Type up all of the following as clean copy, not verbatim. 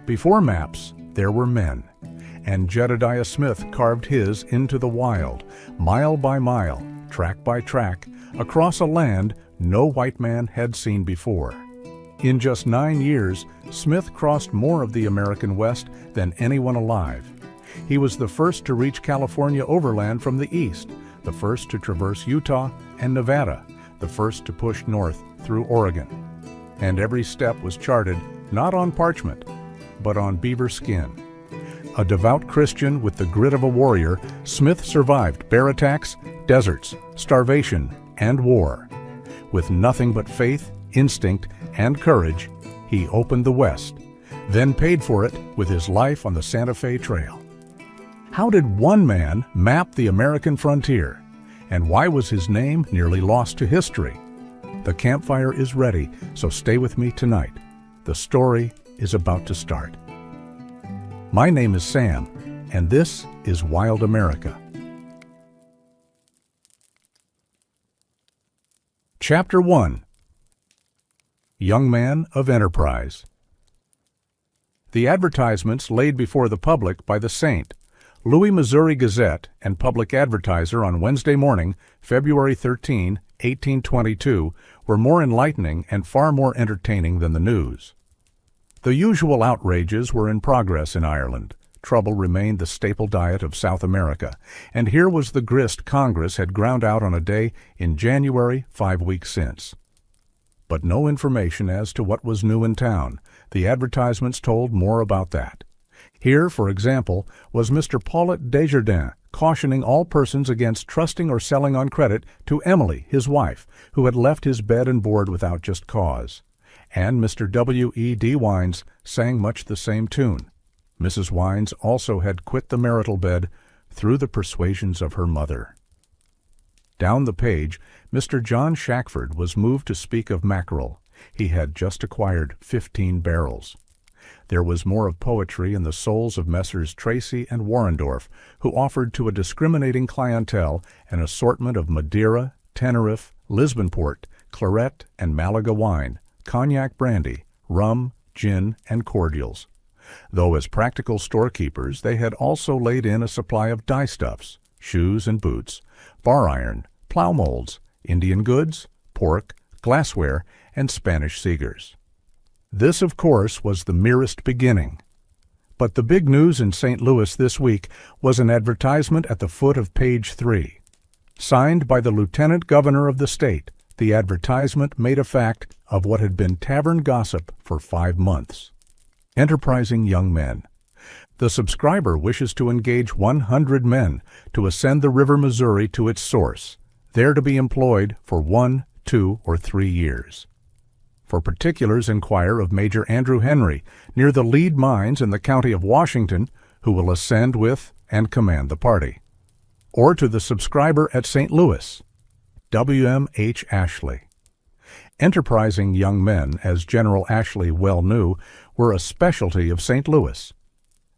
Before maps, there were men, and Jedediah Smith carved his into the wild, mile by mile, track by track, across a land no white man had seen before. In just 9 years, Smith crossed more of the American West than anyone alive. He was the first to reach California overland from the east, the first to traverse Utah and Nevada, the first to push north through Oregon. And every step was charted not on parchment, but on beaver skin. A devout Christian with the grit of a warrior, Smith survived bear attacks, deserts, starvation, and war. With nothing but faith, instinct, and courage, he opened the West, then paid for it with his life on the Santa Fe Trail. How did one man map the American frontier, and why was his name nearly lost to history? The campfire is ready, so stay with me tonight. The story is about to start. My name is Sam, and this is Wild America. Chapter 1. Young Man of Enterprise. The advertisements laid before the public by the St. Louis, Missouri Gazette and Public Advertiser on Wednesday morning, February 13, 1822, were more enlightening and far more entertaining than the news. The usual outrages were in progress in Ireland. Trouble remained the staple diet of South America, and here was the grist Congress had ground out on a day in January 5 weeks since. But no information as to what was new in town. The advertisements told more about that. Here, for example, was Mr. Paulette Desjardins cautioning all persons against trusting or selling on credit to Emily, his wife, who had left his bed and board without just cause. And Mr. W.E.D. Wines sang much the same tune. Mrs. Wines also had quit the marital bed through the persuasions of her mother. Down the page, Mr. John Shackford was moved to speak of mackerel. He had just acquired 15 barrels. There was more of poetry in the souls of Messrs. Tracy and Warrendorf, who offered to a discriminating clientele an assortment of Madeira, Tenerife, Lisbon port, claret and Malaga wine, cognac brandy, rum, gin, and cordials. Though as practical storekeepers they had also laid in a supply of dyestuffs, shoes and boots, bar iron, plow molds, Indian goods, pork, glassware, and Spanish cigars. This, of course, was the merest beginning. But the big news in St. Louis this week was an advertisement at the foot of page 3. Signed by the Lieutenant Governor of the state, the advertisement made a fact of what had been tavern gossip for 5 months. Enterprising young men. The subscriber wishes to engage 100 men to ascend the River Missouri to its source, there to be employed for 1, 2, or 3 years. For particulars, inquire of Major Andrew Henry, near the Lead Mines in the county of Washington, who will ascend with and command the party. Or to the subscriber at St. Louis, W.M. H. Ashley. Enterprising young men, as General Ashley well knew, were a specialty of St. Louis.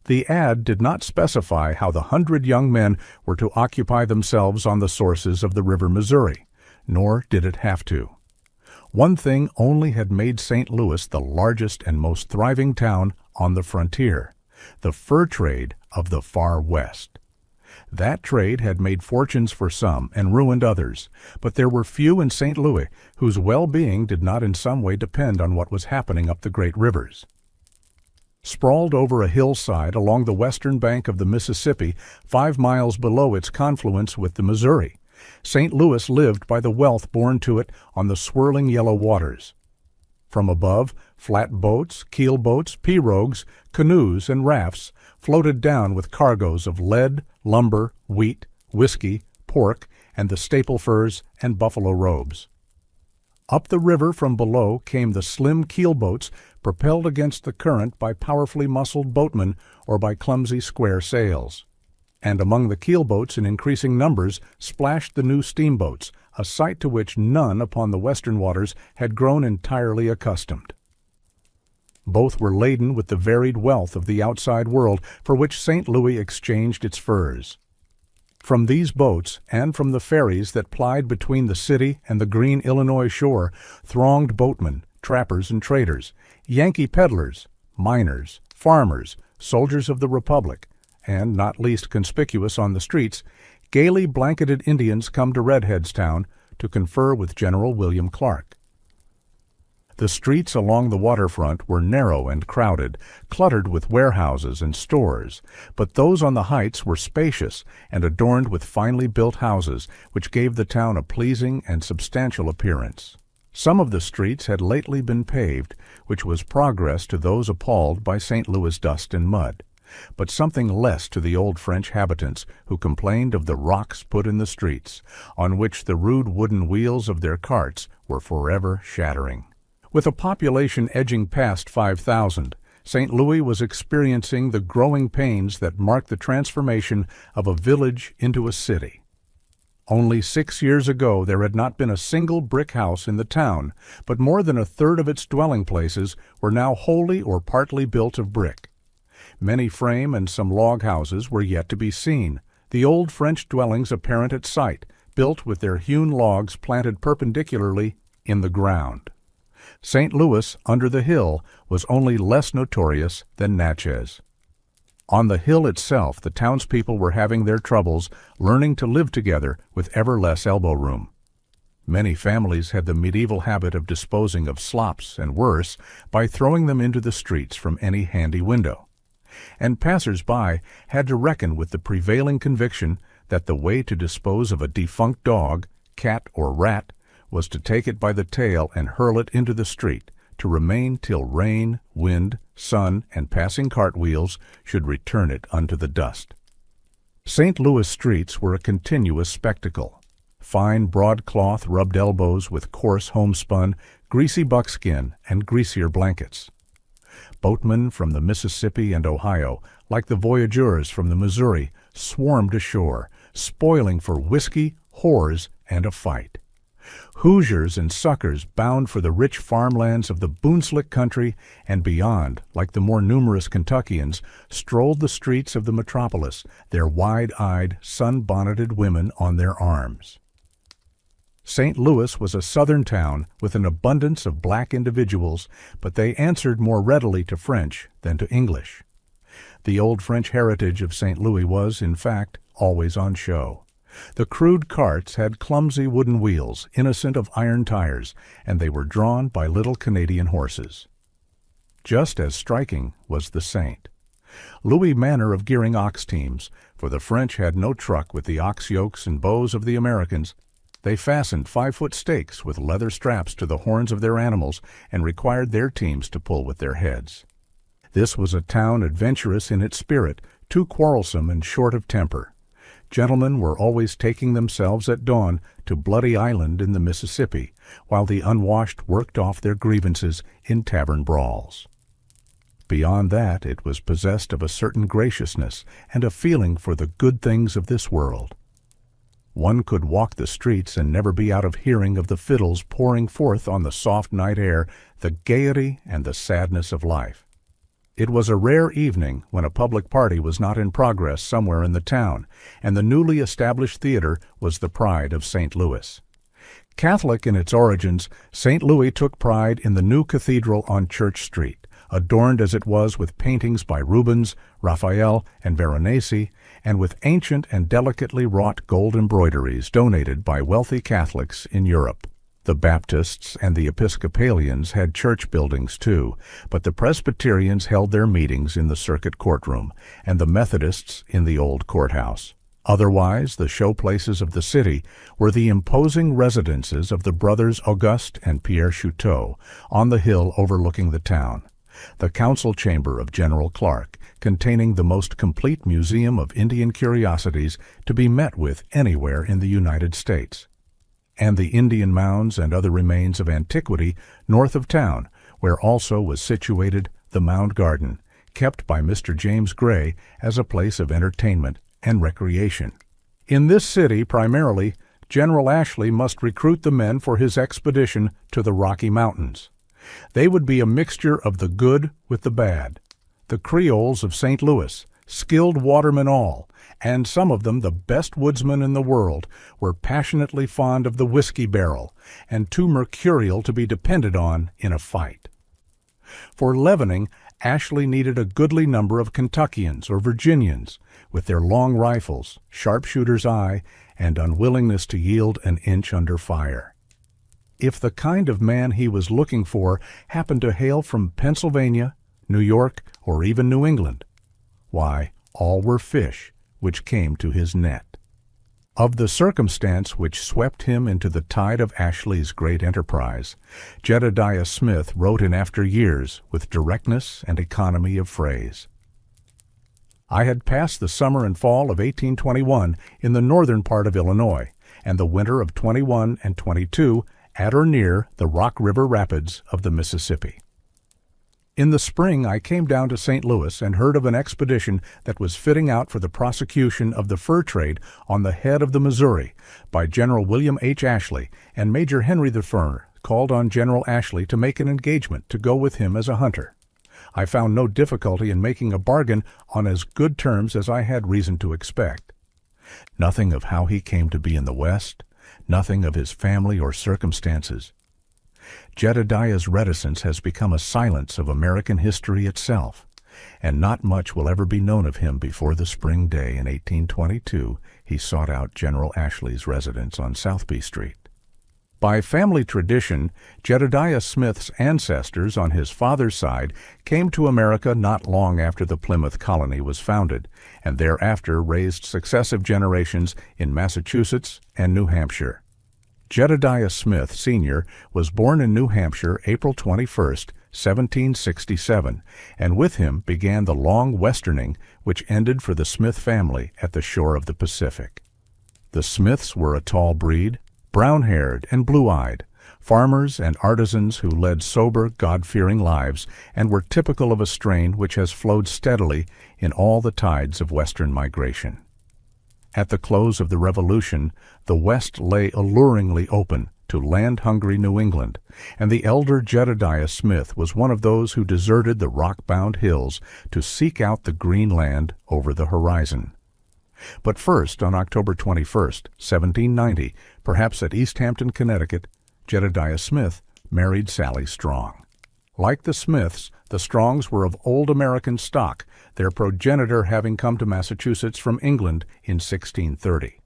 The ad did not specify how the 100 young men were to occupy themselves on the sources of the River Missouri, nor did it have to. One thing only had made St. Louis the largest and most thriving town on the frontier: the fur trade of the far west. That trade had made fortunes for some and ruined others, but there were few in St. Louis whose well-being did not in some way depend on what was happening up the great rivers. Sprawled over a hillside along the western bank of the Mississippi, 5 miles below its confluence with the Missouri, St. Louis lived by the wealth borne to it on the swirling yellow waters. From above, flat boats, keel boats, pirogues, canoes, and rafts floated down with cargoes of lead, lumber, wheat, whiskey, pork, and the staple furs and buffalo robes. Up the river from below came the slim keelboats propelled against the current by powerfully muscled boatmen or by clumsy square sails. And among the keelboats in increasing numbers splashed the new steamboats, a sight to which none upon the western waters had grown entirely accustomed. Both were laden with the varied wealth of the outside world for which St. Louis exchanged its furs. From these boats, and from the ferries that plied between the city and the green Illinois shore, thronged boatmen, trappers and traders, Yankee peddlers, miners, farmers, soldiers of the Republic, and, not least conspicuous on the streets, gaily blanketed Indians come to Redheadstown to confer with General William Clark. The streets along the waterfront were narrow and crowded, cluttered with warehouses and stores, but those on the heights were spacious and adorned with finely built houses, which gave the town a pleasing and substantial appearance. Some of the streets had lately been paved, which was progress to those appalled by St. Louis dust and mud, but something less to the old French habitants who complained of the rocks put in the streets, on which the rude wooden wheels of their carts were forever shattering. With a population edging past 5,000, St. Louis was experiencing the growing pains that marked the transformation of a village into a city. Only 6 years ago there had not been a single brick house in the town, but more than a third of its dwelling places were now wholly or partly built of brick. Many frame and some log houses were yet to be seen, the old French dwellings apparent at sight, built with their hewn logs planted perpendicularly in the ground. St. Louis, under the hill, was only less notorious than Natchez. On the hill itself, the townspeople were having their troubles learning to live together with ever less elbow room. Many families had the medieval habit of disposing of slops and worse by throwing them into the streets from any handy window. And passers-by had to reckon with the prevailing conviction that the way to dispose of a defunct dog, cat, or rat was to take it by the tail and hurl it into the street, to remain till rain, wind, sun, and passing cartwheels should return it unto the dust. St. Louis streets were a continuous spectacle. Fine broadcloth rubbed elbows with coarse homespun, greasy buckskin, and greasier blankets. Boatmen from the Mississippi and Ohio, like the voyageurs from the Missouri, swarmed ashore, spoiling for whiskey, whores, and a fight. Hoosiers and suckers bound for the rich farmlands of the Boonslick country and beyond, like the more numerous Kentuckians, strolled the streets of the metropolis, their wide-eyed, sun-bonneted women on their arms. St. Louis was a southern town with an abundance of black individuals, but they answered more readily to French than to English. The old French heritage of St. Louis was, in fact, always on show. The crude carts had clumsy wooden wheels, innocent of iron tires, and they were drawn by little Canadian horses. Just as striking was the Saint. Louis' manner of gearing ox teams, for the French had no truck with the ox yokes and bows of the Americans. They fastened 5-foot stakes with leather straps to the horns of their animals and required their teams to pull with their heads. This was a town adventurous in its spirit, too quarrelsome and short of temper. Gentlemen were always taking themselves at dawn to Bloody Island in the Mississippi, while the unwashed worked off their grievances in tavern brawls. Beyond that, it was possessed of a certain graciousness and a feeling for the good things of this world. One could walk the streets and never be out of hearing of the fiddles pouring forth on the soft night air the gaiety and the sadness of life. It was a rare evening when a public party was not in progress somewhere in the town, and the newly established theater was the pride of St. Louis. Catholic in its origins, St. Louis took pride in the new cathedral on Church Street, adorned as it was with paintings by Rubens, Raphael, and Veronese, and with ancient and delicately wrought gold embroideries donated by wealthy Catholics in Europe. The Baptists and the Episcopalians had church buildings too, but the Presbyterians held their meetings in the circuit courtroom, and the Methodists in the old courthouse. Otherwise, the showplaces of the city were the imposing residences of the brothers Auguste and Pierre Chouteau on the hill overlooking the town, the council chamber of General Clark, containing the most complete museum of Indian curiosities to be met with anywhere in the United States, and the Indian mounds and other remains of antiquity north of town, where also was situated the Mound Garden, kept by Mr. James Gray as a place of entertainment and recreation. In this city, primarily, General Ashley must recruit the men for his expedition to the Rocky Mountains. They would be a mixture of the good with the bad. The Creoles of St. Louis, skilled watermen all, and some of them the best woodsmen in the world, were passionately fond of the whiskey barrel, and too mercurial to be depended on in a fight. For leavening, Ashley needed a goodly number of Kentuckians or Virginians, with their long rifles, sharpshooter's eye, and unwillingness to yield an inch under fire. If the kind of man he was looking for happened to hail from Pennsylvania, New York, or even New England, why, all were fish which came to his net. Of the circumstance which swept him into the tide of Ashley's great enterprise, Jedediah Smith wrote in after years with directness and economy of phrase. I had passed the summer and fall of 1821 in the northern part of Illinois, and the winter of 21 and 22 at or near the Rock River Rapids of the Mississippi. In the spring I came down to St. Louis and heard of an expedition that was fitting out for the prosecution of the fur trade on the head of the Missouri by General William H. Ashley, and Major Henry the Fur called on General Ashley to make an engagement to go with him as a hunter. I found no difficulty in making a bargain on as good terms as I had reason to expect. Nothing of how he came to be in the West, nothing of his family or circumstances. Jedediah's reticence has become a silence of American history itself, and not much will ever be known of him before the spring day in 1822 he sought out General Ashley's residence on Southby Street. By family tradition, Jedediah Smith's ancestors on his father's side came to America not long after the Plymouth colony was founded, and thereafter raised successive generations in Massachusetts and New Hampshire. Jedediah Smith, Sr., was born in New Hampshire April 21, 1767, and with him began the long westerning which ended for the Smith family at the shore of the Pacific. The Smiths were a tall breed, brown-haired and blue-eyed, farmers and artisans who led sober, God-fearing lives and were typical of a strain which has flowed steadily in all the tides of Western migration. At the close of the Revolution, the West lay alluringly open to land-hungry New England, and the elder Jedediah Smith was one of those who deserted the rock-bound hills to seek out the green land over the horizon. But first, on October 21, 1790, perhaps at East Hampton, Connecticut, Jedediah Smith married Sally Strong. Like the Smiths, the Strongs were of old American stock, their progenitor having come to Massachusetts from England in 1630.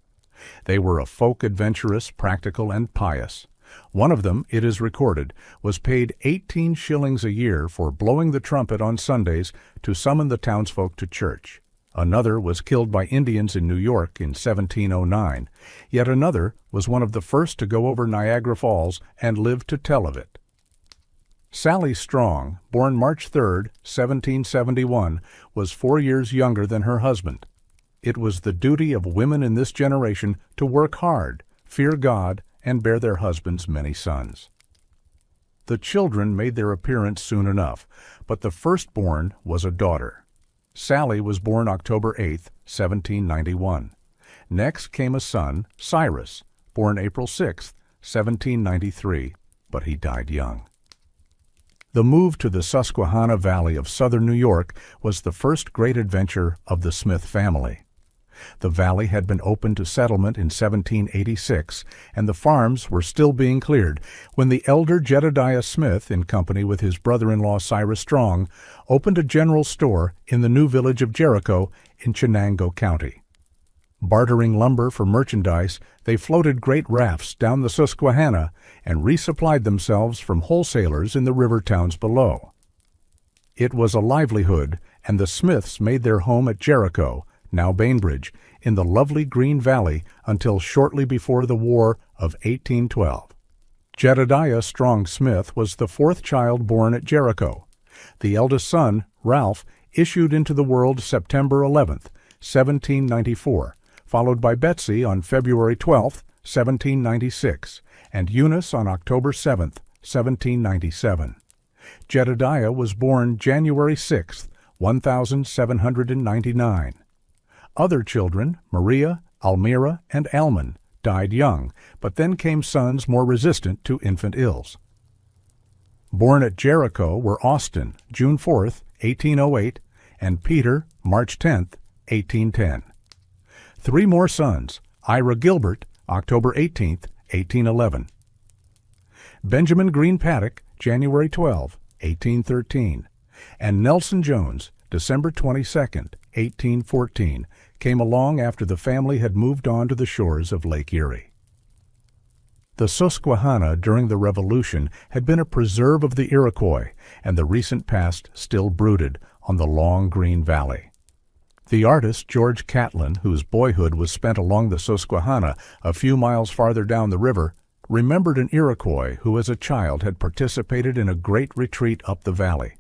They were a folk adventurous, practical, and pious. One of them, it is recorded, was paid 18 shillings a year for blowing the trumpet on Sundays to summon the townsfolk to church. Another was killed by Indians in New York in 1709. Yet another was one of the first to go over Niagara Falls and lived to tell of it. Sally Strong, born March 3, 1771, was 4 years younger than her husband. It was the duty of women in this generation to work hard, fear God, and bear their husbands many sons. The children made their appearance soon enough, but the firstborn was a daughter. Sally was born October 8, 1791. Next came a son, Cyrus, born April 6, 1793, but he died young. The move to the Susquehanna Valley of southern New York was the first great adventure of the Smith family. The valley had been opened to settlement in 1786, and the farms were still being cleared when the elder Jedediah Smith, in company with his brother-in-law Cyrus Strong, opened a general store in the new village of Jericho in Chenango County. Bartering lumber for merchandise, they floated great rafts down the Susquehanna and resupplied themselves from wholesalers in the river towns below. It was a livelihood, and the Smiths made their home at Jericho, now Bainbridge, in the lovely Green Valley until shortly before the War of 1812. Jedediah Strong Smith was the fourth child born at Jericho. The eldest son, Ralph, issued into the world September 11, 1794, followed by Betsy on February 12, 1796, and Eunice on October 7, 1797. Jedediah was born January 6, 1799. Other children, Maria, Almira, and Almon, died young, but then came sons more resistant to infant ills. Born at Jericho were Austin, June 4, 1808, and Peter, March 10, 1810. Three more sons, Ira Gilbert, October 18, 1811. Benjamin Green Paddock, January 12, 1813, and Nelson Jones, December 22, 1814, came along after the family had moved on to the shores of Lake Erie. The Susquehanna during the Revolution had been a preserve of the Iroquois, and the recent past still brooded on the long green valley. The artist George Catlin, whose boyhood was spent along the Susquehanna a few miles farther down the river, remembered an Iroquois who as a child had participated in a great retreat up the valley.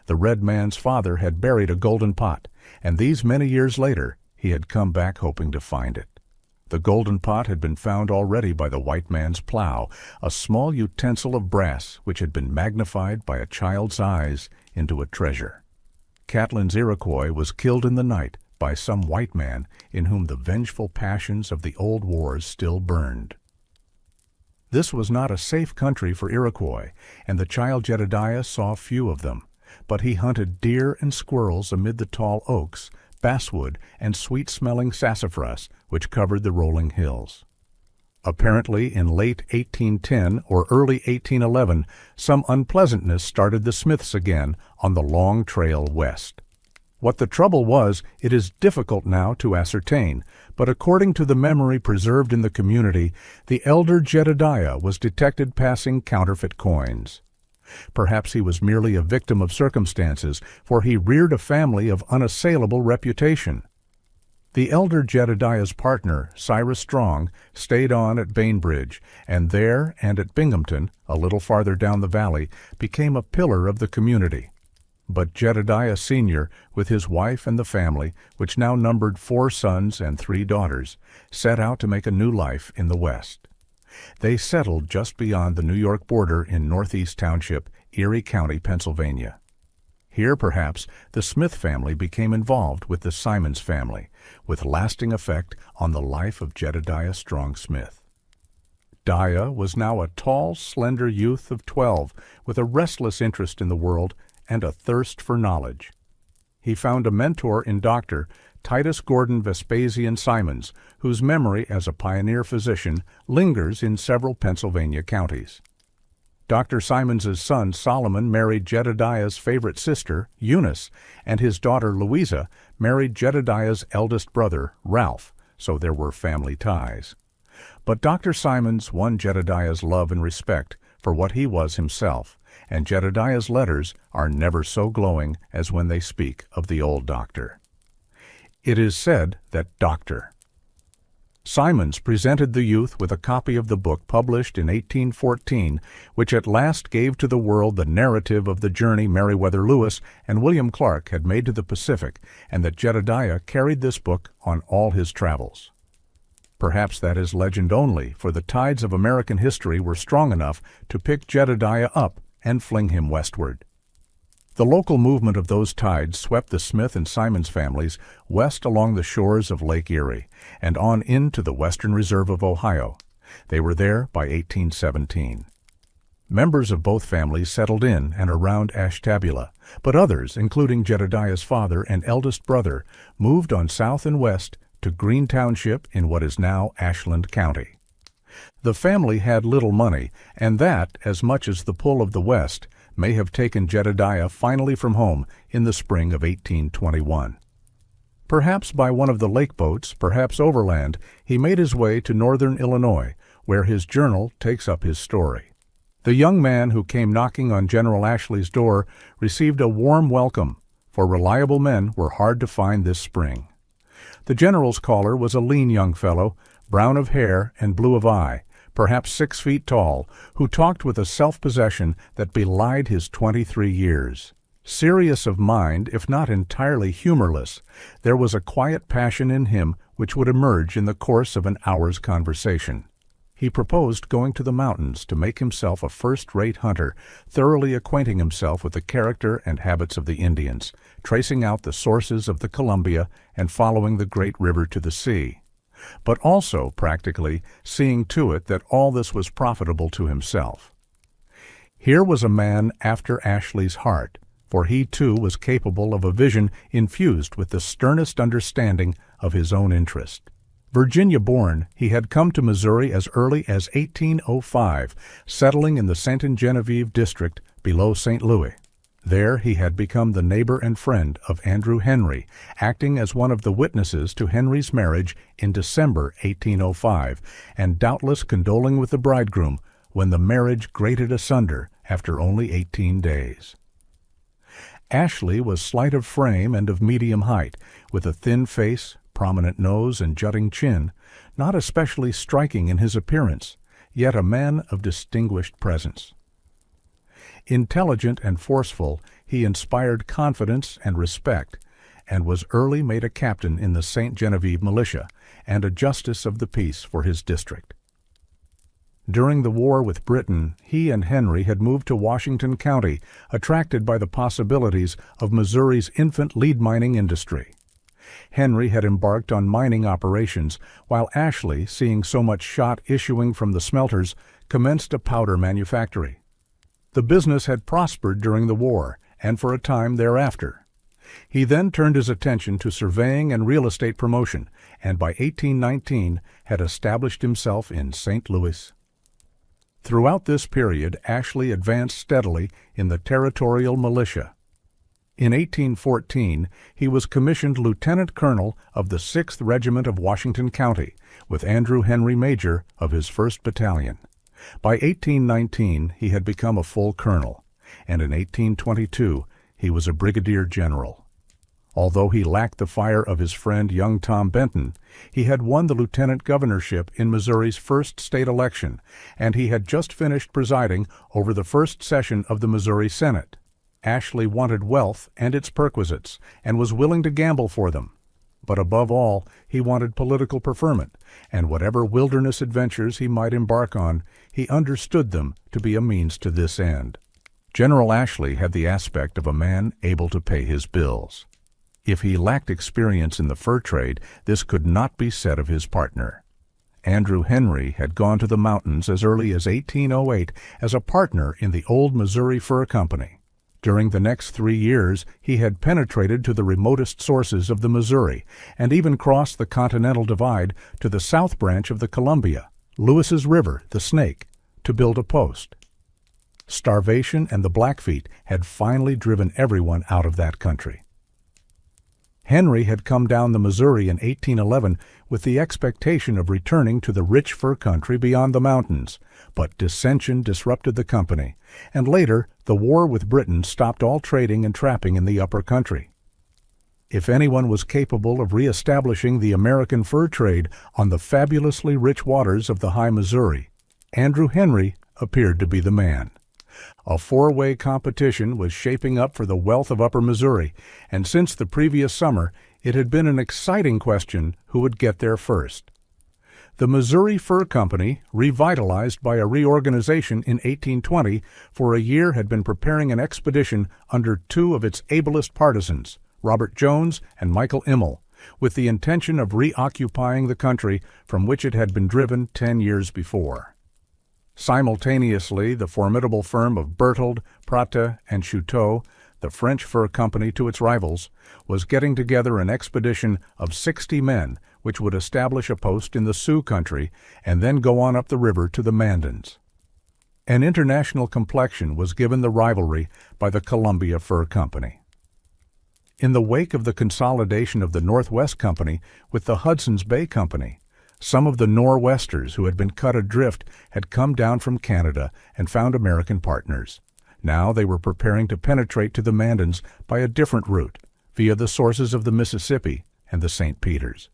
The red man's father had buried a golden pot, and these many years later he had come back hoping to find it. The golden pot had been found already by the white man's plow, a small utensil of brass which had been magnified by a child's eyes into a treasure. Catlin's Iroquois was killed in the night by some white man in whom the vengeful passions of the old wars still burned. This was not a safe country for Iroquois, and the child Jedediah saw few of them, but he hunted deer and squirrels amid the tall oaks, basswood, and sweet-smelling sassafras which covered the rolling hills. Apparently, in late 1810 or early 1811, some unpleasantness started the Smiths again on the long trail west. What the trouble was, it is difficult now to ascertain, but according to the memory preserved in the community, the elder Jedediah was detected passing counterfeit coins. Perhaps he was merely a victim of circumstances, for he reared a family of unassailable reputation. The elder Jedediah's partner, Cyrus Strong, stayed on at Bainbridge, and there and at Binghamton, a little farther down the valley, became a pillar of the community. But Jedediah Sr., with his wife and the family, which now numbered 4 sons and 3 daughters, set out to make a new life in the West. They settled just beyond the New York border in Northeast Township, Erie County, Pennsylvania. Here, perhaps, the Smith family became involved with the Simons family, with lasting effect on the life of Jedediah Strong Smith. Diah was now a tall, slender youth of 12, with a restless interest in the world and a thirst for knowledge. He found a mentor in Dr. Titus Gordon Vespasian Simons, whose memory as a pioneer physician lingers in several Pennsylvania counties. Dr. Simons's son Solomon married Jedediah's favorite sister, Eunice, and his daughter Louisa married Jedediah's eldest brother, Ralph, so there were family ties. But Dr. Simons won Jedediah's love and respect for what he was himself, and Jedediah's letters are never so glowing as when they speak of the old doctor. It is said that Dr. Simons presented the youth with a copy of the book published in 1814, which at last gave to the world the narrative of the journey Meriwether Lewis and William Clark had made to the Pacific, and that Jedediah carried this book on all his travels. Perhaps that is legend only, for the tides of American history were strong enough to pick Jedediah up and fling him westward. The local movement of those tides swept the Smith and Simons families west along the shores of Lake Erie and on into the Western Reserve of Ohio. They were there by 1817. Members of both families settled in and around Ashtabula, but others, including Jedediah's father and eldest brother, moved on south and west to Green Township in what is now Ashland County. The family had little money, and that, as much as the pull of the West, may have taken Jedediah finally from home in the spring of 1821. Perhaps by one of the lake boats, perhaps overland, he made his way to northern Illinois, where his journal takes up his story. The young man who came knocking on General Ashley's door received a warm welcome, for reliable men were hard to find this spring. The general's caller was a lean young fellow, brown of hair and blue of eye, perhaps 6 feet tall, who talked with a self-possession that belied his 23 years. Serious of mind, if not entirely humorless, there was a quiet passion in him which would emerge in the course of an hour's conversation. He proposed going to the mountains to make himself a first-rate hunter, thoroughly acquainting himself with the character and habits of the Indians, tracing out the sources of the Columbia and following the great river to the sea, but also, practically, seeing to it that all this was profitable to himself. Here was a man after Ashley's heart, for he too was capable of a vision infused with the sternest understanding of his own interest. Virginia-born, he had come to Missouri as early as 1805, settling in the Sainte Genevieve district below St. Louis. There he had become the neighbor and friend of Andrew Henry, acting as one of the witnesses to Henry's marriage in December 1805, and doubtless condoling with the bridegroom when the marriage grated asunder after only 18 days. Ashley was slight of frame and of medium height, with a thin face, prominent nose, and jutting chin, not especially striking in his appearance, yet a man of distinguished presence. Intelligent and forceful, he inspired confidence and respect, and was early made a captain in the St. Genevieve militia and a justice of the peace for his district. During the war with Britain, he and Henry had moved to Washington County, attracted by the possibilities of Missouri's infant lead mining industry. Henry had embarked on mining operations, while Ashley, seeing so much shot issuing from the smelters, commenced a powder manufactory. The business had prospered during the war, and for a time thereafter. He then turned his attention to surveying and real estate promotion, and by 1819 had established himself in St. Louis. Throughout this period, Ashley advanced steadily in the territorial militia. In 1814, he was commissioned lieutenant colonel of the 6th Regiment of Washington County, with Andrew Henry Major of his 1st Battalion. By 1819, he had become a full colonel, and in 1822, he was a brigadier general. Although he lacked the fire of his friend young Tom Benton, he had won the lieutenant governorship in Missouri's first state election, and he had just finished presiding over the first session of the Missouri Senate. Ashley wanted wealth and its perquisites, and was willing to gamble for them. But above all, he wanted political preferment, and whatever wilderness adventures he might embark on, he understood them to be a means to this end. General Ashley had the aspect of a man able to pay his bills. If he lacked experience in the fur trade, this could not be said of his partner. Andrew Henry had gone to the mountains as early as 1808 as a partner in the Old Missouri Fur Company. During the next 3 years, he had penetrated to the remotest sources of the Missouri, and even crossed the Continental Divide to the south branch of the Columbia, Lewis's River, the Snake, to build a post. Starvation and the Blackfeet had finally driven everyone out of that country. Henry had come down the Missouri in 1811 with the expectation of returning to the rich fur country beyond the mountains, but dissension disrupted the company, and later the war with Britain stopped all trading and trapping in the upper country. If anyone was capable of reestablishing the American fur trade on the fabulously rich waters of the high Missouri, Andrew Henry appeared to be the man. A four-way competition was shaping up for the wealth of Upper Missouri, and since the previous summer, it had been an exciting question who would get there first. The Missouri Fur Company, revitalized by a reorganization in 1820, for a year had been preparing an expedition under two of its ablest partisans, Robert Jones and Michael Immel, with the intention of reoccupying the country from which it had been driven 10 years before. Simultaneously, the formidable firm of Berthold, Pratte, and Chouteau, the French fur company to its rivals, was getting together an expedition of 60 men which would establish a post in the Sioux country and then go on up the river to the Mandans. An international complexion was given the rivalry by the Columbia Fur Company. In the wake of the consolidation of the Northwest Company with the Hudson's Bay Company, some of the Nor'westers who had been cut adrift had come down from Canada and found American partners. Now they were preparing to penetrate to the Mandans by a different route, via the sources of the Mississippi and the St. Peters.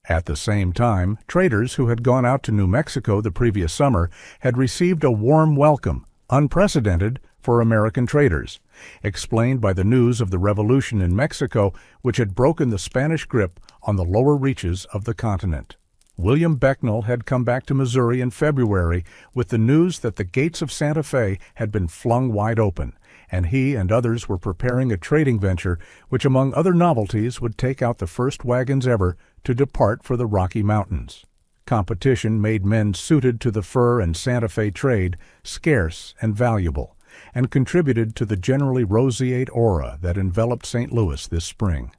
At the same time, traders who had gone out to New Mexico the previous summer had received a warm welcome, unprecedented for American traders, explained by the news of the revolution in Mexico which had broken the Spanish grip on the lower reaches of the continent. William Becknell had come back to Missouri in February with the news that the gates of Santa Fe had been flung wide open, and he and others were preparing a trading venture which, among other novelties, would take out the first wagons ever to depart for the Rocky Mountains. Competition made men suited to the fur and Santa Fe trade scarce and valuable, and contributed to the generally roseate aura that enveloped St. Louis this spring.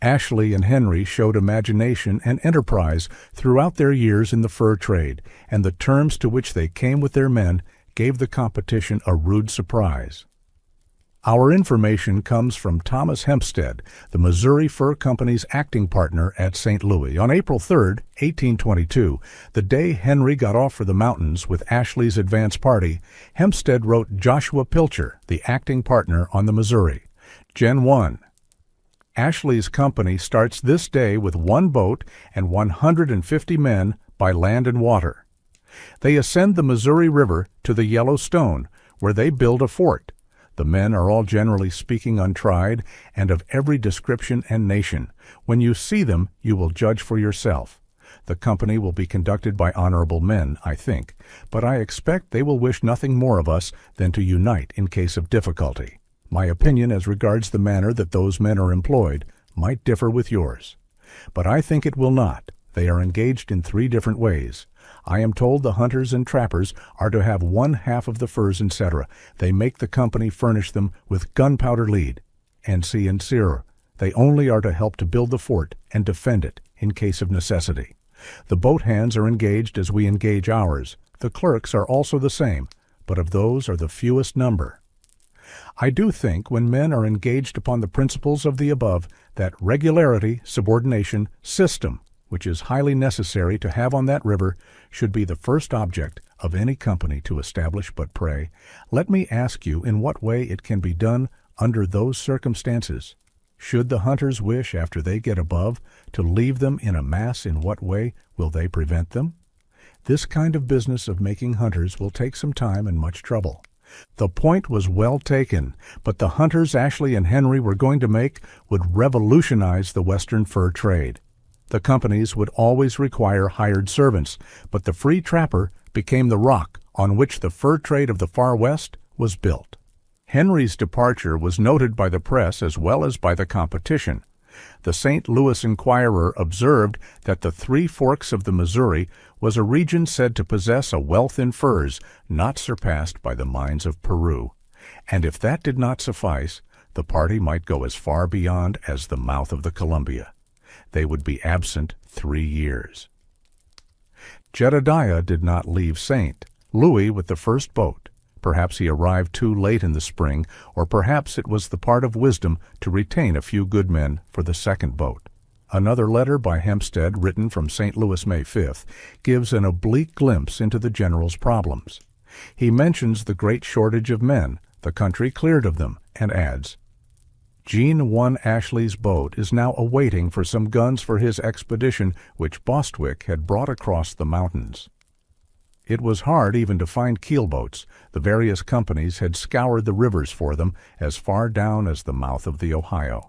Ashley and Henry showed imagination and enterprise throughout their years in the fur trade, and the terms to which they came with their men gave the competition a rude surprise. Our information comes from Thomas Hempstead, the Missouri Fur Company's acting partner at St. Louis. On April 3, 1822, the day Henry got off for the mountains with Ashley's advance party, Hempstead wrote Joshua Pilcher, the acting partner on the Missouri. Gen 1. Ashley's company starts this day with 1 boat and 150 men by land and water. They ascend the Missouri River to the Yellowstone, where they build a fort. The men are all generally speaking untried and of every description and nation. When you see them, you will judge for yourself. The company will be conducted by honorable men, I think, but I expect they will wish nothing more of us than to unite in case of difficulty. My opinion as regards the manner that those men are employed might differ with yours, but I think it will not. They are engaged in 3 different ways. I am told the hunters and trappers are to have 1/2 of the furs, etc. They make the company furnish them with gunpowder lead. NC and Sear. They only are to help to build the fort and defend it in case of necessity. The boat hands are engaged as we engage ours. The clerks are also the same, but of those are the fewest number. I do think when men are engaged upon the principles of the above, that regularity, subordination, system, which is highly necessary to have on that river, should be the first object of any company to establish. But pray, let me ask you in what way it can be done under those circumstances. Should the hunters wish, after they get above, to leave them in a mass, in what way will they prevent them? This kind of business of making hunters will take some time and much trouble. The point was well taken, but the hunters Ashley and Henry were going to make would revolutionize the Western fur trade. The companies would always require hired servants, but the free trapper became the rock on which the fur trade of the Far West was built. Henry's departure was noted by the press as well as by the competition. The St. Louis Enquirer observed that the 3 Forks of the Missouri was a region said to possess a wealth in furs not surpassed by the mines of Peru, and if that did not suffice, the party might go as far beyond as the mouth of the Columbia. They would be absent 3 years. Jedediah did not leave St. Louis with the first boat. Perhaps he arrived too late in the spring, or perhaps it was the part of wisdom to retain a few good men for the second boat. Another letter by Hempstead, written from St. Louis May 5th, gives an oblique glimpse into the general's problems. He mentions the great shortage of men, the country cleared of them, and adds, Jean 1 Ashley's boat is now awaiting for some guns for his expedition which Bostwick had brought across the mountains. It was hard even to find keelboats. The various companies had scoured the rivers for them as far down as the mouth of the Ohio.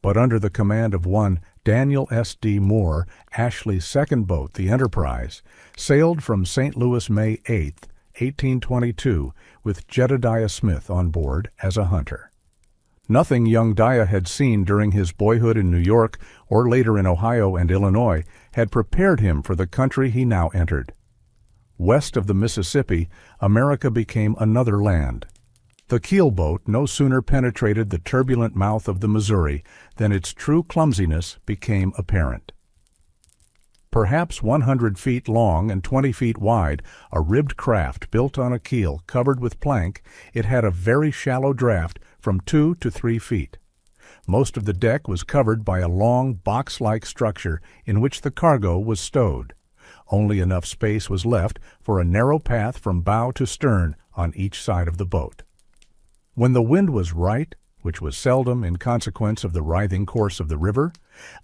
But under the command of one Daniel S. D. Moore, Ashley's second boat, the Enterprise, sailed from St. Louis May 8, 1822, with Jedediah Smith on board as a hunter. Nothing young Dia had seen during his boyhood in New York or later in Ohio and Illinois had prepared him for the country he now entered. West of the Mississippi, America became another land. The keelboat no sooner penetrated the turbulent mouth of the Missouri than its true clumsiness became apparent. Perhaps 100 feet long and 20 feet wide, a ribbed craft built on a keel covered with plank, it had a very shallow draft from 2 to 3 feet. Most of the deck was covered by a long box-like structure in which the cargo was stowed. Only enough space was left for a narrow path from bow to stern on each side of the boat. When the wind was right, which was seldom in consequence of the writhing course of the river,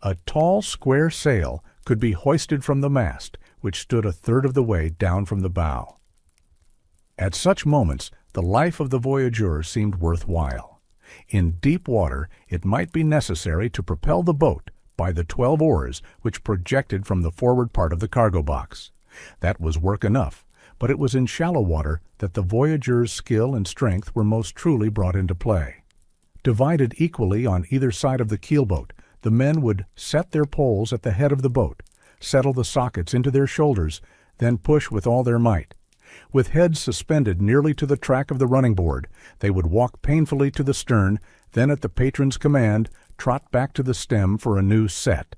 a tall square sail could be hoisted from the mast, which stood a third of the way down from the bow. At such moments, the life of the voyageur seemed worthwhile. In deep water, it might be necessary to propel the boat by the 12 oars which projected from the forward part of the cargo box. That was work enough, but it was in shallow water that the voyageur's skill and strength were most truly brought into play. Divided equally on either side of the keelboat, the men would set their poles at the head of the boat, settle the sockets into their shoulders, then push with all their might. With heads suspended nearly to the track of the running board, they would walk painfully to the stern, then at the patron's command, trot back to the stem for a new set.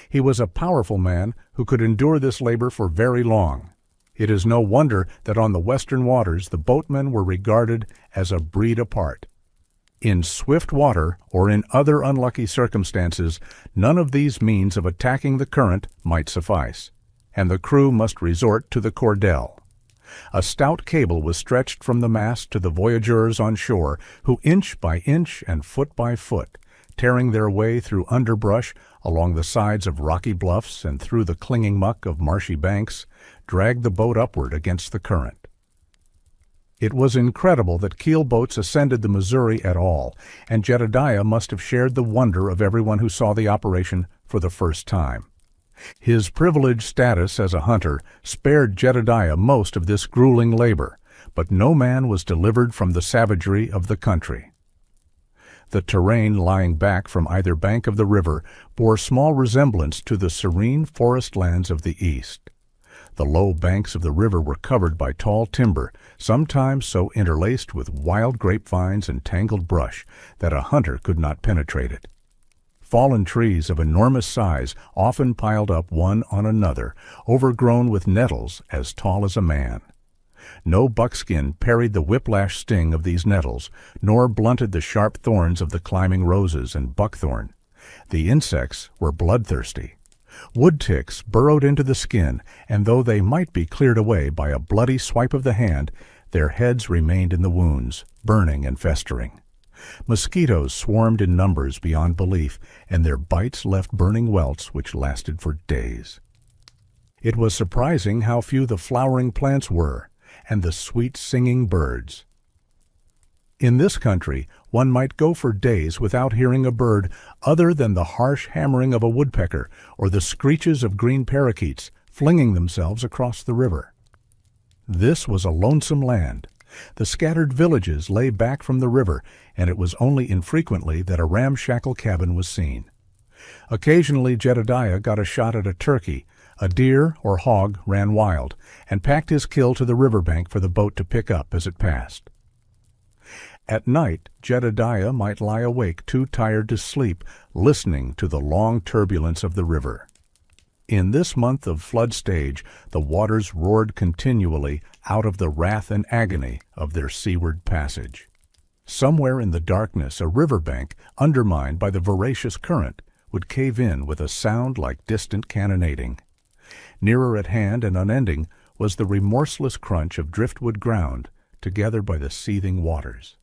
He was a powerful man who could endure this labor for very long. It is no wonder that on the western waters the boatmen were regarded as a breed apart. In swift water or in other unlucky circumstances, none of these means of attacking the current might suffice, and the crew must resort to the cordel. A stout cable was stretched from the mast to the voyageurs on shore, who inch by inch and foot by foot, tearing their way through underbrush, along the sides of rocky bluffs and through the clinging muck of marshy banks, dragged the boat upward against the current. It was incredible that keel boats ascended the Missouri at all, and Jedediah must have shared the wonder of everyone who saw the operation for the first time. His privileged status as a hunter spared Jedediah most of this grueling labor, but no man was delivered from the savagery of the country. The terrain lying back from either bank of the river bore small resemblance to the serene forest lands of the east. The low banks of the river were covered by tall timber, sometimes so interlaced with wild grapevines and tangled brush that a hunter could not penetrate it. Fallen trees of enormous size often piled up one on another, overgrown with nettles as tall as a man. No buckskin parried the whiplash sting of these nettles, nor blunted the sharp thorns of the climbing roses and buckthorn. The insects were bloodthirsty. Wood ticks burrowed into the skin, and though they might be cleared away by a bloody swipe of the hand, their heads remained in the wounds, burning and festering. Mosquitoes swarmed in numbers beyond belief, and their bites left burning welts which lasted for days. It was surprising how few the flowering plants were, and the sweet singing birds. In this country, one might go for days without hearing a bird other than the harsh hammering of a woodpecker or the screeches of green parakeets flinging themselves across the river. This was a lonesome land. The scattered villages lay back from the river, and it was only infrequently that a ramshackle cabin was seen. Occasionally Jedediah got a shot at a turkey. A deer or hog ran wild, and packed his kill to the riverbank for the boat to pick up as it passed. At night, Jedediah might lie awake too tired to sleep, listening to the long turbulence of the river. In this month of flood stage, the waters roared continually out of the wrath and agony of their seaward passage. Somewhere in the darkness, a riverbank, undermined by the voracious current, would cave in with a sound like distant cannonading. Nearer at hand and unending was the remorseless crunch of driftwood ground, together by the seething waters.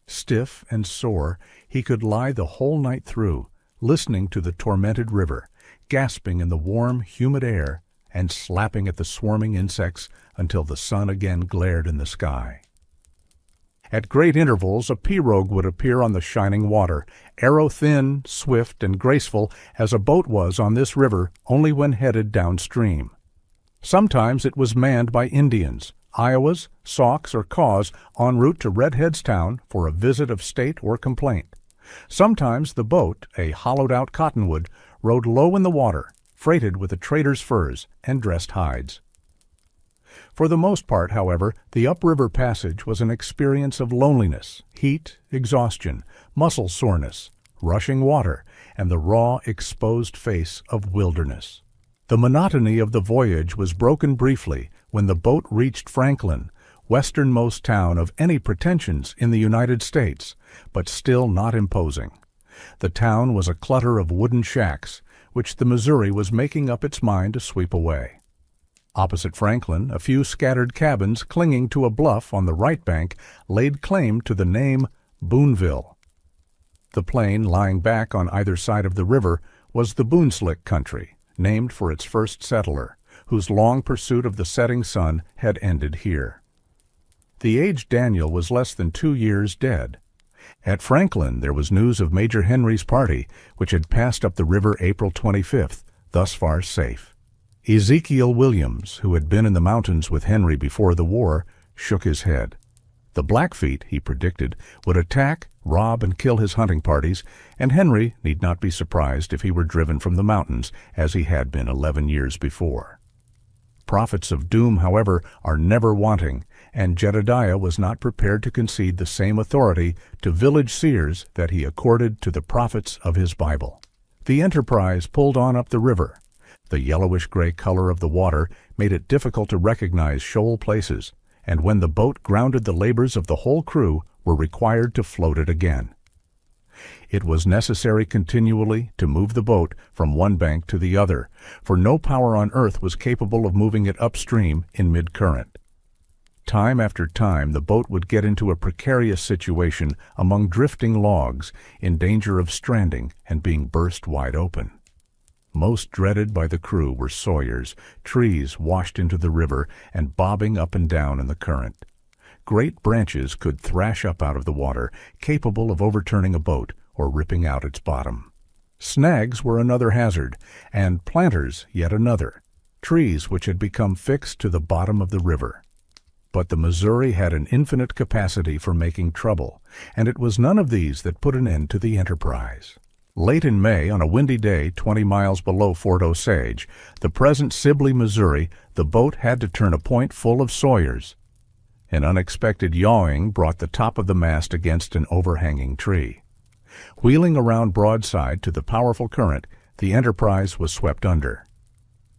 Stiff and sore, he could lie the whole night through, listening to the tormented river, gasping in the warm, humid air, and slapping at the swarming insects until the sun again glared in the sky. At great intervals a pirogue would appear on the shining water, arrow-thin, swift, and graceful as a boat was on this river only when headed downstream. Sometimes it was manned by Indians, Iowas, Sauks, or Kaws en route to Redhead's town for a visit of state or complaint. Sometimes the boat, a hollowed-out cottonwood, rode low in the water, freighted with the trader's furs and dressed hides. For the most part, however, the upriver passage was an experience of loneliness, heat, exhaustion, muscle soreness, rushing water, and the raw, exposed face of wilderness. The monotony of the voyage was broken briefly when the boat reached Franklin, westernmost town of any pretensions in the United States, but still not imposing. The town was a clutter of wooden shacks, which the Missouri was making up its mind to sweep away. Opposite Franklin, a few scattered cabins clinging to a bluff on the right bank laid claim to the name Boonville. The plain lying back on either side of the river was the Boonslick country, named for its first settler, whose long pursuit of the setting sun had ended here. The aged Daniel was less than 2 years dead. At Franklin there was news of Major Henry's party, which had passed up the river April 25th, thus far safe. Ezekiel Williams, who had been in the mountains with Henry before the war, shook his head. The Blackfeet, he predicted, would attack, rob, and kill his hunting parties, and Henry need not be surprised if he were driven from the mountains, as he had been 11 years before. Prophets of doom, however, are never wanting, and Jedediah was not prepared to concede the same authority to village seers that he accorded to the prophets of his Bible. The enterprise pulled on up the river. The yellowish-gray color of the water made it difficult to recognize shoal places, and when the boat grounded, the labors of the whole crew were required to float it again. It was necessary continually to move the boat from one bank to the other, for no power on earth was capable of moving it upstream in mid-current. Time after time the boat would get into a precarious situation among drifting logs, in danger of stranding and being burst wide open. Most dreaded by the crew were sawyers, trees washed into the river and bobbing up and down in the current. Great branches could thrash up out of the water, capable of overturning a boat or ripping out its bottom. Snags were another hazard, and planters yet another, trees which had become fixed to the bottom of the river. But the Missouri had an infinite capacity for making trouble, and it was none of these that put an end to the enterprise. Late in May, on a windy day 20 miles below Fort Osage, the present Sibley, Missouri, the boat had to turn a point full of sawyers. An unexpected yawing brought the top of the mast against an overhanging tree. Wheeling around broadside to the powerful current, the enterprise was swept under.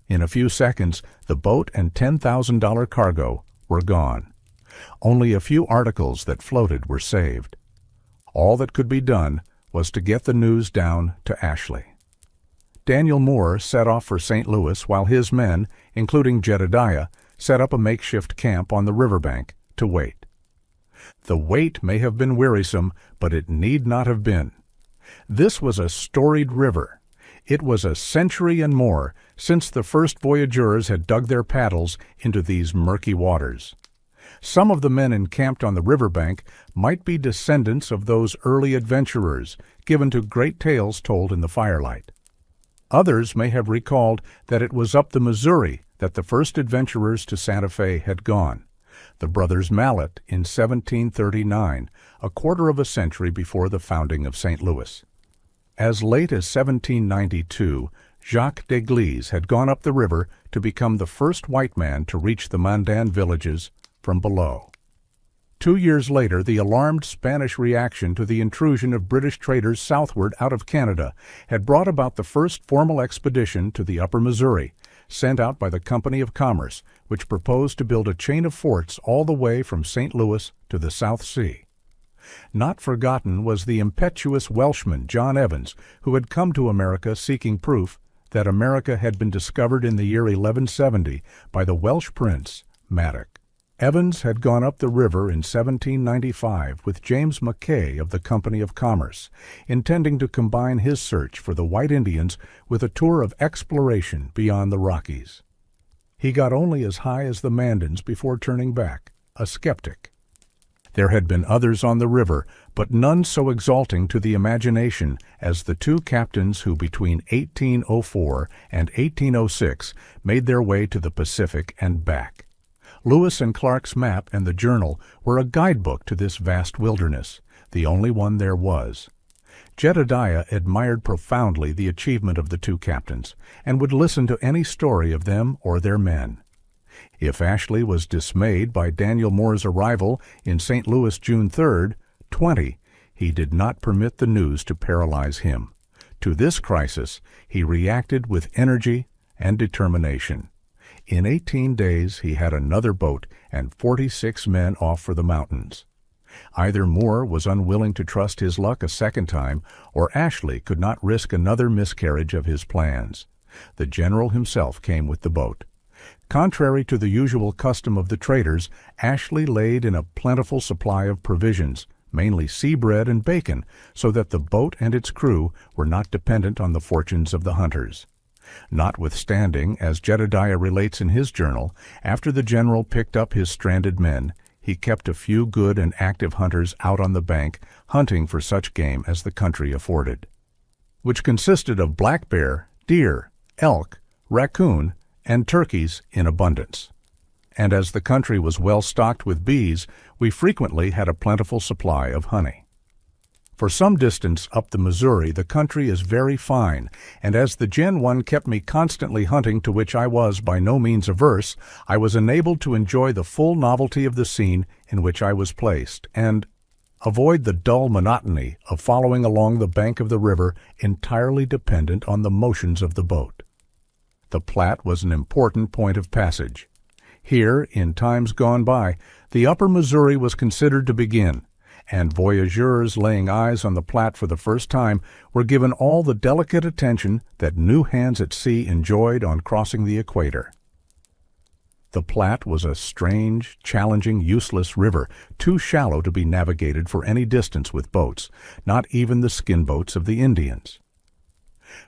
In a few seconds, the boat and $10,000 cargo were gone. Only a few articles that floated were saved. All that could be done was to get the news down to Ashley. Daniel Moore set off for St. Louis while his men, including Jedediah, set up a makeshift camp on the riverbank to wait. The wait may have been wearisome, but it need not have been. This was a storied river. It was a century and more since the first voyageurs had dug their paddles into these murky waters. Some of the men encamped on the riverbank might be descendants of those early adventurers, given to great tales told in the firelight. Others may have recalled that it was up the Missouri that the first adventurers to Santa Fe had gone, the brothers Mallet in 1739, a quarter of a century before the founding of St. Louis. As late as 1792, Jacques d'Église had gone up the river to become the first white man to reach the Mandan villages from below. 2 years later, the alarmed Spanish reaction to the intrusion of British traders southward out of Canada had brought about the first formal expedition to the upper Missouri, sent out by the Company of Commerce, which proposed to build a chain of forts all the way from St. Louis to the South Sea. Not forgotten was the impetuous Welshman John Evans, who had come to America seeking proof that America had been discovered in the year 1170 by the Welsh prince Madoc. Evans had gone up the river in 1795 with James Mackay of the Company of Commerce, intending to combine his search for the white Indians with a tour of exploration beyond the Rockies. He got only as high as the Mandans before turning back, a skeptic. There had been others on the river, but none so exalting to the imagination as the two captains who between 1804 and 1806 made their way to the Pacific and back. Lewis and Clark's map and the journal were a guidebook to this vast wilderness, the only one there was. Jedediah admired profoundly the achievement of the two captains, and would listen to any story of them or their men. If Ashley was dismayed by Daniel Moore's arrival in St. Louis June 3rd, 20, he did not permit the news to paralyze him. To this crisis he reacted with energy and determination. In 18 days he had another boat and 46 men off for the mountains. Either Moore was unwilling to trust his luck a second time, or Ashley could not risk another miscarriage of his plans. The general himself came with the boat. Contrary to the usual custom of the traders, Ashley laid in a plentiful supply of provisions, mainly sea bread and bacon, so that the boat and its crew were not dependent on the fortunes of the hunters. Notwithstanding, as Jedediah relates in his journal, after the general picked up his stranded men, he kept a few good and active hunters out on the bank, hunting for such game as the country afforded, which consisted of black bear, deer, elk, raccoon, and turkeys in abundance. And as the country was well stocked with bees, we frequently had a plentiful supply of honey. For some distance up the Missouri, the country is very fine, and as the Gen 1 kept me constantly hunting, to which I was by no means averse, I was enabled to enjoy the full novelty of the scene in which I was placed, and avoid the dull monotony of following along the bank of the river entirely dependent on the motions of the boat. The Platte was an important point of passage. Here, in times gone by, the upper Missouri was considered to begin, and voyageurs laying eyes on the Platte for the first time were given all the delicate attention that new hands at sea enjoyed on crossing the equator. The Platte was a strange, challenging, useless river, too shallow to be navigated for any distance with boats, not even the skin boats of the Indians.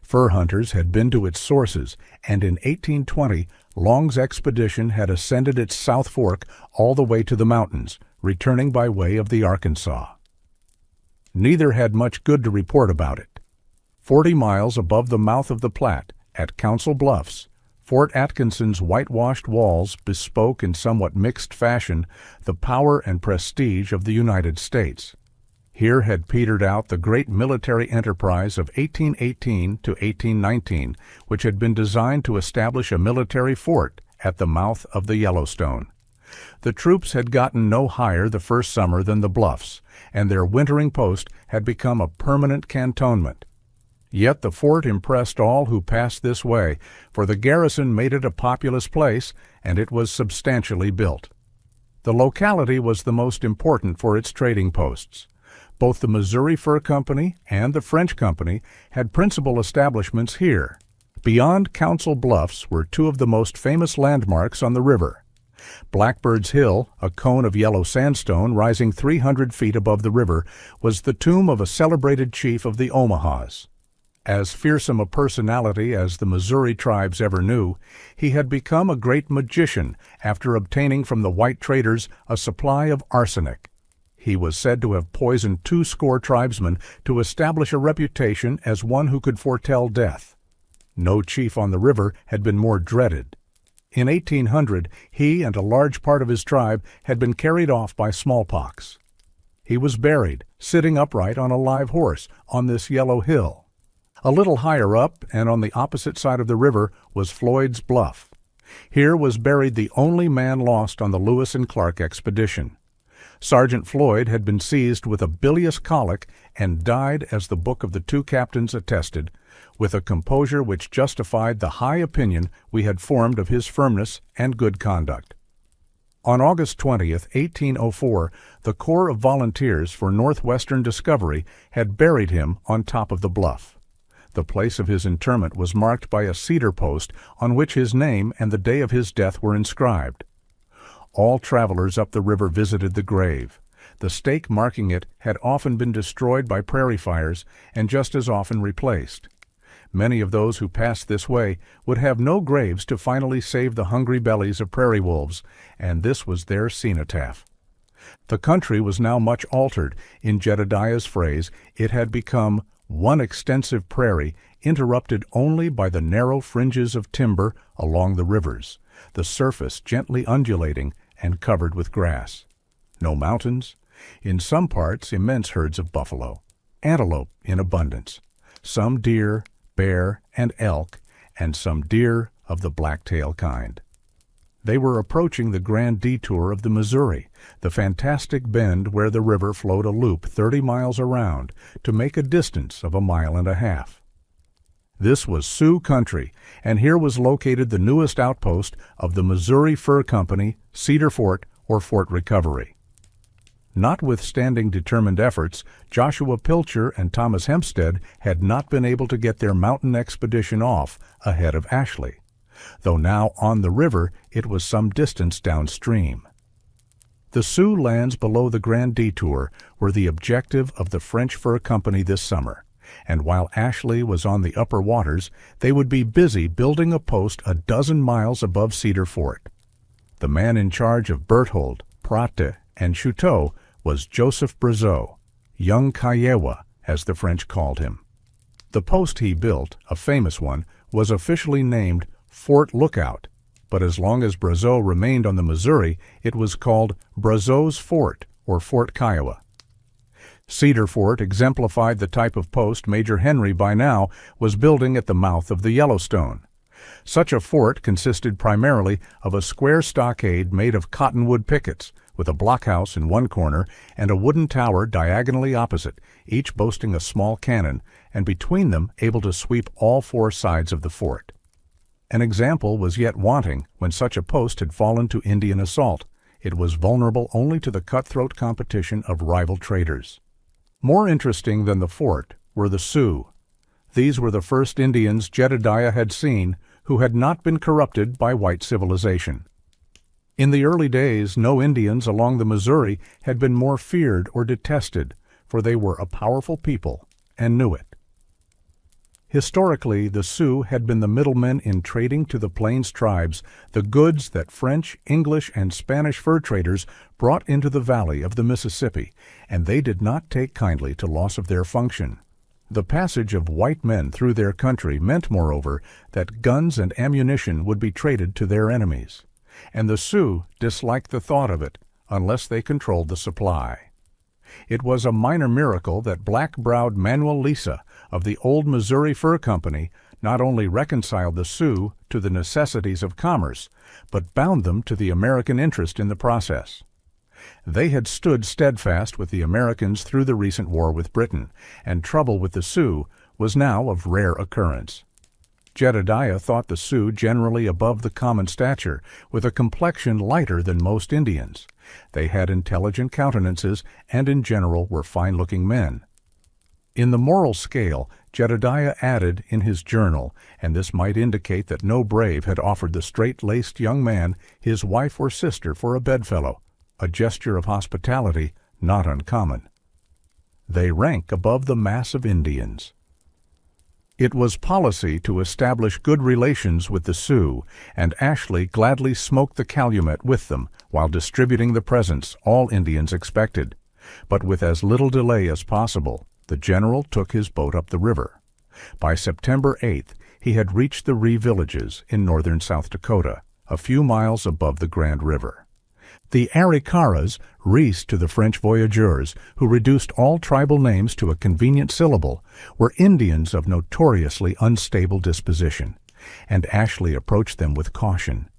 Fur hunters had been to its sources, and in 1820 Long's expedition had ascended its South Fork all the way to the mountains, returning by way of the Arkansas. Neither had much good to report about it. 40 miles above the mouth of the Platte, at Council Bluffs, Fort Atkinson's whitewashed walls bespoke in somewhat mixed fashion the power and prestige of the United States. Here had petered out the great military enterprise of 1818 to 1819, which had been designed to establish a military fort at the mouth of the Yellowstone. The troops had gotten no higher the first summer than the Bluffs, and their wintering post had become a permanent cantonment. Yet the fort impressed all who passed this way, for the garrison made it a populous place, and it was substantially built. The locality was the most important for its trading posts. Both the Missouri Fur Company and the French Company had principal establishments here. Beyond Council Bluffs were two of the most famous landmarks on the river. Blackbird's Hill, a cone of yellow sandstone rising 300 feet above the river, was the tomb of a celebrated chief of the Omahas. As fearsome a personality as the Missouri tribes ever knew, he had become a great magician after obtaining from the white traders a supply of arsenic. He was said to have poisoned 20 tribesmen to establish a reputation as one who could foretell death. No chief on the river had been more dreaded. In 1800, he and a large part of his tribe had been carried off by smallpox. He was buried, sitting upright on a live horse, on this yellow hill. A little higher up, and on the opposite side of the river, was Floyd's Bluff. Here was buried the only man lost on the Lewis and Clark expedition. Sergeant Floyd had been seized with a bilious colic and died, as the book of the two captains attested, with a composure which justified the high opinion we had formed of his firmness and good conduct. On August 20th, 1804, the Corps of Volunteers for Northwestern Discovery had buried him on top of the bluff. The place of his interment was marked by a cedar post on which his name and the day of his death were inscribed. All travelers up the river visited the grave. The stake marking it had often been destroyed by prairie fires and just as often replaced. Many of those who passed this way would have no graves to finally save the hungry bellies of prairie wolves, and this was their cenotaph. The country was now much altered. In Jedediah's phrase, it had become one extensive prairie, interrupted only by the narrow fringes of timber along the rivers, the surface gently undulating and covered with grass. No mountains. In some parts, immense herds of buffalo, antelope in abundance, some deer, bear, and elk, and some deer of the blacktail kind. They were approaching the grand detour of the Missouri, the fantastic bend where the river flowed a loop 30 miles around to make a distance of 1.5 miles. This was Sioux country, and here was located the newest outpost of the Missouri Fur Company, Cedar Fort, or Fort Recovery. Notwithstanding determined efforts, Joshua Pilcher and Thomas Hempstead had not been able to get their mountain expedition off ahead of Ashley, though now on the river it was some distance downstream. The Sioux lands below the Grand Detour were the objective of the French Fur Company this summer, and while Ashley was on the upper waters, they would be busy building a post 12 miles above Cedar Fort. The man in charge of Berthold, Prate, and Chouteau was Joseph Brazeau, young Kiowa, as the French called him. The post he built, a famous one, was officially named Fort Lookout, but as long as Brazeau remained on the Missouri, it was called Brazeau's Fort, or Fort Kiowa. Cedar Fort exemplified the type of post Major Henry by now was building at the mouth of the Yellowstone. Such a fort consisted primarily of a square stockade made of cottonwood pickets, with a blockhouse in one corner and a wooden tower diagonally opposite, each boasting a small cannon, and between them able to sweep all 4 sides of the fort. An example was yet wanting when such a post had fallen to Indian assault. It was vulnerable only to the cutthroat competition of rival traders. More interesting than the fort were the Sioux. These were the first Indians Jedediah had seen who had not been corrupted by white civilization. In the early days, no Indians along the Missouri had been more feared or detested, for they were a powerful people and knew it. Historically, the Sioux had been the middlemen in trading to the Plains tribes the goods that French, English, and Spanish fur traders brought into the valley of the Mississippi, and they did not take kindly to loss of their function. The passage of white men through their country meant, moreover, that guns and ammunition would be traded to their enemies, and the Sioux disliked the thought of it unless they controlled the supply. It was a minor miracle that black-browed Manuel Lisa of the old Missouri Fur Company not only reconciled the Sioux to the necessities of commerce, but bound them to the American interest in the process. They had stood steadfast with the Americans through the recent war with Britain, and trouble with the Sioux was now of rare occurrence. Jedediah thought the Sioux generally above the common stature, with a complexion lighter than most Indians. They had intelligent countenances and in general were fine-looking men. In the moral scale, Jedediah added in his journal, and this might indicate that no brave had offered the straight-laced young man his wife or sister for a bedfellow, a gesture of hospitality not uncommon. They rank above the mass of Indians. It was policy to establish good relations with the Sioux, and Ashley gladly smoked the calumet with them while distributing the presents all Indians expected. But with as little delay as possible, the general took his boat up the river. By September 8th, he had reached the Ree villages in northern South Dakota, a few miles above the Grand River. The Arikaras, Rees to the French voyageurs, who reduced all tribal names to a convenient syllable, were Indians of notoriously unstable disposition, and Ashley approached them with caution.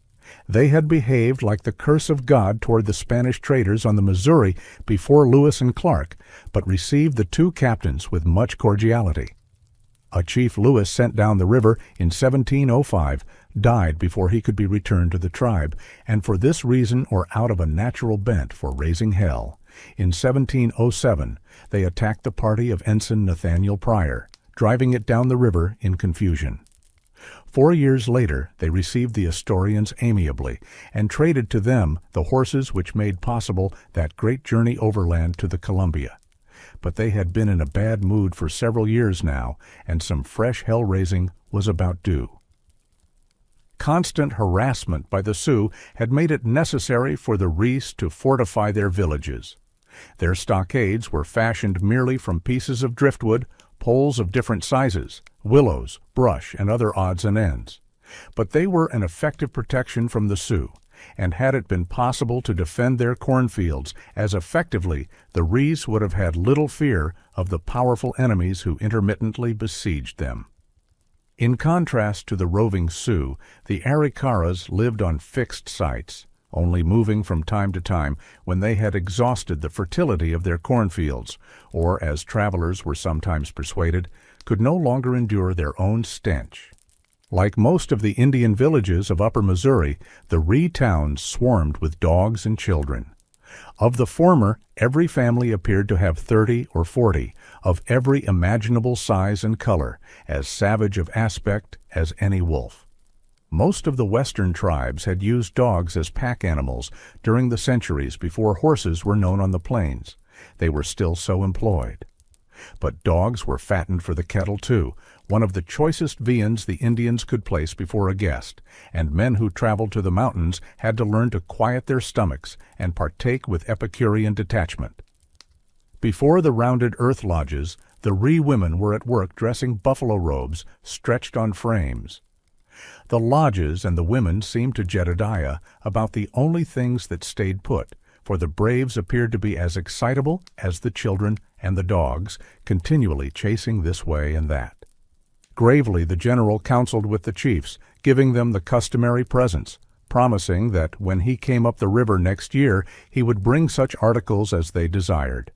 They had behaved like the curse of God toward the Spanish traders on the Missouri before Lewis and Clark, but received the two captains with much cordiality. A chief Lewis sent down the river in 1705 died before he could be returned to the tribe, and for this reason or out of a natural bent for raising hell, in 1707 they attacked the party of Ensign Nathaniel Pryor, driving it down the river in confusion. 4 years later they received the Astorians amiably, and traded to them the horses which made possible that great journey overland to the Columbia. But they had been in a bad mood for several years now, and some fresh hell-raising was about due. Constant harassment by the Sioux had made it necessary for the Rees to fortify their villages. Their stockades were fashioned merely from pieces of driftwood, poles of different sizes, willows, brush, and other odds and ends. But they were an effective protection from the Sioux, and had it been possible to defend their cornfields as effectively, the Rees would have had little fear of the powerful enemies who intermittently besieged them. In contrast to the roving Sioux, the Arikaras lived on fixed sites, only moving from time to time when they had exhausted the fertility of their cornfields, or, as travelers were sometimes persuaded, could no longer endure their own stench. Like most of the Indian villages of Upper Missouri, the Ree towns swarmed with dogs and children. Of the former, every family appeared to have 30 or 40, of every imaginable size and color, as savage of aspect as any wolf. Most of the western tribes had used dogs as pack animals during the centuries before horses were known on the plains. They were still so employed. But dogs were fattened for the kettle, too, one of the choicest viands the Indians could place before a guest, and men who traveled to the mountains had to learn to quiet their stomachs and partake with Epicurean detachment. Before the rounded earth lodges, the Ree women were at work dressing buffalo robes stretched on frames. The lodges and the women seemed to Jedediah about the only things that stayed put, for the braves appeared to be as excitable as the children and the dogs, continually chasing this way and that. Gravely the general counseled with the chiefs, giving them the customary presents, promising that when he came up the river next year he would bring such articles as they desired.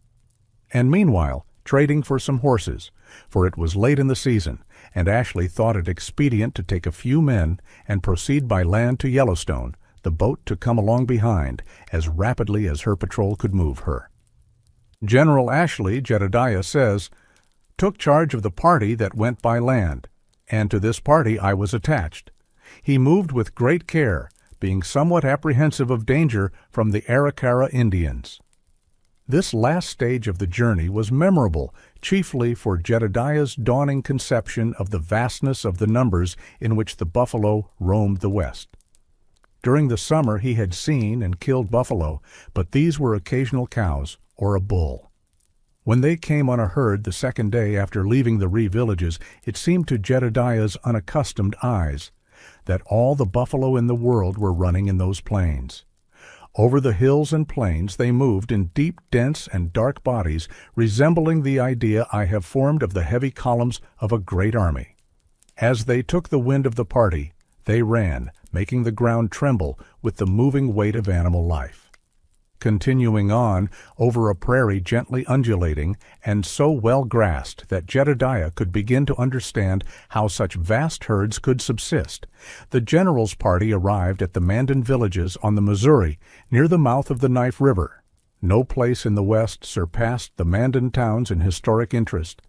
And meanwhile, trading for some horses, for it was late in the season, and Ashley thought it expedient to take a few men and proceed by land to Yellowstone, the boat to come along behind as rapidly as her patrol could move her. General Ashley, Jedediah says, took charge of the party that went by land, and to this party I was attached. He moved with great care, being somewhat apprehensive of danger from the Arikara Indians. This last stage of the journey was memorable, chiefly for Jedediah's dawning conception of the vastness of the numbers in which the buffalo roamed the West. During the summer he had seen and killed buffalo, but these were occasional cows or a bull. When they came on a herd the second day after leaving the Ree villages, it seemed to Jedediah's unaccustomed eyes that all the buffalo in the world were running in those plains. Over the hills and plains they moved in deep, dense, and dark bodies, resembling the idea I have formed of the heavy columns of a great army. As they took the wind of the party, they ran, making the ground tremble with the moving weight of animal life. Continuing on, over a prairie gently undulating, and so well grassed that Jedediah could begin to understand how such vast herds could subsist, the general's party arrived at the Mandan villages on the Missouri, near the mouth of the Knife River. No place in the West surpassed the Mandan towns in historic interest.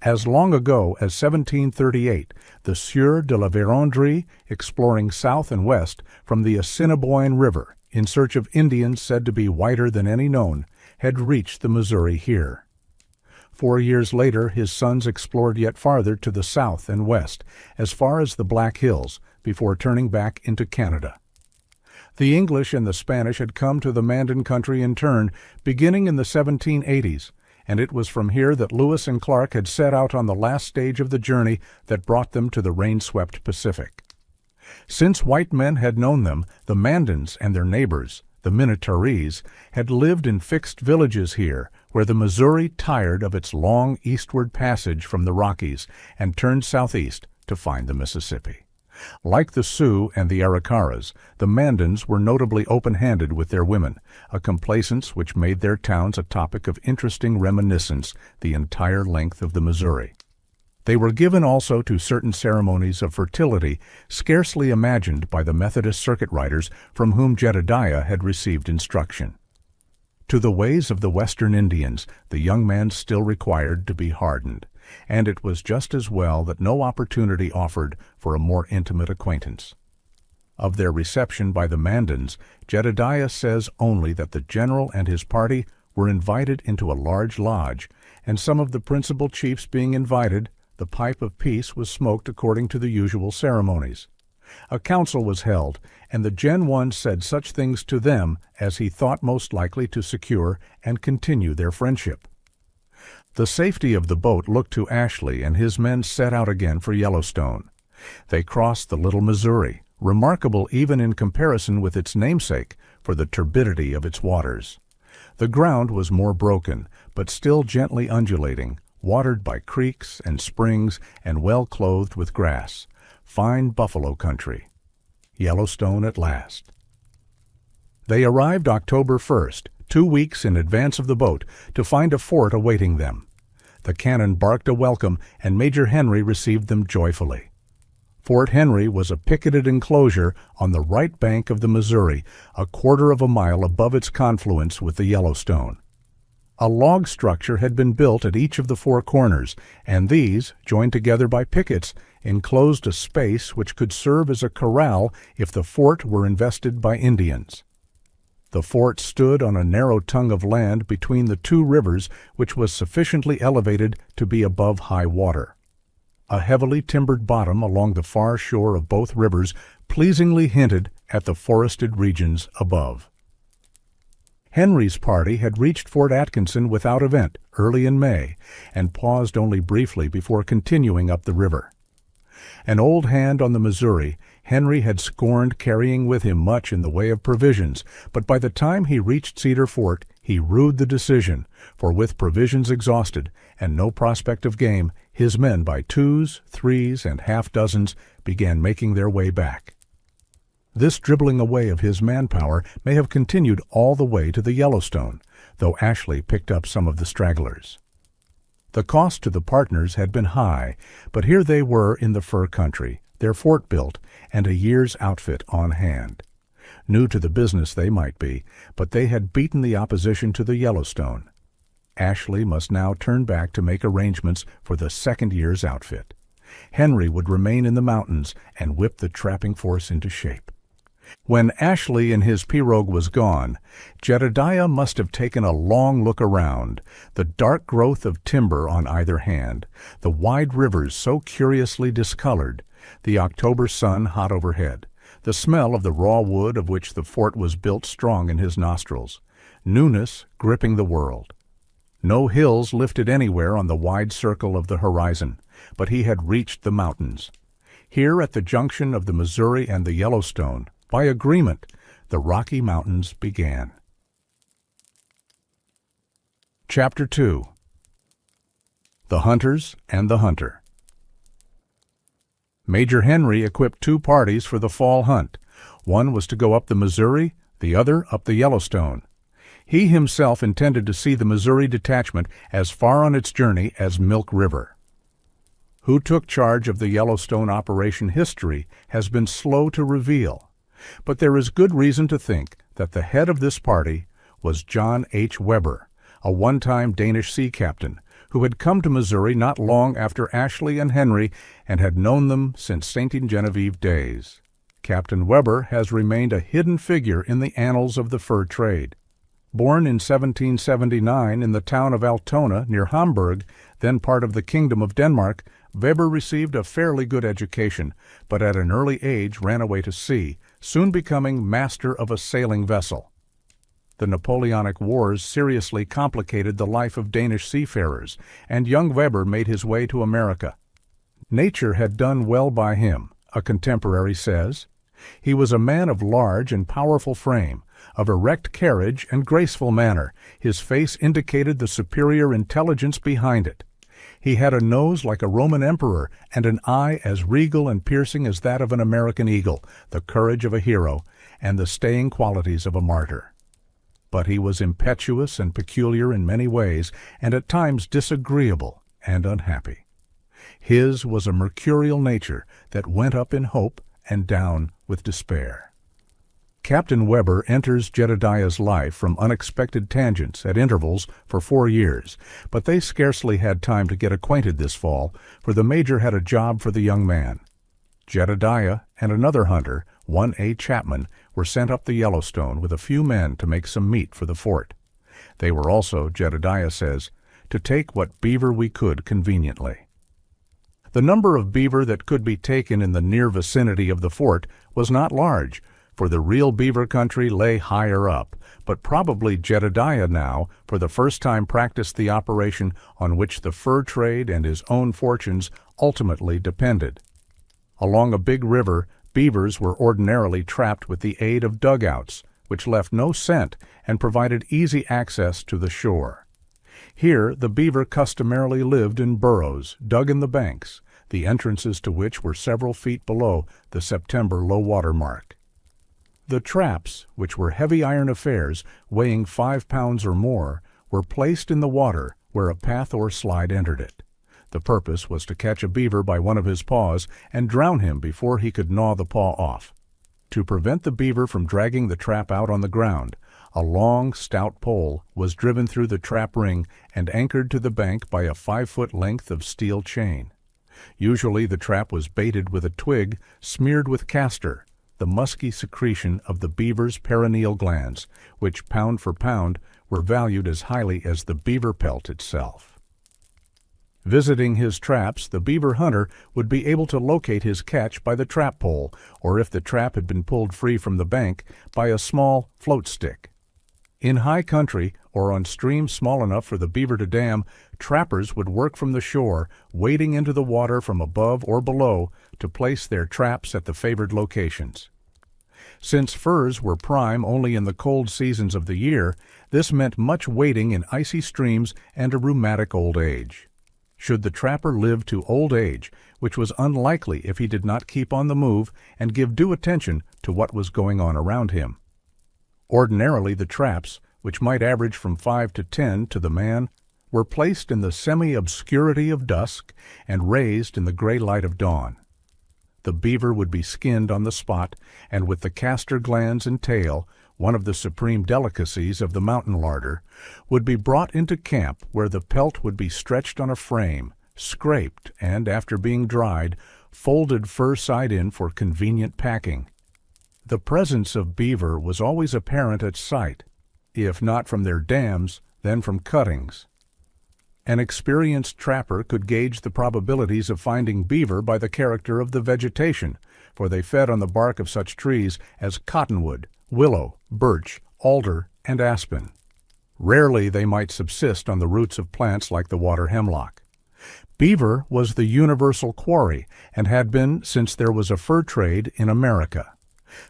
As long ago as 1738, the Sieur de la Vérendrye, exploring south and west from the Assiniboine River, in search of Indians said to be whiter than any known, had reached the Missouri here. 4 years later his sons explored yet farther to the south and west, as far as the Black Hills, before turning back into Canada. The English and the Spanish had come to the Mandan country in turn, beginning in the 1780s, and it was from here that Lewis and Clark had set out on the last stage of the journey that brought them to the rain-swept Pacific. Since white men had known them, the Mandans and their neighbors, the Minnetarees, had lived in fixed villages here, where the Missouri tired of its long eastward passage from the Rockies and turned southeast to find the Mississippi. Like the Sioux and the Arikaras, the Mandans were notably open-handed with their women, a complaisance which made their towns a topic of interesting reminiscence the entire length of the Missouri. They were given also to certain ceremonies of fertility scarcely imagined by the Methodist circuit riders from whom Jedediah had received instruction. To the ways of the Western Indians the young man still required to be hardened, and it was just as well that no opportunity offered for a more intimate acquaintance. Of their reception by the Mandans, Jedediah says only that the general and his party were invited into a large lodge, and some of the principal chiefs being invited, the pipe of peace was smoked according to the usual ceremonies. A council was held, and the Gen 1 said such things to them as he thought most likely to secure and continue their friendship. The safety of the boat looked to Ashley, and his men set out again for Yellowstone. They crossed the Little Missouri, remarkable even in comparison with its namesake for the turbidity of its waters. The ground was more broken, but still gently undulating, watered by creeks and springs and well clothed with grass. Fine buffalo country. Yellowstone at last. They arrived October 1st, 2 weeks in advance of the boat, to find a fort awaiting them. The cannon barked a welcome, and Major Henry received them joyfully. Fort Henry was a picketed enclosure on the right bank of the Missouri, a quarter of a mile above its confluence with the Yellowstone. A log structure had been built at each of the 4 corners, and these, joined together by pickets, enclosed a space which could serve as a corral if the fort were invested by Indians. The fort stood on a narrow tongue of land between the 2 rivers, which was sufficiently elevated to be above high water. A heavily timbered bottom along the far shore of both rivers pleasingly hinted at the forested regions above. Henry's party had reached Fort Atkinson without event early in May, and paused only briefly before continuing up the river. An old hand on the Missouri, Henry had scorned carrying with him much in the way of provisions, but by the time he reached Cedar Fort he rued the decision, for with provisions exhausted and no prospect of game, his men by 2s, 3s, and half-dozens began making their way back. This dribbling away of his manpower may have continued all the way to the Yellowstone, though Ashley picked up some of the stragglers. The cost to the partners had been high, but here they were in the fur country, their fort built, and a year's outfit on hand. New to the business they might be, but they had beaten the opposition to the Yellowstone. Ashley must now turn back to make arrangements for the second year's outfit. Henry would remain in the mountains and whip the trapping force into shape. When Ashley and his pirogue was gone, Jedediah must have taken a long look around, the dark growth of timber on either hand, the wide rivers so curiously discolored, the October sun hot overhead, the smell of the raw wood of which the fort was built strong in his nostrils, newness gripping the world. No hills lifted anywhere on the wide circle of the horizon, but he had reached the mountains. Here at the junction of the Missouri and the Yellowstone, by agreement, the Rocky Mountains began. Chapter 2. The Hunters and the Hunter. Major Henry equipped two parties for the fall hunt. One was to go up the Missouri, the other up the Yellowstone. He himself intended to see the Missouri detachment as far on its journey as Milk River. Who took charge of the Yellowstone operation history has been slow to reveal, but there is good reason to think that the head of this party was John H. Weber, a one-time Danish sea captain who had come to Missouri not long after Ashley and Henry and had known them since St. Genevieve days. Captain Weber has remained a hidden figure in the annals of the fur trade. Born in 1779 in the town of Altona near Hamburg, then part of the Kingdom of Denmark, Weber received a fairly good education, but at an early age ran away to sea, soon becoming master of a sailing vessel. The Napoleonic Wars seriously complicated the life of Danish seafarers, and young Weber made his way to America. Nature had done well by him, a contemporary says. He was a man of large and powerful frame, of erect carriage and graceful manner. His face indicated the superior intelligence behind it. He had a nose like a Roman emperor and an eye as regal and piercing as that of an American eagle, the courage of a hero, and the staying qualities of a martyr. But he was impetuous and peculiar in many ways, and at times disagreeable and unhappy. His was a mercurial nature that went up in hope and down with despair. Captain Weber enters Jedediah's life from unexpected tangents at intervals for 4 years, but they scarcely had time to get acquainted this fall, for the Major had a job for the young man. Jedediah and another hunter, one A. Chapman, were sent up the Yellowstone with a few men to make some meat for the fort. They were also, Jedediah says, to take what beaver we could conveniently. The number of beaver that could be taken in the near vicinity of the fort was not large, for the real beaver country lay higher up, but probably Jedediah now, for the first time, practiced the operation on which the fur trade and his own fortunes ultimately depended. Along a big river, beavers were ordinarily trapped with the aid of dugouts, which left no scent and provided easy access to the shore. Here the beaver customarily lived in burrows dug in the banks, the entrances to which were several feet below the September low-water mark. The traps, which were heavy iron affairs weighing 5 pounds or more, were placed in the water where a path or slide entered it. The purpose was to catch a beaver by one of his paws and drown him before he could gnaw the paw off. To prevent the beaver from dragging the trap out on the ground, a long, stout pole was driven through the trap ring and anchored to the bank by a 5-foot length of steel chain. Usually the trap was baited with a twig smeared with castor, the musky secretion of the beaver's perineal glands, which pound for pound were valued as highly as the beaver pelt itself. Visiting his traps, the beaver hunter would be able to locate his catch by the trap pole, or if the trap had been pulled free from the bank, by a small float stick. In high country, or on streams small enough for the beaver to dam, trappers would work from the shore, wading into the water from above or below to place their traps at the favored locations. Since furs were prime only in the cold seasons of the year, this meant much wading in icy streams and a rheumatic old age. Should the trapper live to old age, which was unlikely if he did not keep on the move and give due attention to what was going on around him. Ordinarily the traps, which might average from 5 to 10 to the man, were placed in the semi-obscurity of dusk and raised in the gray light of dawn. The beaver would be skinned on the spot, and with the castor glands and tail, one of the supreme delicacies of the mountain larder, would be brought into camp where the pelt would be stretched on a frame, scraped, and, after being dried, folded fur side in for convenient packing. The presence of beaver was always apparent at sight, if not from their dams, then from cuttings. An experienced trapper could gauge the probabilities of finding beaver by the character of the vegetation, for they fed on the bark of such trees as cottonwood, willow, birch, alder, and aspen. Rarely they might subsist on the roots of plants like the water hemlock. Beaver was the universal quarry and had been since there was a fur trade in America.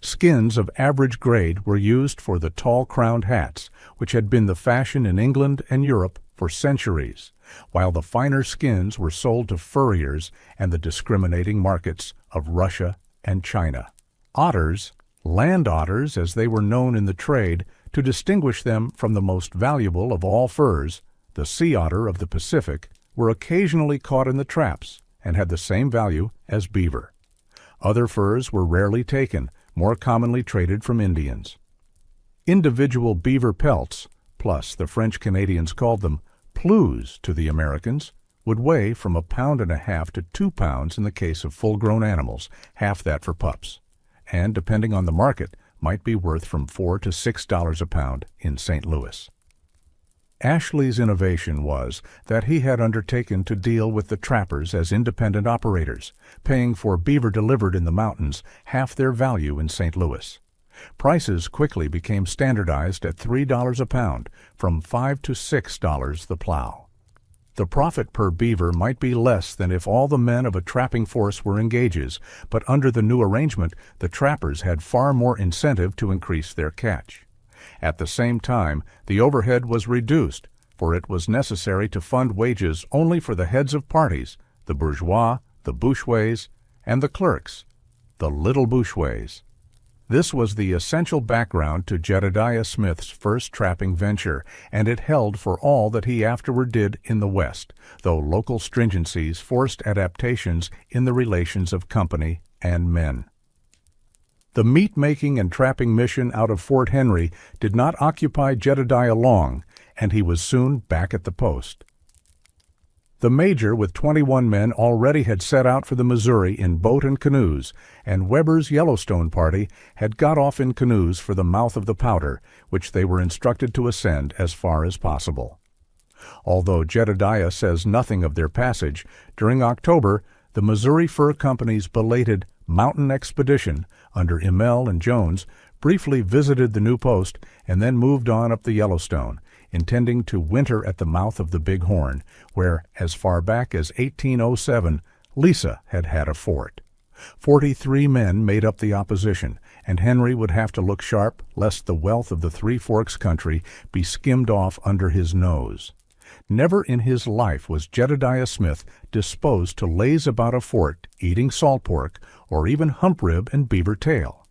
Skins of average grade were used for the tall-crowned hats, which had been the fashion in England and Europe for centuries, while the finer skins were sold to furriers and the discriminating markets of Russia and China. Otters, land otters as they were known in the trade, to distinguish them from the most valuable of all furs, the sea otter of the Pacific, were occasionally caught in the traps and had the same value as beaver. Other furs were rarely taken, more commonly traded from Indians. Individual beaver pelts, plus the French Canadians called them plues to the Americans, would weigh from 1.5 pounds to 2 pounds in the case of full-grown animals, half that for pups, and, depending on the market, might be worth from $4 to $6 a pound in St. Louis. Ashley's innovation was that he had undertaken to deal with the trappers as independent operators, paying for beaver delivered in the mountains half their value in St. Louis. Prices quickly became standardized at $3 a pound, from $5 to $6 the plow. The profit per beaver might be less than if all the men of a trapping force were engages, but under the new arrangement, the trappers had far more incentive to increase their catch. At the same time, the overhead was reduced, for it was necessary to fund wages only for the heads of parties, the bourgeois, the bouchouets, and the clerks, the little bouchouets. This was the essential background to Jedediah Smith's first trapping venture, and it held for all that he afterward did in the West, though local stringencies forced adaptations in the relations of company and men. The meat-making and trapping mission out of Fort Henry did not occupy Jedediah long, and he was soon back at the post. The Major with 21 men already had set out for the Missouri in boat and canoes, and Weber's Yellowstone party had got off in canoes for the mouth of the Powder, which they were instructed to ascend as far as possible. Although Jedediah says nothing of their passage, during October, the Missouri Fur Company's belated mountain expedition under Immel and Jones briefly visited the new post and then moved on up the Yellowstone, intending to winter at the mouth of the Big Horn, where, as far back as 1807, Lisa had had a fort. 43 men made up the opposition, and Henry would have to look sharp lest the wealth of the Three Forks country be skimmed off under his nose. Never in his life was Jedediah Smith disposed to laze about a fort eating salt pork or even hump rib and beaver tail,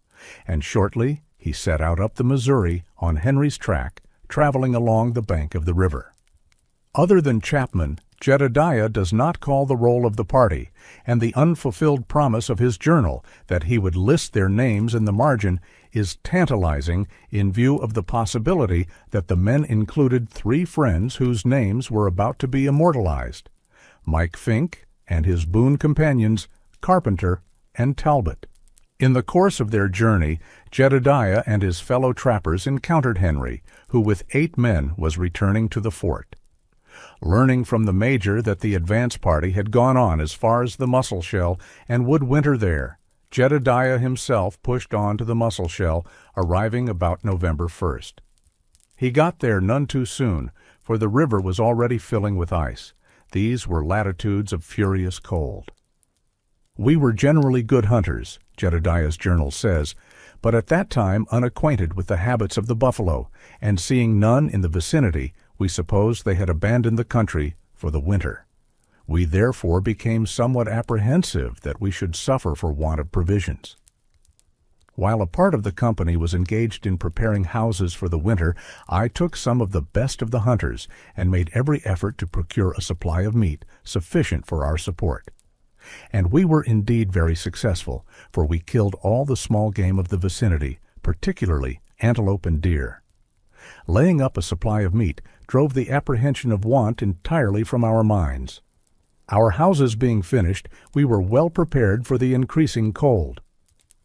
and shortly he set out up the Missouri on Henry's track, traveling along the bank of the river. Other than Chapman, Jedediah does not call the roll of the party, and the unfulfilled promise of his journal that he would list their names in the margin is tantalizing in view of the possibility that the men included 3 friends whose names were about to be immortalized: Mike Fink and his boon companions, Carpenter and Talbot. In the course of their journey, Jedediah and his fellow trappers encountered Henry, who with 8 men was returning to the fort. Learning from the Major that the advance party had gone on as far as the Mussel Shell and would winter there, Jedediah himself pushed on to the Mussel Shell, arriving about November 1st. He got there none too soon, for the river was already filling with ice. These were latitudes of furious cold. "We were generally good hunters," Jedediah's journal says, but at that time unacquainted with the habits of the buffalo, and seeing none in the vicinity, we supposed they had abandoned the country for the winter. We therefore became somewhat apprehensive that we should suffer for want of provisions. While a part of the company was engaged in preparing houses for the winter, I took some of the best of the hunters and made every effort to procure a supply of meat sufficient for our support. And we were indeed very successful, for we killed all the small game of the vicinity, particularly antelope and deer. Laying up a supply of meat drove the apprehension of want entirely from our minds. Our houses being finished, we were well prepared for the increasing cold.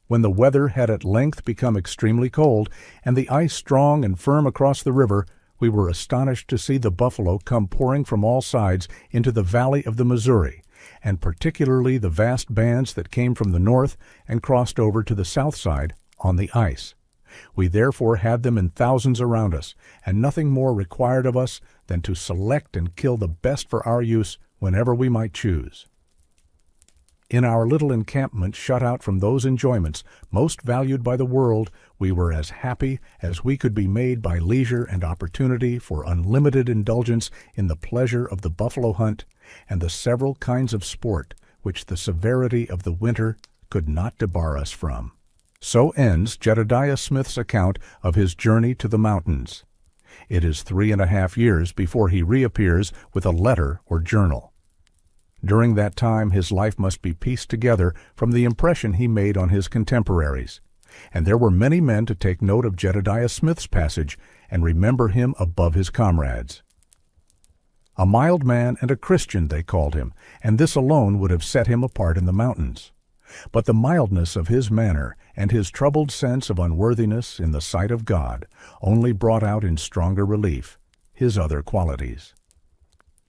When the weather had at length become extremely cold, and the ice strong and firm across the river, we were astonished to see the buffalo come pouring from all sides into the valley of the Missouri, and particularly the vast bands that came from the north and crossed over to the south side on the ice. We therefore had them in thousands around us, and nothing more required of us than to select and kill the best for our use whenever we might choose. In our little encampment shut out from those enjoyments most valued by the world, we were as happy as we could be made by leisure and opportunity for unlimited indulgence in the pleasure of the buffalo hunt and the several kinds of sport which the severity of the winter could not debar us from. So ends Jedediah Smith's account of his journey to the mountains. It is 3.5 years before he reappears with a letter or journal. During that time his life must be pieced together from the impression he made on his contemporaries, and there were many men to take note of Jedediah Smith's passage and remember him above his comrades. A mild man and a Christian they called him, and this alone would have set him apart in the mountains. But the mildness of his manner and his troubled sense of unworthiness in the sight of God only brought out in stronger relief his other qualities.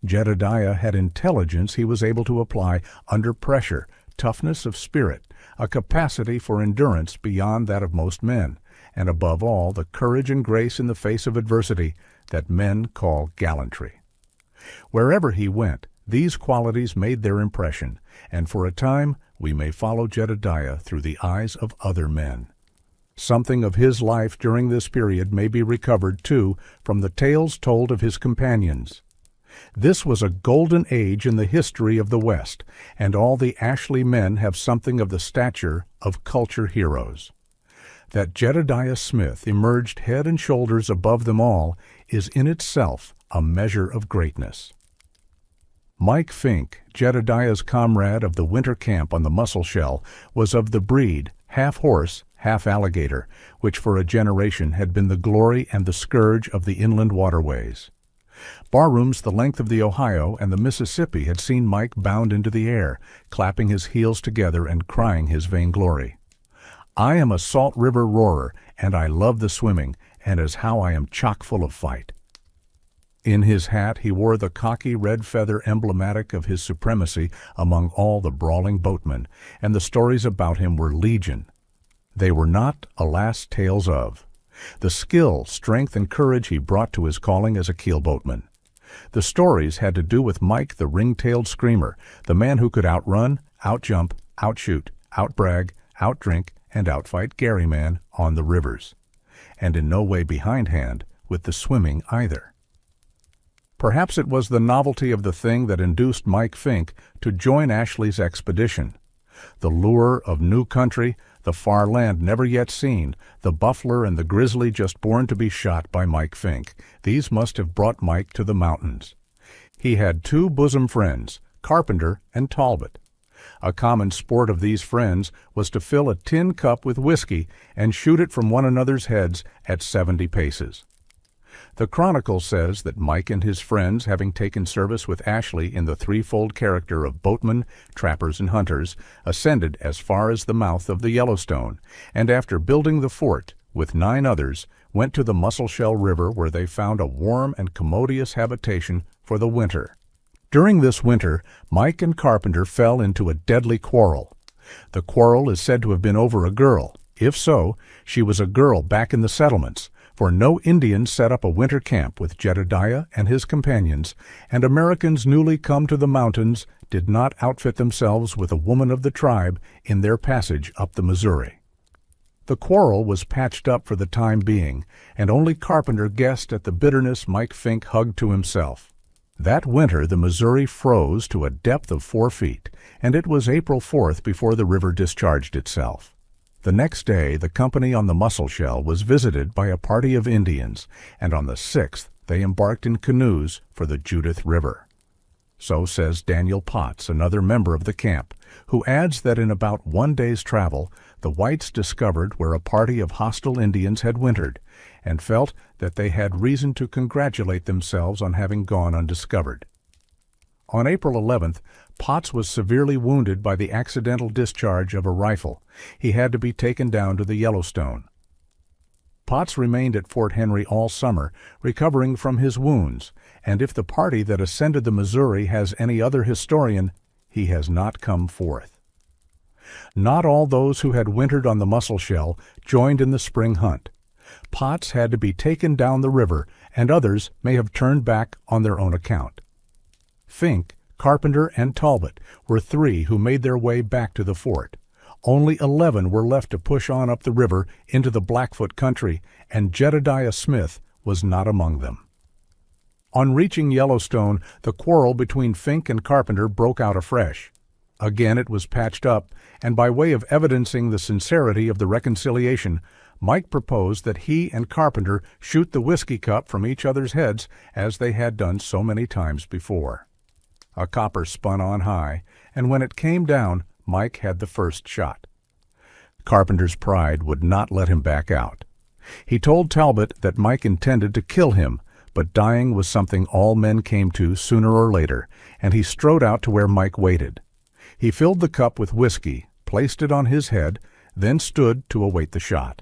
Jedediah had intelligence he was able to apply under pressure, toughness of spirit, a capacity for endurance beyond that of most men, and above all the courage and grace in the face of adversity that men call gallantry. Wherever he went, these qualities made their impression, and for a time we may follow Jedediah through the eyes of other men. Something of his life during this period may be recovered, too, from the tales told of his companions. This was a golden age in the history of the West, and all the Ashley men have something of the stature of culture heroes. That Jedediah Smith emerged head and shoulders above them all is in itself a measure of greatness. Mike Fink, Jedediah's comrade of the winter camp on the Musselshell, was of the breed, half horse, half alligator, which for a generation had been the glory and the scourge of the inland waterways. Barrooms the length of the Ohio and the Mississippi had seen Mike bound into the air, clapping his heels together and crying his vainglory. "I am a salt river roarer, and I love the swimming, and as how I am chock full of fight." In his hat he wore the cocky red feather emblematic of his supremacy among all the brawling boatmen, and the stories about him were legion. They were not, alas, tales of the skill, strength, and courage he brought to his calling as a keelboatman. The stories had to do with Mike the ring-tailed screamer, the man who could outrun, outjump, outshoot, outbrag, outdrink, and outfight Gary Man on the rivers, and in no way behindhand with the swimming either. Perhaps it was the novelty of the thing that induced Mike Fink to join Ashley's expedition. The lure of new country, the far land never yet seen, the buffler and the grizzly just born to be shot by Mike Fink, these must have brought Mike to the mountains. He had 2 bosom friends, Carpenter and Talbot. A common sport of these friends was to fill a tin cup with whiskey and shoot it from one another's heads at 70 paces. The Chronicle says that Mike and his friends, having taken service with Ashley in the threefold character of boatmen, trappers, and hunters, ascended as far as the mouth of the Yellowstone, and after building the fort, with 9 others, went to the Musselshell River, where they found a warm and commodious habitation for the winter. During this winter, Mike and Carpenter fell into a deadly quarrel. The quarrel is said to have been over a girl. If so, she was a girl back in the settlements, for no Indians set up a winter camp with Jedediah and his companions, and Americans newly come to the mountains did not outfit themselves with a woman of the tribe in their passage up the Missouri. The quarrel was patched up for the time being, and only Carpenter guessed at the bitterness Mike Fink hugged to himself. That winter the Missouri froze to a depth of 4 feet, and it was April 4th before the river discharged itself. The next day, the company on the Mussel Shell was visited by a party of Indians, and on the 6th they embarked in canoes for the Judith River. So says Daniel Potts, another member of the camp, who adds that in about 1 day's travel, the whites discovered where a party of hostile Indians had wintered, and felt that they had reason to congratulate themselves on having gone undiscovered. On April 11th, Potts was severely wounded by the accidental discharge of a rifle. He had to be taken down to the Yellowstone. Potts remained at Fort Henry all summer, recovering from his wounds, and if the party that ascended the Missouri has any other historian, he has not come forth. Not all those who had wintered on the Mussel Shell joined in the spring hunt. Potts had to be taken down the river, and others may have turned back on their own account. Fink, Carpenter, and Talbot were 3 who made their way back to the fort. Only 11 were left to push on up the river into the Blackfoot country, and Jedediah Smith was not among them. On reaching Yellowstone, the quarrel between Fink and Carpenter broke out afresh. Again it was patched up, and by way of evidencing the sincerity of the reconciliation, Mike proposed that he and Carpenter shoot the whiskey cup from each other's heads as they had done so many times before. A copper spun on high, and when it came down, Mike had the first shot. Carpenter's pride would not let him back out. He told Talbot that Mike intended to kill him, but dying was something all men came to sooner or later, and he strode out to where Mike waited. He filled the cup with whiskey, placed it on his head, then stood to await the shot.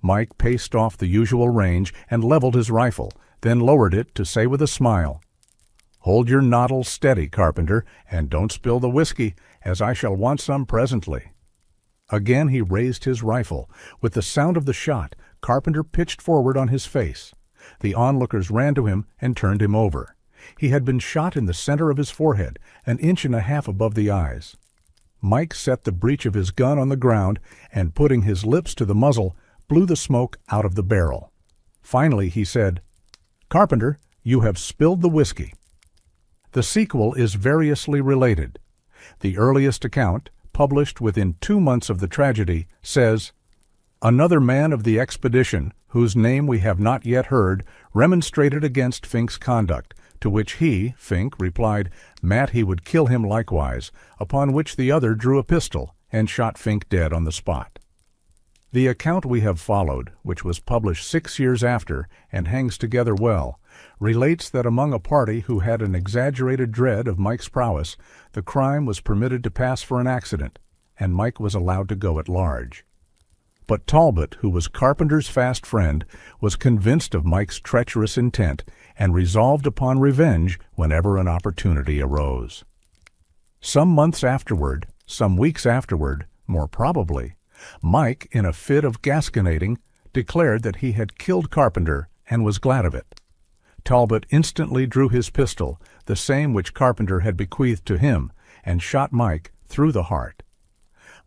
Mike paced off the usual range and leveled his rifle, then lowered it to say with a smile, "Hold your noddle steady, Carpenter, and don't spill the whiskey, as I shall want some presently." Again he raised his rifle. With the sound of the shot, Carpenter pitched forward on his face. The onlookers ran to him and turned him over. He had been shot in the center of his forehead, 1.5 inches above the eyes. Mike set the breech of his gun on the ground and, putting his lips to the muzzle, blew the smoke out of the barrel. Finally he said, "Carpenter, you have spilled the whiskey." The sequel is variously related. The earliest account, published within 2 months of the tragedy, says, "Another man of the expedition, whose name we have not yet heard, remonstrated against Fink's conduct, to which he, Fink, replied, Matt, he would kill him likewise, upon which the other drew a pistol and shot Fink dead on the spot." The account we have followed, which was published 6 years after and hangs together well, relates that among a party who had an exaggerated dread of Mike's prowess, the crime was permitted to pass for an accident, and Mike was allowed to go at large. But Talbot, who was Carpenter's fast friend, was convinced of Mike's treacherous intent and resolved upon revenge whenever an opportunity arose. Some weeks afterward, more probably, Mike, in a fit of gasconading, declared that he had killed Carpenter and was glad of it. Talbot instantly drew his pistol, the same which Carpenter had bequeathed to him, and shot Mike through the heart.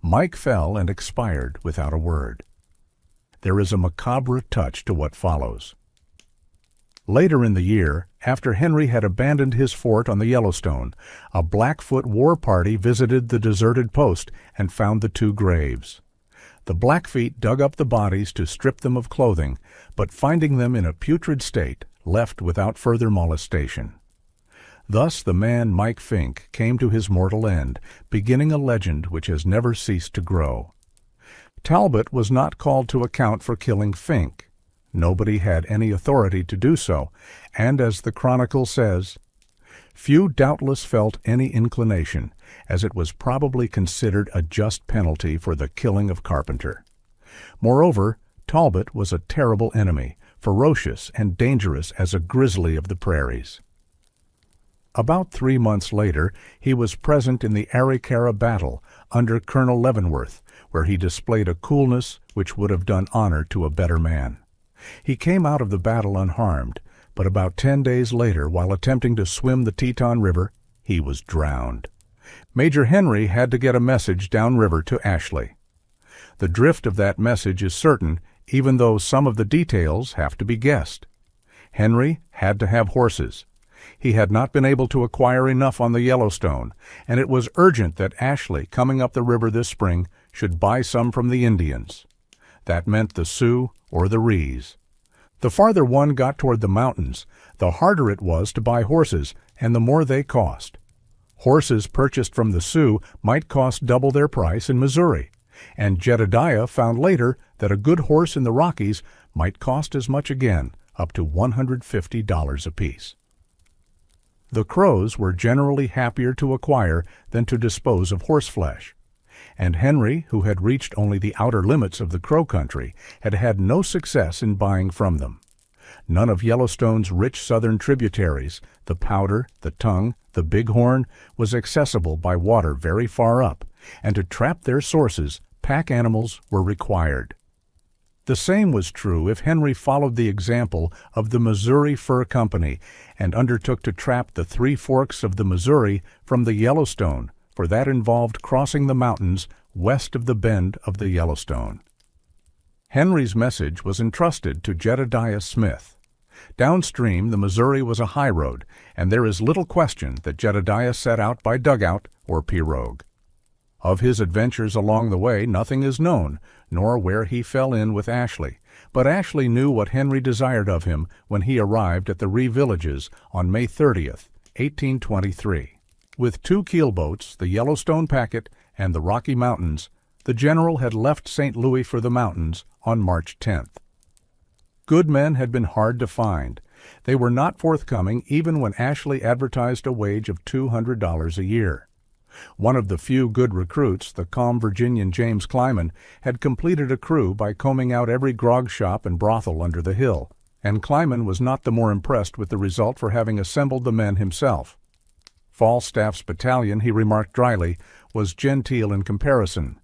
Mike fell and expired without a word. There is a macabre touch to what follows. Later in the year, after Henry had abandoned his fort on the Yellowstone, a Blackfoot war party visited the deserted post and found the 2 graves. The Blackfeet dug up the bodies to strip them of clothing, but finding them in a putrid state, left without further molestation. Thus the man Mike Fink came to his mortal end, beginning a legend which has never ceased to grow. Talbot was not called to account for killing Fink. Nobody had any authority to do so, and as the Chronicle says, "Few doubtless felt any inclination, as it was probably considered a just penalty for the killing of Carpenter." Moreover, Talbot was a terrible enemy, ferocious and dangerous as a grizzly of the prairies. About 3 months later, he was present in the Arikara battle under Colonel Leavenworth, where he displayed a coolness which would have done honor to a better man. He came out of the battle unharmed, but about 10 days later, while attempting to swim the Teton River, he was drowned. Major Henry had to get a message downriver to Ashley. The drift of that message is certain, even though some of the details have to be guessed. Henry had to have horses. He had not been able to acquire enough on the Yellowstone, and it was urgent that Ashley, coming up the river this spring, should buy some from the Indians. That meant the Sioux or the Rees. The farther one got toward the mountains, the harder it was to buy horses, and the more they cost. Horses purchased from the Sioux might cost double their price in Missouri, and Jedediah found later that a good horse in the Rockies might cost as much again, up to $150 apiece. The Crows were generally happier to acquire than to dispose of horseflesh, and Henry, who had reached only the outer limits of the Crow country, had had no success in buying from them. None of Yellowstone's rich southern tributaries, the Powder, the Tongue, the Bighorn, was accessible by water very far up, and to trap their sources, pack animals were required. The same was true if Henry followed the example of the Missouri Fur Company and undertook to trap the Three Forks of the Missouri from the Yellowstone, for that involved crossing the mountains west of the bend of the Yellowstone. Henry's message was entrusted to Jedediah Smith. Downstream, the Missouri was a high road, and there is little question that Jedediah set out by dugout or pirogue. Of his adventures along the way nothing is known, nor where he fell in with Ashley, but Ashley knew what Henry desired of him when he arrived at the Ree villages on May 30th, 1823. With 2 keelboats, the Yellowstone Packet and the Rocky Mountains, the general had left St. Louis for the mountains on March 10th. Good men had been hard to find. They were not forthcoming even when Ashley advertised a wage of $200 a year. One of the few good recruits, the calm Virginian James Clyman, had completed a crew by combing out every grog shop and brothel under the hill, and Clyman was not the more impressed with the result for having assembled the men himself. Falstaff's battalion, he remarked dryly, was genteel in comparison.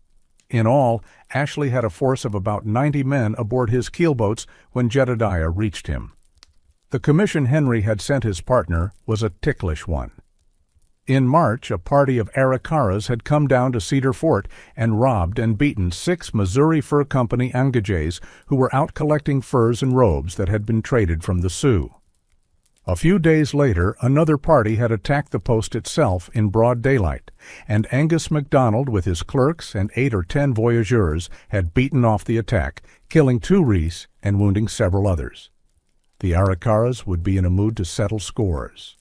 In all, Ashley had a force of about 90 men aboard his keelboats when Jedediah reached him. The commission Henry had sent his partner was a ticklish one. In March, a party of Arikaras had come down to Cedar Fort and robbed and beaten 6 Missouri Fur Company engages who were out collecting furs and robes that had been traded from the Sioux. A few days later, another party had attacked the post itself in broad daylight, and Angus MacDonald with his clerks and 8 or 10 voyageurs had beaten off the attack, killing 2 Rees and wounding several others. The Arikaras would be in a mood to settle scores.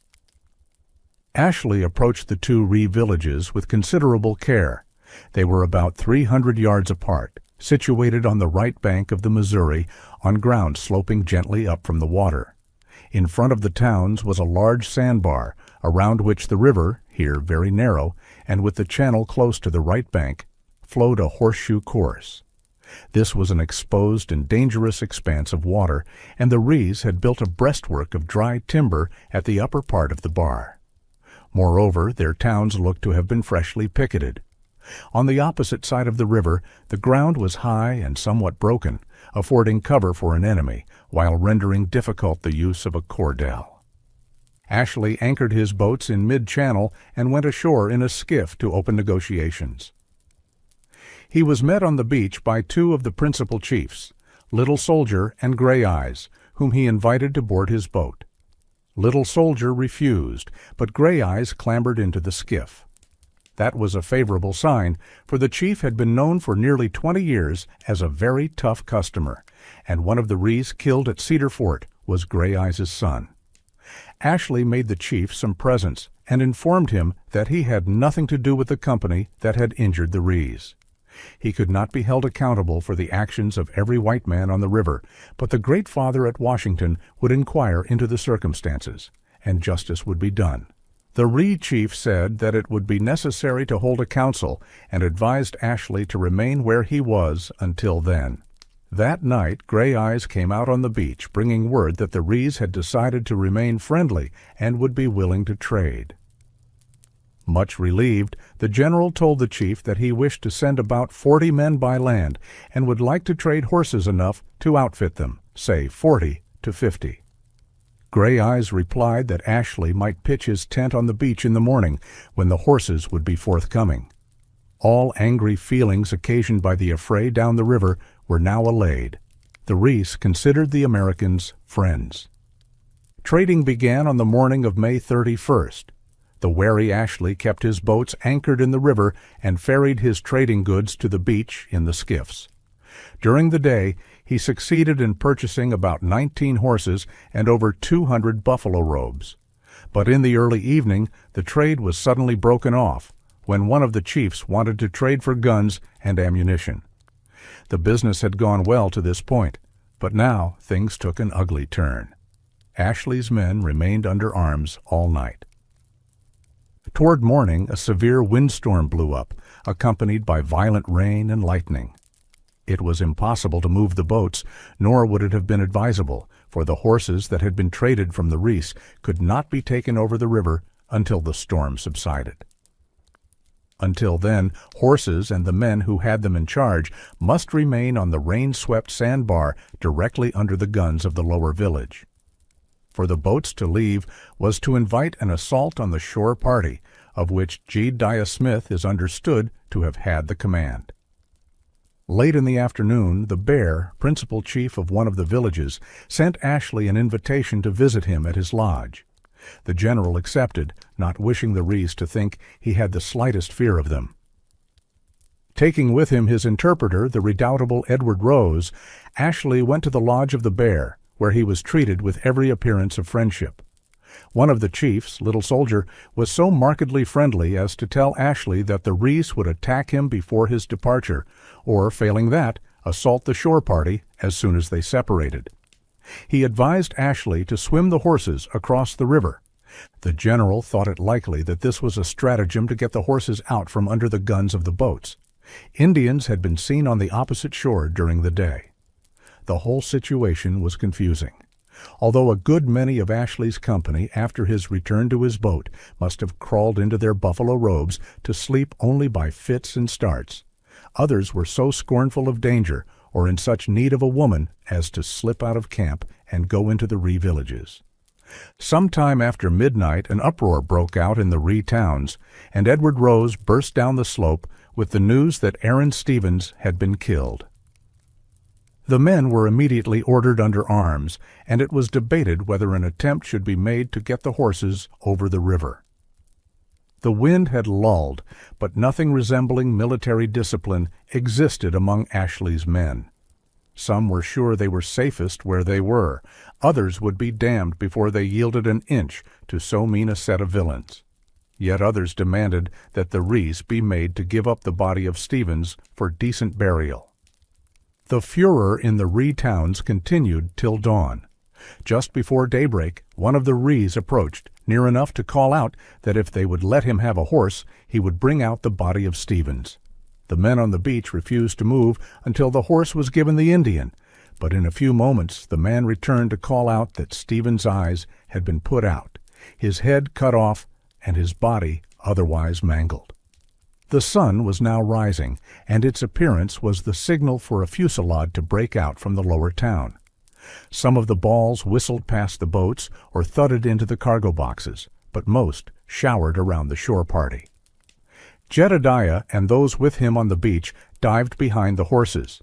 Ashley approached the 2 Ree villages with considerable care. They were about 300 yards apart, situated on the right bank of the Missouri, on ground sloping gently up from the water. In front of the towns was a large sandbar, around which the river, here very narrow, and with the channel close to the right bank, flowed a horseshoe course. This was an exposed and dangerous expanse of water, and the Rees had built a breastwork of dry timber at the upper part of the bar. Moreover, their towns looked to have been freshly picketed. On the opposite side of the river, the ground was high and somewhat broken, affording cover for an enemy, while rendering difficult the use of a cordel. Ashley anchored his boats in mid-channel and went ashore in a skiff to open negotiations. He was met on the beach by 2 of the principal chiefs, Little Soldier and Gray Eyes, whom he invited to board his boat. Little Soldier refused, but Gray Eyes clambered into the skiff. That was a favorable sign, for the chief had been known for nearly 20 years as a very tough customer, and one of the Rees killed at Cedar Fort was Gray Eyes' son. Ashley made the chief some presents and informed him that he had nothing to do with the company that had injured the Rees. He could not be held accountable for the actions of every white man on the river, but the Great Father at Washington would inquire into the circumstances, and justice would be done. The Ree chief said that it would be necessary to hold a council, and advised Ashley to remain where he was until then. That night, Gray Eyes came out on the beach, bringing word that the Rees had decided to remain friendly and would be willing to trade. Much relieved, the general told the chief that he wished to send about 40 men by land and would like to trade horses enough to outfit them, say 40 to 50. Gray Eyes replied that Ashley might pitch his tent on the beach in the morning, when the horses would be forthcoming. All angry feelings occasioned by the affray down the river were now allayed. The Rees considered the Americans friends. Trading began on the morning of May 31st. The wary Ashley kept his boats anchored in the river and ferried his trading goods to the beach in the skiffs. During the day, he succeeded in purchasing about 19 horses and over 200 buffalo robes. But in the early evening, the trade was suddenly broken off when one of the chiefs wanted to trade for guns and ammunition. The business had gone well to this point, but now things took an ugly turn. Ashley's men remained under arms all night. Toward morning, a severe windstorm blew up, accompanied by violent rain and lightning. It was impossible to move the boats, nor would it have been advisable, for the horses that had been traded from the Reese could not be taken over the river until the storm subsided. Until then, horses and the men who had them in charge must remain on the rain-swept sandbar directly under the guns of the lower village. For the boats to leave was to invite an assault on the shore party, of which Jedediah Smith is understood to have had the command. Late in the afternoon, the Bear, principal chief of one of the villages, sent Ashley an invitation to visit him at his lodge. The general accepted, not wishing the Reese to think he had the slightest fear of them. Taking with him his interpreter, the redoubtable Edward Rose, Ashley went to the lodge of the Bear, where he was treated with every appearance of friendship. One of the chiefs, Little Soldier, was so markedly friendly as to tell Ashley that the Reese would attack him before his departure, or, failing that, assault the shore party as soon as they separated. He advised Ashley to swim the horses across the river. The general thought it likely that this was a stratagem to get the horses out from under the guns of the boats. Indians had been seen on the opposite shore during the day. The whole situation was confusing. Although a good many of Ashley's company, after his return to his boat, must have crawled into their buffalo robes to sleep only by fits and starts, others were so scornful of danger or in such need of a woman as to slip out of camp and go into the Ree villages. Sometime after midnight an uproar broke out in the Ree towns, and Edward Rose burst down the slope with the news that Aaron Stevens had been killed. The men were immediately ordered under arms, and it was debated whether an attempt should be made to get the horses over the river. The wind had lulled, but nothing resembling military discipline existed among Ashley's men. Some were sure they were safest where they were. Others would be damned before they yielded an inch to so mean a set of villains. Yet others demanded that the Reese be made to give up the body of Stevens for decent burial. The furor in the Ree towns continued till dawn. Just before daybreak, one of the Rees approached, near enough to call out that if they would let him have a horse, he would bring out the body of Stevens. The men on the beach refused to move until the horse was given the Indian, but in a few moments the man returned to call out that Stevens' eyes had been put out, his head cut off, and his body otherwise mangled. The sun was now rising, and its appearance was the signal for a fusillade to break out from the lower town. Some of the balls whistled past the boats or thudded into the cargo boxes, but most showered around the shore party. Jedediah and those with him on the beach dived behind the horses.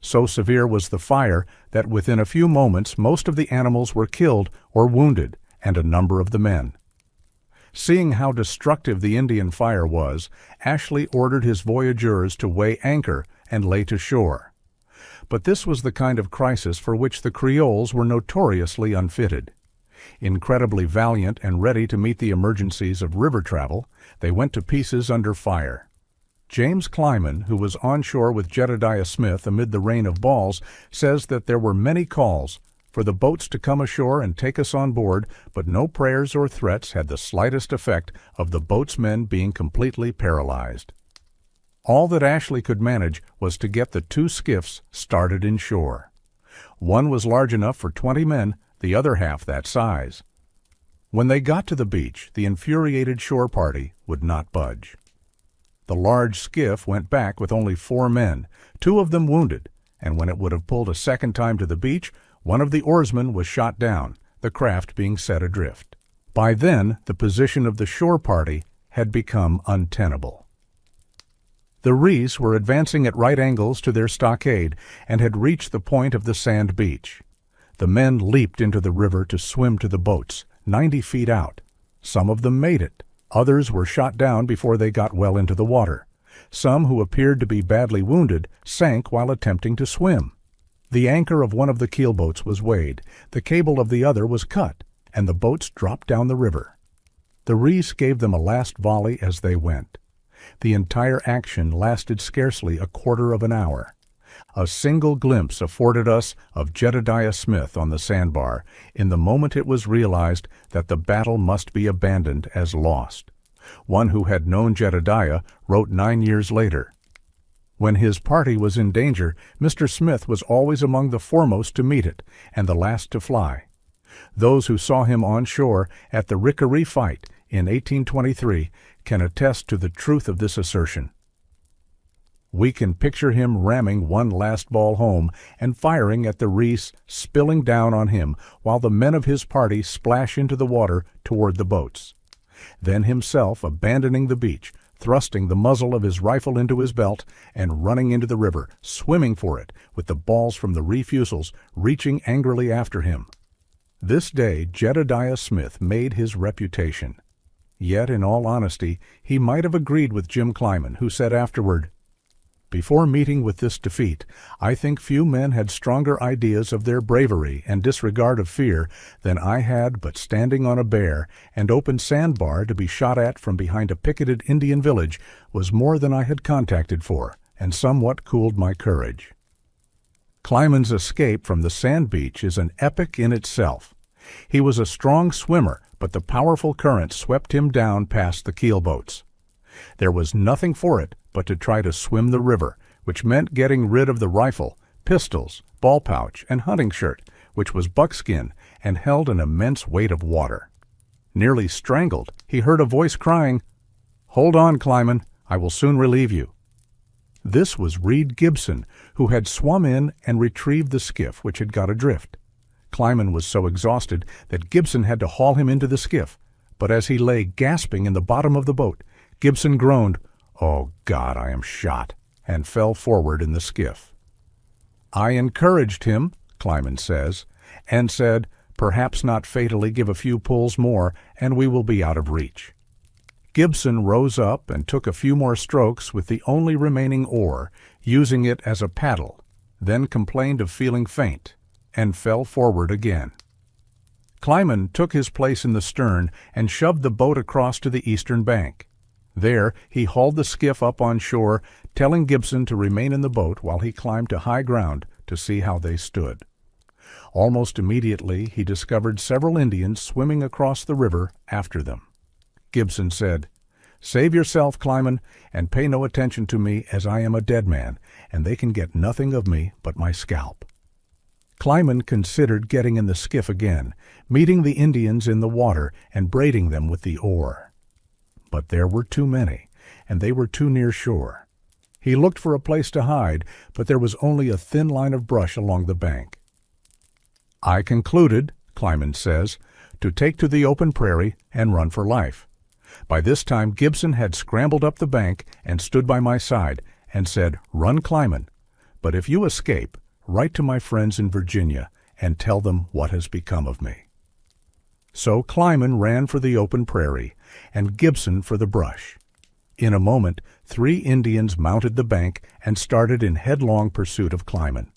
So severe was the fire that within a few moments most of the animals were killed or wounded, and a number of the men. Seeing how destructive the Indian fire was, Ashley ordered his voyageurs to weigh anchor and lay to shore. But this was the kind of crisis for which the Creoles were notoriously unfitted. Incredibly valiant and ready to meet the emergencies of river travel, they went to pieces under fire. James Kleiman, who was on shore with Jedediah Smith amid the rain of balls, says that there were many calls for the boats to come ashore and take us on board, but no prayers or threats had the slightest effect of the boat's men being completely paralyzed. All that Ashley could manage was to get the 2 skiffs started inshore. One was large enough for 20 men, the other half that size. When they got to the beach, the infuriated shore party would not budge. The large skiff went back with only 4 men, 2 of them wounded, and when it would have pulled a second time to the beach, one of the oarsmen was shot down, the craft being set adrift. By then, the position of the shore party had become untenable. The Rees were advancing at right angles to their stockade and had reached the point of the sand beach. The men leaped into the river to swim to the boats, 90 feet out. Some of them made it, Others were shot down before they got well into the water. Some who appeared to be badly wounded sank while attempting to swim. The anchor of one of the keelboats was weighed, the cable of the other was cut, and the boats dropped down the river. The Reese gave them a last volley as they went. The entire action lasted scarcely a quarter of an hour. A single glimpse afforded us of Jedediah Smith on the sandbar in the moment it was realized that the battle must be abandoned as lost. One who had known Jedediah wrote 9 years later, "When his party was in danger, Mr. Smith was always among the foremost to meet it and the last to fly. Those who saw him on shore at the Rickaree fight in 1823 can attest to the truth of this assertion. We can picture him ramming one last ball home and firing at the Reese, spilling down on him while the men of his party splash into the water toward the boats. Then himself abandoning the beach, thrusting the muzzle of his rifle into his belt, and running into the river, swimming for it, with the balls from the refusals reaching angrily after him. This day Jedediah Smith made his reputation. Yet, in all honesty, he might have agreed with Jim Kleiman, who said afterward, "Before meeting with this defeat, I think few men had stronger ideas of their bravery and disregard of fear than I had, but standing on a bare and open sandbar to be shot at from behind a picketed Indian village was more than I had contacted for, and somewhat cooled my courage." Kleiman's escape from the sand beach is an epic in itself. He was a strong swimmer, but the powerful current swept him down past the keelboats. There was nothing for it but to try to swim the river, which meant getting rid of the rifle, pistols, ball pouch, and hunting shirt, which was buckskin and held an immense weight of water. Nearly strangled, he heard a voice crying, "Hold on, Kleiman, I will soon relieve you." This was Reed Gibson, who had swum in and retrieved the skiff which had got adrift. Kleiman was so exhausted that Gibson had to haul him into the skiff, but as he lay gasping in the bottom of the boat, Gibson groaned, "Oh God, I am shot," and fell forward in the skiff. "I encouraged him," Kleiman says, and said, "Perhaps not fatally, give a few pulls more, and we will be out of reach." Gibson rose up and took a few more strokes with the only remaining oar, using it as a paddle, then complained of feeling faint, and fell forward again. Kleiman took his place in the stern and shoved the boat across to the eastern bank. There he hauled the skiff up on shore, telling Gibson to remain in the boat while he climbed to high ground to see how they stood. Almost immediately he discovered several Indians swimming across the river after them. Gibson said, "Save yourself, Kleiman, and pay no attention to me, as I am a dead man, and they can get nothing of me but my scalp." Kleiman considered getting in the skiff again, meeting the Indians in the water and braiding them with the oar. But there were too many, and they were too near shore. He looked for a place to hide, but there was only a thin line of brush along the bank. "I concluded," Kleiman says, "to take to the open prairie and run for life. By this time Gibson had scrambled up the bank and stood by my side and said, 'Run, Kleiman, but if you escape, write to my friends in Virginia and tell them what has become of me.'" So Kleiman ran for the open prairie, and Gibson for the brush. In a moment 3 Indians mounted the bank and started in headlong pursuit of Kleiman.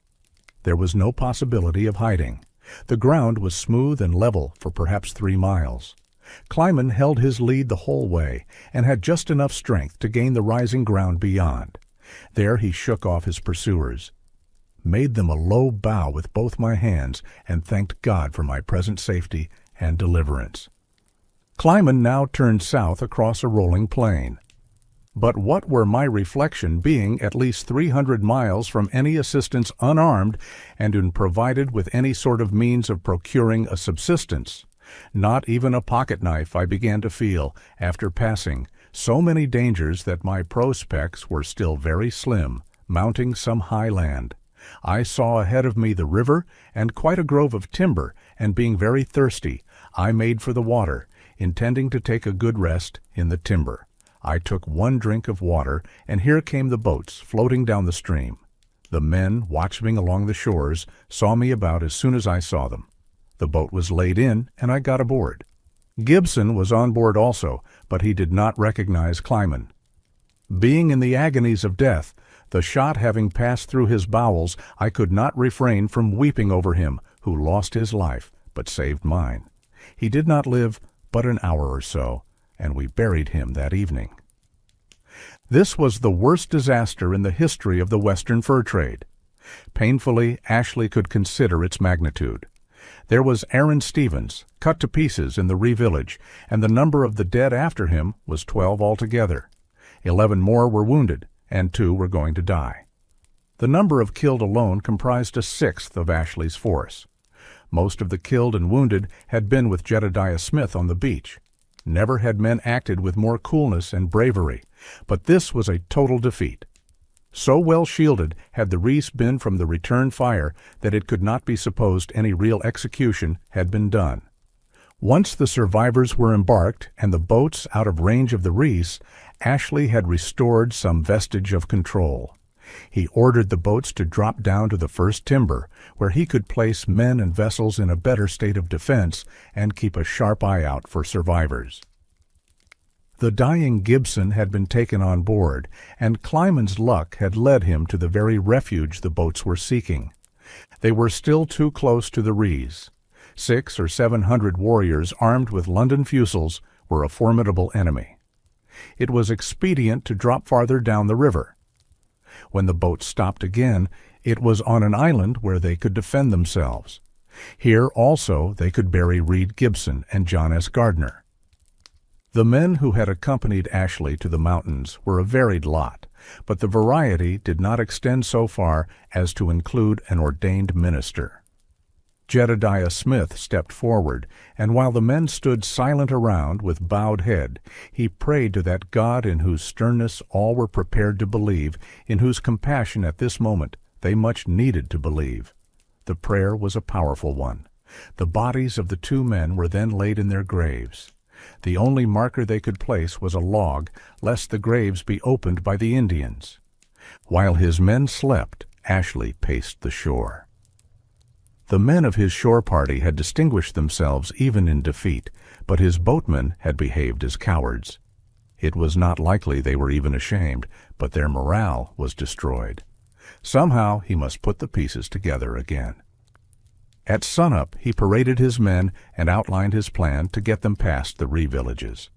There was no possibility of hiding. The ground was smooth and level for perhaps 3 miles. Kleiman held his lead the whole way, and had just enough strength to gain the rising ground beyond. There he shook off his pursuers, made them a low bow with both my hands, and thanked God for my present safety and deliverance. Kleiman now turned south across a rolling plain. But what were my reflection, being at least 300 miles from any assistance unarmed and unprovided with any sort of means of procuring a subsistence? Not even a pocket-knife I began to feel, after passing so many dangers that my prospects were still very slim, mounting some high land. I saw ahead of me the river and quite a grove of timber, and being very thirsty, I made for the water, intending to take a good rest in the timber. I took 1 drink of water, and here came the boats floating down the stream. The men, watching along the shores, saw me about as soon as I saw them. The boat was laid in, and I got aboard. Gibson was on board also, but he did not recognize Clyman. Being in the agonies of death, the shot having passed through his bowels, I could not refrain from weeping over him who lost his life, but saved mine. He did not live but an hour or so, and we buried him that evening. This was the worst disaster in the history of the Western fur trade. Painfully, Ashley could consider its magnitude. There was Aaron Stevens, cut to pieces in the Ree village, and the number of the dead after him was 12 altogether. 11 more were wounded, and 2 were going to die. The number of killed alone comprised a sixth of Ashley's force. Most of the killed and wounded had been with Jedediah Smith on the beach. Never had men acted with more coolness and bravery, but this was a total defeat. So well shielded had the Reese been from the return fire that it could not be supposed any real execution had been done. Once the survivors were embarked and the boats out of range of the Reese, Ashley had restored some vestige of control. He ordered the boats to drop down to the first timber, where he could place men and vessels in a better state of defense and keep a sharp eye out for survivors. The dying Gibson had been taken on board, and Clyman's luck had led him to the very refuge the boats were seeking. They were still too close to the Rees. 600 or 700 warriors armed with London fusils were a formidable enemy. It was expedient to drop farther down the river. When the boats stopped again, it was on an island where they could defend themselves. Here also they could bury Reed Gibson and John S. Gardner. The men who had accompanied Ashley to the mountains were a varied lot, but the variety did not extend so far as to include an ordained minister. Jedediah Smith stepped forward, and while the men stood silent around with bowed head, he prayed to that God in whose sternness all were prepared to believe, in whose compassion at this moment they much needed to believe. The prayer was a powerful one. The bodies of the 2 men were then laid in their graves. The only marker they could place was a log, lest the graves be opened by the Indians. While his men slept, Ashley paced the shore. The men of his shore party had distinguished themselves even in defeat, but his boatmen had behaved as cowards. It was not likely they were even ashamed, but their morale was destroyed. Somehow he must put the pieces together again. At sunup he paraded his men and outlined his plan to get them past the Ree villages.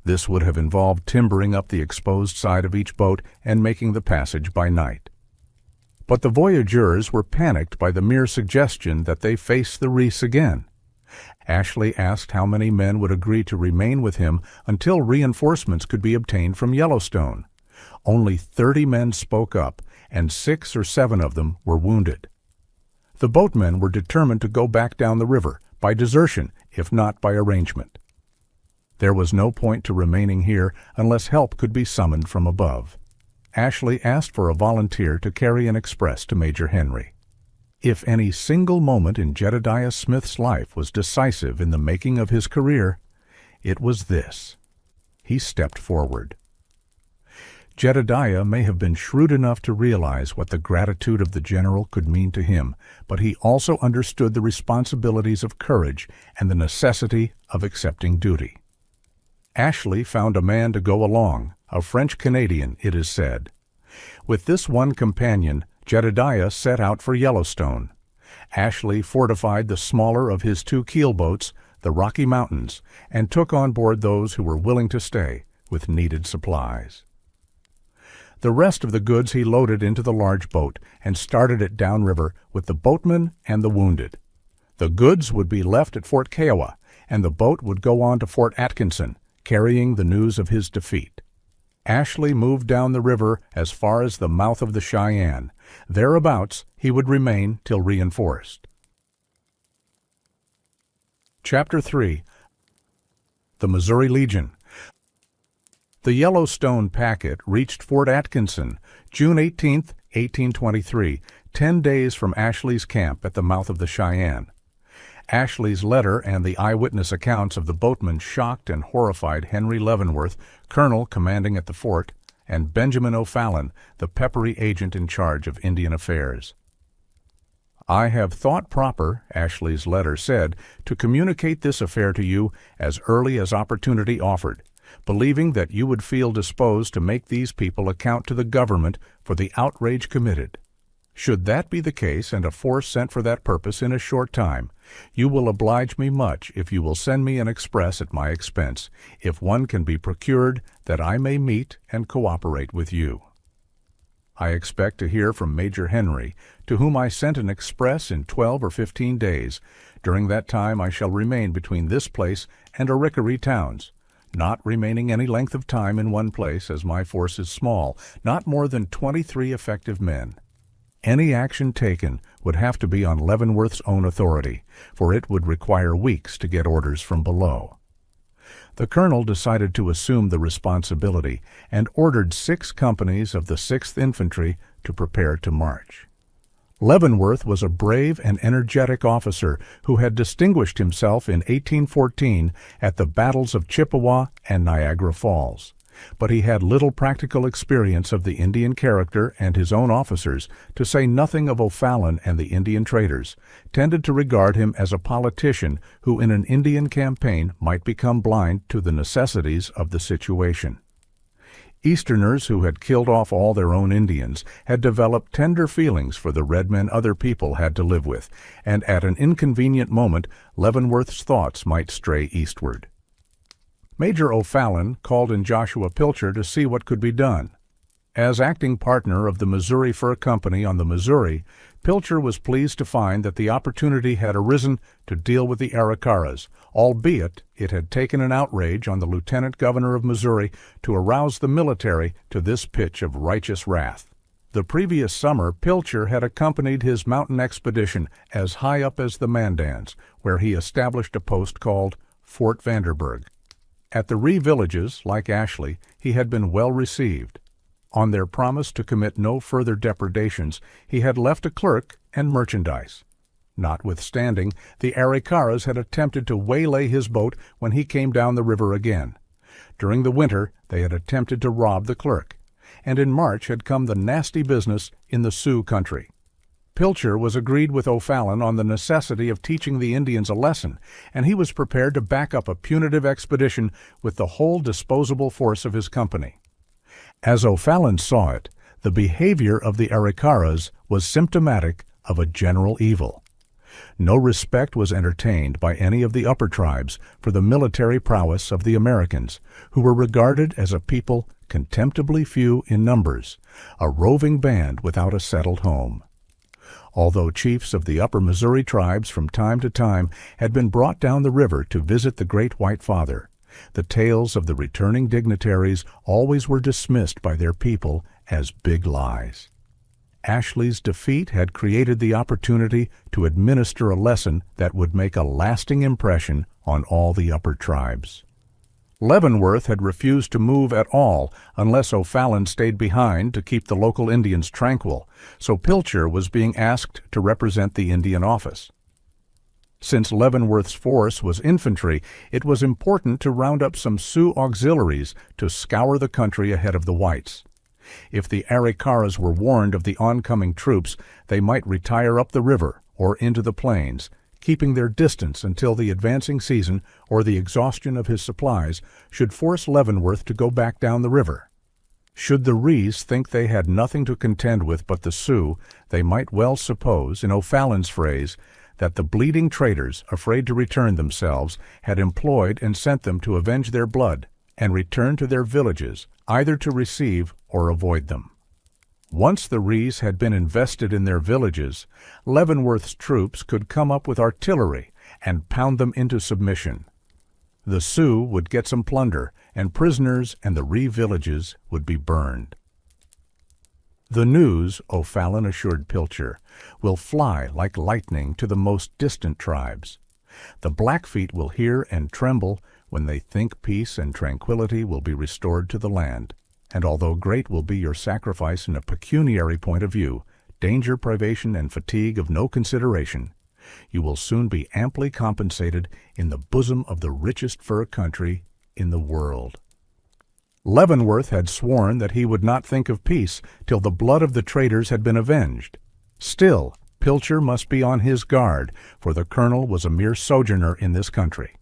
This would have involved timbering up the exposed side of each boat and making the passage by night. But the voyageurs were panicked by the mere suggestion that they face the Reese again. Ashley asked how many men would agree to remain with him until reinforcements could be obtained from Yellowstone. Only 30 men spoke up, and 6 or 7 of them were wounded. The boatmen were determined to go back down the river, by desertion, if not by arrangement. There was no point to remaining here unless help could be summoned from above. Ashley asked for a volunteer to carry an express to Major Henry. If any single moment in Jedediah Smith's life was decisive in the making of his career, it was this. He stepped forward. Jedediah may have been shrewd enough to realize what the gratitude of the general could mean to him, but he also understood the responsibilities of courage and the necessity of accepting duty. Ashley found a man to go along, a French-Canadian, it is said. With this one companion, Jedediah set out for Yellowstone. Ashley fortified the smaller of his 2 keelboats, the Rocky Mountains, and took on board those who were willing to stay with needed supplies. The rest of the goods he loaded into the large boat and started it downriver with the boatmen and the wounded. The goods would be left at Fort Kiowa, and the boat would go on to Fort Atkinson, carrying the news of his defeat. Ashley moved down the river as far as the mouth of the Cheyenne. Thereabouts he would remain till reinforced. Chapter 3. The Missouri Legion. The Yellowstone packet reached Fort Atkinson, June 18, 1823, 10 days from Ashley's camp at the mouth of the Cheyenne. Ashley's letter and the eyewitness accounts of the boatmen shocked and horrified Henry Leavenworth, colonel commanding at the fort, and Benjamin O'Fallon, the peppery agent in charge of Indian affairs. "I have thought proper," Ashley's letter said, "to communicate this affair to you as early as opportunity offered, believing that you would feel disposed to make these people account to the government for the outrage committed. Should that be the case and a force sent for that purpose in a short time, you will oblige me much if you will send me an express at my expense, if one can be procured, that I may meet and cooperate with you. I expect to hear from Major Henry, to whom I sent an express in 12 or 15 days. During that time I shall remain between this place and Arickaree towns, not remaining any length of time in one place, as my force is small, not more than 23 effective men. Any action taken would have to be on Leavenworth's own authority, for it would require weeks to get orders from below. The colonel decided to assume the responsibility and ordered 6 companies of the 6th Infantry to prepare to march. Leavenworth was a brave and energetic officer who had distinguished himself in 1814 at the battles of Chippewa and Niagara Falls. But he had little practical experience of the Indian character, and his own officers, to say nothing of O'Fallon and the Indian traders, tended to regard him as a politician who in an Indian campaign might become blind to the necessities of the situation. Easterners who had killed off all their own Indians had developed tender feelings for the red men other people had to live with, and at an inconvenient moment Leavenworth's thoughts might stray eastward. Major O'Fallon called in Joshua Pilcher to see what could be done. As acting partner of the Missouri Fur Company on the Missouri, Pilcher was pleased to find that the opportunity had arisen to deal with the Arikaras, albeit it had taken an outrage on the lieutenant governor of Missouri to arouse the military to this pitch of righteous wrath. The previous summer, Pilcher had accompanied his mountain expedition as high up as the Mandans, where he established a post called Fort Vanderburg. At the Ree villages, like Ashley, he had been well received. On their promise to commit no further depredations, he had left a clerk and merchandise. Notwithstanding, the Arikaras had attempted to waylay his boat when he came down the river again. During the winter they had attempted to rob the clerk, and in March had come the nasty business in the Sioux country. Pilcher was agreed with O'Fallon on the necessity of teaching the Indians a lesson, and he was prepared to back up a punitive expedition with the whole disposable force of his company. As O'Fallon saw it, the behavior of the Arikaras was symptomatic of a general evil. No respect was entertained by any of the upper tribes for the military prowess of the Americans, who were regarded as a people contemptibly few in numbers, a roving band without a settled home. Although chiefs of the upper Missouri tribes from time to time had been brought down the river to visit the Great White Father, the tales of the returning dignitaries always were dismissed by their people as big lies. Ashley's defeat had created the opportunity to administer a lesson that would make a lasting impression on all the upper tribes. Leavenworth had refused to move at all unless O'Fallon stayed behind to keep the local Indians tranquil, so Pilcher was being asked to represent the Indian office. Since Leavenworth's force was infantry, it was important to round up some Sioux auxiliaries to scour the country ahead of the whites. If the Arikaras were warned of the oncoming troops, they might retire up the river or into the plains, keeping their distance until the advancing season or the exhaustion of his supplies should force Leavenworth to go back down the river. Should the Rees think they had nothing to contend with but the Sioux, they might well suppose, in O'Fallon's phrase, that the bleeding traitors, afraid to return themselves, had employed and sent them to avenge their blood and return to their villages, either to receive or avoid them. Once the Rees had been invested in their villages, Leavenworth's troops could come up with artillery and pound them into submission. The Sioux would get some plunder, and prisoners and the Ree villages would be burned. The news, O'Fallon assured Pilcher, will fly like lightning to the most distant tribes. The Blackfeet will hear and tremble when they think peace and tranquility will be restored to the land. And although great will be your sacrifice in a pecuniary point of view, danger, privation, and fatigue of no consideration, you will soon be amply compensated in the bosom of the richest fur country in the world. Leavenworth had sworn that he would not think of peace till the blood of the traitors had been avenged. Still, Pilcher must be on his guard, for the colonel was a mere sojourner in this country.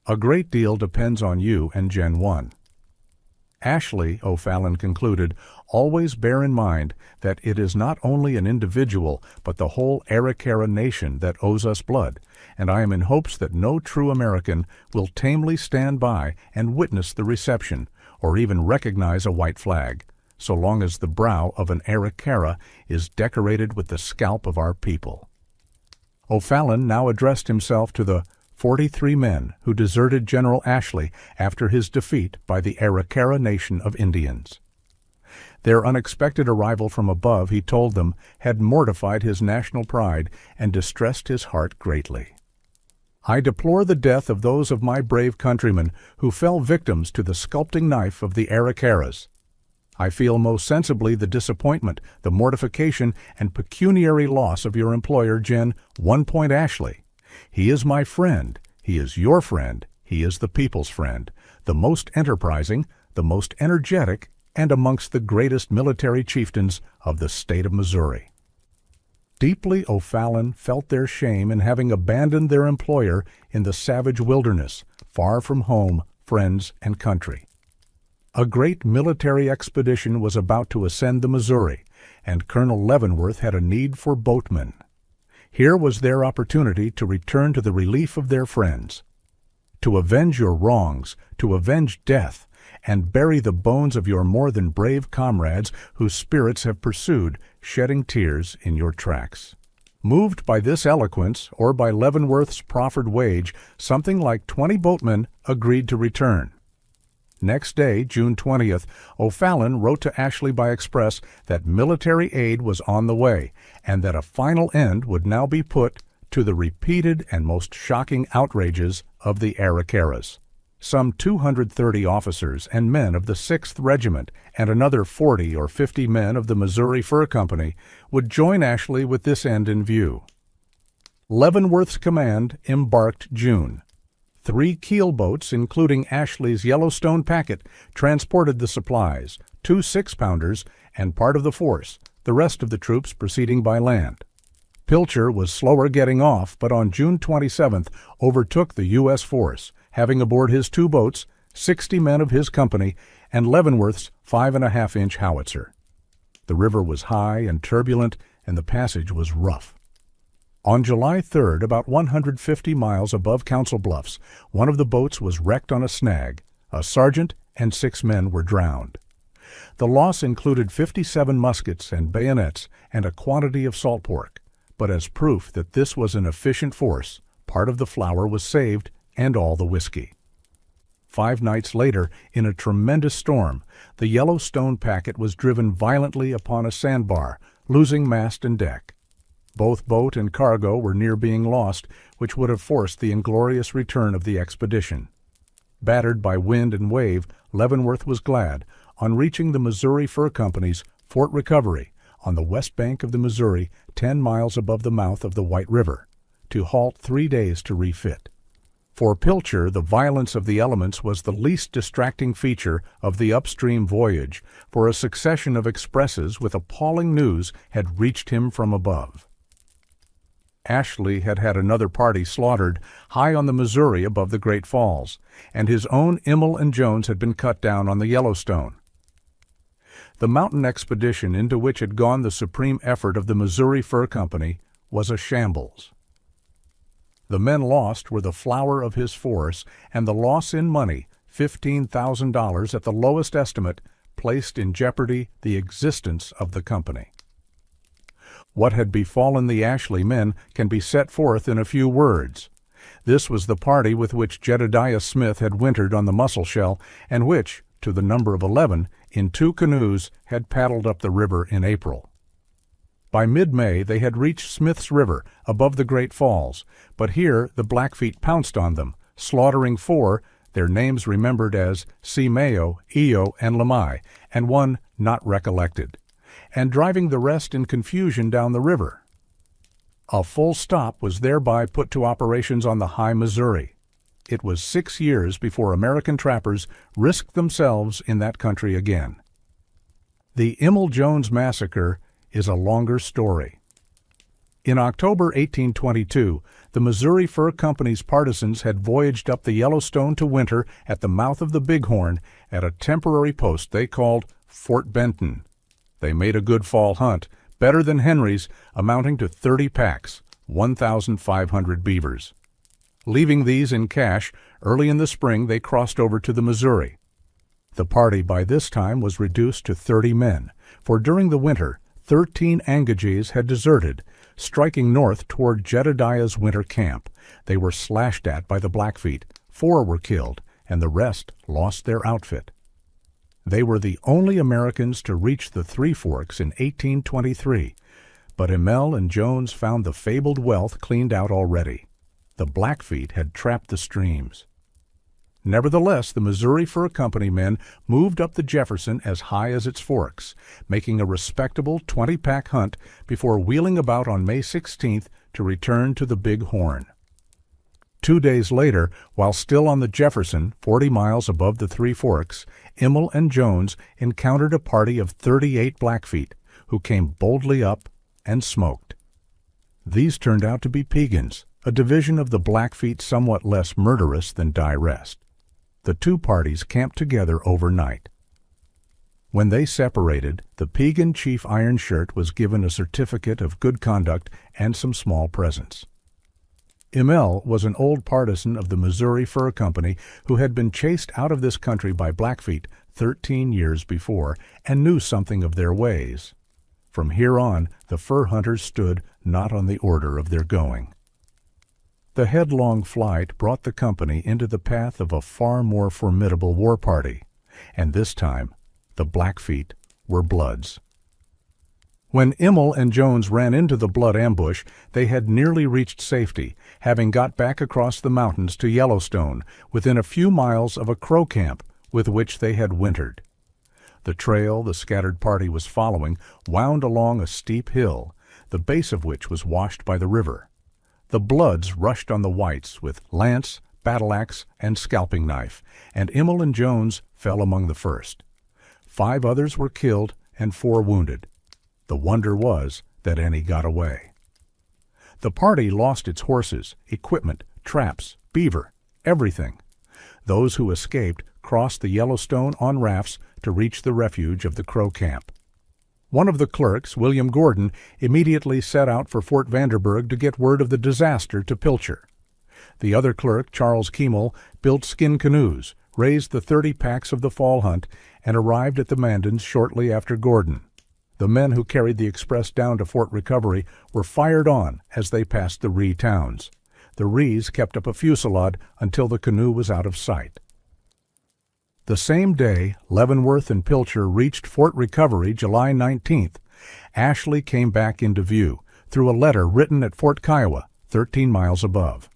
A great deal depends on you and Gen 1. Ashley, O'Fallon concluded, always bear in mind that it is not only an individual but the whole Arikara nation that owes us blood, and I am in hopes that no true American will tamely stand by and witness the reception, or even recognize a white flag, so long as the brow of an Arikara is decorated with the scalp of our people. O'Fallon now addressed himself to the 43 men who deserted General Ashley after his defeat by the Arikara Nation of Indians. Their unexpected arrival from above, he told them, had mortified his national pride and distressed his heart greatly. I deplore the death of those of my brave countrymen who fell victims to the sculpting knife of the Arikaras. I feel most sensibly the disappointment, the mortification, and pecuniary loss of your employer, Gen. 1. Ashley. He is my friend, he is your friend, he is the people's friend, the most enterprising, the most energetic, and amongst the greatest military chieftains of the state of Missouri. Deeply O'Fallon felt their shame in having abandoned their employer in the savage wilderness, far from home, friends, and country. A great military expedition was about to ascend the Missouri, and Colonel Leavenworth had a need for boatmen. Here was their opportunity to return to the relief of their friends, to avenge your wrongs, to avenge death, and bury the bones of your more than brave comrades whose spirits have pursued, shedding tears in your tracks. Moved by this eloquence, or by Leavenworth's proffered wage, something like 20 boatmen agreed to return. Next day, June 20th, O'Fallon wrote to Ashley by express that military aid was on the way, and that a final end would now be put to the repeated and most shocking outrages of the Arikaras. Some 230 officers and men of the 6th Regiment and another 40 or 50 men of the Missouri Fur Company would join Ashley with this end in view. Leavenworth's command embarked June. 3 keel boats, including Ashley's Yellowstone packet, transported the supplies, 2 6-pounders, and part of the force, the rest of the troops proceeding by land. Pilcher was slower getting off, but on June 27th overtook the U.S. force, having aboard his 2 boats, 60 men of his company, and Leavenworth's 5.5-inch howitzer. The river was high and turbulent, and the passage was rough. On July 3rd, about 150 miles above Council Bluffs, one of the boats was wrecked on a snag. A sergeant and 6 men were drowned. The loss included 57 muskets and bayonets and a quantity of salt pork, but as proof that this was an efficient force, part of the flour was saved and all the whiskey. 5 nights later, in a tremendous storm, the Yellowstone packet was driven violently upon a sandbar, losing mast and deck. Both boat and cargo were near being lost, which would have forced the inglorious return of the expedition. Battered by wind and wave, Leavenworth was glad, on reaching the Missouri Fur Company's Fort Recovery, on the west bank of the Missouri, 10 miles above the mouth of the White River, to halt 3 days to refit. For Pilcher, the violence of the elements was the least distracting feature of the upstream voyage, for a succession of expresses with appalling news had reached him from above. Ashley had had another party slaughtered high on the Missouri above the Great Falls, and his own Immel and Jones had been cut down on the Yellowstone. The mountain expedition into which had gone the supreme effort of the Missouri Fur Company was a shambles. The men lost were the flower of his force, and the loss in money, $15,000 at the lowest estimate, placed in jeopardy the existence of the company. What had befallen the Ashley men can be set forth in a few words. This was the party with which Jedediah Smith had wintered on the Musselshell, and which, to the number of 11, in 2 canoes, had paddled up the river in April. By mid-May they had reached Smith's River, above the Great Falls, but here the Blackfeet pounced on them, slaughtering 4, their names remembered as Simeo, Eo, and Lamai, and 1 not recollected, and driving the rest in confusion down the river. A full stop was thereby put to operations on the High Missouri. It was 6 years before American trappers risked themselves in that country again. The Immel Jones massacre is a longer story. In October 1822, the Missouri Fur Company's partisans had voyaged up the Yellowstone to winter at the mouth of the Bighorn at a temporary post they called Fort Benton. They made a good fall hunt, better than Henry's, amounting to 30 packs, 1,500 beavers. Leaving these in cache, early in the spring they crossed over to the Missouri. The party by this time was reduced to 30 men, for during the winter 13 Angagees had deserted, striking north toward Jedediah's winter camp. They were slashed at by the Blackfeet, 4 were killed, and the rest lost their outfit. They were the only Americans to reach the Three Forks in 1823, but Emell and Jones found the fabled wealth cleaned out already. The Blackfeet had trapped the streams. Nevertheless, the Missouri Fur Company men moved up the Jefferson as high as its forks, making a respectable 20-pack hunt before wheeling about on May 16th to return to the Big Horn. 2 days later, while still on the Jefferson, 40 miles above the Three Forks, Emell and Jones encountered a party of 38 Blackfeet, who came boldly up and smoked. These turned out to be Piegans, a division of the Blackfeet somewhat less murderous than Die Rest. The two parties camped together overnight. When they separated, the Piegan chief Iron Shirt was given a certificate of good conduct and some small presents. Emell was an old partisan of the Missouri Fur Company who had been chased out of this country by Blackfeet 13 years before and knew something of their ways. From here on, the fur hunters stood not on the order of their going. The headlong flight brought the company into the path of a far more formidable war party, and this time the Blackfeet were Bloods. When Emell and Jones ran into the Blood ambush, they had nearly reached safety, having got back across the mountains to Yellowstone, within a few miles of a Crow camp with which they had wintered. The trail the scattered party was following wound along a steep hill, the base of which was washed by the river. The Bloods rushed on the whites with lance, battle-axe, and scalping knife, and Emell and Jones fell among the first. 5 others were killed and 4 wounded. The wonder was that any got away. The party lost its horses, equipment, traps, beaver, everything. Those who escaped crossed the Yellowstone on rafts to reach the refuge of the Crow camp. One of the clerks, William Gordon, immediately set out for Fort Vanderburg to get word of the disaster to Pilcher. The other clerk, Charles Kemel, built skin canoes, raised the 30 packs of the fall hunt, and arrived at the Mandans shortly after Gordon. The men who carried the express down to Fort Recovery were fired on as they passed the Ree towns. The Rees kept up a fusillade until the canoe was out of sight. The same day, Leavenworth and Pilcher reached Fort Recovery July 19th. Ashley came back into view through a letter written at Fort Kiowa, 13 miles above.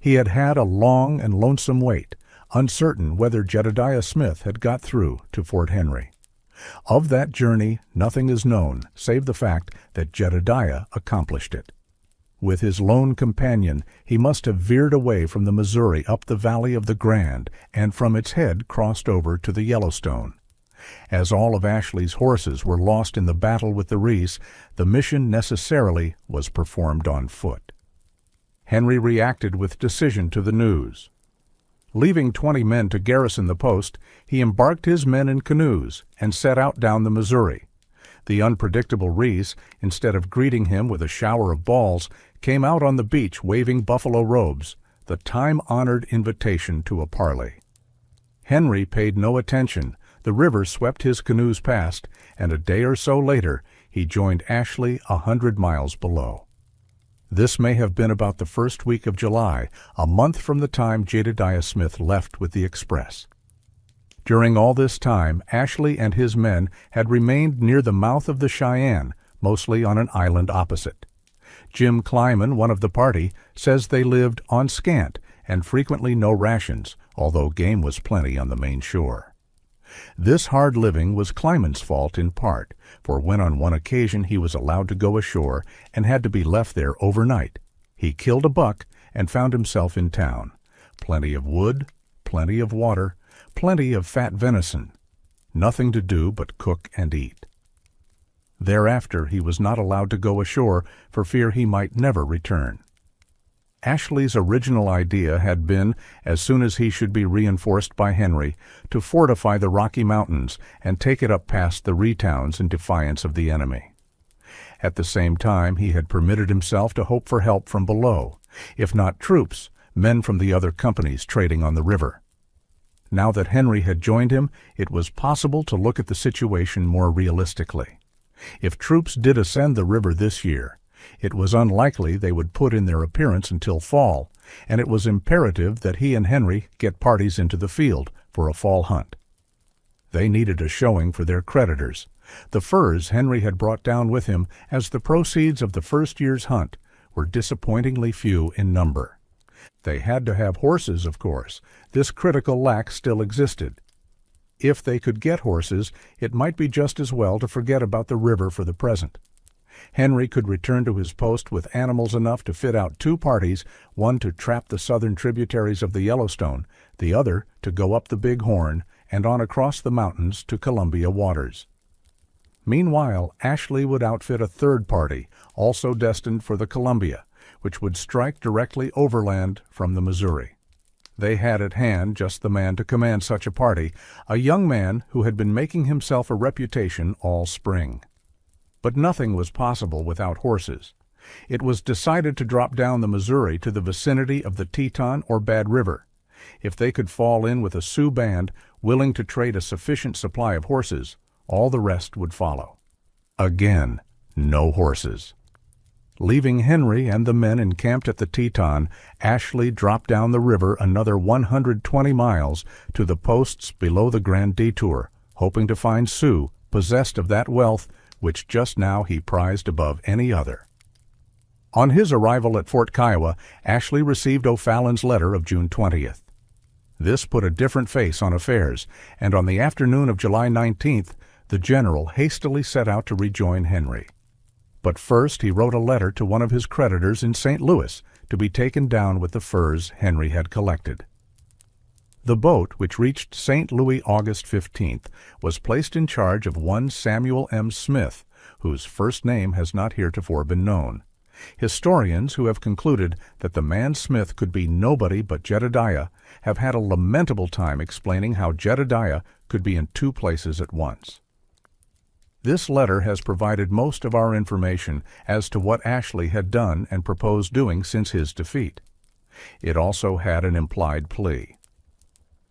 He had had a long and lonesome wait, uncertain whether Jedediah Smith had got through to Fort Henry. Of that journey nothing is known save the fact that Jedediah accomplished it. With his lone companion, he must have veered away from the Missouri up the valley of the Grand, and from its head crossed over to the Yellowstone. As all of Ashley's horses were lost in the battle with the Rees, the mission necessarily was performed on foot. Henry reacted with decision to the news. Leaving 20 men to garrison the post, he embarked his men in canoes and set out down the Missouri. The unpredictable Rees, instead of greeting him with a shower of balls, came out on the beach waving buffalo robes, the time-honored invitation to a parley. Henry paid no attention. The river swept his canoes past, and a day or so later he joined Ashley 100 miles below. This may have been about the first week of July, a month from the time Jedediah Smith left with the express. During all this time, Ashley and his men had remained near the mouth of the Cheyenne, mostly on an island opposite. Jim Kleiman, one of the party, says they lived on scant and frequently no rations, although game was plenty on the main shore. This hard living was Kleiman's fault in part, for when on one occasion he was allowed to go ashore and had to be left there overnight, he killed a buck and found himself in town. Plenty of wood, plenty of water, plenty of fat venison. Nothing to do but cook and eat. Thereafter he was not allowed to go ashore for fear he might never return. Ashley's original idea had been, as soon as he should be reinforced by Henry, to fortify the Rocky Mountains and take it up past the Ree towns in defiance of the enemy. At the same time, he had permitted himself to hope for help from below, if not troops, men from the other companies trading on the river. Now that Henry had joined him, it was possible to look at the situation more realistically. If troops did ascend the river this year, it was unlikely they would put in their appearance until fall, and it was imperative that he and Henry get parties into the field for a fall hunt. They needed a showing for their creditors. The furs Henry had brought down with him as the proceeds of the first year's hunt were disappointingly few in number. They had to have horses, of course. This critical lack still existed. If they could get horses, it might be just as well to forget about the river for the present. Henry could return to his post with animals enough to fit out 2 parties, one to trap the southern tributaries of the Yellowstone, the other to go up the Big Horn and on across the mountains to Columbia waters. Meanwhile, Ashley would outfit a 3rd party, also destined for the Columbia, which would strike directly overland from the Missouri. They had at hand just the man to command such a party, a young man who had been making himself a reputation all spring. But nothing was possible without horses. It was decided to drop down the Missouri to the vicinity of the Teton or Bad River. If they could fall in with a Sioux band willing to trade a sufficient supply of horses, all the rest would follow. Again, no horses. Leaving Henry and the men encamped at the Teton, Ashley dropped down the river another 120 miles to the posts below the Grand Detour, hoping to find Sioux possessed of that wealth which just now he prized above any other. On his arrival at Fort Kiowa, Ashley received O'Fallon's letter of June 20th. This put a different face on affairs, and on the afternoon of July 19th, the general hastily set out to rejoin Henry. But first he wrote a letter to one of his creditors in St. Louis to be taken down with the furs Henry had collected. The boat, which reached St. Louis August 15th, was placed in charge of one Samuel M. Smith, whose first name has not heretofore been known. Historians who have concluded that the man Smith could be nobody but Jedediah have had a lamentable time explaining how Jedediah could be in 2 places at once. This letter has provided most of our information as to what Ashley had done and proposed doing since his defeat. It also had an implied plea.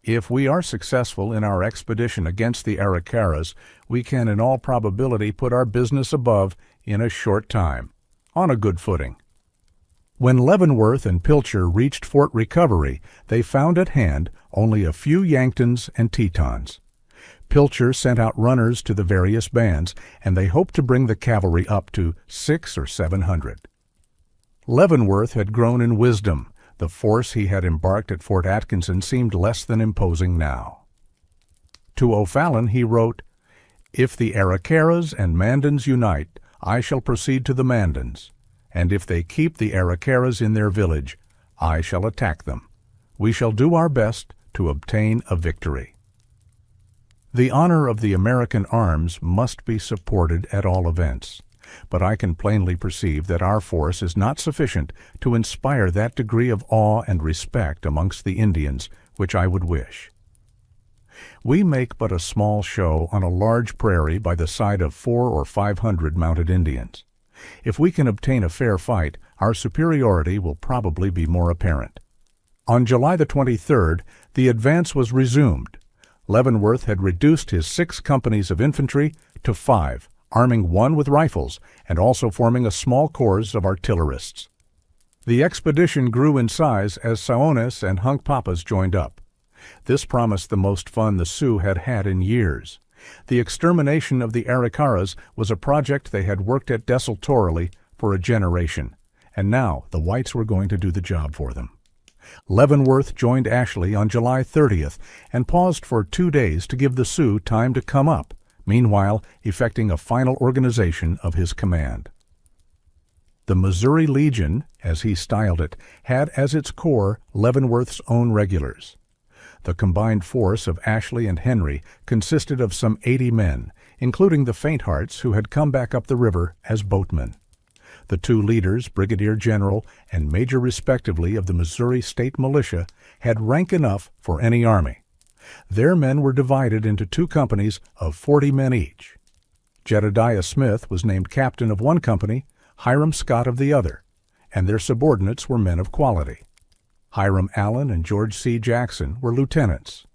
If we are successful in our expedition against the Arikaras, we can in all probability put our business above in a short time, on a good footing. When Leavenworth and Pilcher reached Fort Recovery, they found at hand only a few Yanktons and Tetons. Pilcher sent out runners to the various bands, and they hoped to bring the cavalry up to 600 or 700. Leavenworth had grown in wisdom. The force he had embarked at Fort Atkinson seemed less than imposing now. To O'Fallon he wrote, "If the Arikaras and Mandans unite, I shall proceed to the Mandans, and if they keep the Arikaras in their village, I shall attack them. We shall do our best to obtain a victory." The honor of the American arms must be supported at all events, but I can plainly perceive that our force is not sufficient to inspire that degree of awe and respect amongst the Indians which I would wish. We make but a small show on a large prairie by the side of 400 or 500 mounted Indians. If we can obtain a fair fight, our superiority will probably be more apparent. On July the 23rd, the advance was resumed. Leavenworth had reduced his 6 companies of infantry to 5, arming 1 with rifles, and also forming a small corps of artillerists. The expedition grew in size as Saones and Hunkpapas joined up. This promised the most fun the Sioux had had in years. The extermination of the Arikaras was a project they had worked at desultorily for a generation, and now the whites were going to do the job for them. Leavenworth joined Ashley on July 30th and paused for 2 days to give the Sioux time to come up, meanwhile effecting a final organization of his command. The Missouri Legion, as he styled it, had as its core Leavenworth's own regulars. The combined force of Ashley and Henry consisted of some 80 men, including the faint-hearts who had come back up the river as boatmen. The two leaders, brigadier general and major respectively of the Missouri State Militia, had rank enough for any army. Their men were divided into two companies of 40 men each. Jedediah Smith was named captain of one company, Hiram Scott of the other, and their subordinates were men of quality. Hiram Allen and George C. Jackson were lieutenants.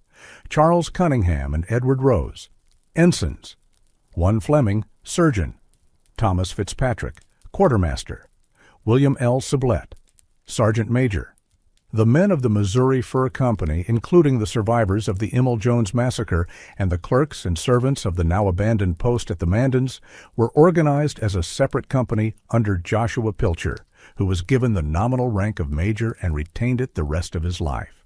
Charles Cunningham and Edward Rose, ensigns. One Fleming, surgeon. Thomas Fitzpatrick, quartermaster. William L. Sublette, sergeant major. The men of the Missouri Fur Company, including the survivors of the Immel Jones massacre and the clerks and servants of the now abandoned post at the Mandans, were organized as a separate company under Joshua Pilcher, who was given the nominal rank of major and retained it the rest of his life.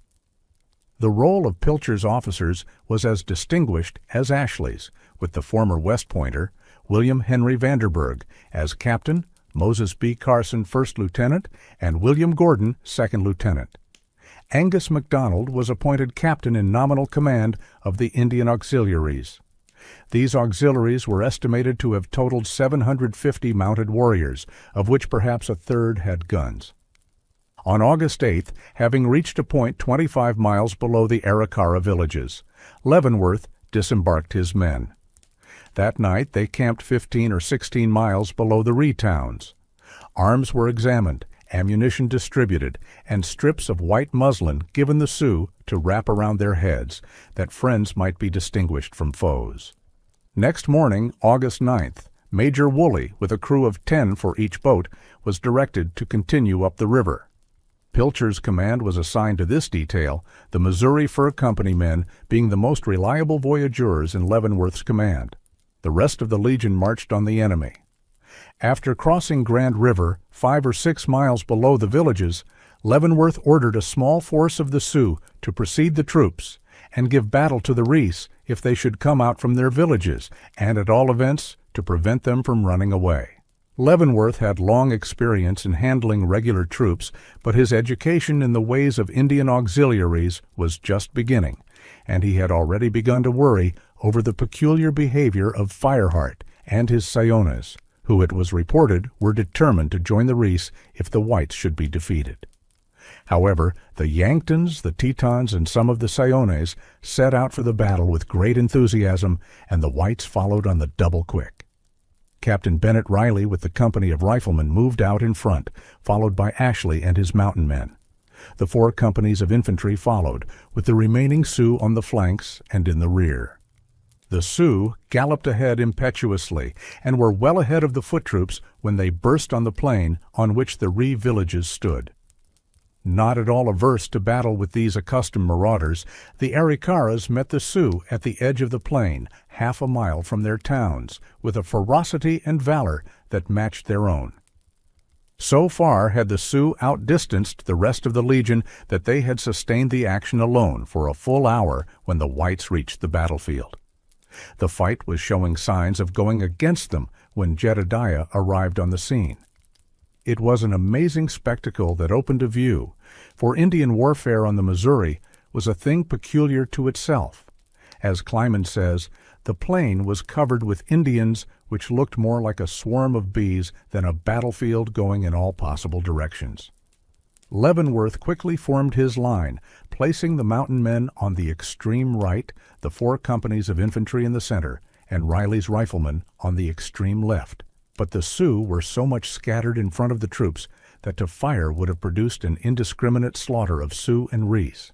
The roll of Pilcher's officers was as distinguished as Ashley's, with the former West Pointer, William Henry Vanderburg, as captain, Moses B. Carson, first lieutenant, and William Gordon, second lieutenant. Angus MacDonald was appointed captain in nominal command of the Indian Auxiliaries. These auxiliaries were estimated to have totaled 750 mounted warriors, of which perhaps a third had guns. On August 8th, having reached a point 25 miles below the Arikara villages, Leavenworth disembarked his men. That night they camped 15 or 16 miles below the Ree towns. Arms were examined, ammunition distributed, and strips of white muslin given the Sioux to wrap around their heads, that friends might be distinguished from foes. Next morning, August 9th, Major Woolley, with a crew of 10 for each boat, was directed to continue up the river. Pilcher's command was assigned to this detail, the Missouri Fur Company men being the most reliable voyageurs in Leavenworth's command. The rest of the Legion marched on the enemy. After crossing Grand River, 5 or 6 miles below the villages, Leavenworth ordered a small force of the Sioux to precede the troops and give battle to the Rees if they should come out from their villages, and at all events to prevent them from running away. Leavenworth had long experience in handling regular troops, but his education in the ways of Indian auxiliaries was just beginning, and he had already begun to worry over the peculiar behavior of Fireheart and his Sayonas, who it was reported were determined to join the Rees if the whites should be defeated. However, the Yanktons, the Tetons, and some of the Sayones set out for the battle with great enthusiasm, and the whites followed on the double quick. Captain Bennett Riley with the company of riflemen moved out in front, followed by Ashley and his mountain men. The 4 companies of infantry followed, with the remaining Sioux on the flanks and in the rear. The Sioux galloped ahead impetuously and were well ahead of the foot troops when they burst on the plain on which the Ree villages stood. Not at all averse to battle with these accustomed marauders, the Arikaras met the Sioux at the edge of the plain, half a mile from their towns, with a ferocity and valor that matched their own. So far had the Sioux outdistanced the rest of the Legion that they had sustained the action alone for a full hour when the whites reached the battlefield. The fight was showing signs of going against them when Jedediah arrived on the scene. It was an amazing spectacle that opened to view, for Indian warfare on the Missouri was a thing peculiar to itself. As Kleiman says, the plain was covered with Indians which looked more like a swarm of bees than a battlefield going in all possible directions. Leavenworth quickly formed his line, placing the mountain men on the extreme right, the 4 companies of infantry in the center, and Riley's riflemen on the extreme left. But the Sioux were so much scattered in front of the troops that to fire would have produced an indiscriminate slaughter of Sioux and Rees.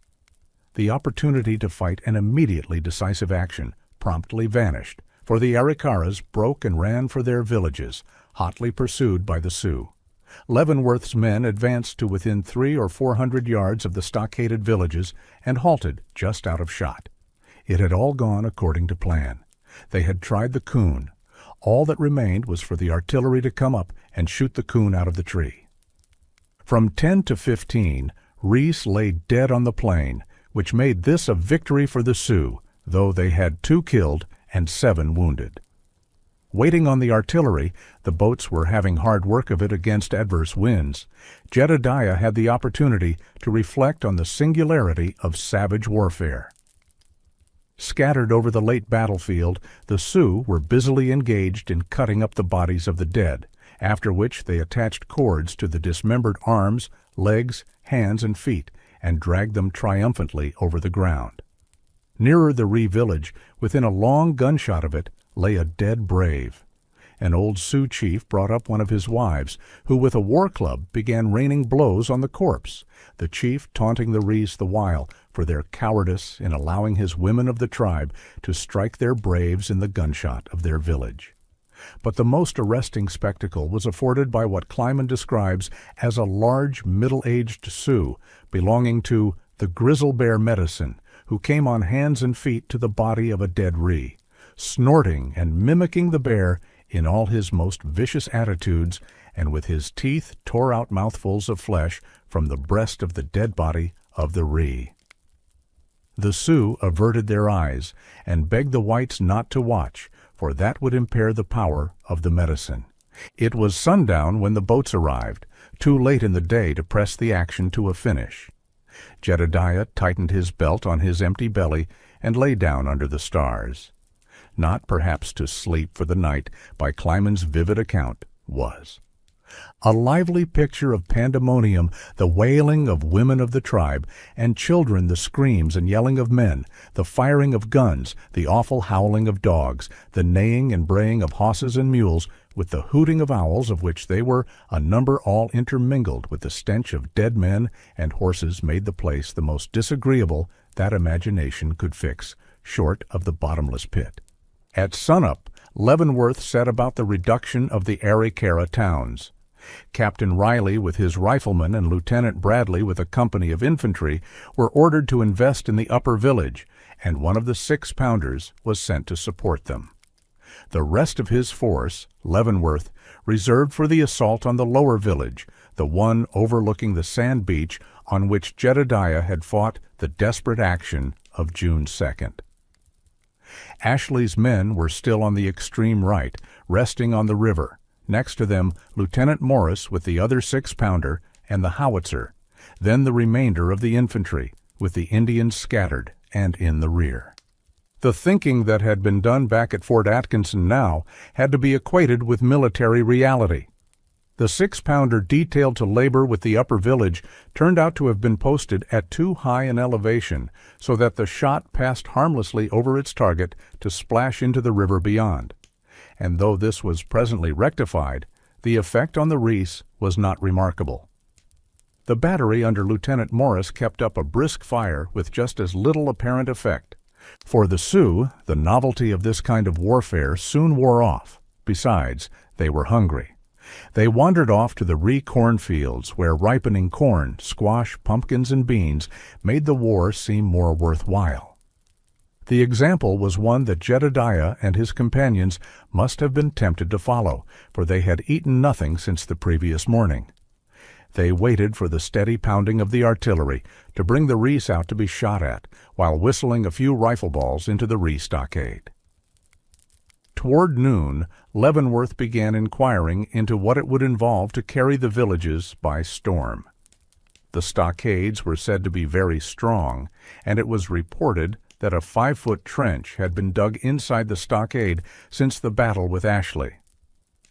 The opportunity to fight an immediately decisive action promptly vanished, for the Arikaras broke and ran for their villages, hotly pursued by the Sioux. Leavenworth's men advanced to within 300 or 400 yards of the stockaded villages and halted just out of shot. It had all gone according to plan. They had tried the coon. All that remained was for the artillery to come up and shoot the coon out of the tree. From 10 to 15, Rees lay dead on the plain, which made this a victory for the Sioux, though they had 2 killed and 7 wounded. Waiting on the artillery, the boats were having hard work of it against adverse winds. Jedediah had the opportunity to reflect on the singularity of savage warfare. Scattered over the late battlefield, the Sioux were busily engaged in cutting up the bodies of the dead, after which they attached cords to the dismembered arms, legs, hands, and feet, and dragged them triumphantly over the ground. Nearer the Ree village, within a long gunshot of it, lay a dead brave. An old Sioux chief brought up one of his wives, who with a war club began raining blows on the corpse, the chief taunting the Rees the while for their cowardice in allowing his women of the tribe to strike their braves in the gunshot of their village. But the most arresting spectacle was afforded by what Kleiman describes as a large middle-aged Sioux belonging to the Grizzle Bear Medicine, who came on hands and feet to the body of a dead Ree, snorting and mimicking the bear in all his most vicious attitudes, and with his teeth tore out mouthfuls of flesh from the breast of the dead body of the Ree. The Sioux averted their eyes and begged the whites not to watch, for that would impair the power of the medicine. It was sundown when the boats arrived, too late in the day to press the action to a finish. Jedediah tightened his belt on his empty belly and lay down under the stars. Not perhaps to sleep for the night, by Kleiman's vivid account, was. A lively picture of pandemonium, the wailing of women of the tribe, and children the screams and yelling of men, the firing of guns, the awful howling of dogs, the neighing and braying of horses and mules, with the hooting of owls, of which they were a number all intermingled with the stench of dead men and horses, made the place the most disagreeable that imagination could fix, short of the bottomless pit. At sunup, Leavenworth set about the reduction of the Arikara towns. Captain Riley with his riflemen and Lieutenant Bradley with a company of infantry were ordered to invest in the upper village, and one of the 6-pounders was sent to support them. The rest of his force, Leavenworth, reserved for the assault on the lower village, the one overlooking the sand beach on which Jedediah had fought the desperate action of June 2nd. Ashley's men were still on the extreme right, resting on the river. Next to them, Lieutenant Morris with the other 6-pounder and the howitzer, then the remainder of the infantry, with the Indians scattered and in the rear. The thinking that had been done back at Fort Atkinson now had to be equated with military reality. The 6-pounder detailed to labor with the upper village turned out to have been posted at too high an elevation, so that the shot passed harmlessly over its target to splash into the river beyond. And though this was presently rectified, the effect on the Rees was not remarkable. The battery under Lieutenant Morris kept up a brisk fire with just as little apparent effect. For the Sioux, the novelty of this kind of warfare soon wore off. Besides, they were hungry. They wandered off to the Ree cornfields, where ripening corn, squash, pumpkins, and beans made the war seem more worthwhile. The example was one that Jedediah and his companions must have been tempted to follow, for they had eaten nothing since the previous morning. They waited for the steady pounding of the artillery to bring the Rees out to be shot at, while whistling a few rifle balls into the Ree stockade. Toward noon, Leavenworth began inquiring into what it would involve to carry the villages by storm. The stockades were said to be very strong, and it was reported that a 5-foot trench had been dug inside the stockade since the battle with Ashley.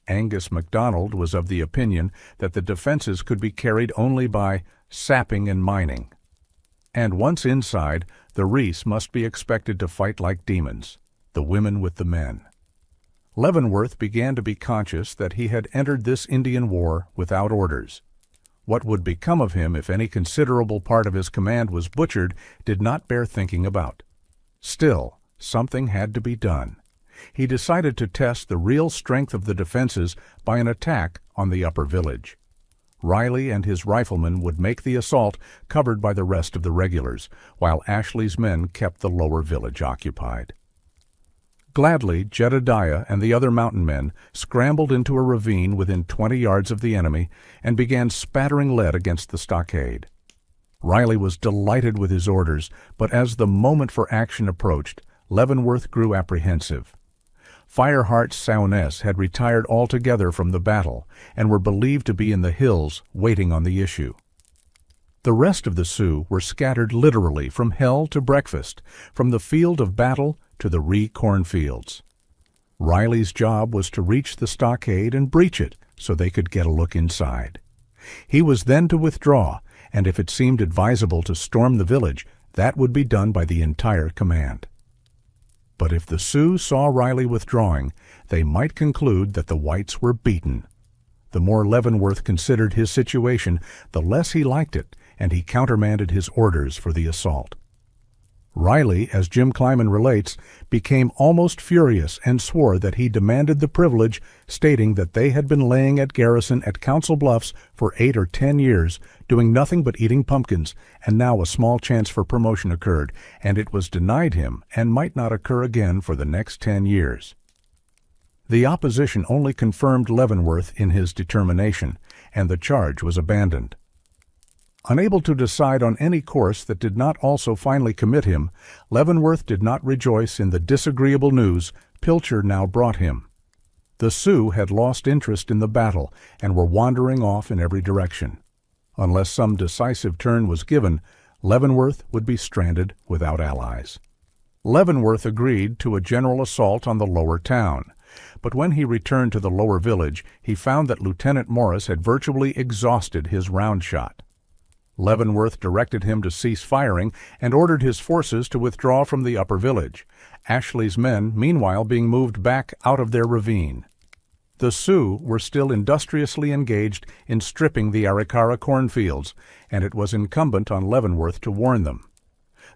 Angus MacDonald was of the opinion that the defenses could be carried only by sapping and mining. And once inside, the Rees must be expected to fight like demons, the women with the men. Leavenworth began to be conscious that he had entered this Indian war without orders. What would become of him if any considerable part of his command was butchered did not bear thinking about. Still, something had to be done. He decided to test the real strength of the defenses by an attack on the upper village. Riley and his riflemen would make the assault, covered by the rest of the regulars, while Ashley's men kept the lower village occupied. Gladly, Jedediah and the other mountain men scrambled into a ravine within 20 yards of the enemy and began spattering lead against the stockade. Riley was delighted with his orders, but as the moment for action approached, Leavenworth grew apprehensive. Fireheart's Sauness had retired altogether from the battle and were believed to be in the hills waiting on the issue. The rest of the Sioux were scattered literally from hell to breakfast, from the field of battle to the Ree cornfields. Riley's job was to reach the stockade and breach it so they could get a look inside. He was then to withdraw, and if it seemed advisable to storm the village, that would be done by the entire command. But if the Sioux saw Riley withdrawing, they might conclude that the whites were beaten. The more Leavenworth considered his situation, the less he liked it, and he countermanded his orders for the assault. Riley, as Jim Kleiman relates, became almost furious and swore that he demanded the privilege, stating that they had been laying at garrison at Council Bluffs for 8 or 10 years, doing nothing but eating pumpkins, and now a small chance for promotion occurred, and it was denied him and might not occur again for the next 10 years. The opposition only confirmed Leavenworth in his determination, and the charge was abandoned. Unable to decide on any course that did not also finally commit him, Leavenworth did not rejoice in the disagreeable news Pilcher now brought him. The Sioux had lost interest in the battle and were wandering off in every direction. Unless some decisive turn was given, Leavenworth would be stranded without allies. Leavenworth agreed to a general assault on the lower town, but when he returned to the lower village, he found that Lieutenant Morris had virtually exhausted his round shot. Leavenworth directed him to cease firing and ordered his forces to withdraw from the upper village, Ashley's men meanwhile being moved back out of their ravine. The Sioux were still industriously engaged in stripping the Arikara cornfields, and it was incumbent on Leavenworth to warn them.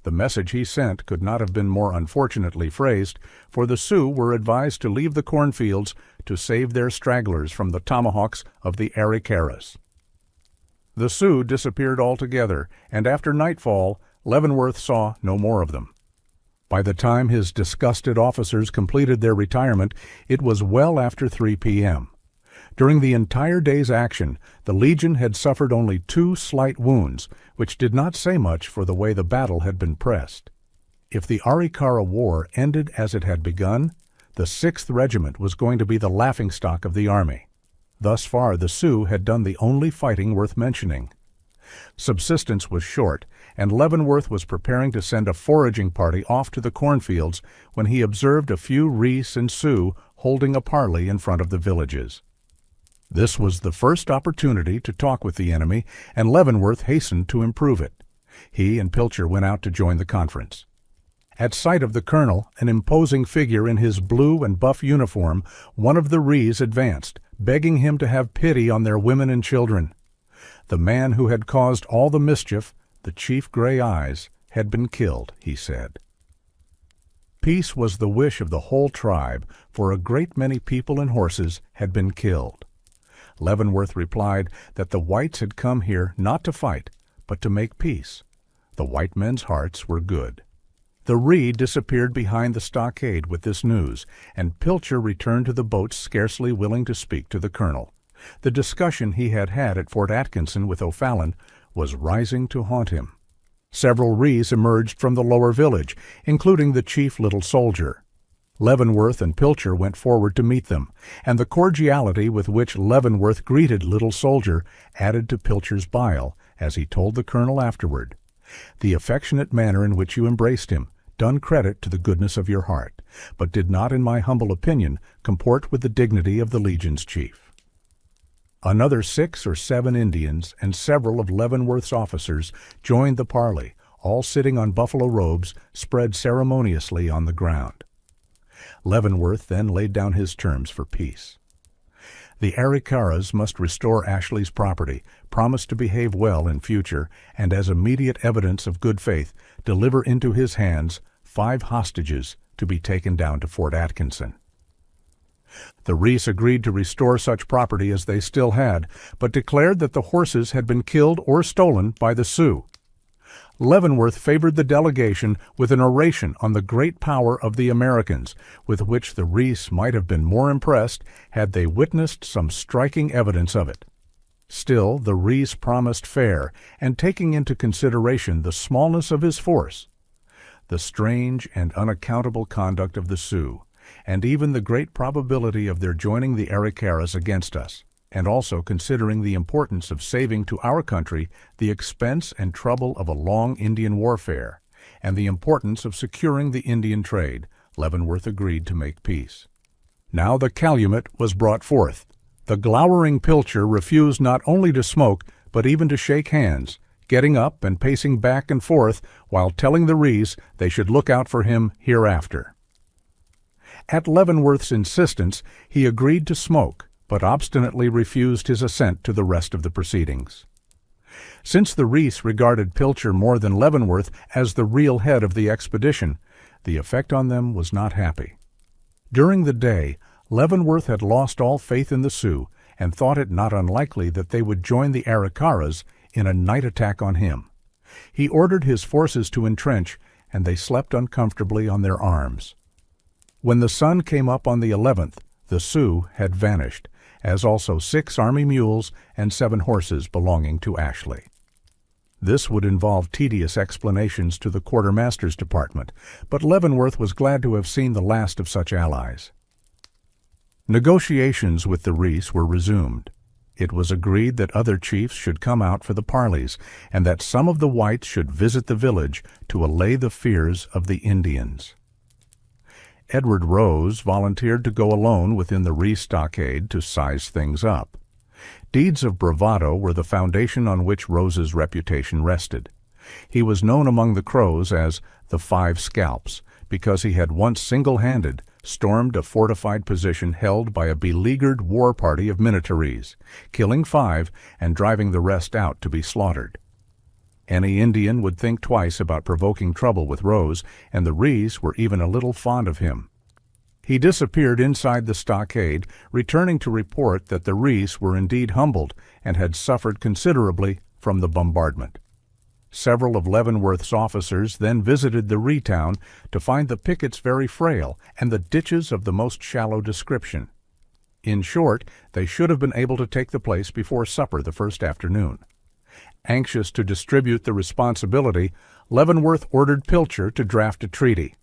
The message he sent could not have been more unfortunately phrased, for the Sioux were advised to leave the cornfields to save their stragglers from the tomahawks of the Arikaras. The Sioux disappeared altogether, and after nightfall, Leavenworth saw no more of them. By the time his disgusted officers completed their retirement, it was well after 3 p.m. During the entire day's action, the Legion had suffered only 2 slight wounds, which did not say much for the way the battle had been pressed. If the Arikara War ended as it had begun, the 6th Regiment was going to be the laughingstock of the army. Thus far, the Sioux had done the only fighting worth mentioning. Subsistence was short, and Leavenworth was preparing to send a foraging party off to the cornfields when he observed a few Reese and Sioux holding a parley in front of the villages. This was the first opportunity to talk with the enemy, and Leavenworth hastened to improve it. He and Pilcher went out to join the conference. At sight of the colonel, an imposing figure in his blue and buff uniform, one of the Rees advanced, begging him to have pity on their women and children. The man who had caused all the mischief, the Chief Gray Eyes, had been killed, he said. Peace was the wish of the whole tribe, for a great many people and horses had been killed. Leavenworth replied that the whites had come here not to fight, but to make peace. The white men's hearts were good. The Ree disappeared behind the stockade with this news, and Pilcher returned to the boats scarcely willing to speak to the colonel. The discussion he had had at Fort Atkinson with O'Fallon was rising to haunt him. Several Rees emerged from the lower village, including the chief little soldier. Leavenworth and Pilcher went forward to meet them, and the cordiality with which Leavenworth greeted little soldier added to Pilcher's bile, as he told the colonel afterward. The affectionate manner in which you embraced him done credit to the goodness of your heart, but did not, in my humble opinion, comport with the dignity of the Legion's chief. Another 6 or 7 Indians and several of Leavenworth's officers joined the parley, all sitting on buffalo robes spread ceremoniously on the ground. Leavenworth then laid down his terms for peace. The Arikaras must restore Ashley's property, promise to behave well in future, and as immediate evidence of good faith, deliver into his hands 5 hostages to be taken down to Fort Atkinson. The Rees agreed to restore such property as they still had, but declared that the horses had been killed or stolen by the Sioux. Leavenworth favored the delegation with an oration on the great power of the Americans, with which the Rees might have been more impressed had they witnessed some striking evidence of it. Still, the Rees promised fair, and taking into consideration the smallness of his force, the strange and unaccountable conduct of the Sioux, and even the great probability of their joining the Arikaras against us, and also considering the importance of saving to our country the expense and trouble of a long Indian warfare, and the importance of securing the Indian trade, Leavenworth agreed to make peace. Now the calumet was brought forth. The glowering Pilcher refused not only to smoke, but even to shake hands, getting up and pacing back and forth while telling the Rees they should look out for him hereafter. At Leavenworth's insistence, he agreed to smoke, but obstinately refused his assent to the rest of the proceedings. Since the Rees regarded Pilcher more than Leavenworth as the real head of the expedition, the effect on them was not happy. During the day, Leavenworth had lost all faith in the Sioux and thought it not unlikely that they would join the Arikaras in a night attack on him. He ordered his forces to entrench, and they slept uncomfortably on their arms. When the sun came up on the 11th, the Sioux had vanished, as also 6 army mules and 7 horses belonging to Ashley. This would involve tedious explanations to the quartermaster's department, but Leavenworth was glad to have seen the last of such allies. Negotiations with the Rees were resumed. It was agreed that other chiefs should come out for the parleys, and that some of the whites should visit the village to allay the fears of the Indians. Edward Rose volunteered to go alone within the Rees stockade to size things up. Deeds of bravado were the foundation on which Rose's reputation rested. He was known among the Crows as the 5 Scalps, because he had once single-handed stormed a fortified position held by a beleaguered war party of Minnetarees, killing 5 and driving the rest out to be slaughtered. Any Indian would think twice about provoking trouble with Rose, and the Rees were even a little fond of him. He disappeared inside the stockade, returning to report that the Rees were indeed humbled and had suffered considerably from the bombardment. Several of Leavenworth's officers then visited the Ree town to find the pickets very frail and the ditches of the most shallow description. In short, they should have been able to take the place before supper the first afternoon. Anxious to distribute the responsibility, Leavenworth ordered Pilcher to draft a treaty.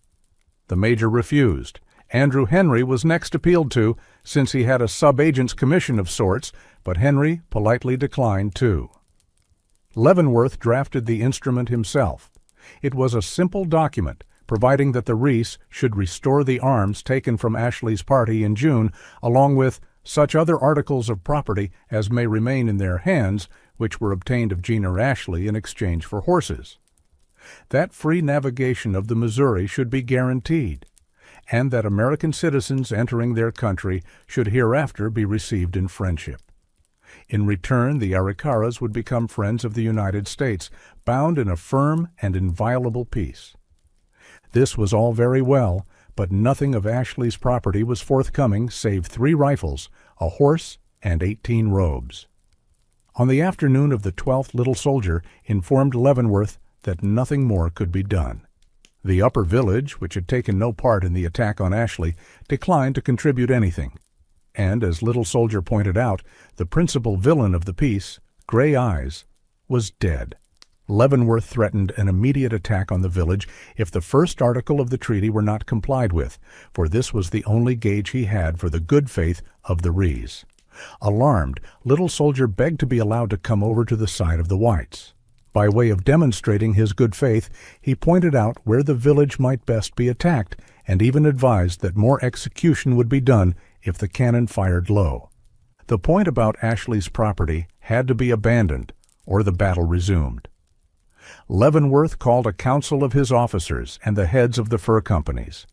The major refused. Andrew Henry was next appealed to, since he had a sub-agent's commission of sorts, but Henry politely declined too. Leavenworth drafted the instrument himself. It was a simple document, providing that the Rees should restore the arms taken from Ashley's party in June, along with such other articles of property as may remain in their hands, which were obtained of Gene or Ashley in exchange for horses. That free navigation of the Missouri should be guaranteed, and that American citizens entering their country should hereafter be received in friendship. In return, the Arikaras would become friends of the United States, bound in a firm and inviolable peace. This was all very well, but nothing of Ashley's property was forthcoming save 3 rifles, a horse, and 18 robes. On the afternoon of the 12th, Little Soldier informed Leavenworth that nothing more could be done. The upper village, which had taken no part in the attack on Ashley, declined to contribute anything. And, as Little Soldier pointed out, the principal villain of the piece, Gray Eyes, was dead. Leavenworth threatened an immediate attack on the village if the first article of the treaty were not complied with, for this was the only gauge he had for the good faith of the Rees. Alarmed, Little Soldier begged to be allowed to come over to the side of the whites. By way of demonstrating his good faith, he pointed out where the village might best be attacked, and even advised that more execution would be done if the cannon fired low. The point about Ashley's property had to be abandoned, or the battle resumed. Leavenworth called a council of his officers and the heads of the fur companies.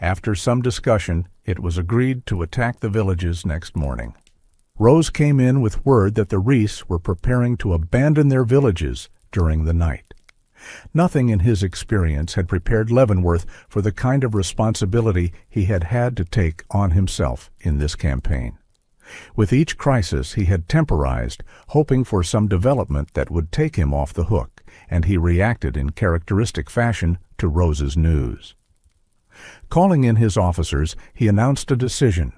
After some discussion, it was agreed to attack the villages next morning. Rose came in with word that the Rees were preparing to abandon their villages during the night. Nothing in his experience had prepared Leavenworth for the kind of responsibility he had had to take on himself in this campaign. With each crisis he had temporized, hoping for some development that would take him off the hook, and he reacted in characteristic fashion to Rose's news. Calling in his officers, he announced a decision.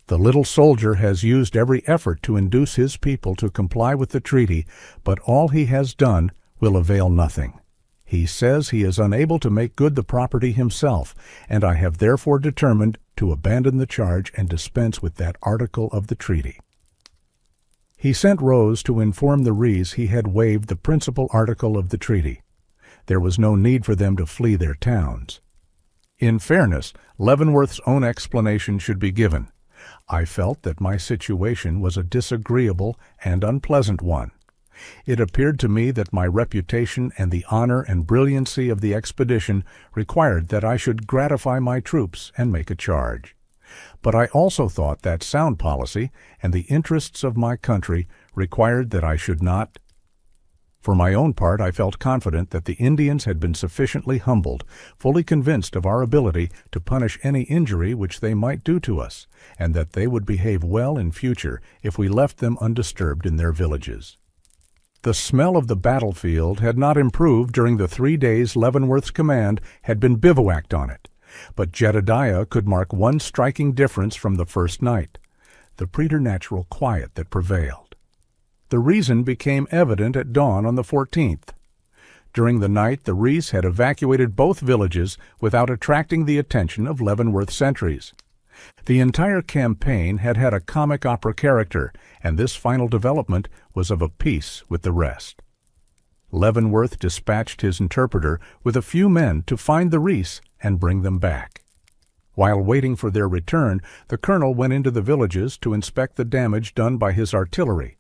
The Little Soldier has used every effort to induce his people to comply with the treaty, but all he has done will avail nothing. He says he is unable to make good the property himself, and I have therefore determined to abandon the charge and dispense with that article of the treaty. He sent Rose to inform the Rees he had waived the principal article of the treaty. There was no need for them to flee their towns. In fairness, Leavenworth's own explanation should be given. I felt that my situation was a disagreeable and unpleasant one. It appeared to me that my reputation and the honor and brilliancy of the expedition required that I should gratify my troops and make a charge. But I also thought that sound policy and the interests of my country required that I should not. For my own part, I felt confident that the Indians had been sufficiently humbled, fully convinced of our ability to punish any injury which they might do to us, and that they would behave well in future if we left them undisturbed in their villages. The smell of the battlefield had not improved during the 3 days Leavenworth's command had been bivouacked on it, but Jedediah could mark one striking difference from the first night: the preternatural quiet that prevailed. The reason became evident at dawn on the 14th. During the night the Rees had evacuated both villages without attracting the attention of Leavenworth's sentries. The entire campaign had had a comic opera character, and this final development was of a piece with the rest. Leavenworth dispatched his interpreter with a few men to find the Rees and bring them back. While waiting for their return, the colonel went into the villages to inspect the damage done by his artillery.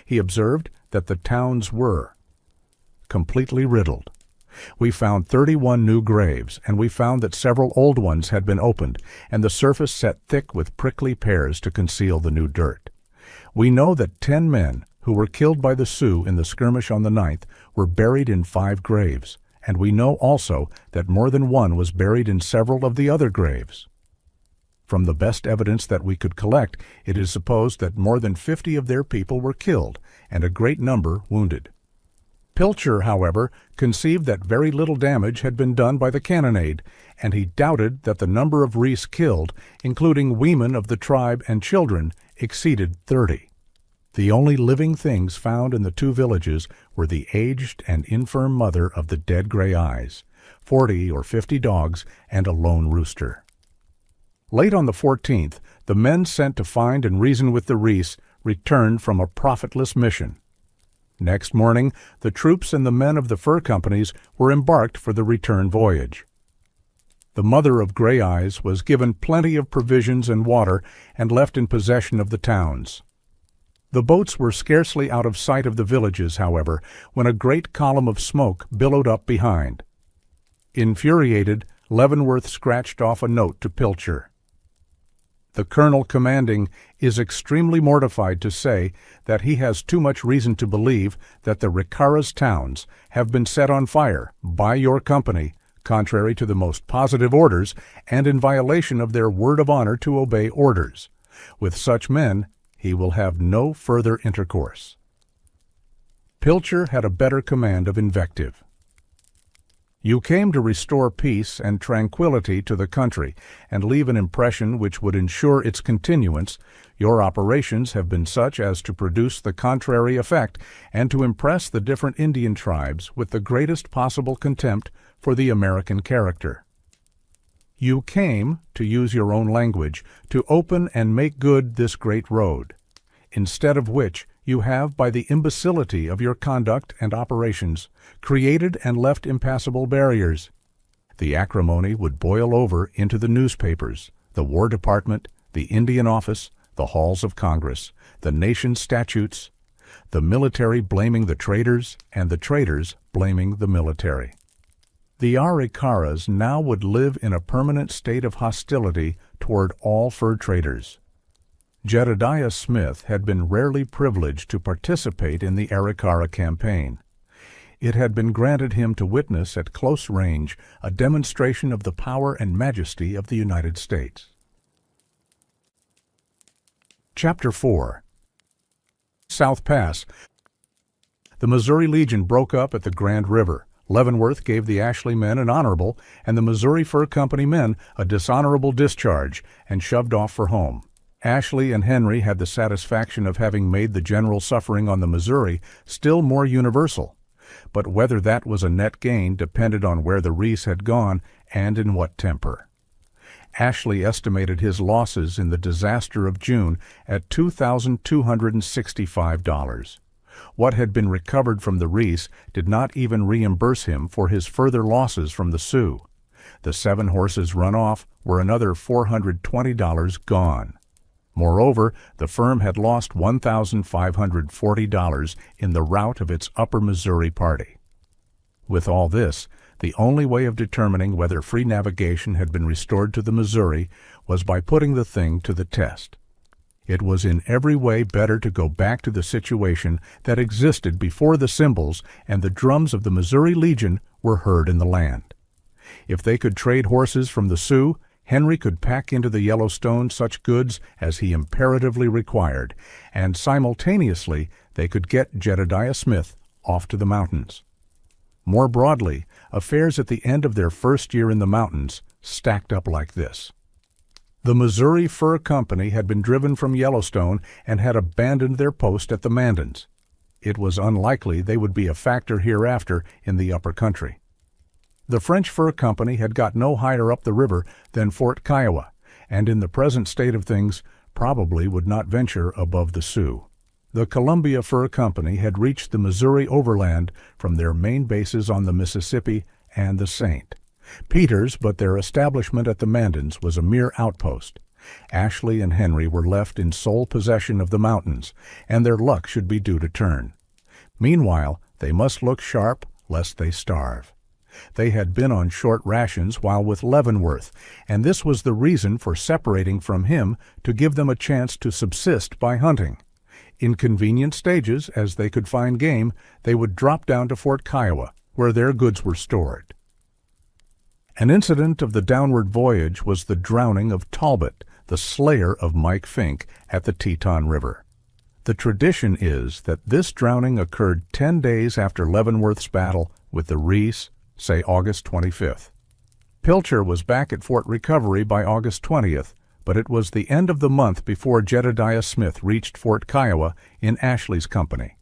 He observed that the towns were completely riddled. We found 31 new graves, and we found that several old ones had been opened, and the surface set thick with prickly pears to conceal the new dirt. We know that 10 men, who were killed by the Sioux in the skirmish on the 9th, were buried in 5 graves, and we know also that more than one was buried in several of the other graves. From the best evidence that we could collect, it is supposed that more than 50 of their people were killed, and a great number wounded. Pilcher, however, conceived that very little damage had been done by the cannonade, and he doubted that the number of Rees killed, including women of the tribe and children, exceeded 30. The only living things found in the 2 villages were the aged and infirm mother of the dead Gray Eyes, 40 or 50 dogs, and a lone rooster. Late on the 14th, the men sent to find and reason with the Rees returned from a profitless mission. Next morning, the troops and the men of the fur companies were embarked for the return voyage. The mother of Gray Eyes was given plenty of provisions and water and left in possession of the towns. The boats were scarcely out of sight of the villages, however, when a great column of smoke billowed up behind. Infuriated, Leavenworth scratched off a note to Pilcher. The colonel commanding is extremely mortified to say that he has too much reason to believe that the Ricaras towns have been set on fire by your company, contrary to the most positive orders and in violation of their word of honor to obey orders. With such men, he will have no further intercourse. Pilcher had a better command of invective. You came to restore peace and tranquility to the country and leave an impression which would ensure its continuance. Your operations have been such as to produce the contrary effect and to impress the different Indian tribes with the greatest possible contempt for the American character. You came, to use your own language, to open and make good this great road, instead of which you have, by the imbecility of your conduct and operations, created and left impassable barriers. The acrimony would boil over into the newspapers, the War Department, the Indian Office, the halls of Congress, the nation's statutes, the military blaming the traders, and the traders blaming the military. The Ricaras now would live in a permanent state of hostility toward all fur traders. Jedediah Smith had been rarely privileged to participate in the Arikara campaign. It had been granted him to witness at close range a demonstration of the power and majesty of the United States. Chapter 4. South Pass. The Missouri Legion broke up at the Grand River. Leavenworth gave the Ashley men an honorable and the Missouri Fur Company men a dishonorable discharge and shoved off for home. Ashley and Henry had the satisfaction of having made the general suffering on the Missouri still more universal, but whether that was a net gain depended on where the Rees had gone and in what temper. Ashley estimated his losses in the disaster of June at $2,265. What had been recovered from the Reese did not even reimburse him for his further losses from the Sioux. The 7 horses run off were another $420 gone. Moreover, the firm had lost $1,540 in the rout of its Upper Missouri party. With all this, the only way of determining whether free navigation had been restored to the Missouri was by putting the thing to the test. It was in every way better to go back to the situation that existed before the cymbals and the drums of the Missouri Legion were heard in the land. If they could trade horses from the Sioux, Henry could pack into the Yellowstone such goods as he imperatively required, and simultaneously they could get Jedediah Smith off to the mountains. More broadly, affairs at the end of their first year in the mountains stacked up like this. The Missouri Fur Company had been driven from Yellowstone and had abandoned their post at the Mandans. It was unlikely they would be a factor hereafter in the upper country. The French Fur Company had got no higher up the river than Fort Kiowa, and in the present state of things probably would not venture above the Sioux. The Columbia Fur Company had reached the Missouri overland from their main bases on the Mississippi and the St. Peters, but their establishment at the Mandans was a mere outpost. Ashley and Henry were left in sole possession of the mountains, and their luck should be due to turn. Meanwhile, they must look sharp lest they starve. They had been on short rations while with Leavenworth, and this was the reason for separating from him to give them a chance to subsist by hunting. In convenient stages, as they could find game, they would drop down to Fort Kiowa, where their goods were stored. An incident of the downward voyage was the drowning of Talbot, the slayer of Mike Fink, at the Teton River. The tradition is that this drowning occurred 10 days after Leavenworth's battle with the Reese, say August 25th. Pilcher was back at Fort Recovery by August 20th, but it was the end of the month before Jedediah Smith reached Fort Kiowa in Ashley's company.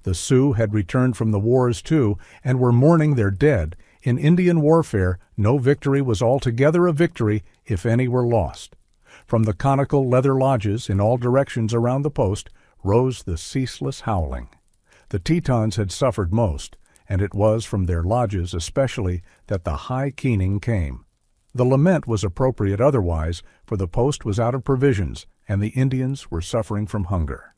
The Sioux had returned from the wars too, and were mourning their dead. In Indian warfare, no victory was altogether a victory if any were lost. From the conical leather lodges in all directions around the post rose the ceaseless howling. The Tetons had suffered most, and it was from their lodges especially that the high keening came. The lament was appropriate otherwise, for the post was out of provisions, and the Indians were suffering from hunger.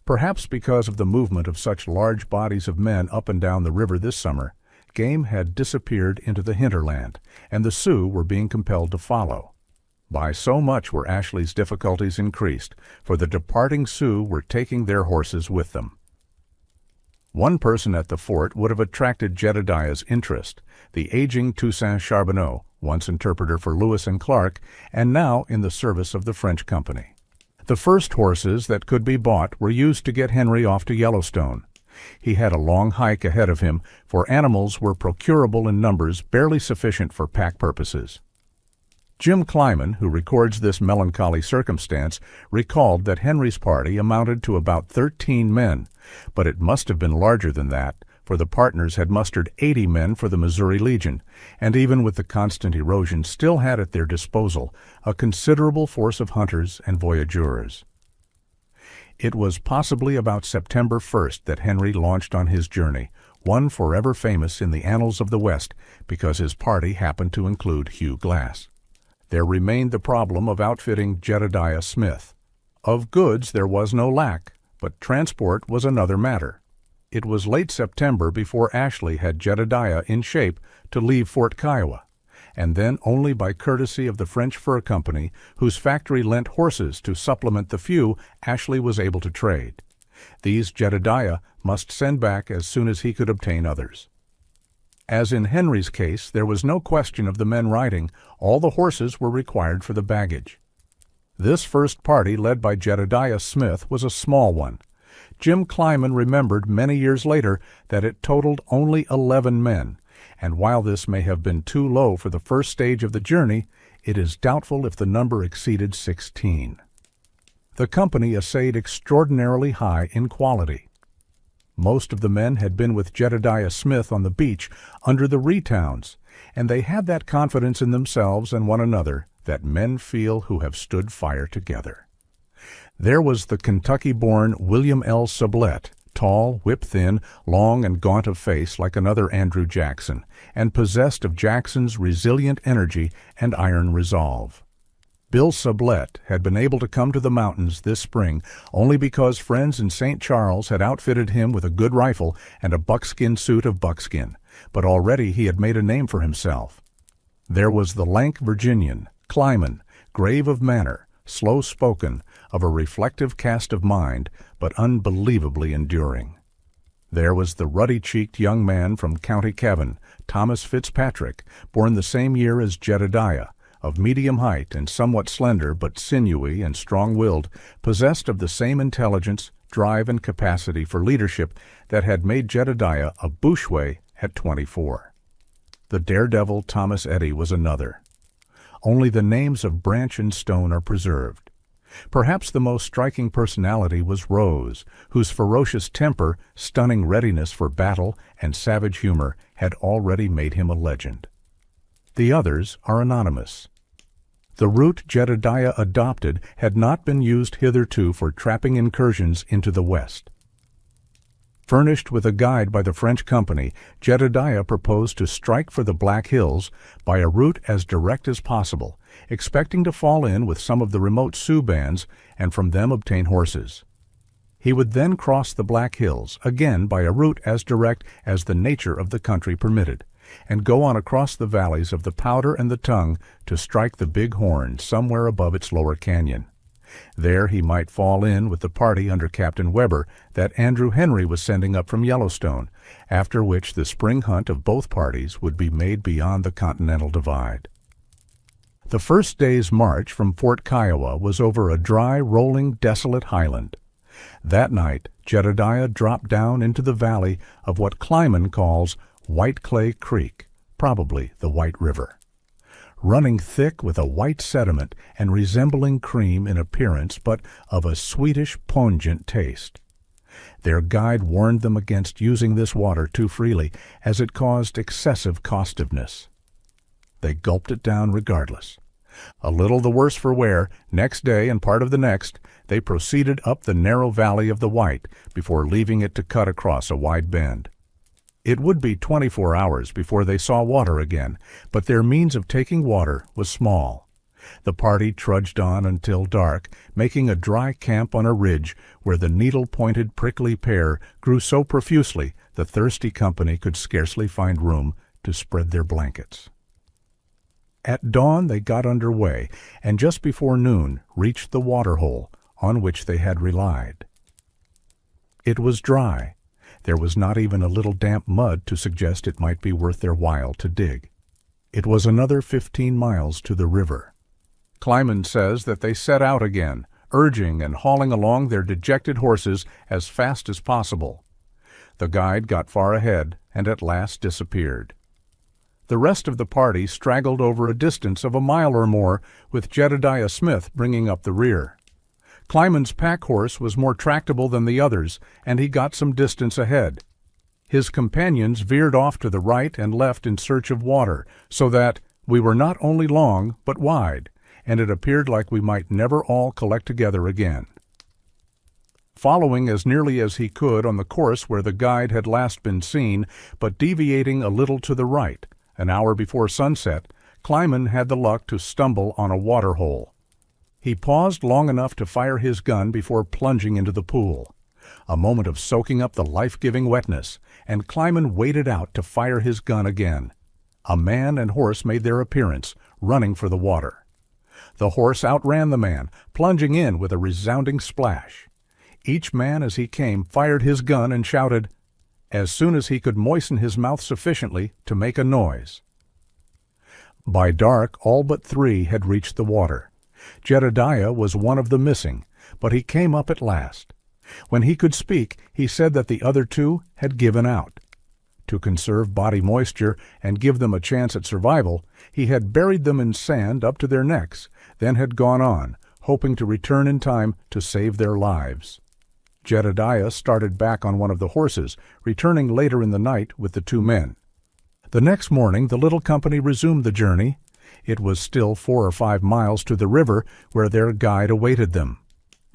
Perhaps because of the movement of such large bodies of men up and down the river this summer, game had disappeared into the hinterland, and the Sioux were being compelled to follow. By so much were Ashley's difficulties increased, for the departing Sioux were taking their horses with them. One person at the fort would have attracted Jedediah's interest, the aging Toussaint Charbonneau, once interpreter for Lewis and Clark, and now in the service of the French company. The first horses that could be bought were used to get Henry off to Yellowstone. He had a long hike ahead of him, for animals were procurable in numbers barely sufficient for pack purposes. Jim Kleiman, who records this melancholy circumstance, recalled that Henry's party amounted to about 13 men, but it must have been larger than that, for the partners had mustered 80 men for the Missouri Legion, and even with the constant erosion still had at their disposal a considerable force of hunters and voyageurs. It was possibly about September 1st that Henry launched on his journey, one forever famous in the annals of the West because his party happened to include Hugh Glass. There remained the problem of outfitting Jedediah Smith. Of goods there was no lack, but transport was another matter. It was late September before Ashley had Jedediah in shape to leave Fort Kiowa, and then only by courtesy of the French Fur Company, whose factory lent horses to supplement the few Ashley was able to trade. These Jedediah must send back as soon as he could obtain others. As in Henry's case, there was no question of the men riding. All the horses were required for the baggage. This first party, led by Jedediah Smith, was a small one. Jim Kleiman remembered many years later that it totaled only 11 men, and while this may have been too low for the first stage of the journey, it is doubtful if the number exceeded 16. The company essayed extraordinarily high in quality. Most of the men had been with Jedediah Smith on the beach under the Reetowns, and they had that confidence in themselves and one another that men feel who have stood fire together. There was the Kentucky-born William L. Sublette, tall, whip-thin, long and gaunt of face like another Andrew Jackson, and possessed of Jackson's resilient energy and iron resolve. Bill Sublette had been able to come to the mountains this spring only because friends in St. Charles had outfitted him with a good rifle and a buckskin suit of buckskin, but already he had made a name for himself. There was the lank Virginian, Clyman, grave of manner, slow-spoken, of a reflective cast of mind, but unbelievably enduring. There was the ruddy-cheeked young man from County Kevin, Thomas Fitzpatrick, born the same year as Jedediah, of medium height and somewhat slender but sinewy and strong-willed, possessed of the same intelligence, drive, and capacity for leadership that had made Jedediah a Bouchway at 24. The daredevil Thomas Eddy was another. Only the names of Branch and Stone are preserved. Perhaps the most striking personality was Rose, whose ferocious temper, stunning readiness for battle, and savage humor had already made him a legend. The others are anonymous. The route Jedediah adopted had not been used hitherto for trapping incursions into the West. Furnished with a guide by the French company, Jedediah proposed to strike for the Black Hills by a route as direct as possible, expecting to fall in with some of the remote Sioux bands and from them obtain horses. He would then cross the Black Hills, again by a route as direct as the nature of the country permitted, and go on across the valleys of the Powder and the Tongue to strike the Big Horn somewhere above its lower canyon. There he might fall in with the party under Captain Weber that Andrew Henry was sending up from Yellowstone, after which the spring hunt of both parties would be made beyond the Continental Divide. The first day's march from Fort Kiowa was over a dry, rolling, desolate highland. That night Jedediah dropped down into the valley of what Clyman calls White Clay Creek, probably the White River. Running thick with a white sediment and resembling cream in appearance but of a sweetish, pungent taste. Their guide warned them against using this water too freely, as it caused excessive costiveness. They gulped it down regardless. A little the worse for wear, next day and part of the next, they proceeded up the narrow valley of the White before leaving it to cut across a wide bend. It would be 24 hours before they saw water again, but their means of taking water was small. The party trudged on until dark, making a dry camp on a ridge where the needle-pointed prickly pear grew so profusely the thirsty company could scarcely find room to spread their blankets. At dawn they got under way, and just before noon reached the water-hole on which they had relied. It was dry. There was not even a little damp mud to suggest it might be worth their while to dig. It was another 15 miles to the river. Clyman says that they set out again, urging and hauling along their dejected horses as fast as possible. The guide got far ahead and at last disappeared. The rest of the party straggled over a distance of a mile or more, with Jedediah Smith bringing up the rear. Clyman's pack horse was more tractable than the others, and he got some distance ahead. His companions veered off to the right and left in search of water, so that we were not only long but wide, and it appeared like we might never all collect together again. Following as nearly as he could on the course where the guide had last been seen, but deviating a little to the right, an hour before sunset, Clyman had the luck to stumble on a water hole. He paused long enough to fire his gun before plunging into the pool. A moment of soaking up the life-giving wetness, and Clyman waded out to fire his gun again. A man and horse made their appearance, running for the water. The horse outran the man, plunging in with a resounding splash. Each man as he came fired his gun and shouted, as soon as he could moisten his mouth sufficiently to make a noise. By dark, all but 3 had reached the water. Jedediah was one of the missing, but he came up at last. When he could speak, he said that the other 2 had given out. To conserve body moisture and give them a chance at survival, he had buried them in sand up to their necks, then had gone on, hoping to return in time to save their lives. Jedediah started back on one of the horses, returning later in the night with the 2 men. The next morning the little company resumed the journey, It was still 4 or 5 miles to the river where their guide awaited them.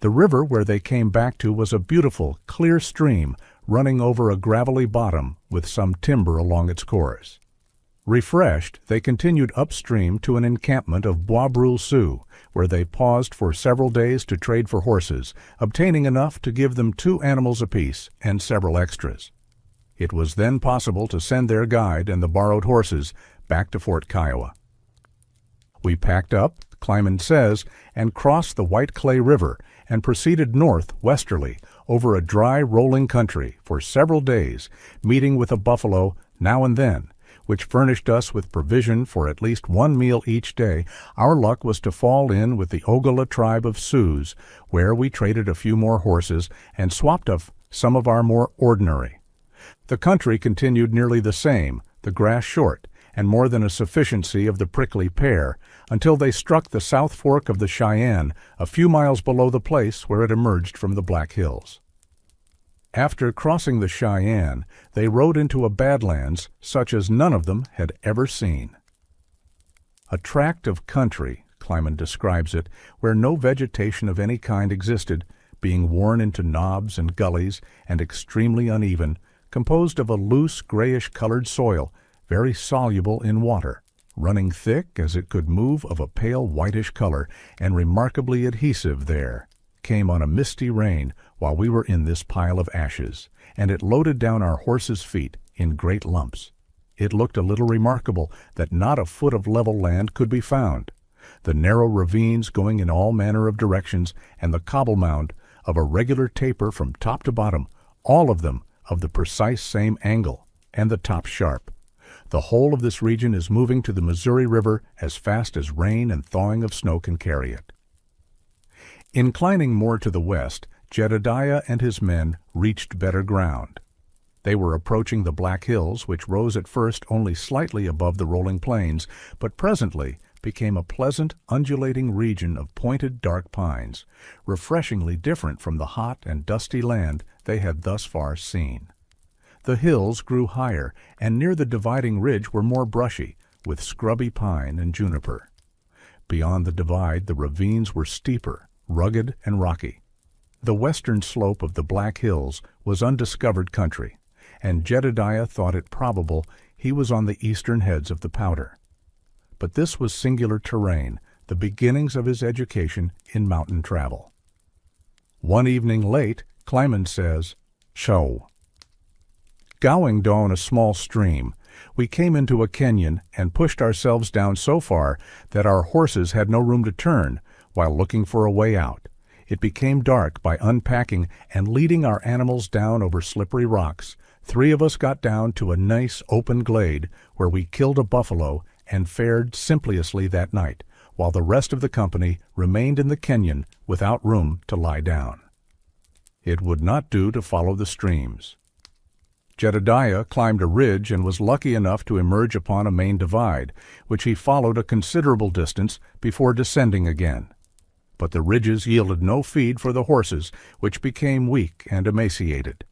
The river where they came back to was a beautiful, clear stream running over a gravelly bottom with some timber along its course. Refreshed, they continued upstream to an encampment of Bois Brule Sioux, where they paused for several days to trade for horses, obtaining enough to give them 2 animals apiece and several extras. It was then possible to send their guide and the borrowed horses back to Fort Kiowa. We packed up, Kleiman says, and crossed the White Clay River and proceeded north westerly over a dry, rolling country for several days, meeting with a buffalo now and then, which furnished us with provision for at least 1 meal each day. Our luck was to fall in with the Oglala tribe of Sioux, where we traded a few more horses and swapped off some of our more ordinary. The country continued nearly the same, the grass short, and more than a sufficiency of the prickly pear, until they struck the South Fork of the Cheyenne, a few miles below the place where it emerged from the Black Hills. After crossing the Cheyenne, they rode into a badlands such as none of them had ever seen. A tract of country, Kleiman describes it, where no vegetation of any kind existed, being worn into knobs and gullies and extremely uneven, composed of a loose grayish-colored soil, very soluble in water, running thick as it could move, of a pale whitish color, and remarkably adhesive there, came on a misty rain while we were in this pile of ashes, and it loaded down our horses' feet in great lumps. It looked a little remarkable that not a foot of level land could be found. The narrow ravines going in all manner of directions, and the cobble mound of a regular taper from top to bottom, all of them of the precise same angle, and the top sharp. The whole of this region is moving to the Missouri River as fast as rain and thawing of snow can carry it. Inclining more to the west, Jedediah and his men reached better ground. They were approaching the Black Hills, which rose at first only slightly above the rolling plains, but presently became a pleasant, undulating region of pointed dark pines, refreshingly different from the hot and dusty land they had thus far seen. The hills grew higher, and near the dividing ridge were more brushy, with scrubby pine and juniper. Beyond the divide the ravines were steeper, rugged and rocky. The western slope of the Black Hills was undiscovered country, and Jedediah thought it probable he was on the eastern heads of the Powder. But this was singular terrain, the beginnings of his education in mountain travel. One evening late, Kleiman says, "Show." Going down a small stream, we came into a canyon and pushed ourselves down so far that our horses had no room to turn while looking for a way out. It became dark by unpacking and leading our animals down over slippery rocks. 3 of us got down to a nice open glade where we killed a buffalo and fared simpliously that night, while the rest of the company remained in the canyon without room to lie down. It would not do to follow the streams. Jedediah climbed a ridge and was lucky enough to emerge upon a main divide, which he followed a considerable distance before descending again. But the ridges yielded no feed for the horses, which became weak and emaciated.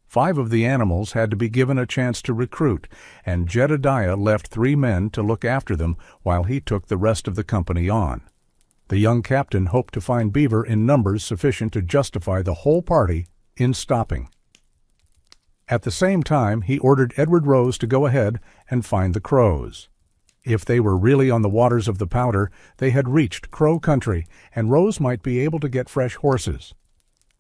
5 of the animals had to be given a chance to recruit, and Jedediah left 3 men to look after them while he took the rest of the company on. The young captain hoped to find beaver in numbers sufficient to justify the whole party in stopping. At the same time, he ordered Edward Rose to go ahead and find the crows. If they were really on the waters of the Powder, they had reached Crow country, and Rose might be able to get fresh horses.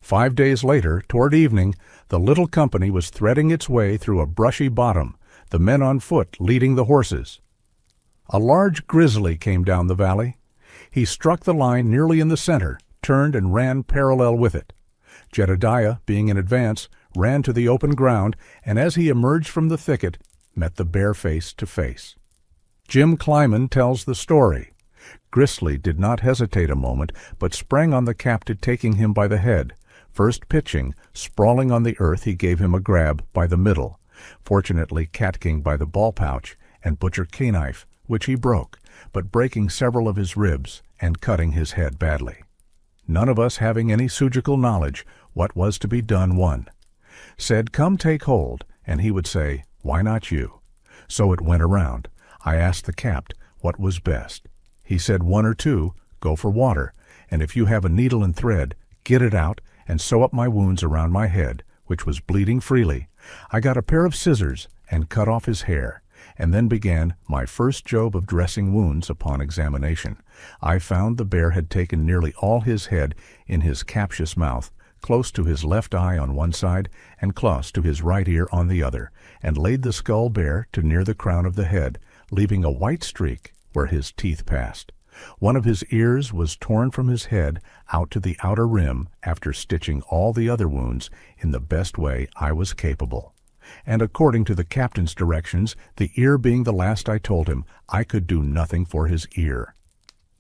5 days later, toward evening, the little company was threading its way through a brushy bottom, the men on foot leading the horses. A large grizzly came down the valley. He struck the line nearly in the center, turned and ran parallel with it. Jedediah, being in advance, ran to the open ground, and as he emerged from the thicket, met the bear face to face. Jim Kleiman tells the story. Grizzly did not hesitate a moment, but sprang on the captive, taking him by the head. First pitching, sprawling on the earth, he gave him a grab by the middle, fortunately Cat King by the ball pouch, and Butcher Knife, which he broke, but breaking several of his ribs and cutting his head badly. None of us having any surgical knowledge, what was to be done one. Said, "Come take hold," and he would say, "Why not you?" So it went around. I asked the capt what was best. He said 1 or 2, go for water, and if you have a needle and thread, get it out and sew up my wounds around my head, which was bleeding freely. I got a pair of scissors and cut off his hair, and then began my first job of dressing wounds upon examination. I found the bear had taken nearly all his head in his captious mouth, close to his left eye on one side and close to his right ear on the other, and laid the skull bare to near the crown of the head, leaving a white streak where his teeth passed. One of his ears was torn from his head out to the outer rim after stitching all the other wounds in the best way I was capable. And according to the captain's directions, the ear being the last I told him, I could do nothing for his ear.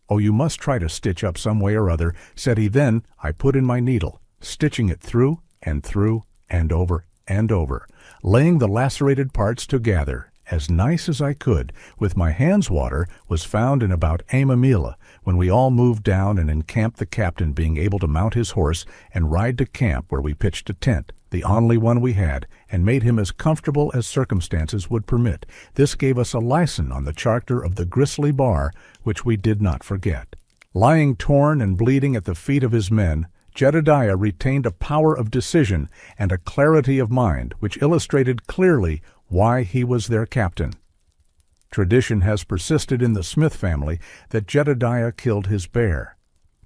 "Oh, you must try to stitch up some way or other," said he. Then I put in my needle, stitching it through and over and over, laying the lacerated parts together as nice as I could. With my hands water was found in about Amamila, when we all moved down and encamped, the captain being able to mount his horse and ride to camp, where we pitched a tent, the only one we had, and made him as comfortable as circumstances would permit. This gave us a license on the charter of the Gristly Bar, which we did not forget. Lying torn and bleeding at the feet of his men, Jedediah retained a power of decision and a clarity of mind which illustrated clearly why he was their captain. Tradition has persisted in the Smith family that Jedediah killed his bear,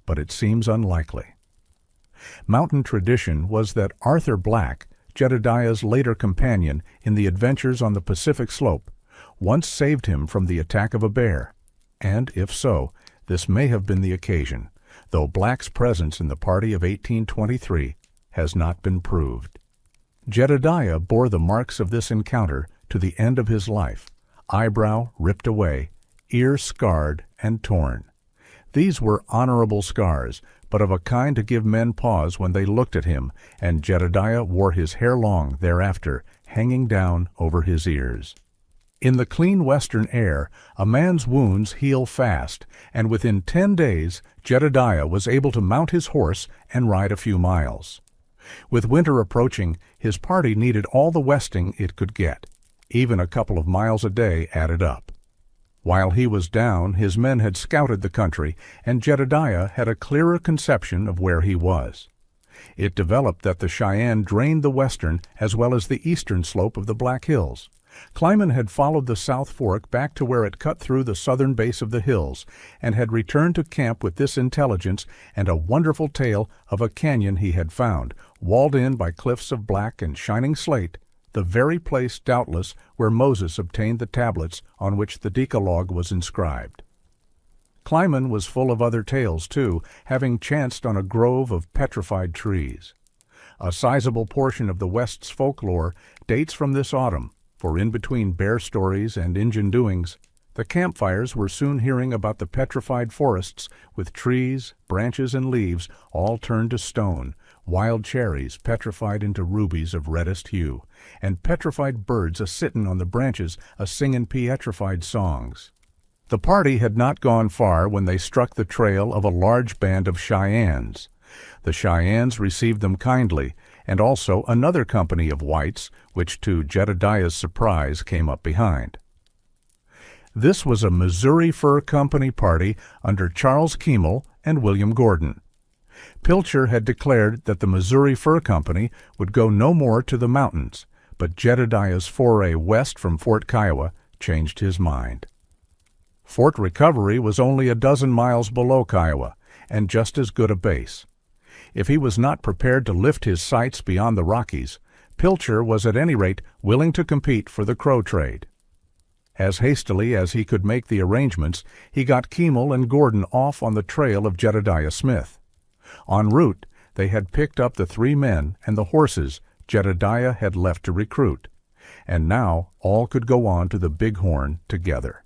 but it seems unlikely. Mountain tradition was that Arthur Black, Jedediah's later companion in the adventures on the Pacific slope, once saved him from the attack of a bear, and if so, this may have been the occasion, though Black's presence in the party of 1823 has not been proved. Jedediah bore the marks of this encounter to the end of his life, eyebrow ripped away, ear scarred and torn. These were honorable scars, but of a kind to give men pause when they looked at him, and Jedediah wore his hair long thereafter, hanging down over his ears. In the clean western air, a man's wounds heal fast, and within 10 days Jedediah was able to mount his horse and ride a few miles. With winter approaching, his party needed all the westing it could get. Even a couple of miles a day added up. While he was down, his men had scouted the country, and Jedediah had a clearer conception of where he was. It developed that the Cheyenne drained the western as well as the eastern slope of the Black Hills. Clyman had followed the South Fork back to where it cut through the southern base of the hills, and had returned to camp with this intelligence and a wonderful tale of a canyon he had found, walled in by cliffs of black and shining slate, the very place, doubtless, where Moses obtained the tablets on which the Decalogue was inscribed. Clyman was full of other tales, too, having chanced on a grove of petrified trees. A sizable portion of the West's folklore dates from this autumn, for in between bear stories and Injun doings, the campfires were soon hearing about the petrified forests with trees, branches, and leaves all turned to stone, wild cherries petrified into rubies of reddest hue, and petrified birds a-sittin' on the branches a-singin' pietrified songs. The party had not gone far when they struck the trail of a large band of Cheyennes. The Cheyennes received them kindly, and also another company of whites, which to Jedediah's surprise came up behind. This was a Missouri Fur Company party under Charles Kiemel and William Gordon. Pilcher had declared that the Missouri Fur Company would go no more to the mountains, but Jedediah's foray west from Fort Kiowa changed his mind. Fort Recovery was only a dozen miles below Kiowa, and just as good a base. If he was not prepared to lift his sights beyond the Rockies, Pilcher was at any rate willing to compete for the Crow trade. As hastily as he could make the arrangements, he got Kiemel and Gordon off on the trail of Jedediah Smith. En route, they had picked up the 3 men and the horses Jedediah had left to recruit, and now all could go on to the Big Horn together.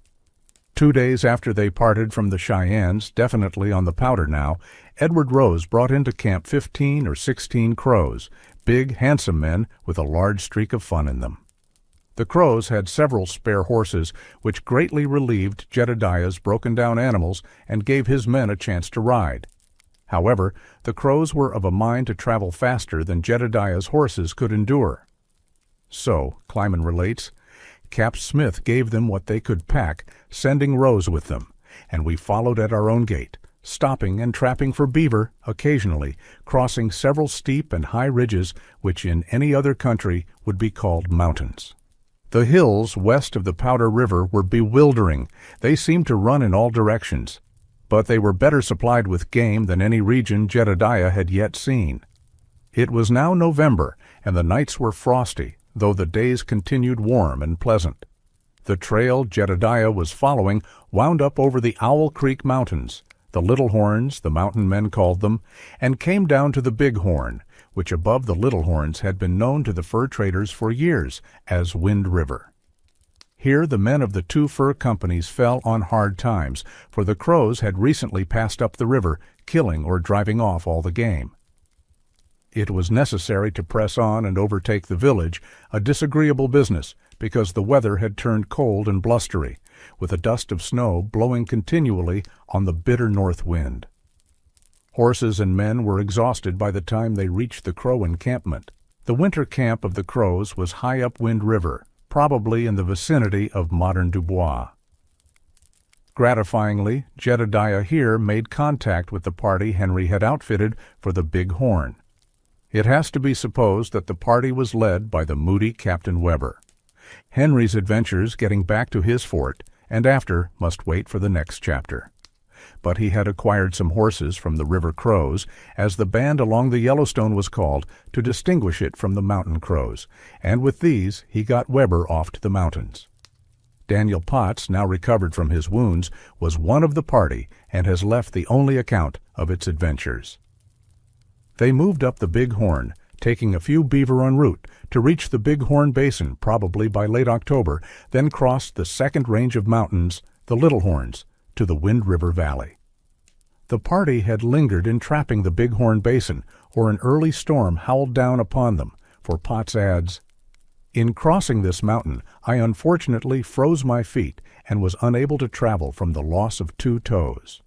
2 days after they parted from the Cheyennes, definitely on the Powder now, Edward Rose brought into camp 15 or 16 Crows, big, handsome men with a large streak of fun in them. The Crows had several spare horses, which greatly relieved Jedediah's broken-down animals and gave his men a chance to ride. However, the Crows were of a mind to travel faster than Jedediah's horses could endure. So, Clyman relates, Cap Smith gave them what they could pack, sending Rose with them, and we followed at our own gait, stopping and trapping for beaver occasionally, crossing several steep and high ridges which in any other country would be called mountains. The hills west of the Powder River were bewildering. They seemed to run in all directions, but they were better supplied with game than any region Jedediah had yet seen. It was now November, and the nights were frosty, though the days continued warm and pleasant. The trail Jedediah was following wound up over the Owl Creek Mountains, the Little Horns, the mountain men called them, and came down to the Big Horn, which above the Little Horns had been known to the fur traders for years as Wind River. Here the men of the two fur companies fell on hard times, for the Crows had recently passed up the river, killing or driving off all the game. It was necessary to press on and overtake the village, a disagreeable business, because the weather had turned cold and blustery, with a dust of snow blowing continually on the bitter north wind. Horses and men were exhausted by the time they reached the Crow encampment. The winter camp of the Crows was high up Wind River, probably in the vicinity of modern Dubois. Gratifyingly, Jedediah here made contact with the party Henry had outfitted for the Big Horn. It has to be supposed that the party was led by the moody Captain Weber. Henry's adventures getting back to his fort, and after, must wait for the next chapter. But he had acquired some horses from the River Crows, as the band along the Yellowstone was called, to distinguish it from the mountain crows, and with these he got Weber off to the mountains. Daniel Potts, now recovered from his wounds, was one of the party, and has left the only account of its adventures. They moved up the Big Horn, taking a few beaver en route, to reach the Big Horn Basin probably by late October, then crossed the second range of mountains, the Little Horns, to the Wind River Valley. The party had lingered in trapping the Big Horn Basin, or an early storm howled down upon them, for Potts adds, "In crossing this mountain, I unfortunately froze my feet and was unable to travel from the loss of 2 toes.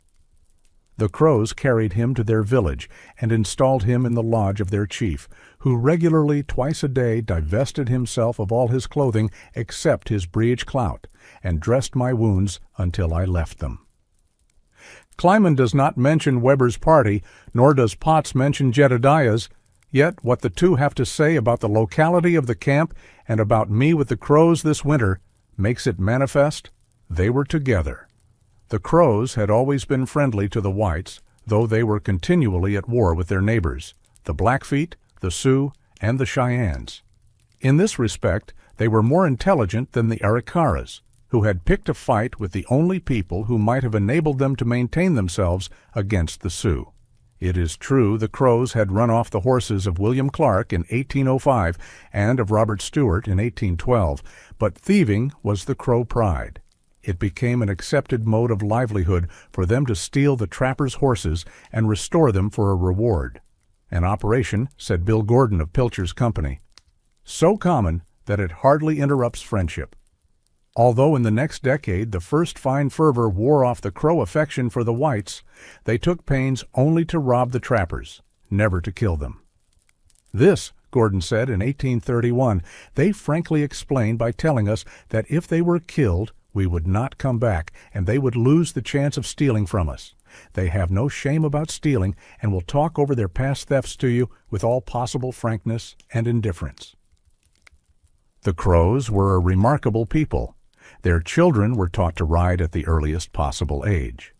The Crows carried him to their village and installed him in the lodge of their chief, who regularly twice a day divested himself of all his clothing except his breech clout, and dressed my wounds until I left them." Kleiman does not mention Weber's party, nor does Potts mention Jedediah's, yet what the two have to say about the locality of the camp and about me with the Crows this winter makes it manifest they were together. The Crows had always been friendly to the whites, though they were continually at war with their neighbors, the Blackfeet, the Sioux, and the Cheyennes. In this respect, they were more intelligent than the Arikaras, who had picked a fight with the only people who might have enabled them to maintain themselves against the Sioux. It is true the Crows had run off the horses of William Clark in 1805 and of Robert Stewart in 1812, but thieving was the Crow pride. It became an accepted mode of livelihood for them to steal the trappers' horses and restore them for a reward. An operation, said Bill Gordon of Pilcher's company, so common that it hardly interrupts friendship. Although in the next decade the first fine fervor wore off the Crow affection for the whites, they took pains only to rob the trappers, never to kill them. This, Gordon said in 1831, they frankly explained by telling us that if they were killed, we would not come back, and they would lose the chance of stealing from us. They have no shame about stealing, and will talk over their past thefts to you with all possible frankness and indifference. The Crows were a remarkable people. Their children were taught to ride at the earliest possible age.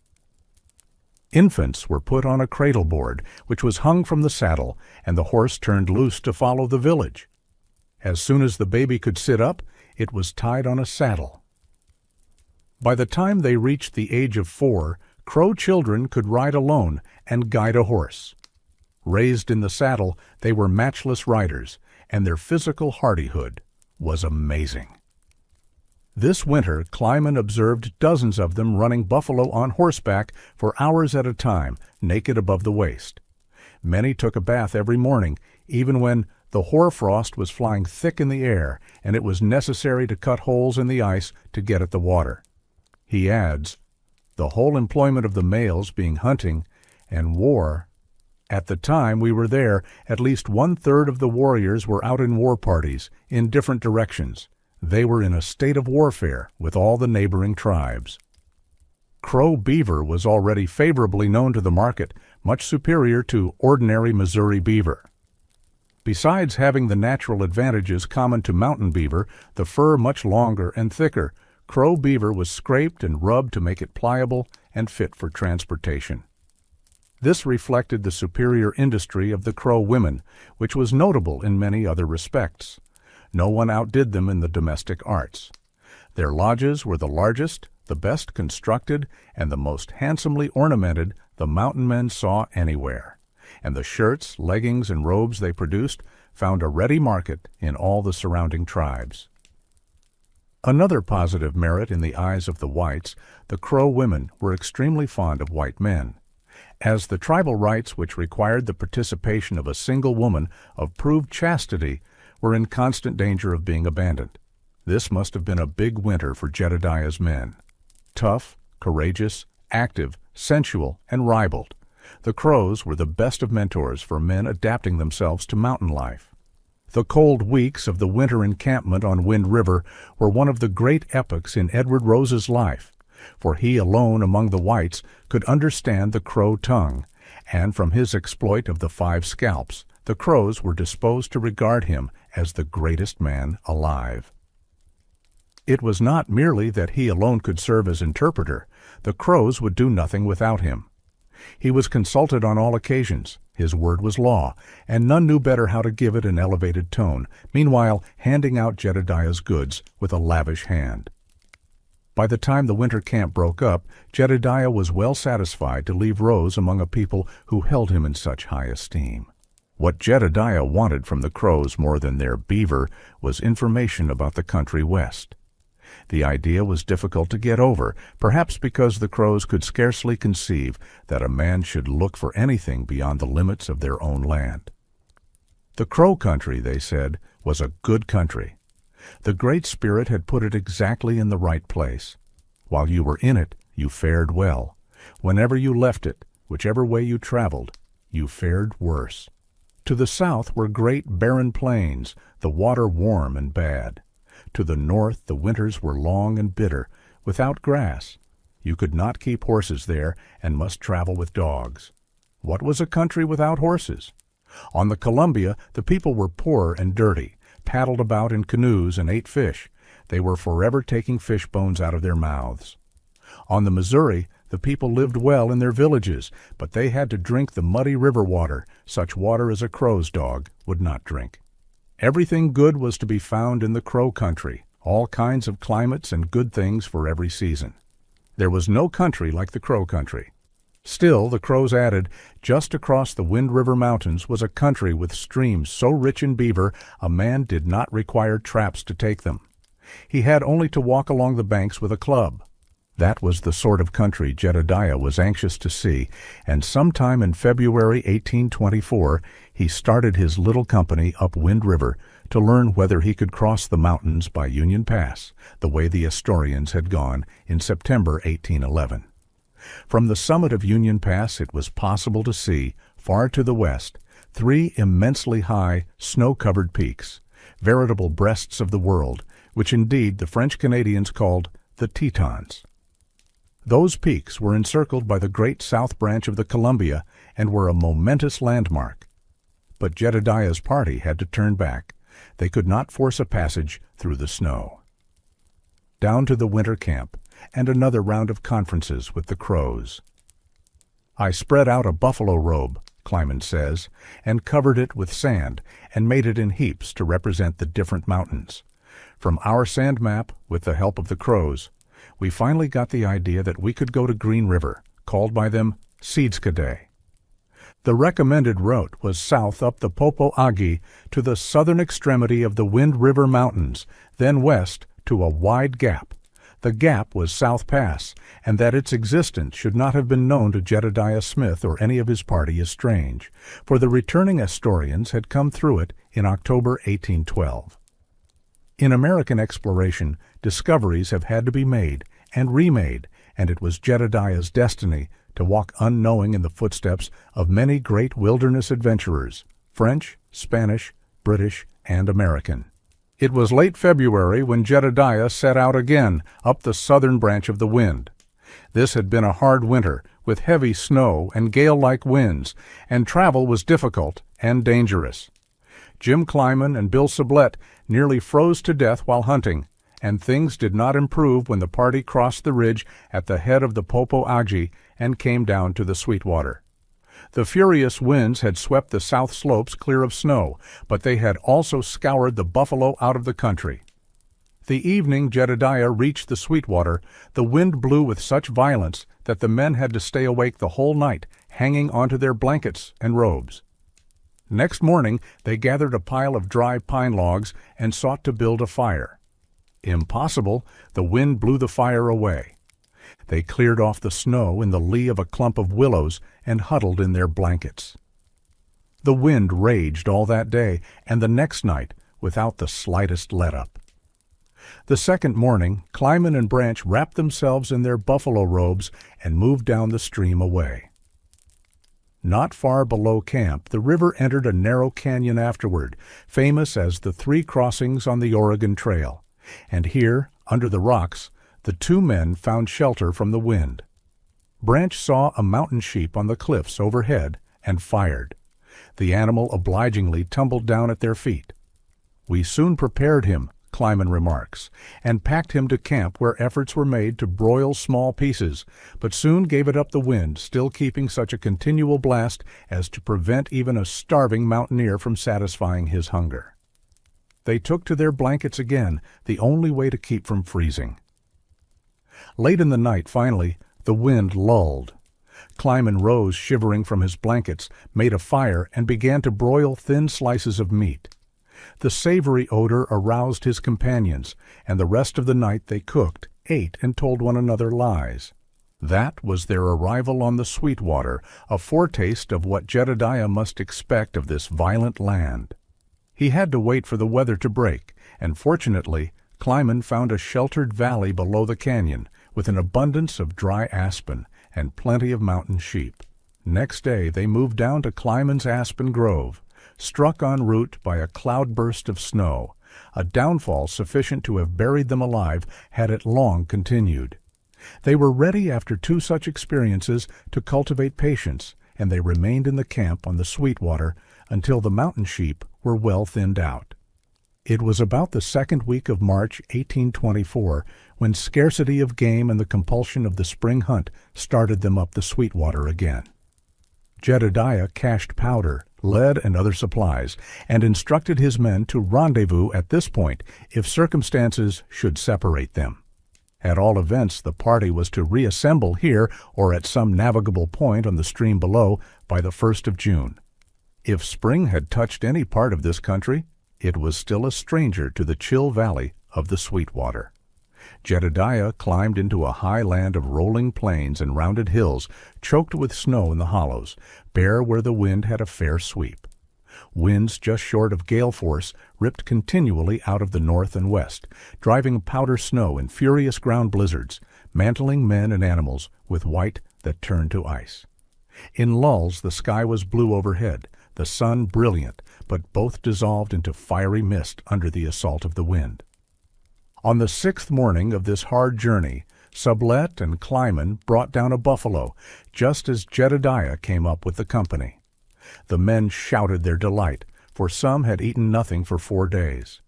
Infants were put on a cradle board, which was hung from the saddle, and the horse turned loose to follow the village. As soon as the baby could sit up, it was tied on a saddle. By the time they reached the age of 4, Crow children could ride alone and guide a horse. Raised in the saddle, they were matchless riders, and their physical hardihood was amazing. This winter, Kleiman observed dozens of them running buffalo on horseback for hours at a time, naked above the waist. Many took a bath every morning, even when the hoarfrost was flying thick in the air, and it was necessary to cut holes in the ice to get at the water. He adds, the whole employment of the males being hunting and war. At the time we were there, at least 1/3 of the warriors were out in war parties, in different directions, They were in a state of warfare with all the neighboring tribes. Crow beaver was already favorably known to the market, much superior to ordinary Missouri beaver. Besides having the natural advantages common to mountain beaver, the fur much longer and thicker, crow beaver was scraped and rubbed to make it pliable and fit for transportation. This reflected the superior industry of the Crow women, which was notable in many other respects. No one outdid them in the domestic arts. Their lodges were the largest, the best constructed, and the most handsomely ornamented the mountain men saw anywhere, and the shirts, leggings, and robes they produced found a ready market in all the surrounding tribes. Another positive merit in the eyes of the whites, the Crow women were extremely fond of white men. As the tribal rites which required the participation of a single woman of proved chastity were in constant danger of being abandoned. This must have been a big winter for Jedediah's men. Tough, courageous, active, sensual, and ribald, the Crows were the best of mentors for men adapting themselves to mountain life. The cold weeks of the winter encampment on Wind River were one of the great epochs in Edward Rose's life, for he alone among the whites could understand the Crow tongue, and from his exploit of the 5 scalps, the Crows were disposed to regard him as the greatest man alive. It was not merely that he alone could serve as interpreter. The Crows would do nothing without him. He was consulted on all occasions. His word was law, and none knew better how to give it an elevated tone, meanwhile handing out Jedediah's goods with a lavish hand. By the time the winter camp broke up, Jedediah was well satisfied to leave Rose among a people who held him in such high esteem. What Jedediah wanted from the Crows more than their beaver was information about the country west. The idea was difficult to get over, perhaps because the Crows could scarcely conceive that a man should look for anything beyond the limits of their own land. The Crow country, they said, was a good country. The Great Spirit had put it exactly in the right place. While you were in it, you fared well. Whenever you left it, whichever way you traveled, you fared worse. To the south were great barren plains, the water warm and bad. To the north the winters were long and bitter, without grass. You could not keep horses there, and must travel with dogs. What was a country without horses? On the Columbia the people were poor and dirty, paddled about in canoes and ate fish. They were forever taking fish bones out of their mouths. On the Missouri the people lived well in their villages, but they had to drink the muddy river water, such water as a Crow's dog would not drink. Everything good was to be found in the Crow country, all kinds of climates and good things for every season. There was no country like the Crow country. Still, the Crows added, just across the Wind River Mountains was a country with streams so rich in beaver a man did not require traps to take them. He had only to walk along the banks with a club. That was the sort of country Jedediah was anxious to see, and sometime in February 1824 he started his little company up Wind River to learn whether he could cross the mountains by Union Pass, the way the Astorians had gone in September 1811. From the summit of Union Pass it was possible to see, far to the west, 3 immensely high, snow-covered peaks, veritable breasts of the world, which indeed the French Canadians called the Tetons. Those peaks were encircled by the great south branch of the Columbia and were a momentous landmark. But Jedediah's party had to turn back. They could not force a passage through the snow. Down to the winter camp, and another round of conferences with the Crows. I spread out a buffalo robe, Clyman says, and covered it with sand, and made it in heaps to represent the different mountains. From our sand map, with the help of the Crows, we finally got the idea that we could go to Green River, called by them Seedskaday. The recommended route was south up the Popo Agi to the southern extremity of the Wind River Mountains, then west to a wide gap. The gap was South Pass, and that its existence should not have been known to Jedediah Smith or any of his party is strange, for the returning Astorians had come through it in October 1812. In American exploration, discoveries have had to be made and remade, and it was Jedediah's destiny to walk unknowing in the footsteps of many great wilderness adventurers, French, Spanish, British, and American. It was late February when Jedediah set out again up the southern branch of the wind. This had been a hard winter, with heavy snow and gale-like winds, and travel was difficult and dangerous. Jim Kleiman and Bill Sublette nearly froze to death while hunting, and things did not improve when the party crossed the ridge at the head of the Popo Agie and came down to the Sweetwater. The furious winds had swept the south slopes clear of snow, but they had also scoured the buffalo out of the country. The evening Jedediah reached the Sweetwater, the wind blew with such violence that the men had to stay awake the whole night, hanging onto their blankets and robes. Next morning they gathered a pile of dry pine logs and sought to build a fire. Impossible, the wind blew the fire away. They cleared off the snow in the lee of a clump of willows and huddled in their blankets. The wind raged all that day and the next night without the slightest let-up. The second morning, Kleiman and Branch wrapped themselves in their buffalo robes and moved down the stream away. Not far below camp, the river entered a narrow canyon afterward, famous as the Three Crossings on the Oregon Trail, and here, under the rocks, the two men found shelter from the wind. Branch saw a mountain sheep on the cliffs overhead and fired. The animal obligingly tumbled down at their feet. "We soon prepared him," Kleiman remarks, "and packed him to camp where efforts were made to broil small pieces, but soon gave it up the wind, still keeping such a continual blast as to prevent even a starving mountaineer from satisfying his hunger." They took to their blankets again, the only way to keep from freezing. Late in the night, finally, the wind lulled. Kleiman rose shivering from his blankets, made a fire, and began to broil thin slices of meat. The savory odor aroused his companions, and the rest of the night they cooked, ate, and told one another lies. That was their arrival on the Sweetwater, a foretaste of what Jedediah must expect of this violent land. He had to wait for the weather to break, and fortunately, Kleiman found a sheltered valley below the canyon, with an abundance of dry aspen and plenty of mountain sheep. Next day they moved down to Kleiman's aspen grove, struck en route by a cloudburst of snow, a downfall sufficient to have buried them alive had it long continued. They were ready after two such experiences to cultivate patience, and they remained in the camp on the Sweetwater until the mountain sheep were well thinned out. It was about the second week of March 1824 when scarcity of game and the compulsion of the spring hunt started them up the Sweetwater again. Jedediah cached powder, lead, and other supplies, and instructed his men to rendezvous at this point if circumstances should separate them. At all events, the party was to reassemble here or at some navigable point on the stream below by the 1st of June. If spring had touched any part of this country, it was still a stranger to the chill valley of the Sweetwater. Jedediah climbed into a high land of rolling plains and rounded hills, choked with snow in the hollows, bare where the wind had a fair sweep. Winds just short of gale force ripped continually out of the north and west, driving powder snow in furious ground blizzards, mantling men and animals with white that turned to ice. In lulls the sky was blue overhead, the sun brilliant, but both dissolved into fiery mist under the assault of the wind. On the 6th morning of this hard journey, Sublette and Kleiman brought down a buffalo, just as Jedediah came up with the company. The men shouted their delight, for some had eaten nothing for 4 days.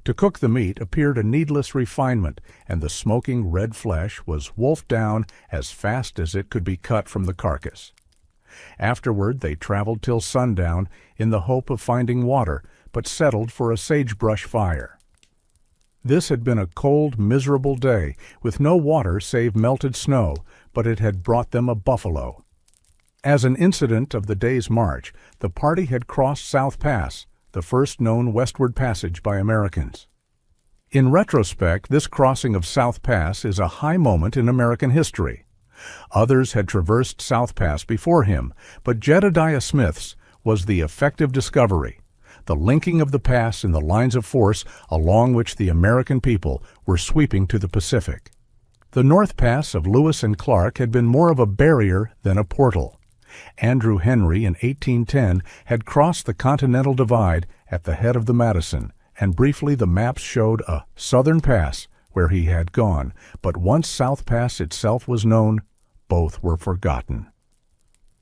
To cook the meat appeared a needless refinement, and the smoking red flesh was wolfed down as fast as it could be cut from the carcass. Afterward they traveled till sundown in the hope of finding water, but settled for a sagebrush fire. This had been a cold, miserable day, with no water save melted snow, but it had brought them a buffalo. As an incident of the day's march, the party had crossed South Pass, the first known westward passage by Americans. In retrospect, this crossing of South Pass is a high moment in American history. Others had traversed South Pass before him, but Jedediah Smith's was the effective discovery, the linking of the pass in the lines of force along which the American people were sweeping to the Pacific. The North Pass of Lewis and Clark had been more of a barrier than a portal. Andrew Henry in 1810 had crossed the Continental Divide at the head of the Madison and briefly the maps showed a southern pass where he had gone, but once South Pass itself was known, both were forgotten.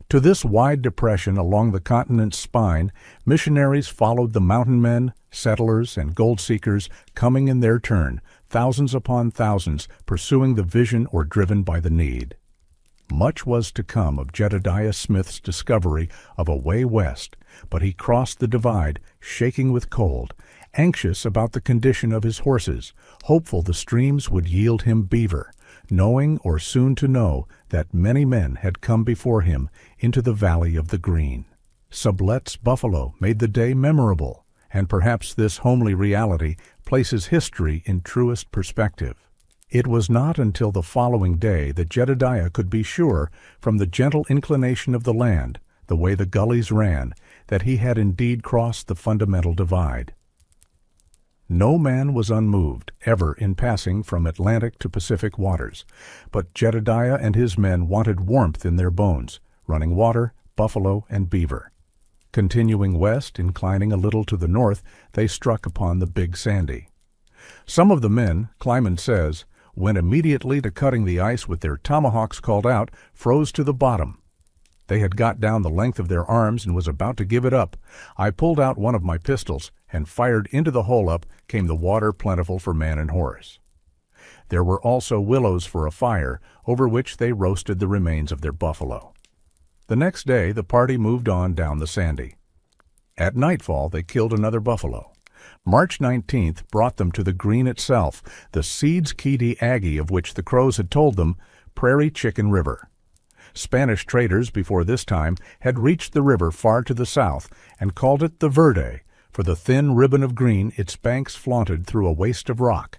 To this wide depression along the continent's spine, missionaries followed the mountain men, settlers, and gold seekers coming in their turn, thousands upon thousands, pursuing the vision or driven by the need. Much was to come of Jedediah Smith's discovery of a way west, but he crossed the divide, shaking with cold, anxious about the condition of his horses, hopeful the streams would yield him beaver, knowing or soon to know that many men had come before him into the Valley of the Green. Sublet's buffalo made the day memorable, and perhaps this homely reality places history in truest perspective. It was not until the following day that Jedediah could be sure, from the gentle inclination of the land, the way the gullies ran, that he had indeed crossed the fundamental divide. No man was unmoved, ever, in passing from Atlantic to Pacific waters, but Jedediah and his men wanted warmth in their bones, running water, buffalo, and beaver. Continuing west, inclining a little to the north, they struck upon the Big Sandy. Some of the men, Kleiman says, went immediately to cutting the ice with their tomahawks called out, froze to the bottom. They had got down the length of their arms and was about to give it up. I pulled out one of my pistols and fired into the hole up came the water plentiful for man and horse. There were also willows for a fire, over which they roasted the remains of their buffalo. The next day the party moved on down the Sandy. At nightfall they killed another buffalo. March 19th brought them to the Green itself, the Seeds Keedy Aggie of which the Crows had told them, Prairie Chicken River. Spanish traders before this time had reached the river far to the south and called it the Verde, for the thin ribbon of green its banks flaunted through a waste of rock.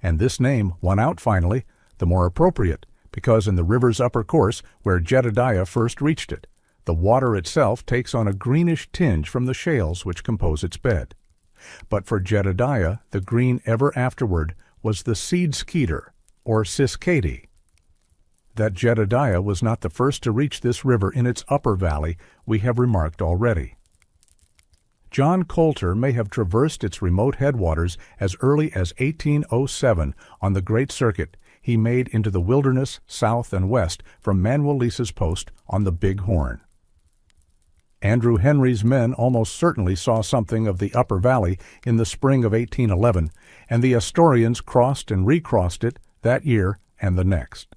And this name won out finally, the more appropriate, because in the river's upper course, where Jedediah first reached it, the water itself takes on a greenish tinge from the shales which compose its bed. But for Jedediah, the green ever afterward was the Seed Skeeter, or Siskady. That Jedediah was not the first to reach this river in its upper valley we have remarked already. John Coulter may have traversed its remote headwaters as early as 1807 on the great circuit he made into the wilderness south and west from Manuel Lisa's post on the Big Horn. Andrew Henry's men almost certainly saw something of the upper valley in the spring of 1811, and the Astorians crossed and recrossed it that year and the next.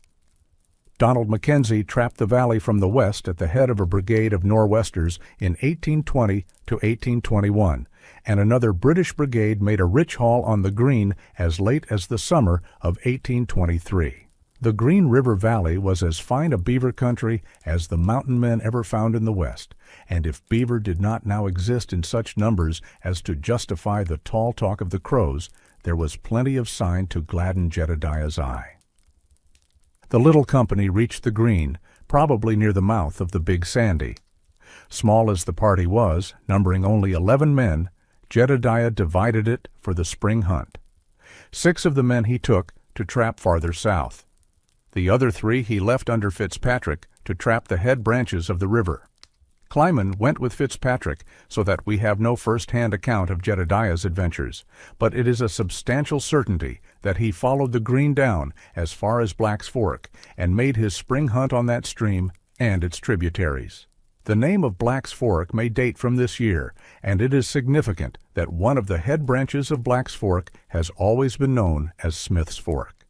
Donald Mackenzie trapped the valley from the west at the head of a brigade of Nor'westers in 1820 to 1821, and another British brigade made a rich haul on the Green as late as the summer of 1823. The Green River Valley was as fine a beaver country as the mountain men ever found in the West, and if beaver did not now exist in such numbers as to justify the tall talk of the Crows, there was plenty of sign to gladden Jedediah's eye. The little company reached the Green, probably near the mouth of the Big Sandy. Small as the party was, numbering only 11 men, Jedediah divided it for the spring hunt. 6 of the men he took to trap farther south. The other 3 he left under Fitzpatrick to trap the head branches of the river. Kleiman went with Fitzpatrick, so that we have no first-hand account of Jedediah's adventures, but it is a substantial certainty that he followed the Green down as far as Black's Fork and made his spring hunt on that stream and its tributaries. The name of Black's Fork may date from this year, and it is significant that one of the head branches of Black's Fork has always been known as Smith's Fork.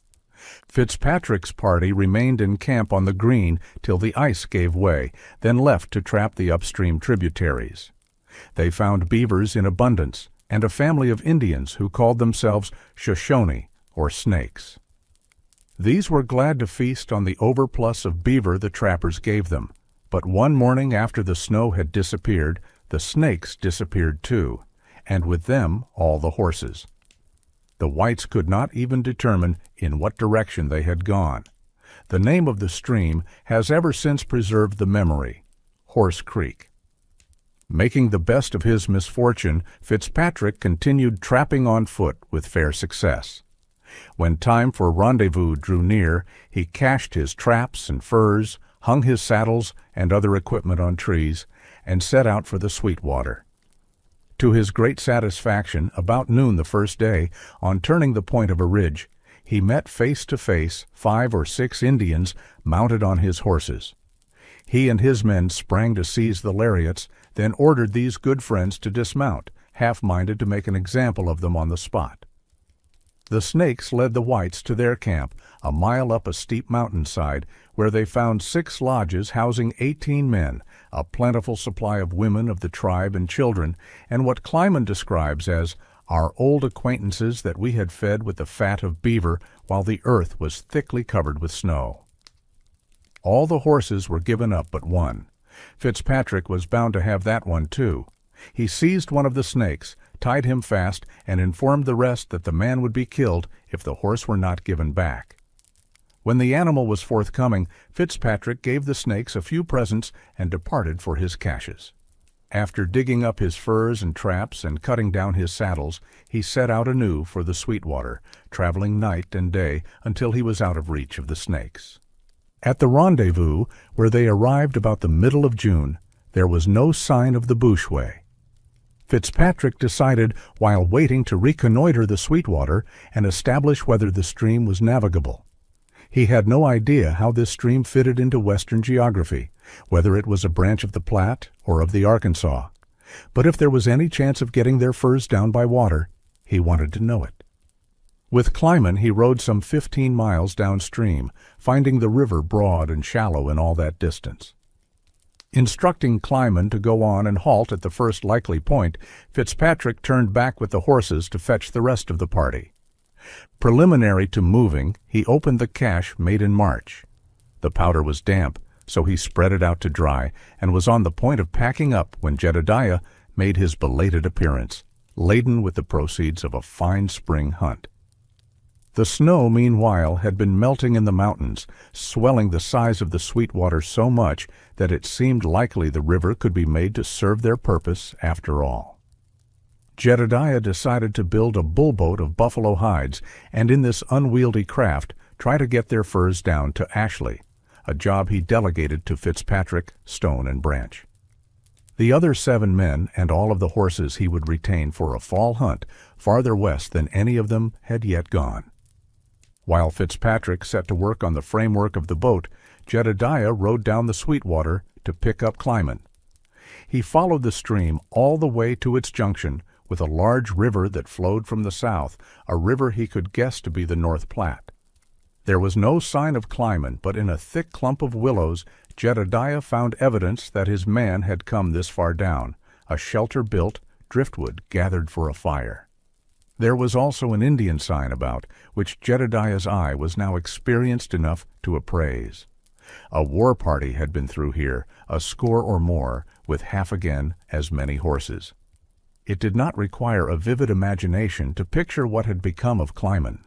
Fitzpatrick's party remained in camp on the Green till the ice gave way, then left to trap the upstream tributaries. They found beavers in abundance, and a family of Indians who called themselves Shoshone, or snakes. These were glad to feast on the overplus of beaver the trappers gave them, but one morning after the snow had disappeared, the snakes disappeared too, and with them all the horses. The whites could not even determine in what direction they had gone. The name of the stream has ever since preserved the memory, Horse Creek. Making the best of his misfortune, Fitzpatrick continued trapping on foot with fair success. When time for rendezvous drew near, he cached his traps and furs, hung his saddles and other equipment on trees, and set out for the Sweetwater. To his great satisfaction, about noon the first day, on turning the point of a ridge, he met face to face 5 or 6 Indians mounted on his horses. He and his men sprang to seize the lariats, then ordered these good friends to dismount, half-minded to make an example of them on the spot. The Snakes led the whites to their camp, a mile up a steep mountainside, where they found 6 lodges housing 18 men, a plentiful supply of women of the tribe and children, and what Clyman describes as our old acquaintances that we had fed with the fat of beaver while the earth was thickly covered with snow. All the horses were given up but one. Fitzpatrick was bound to have that one too. He seized one of the Snakes, tied him fast, and informed the rest that the man would be killed if the horse were not given back. When the animal was forthcoming, Fitzpatrick gave the Snakes a few presents and departed for his caches. After digging up his furs and traps and cutting down his saddles, he set out anew for the Sweetwater, traveling night and day until he was out of reach of the Snakes. At the rendezvous, where they arrived about the middle of June, there was no sign of the bushway. Fitzpatrick decided, while waiting, to reconnoiter the Sweetwater and establish whether the stream was navigable. He had no idea how this stream fitted into Western geography, whether it was a branch of the Platte or of the Arkansas. But if there was any chance of getting their furs down by water, he wanted to know it. With Clyman he rode some 15 miles downstream, finding the river broad and shallow in all that distance. Instructing Clyman to go on and halt at the first likely point, Fitzpatrick turned back with the horses to fetch the rest of the party. Preliminary to moving, he opened the cache made in March. The powder was damp, so he spread it out to dry and was on the point of packing up when Jedediah made his belated appearance, laden with the proceeds of a fine spring hunt. The snow, meanwhile, had been melting in the mountains, swelling the size of the Sweetwater so much that it seemed likely the river could be made to serve their purpose after all. Jedediah decided to build a bullboat of buffalo hides and in this unwieldy craft try to get their furs down to Ashley, a job he delegated to Fitzpatrick, Stone, and Branch. The other 7 men and all of the horses he would retain for a fall hunt farther west than any of them had yet gone. While Fitzpatrick set to work on the framework of the boat, Jedediah rode down the Sweetwater to pick up Clyman. He followed the stream all the way to its junction with a large river that flowed from the south, a river he could guess to be the North Platte. There was no sign of Clyman, but in a thick clump of willows Jedediah found evidence that his man had come this far down, a shelter-built driftwood gathered for a fire. There was also an Indian sign about, which Jedediah's eye was now experienced enough to appraise. A war party had been through here, a score or more, with half again as many horses. It did not require a vivid imagination to picture what had become of Clyman.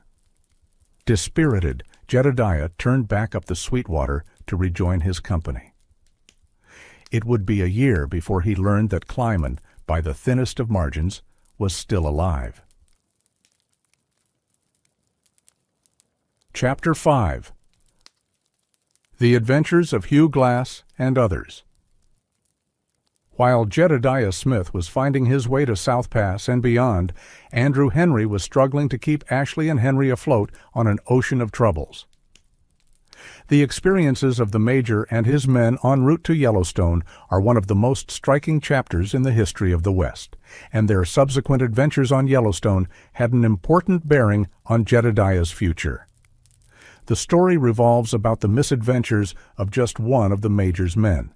Dispirited, Jedediah turned back up the Sweetwater to rejoin his company. It would be a year before he learned that Clyman, by the thinnest of margins, was still alive. Chapter 5. The Adventures of Hugh Glass and Others. While Jedediah Smith was finding his way to South Pass and beyond, Andrew Henry was struggling to keep Ashley and Henry afloat on an ocean of troubles. The experiences of the Major and his men en route to Yellowstone are one of the most striking chapters in the history of the West, and their subsequent adventures on Yellowstone had an important bearing on Jedediah's future. The story revolves about the misadventures of just one of the Major's men.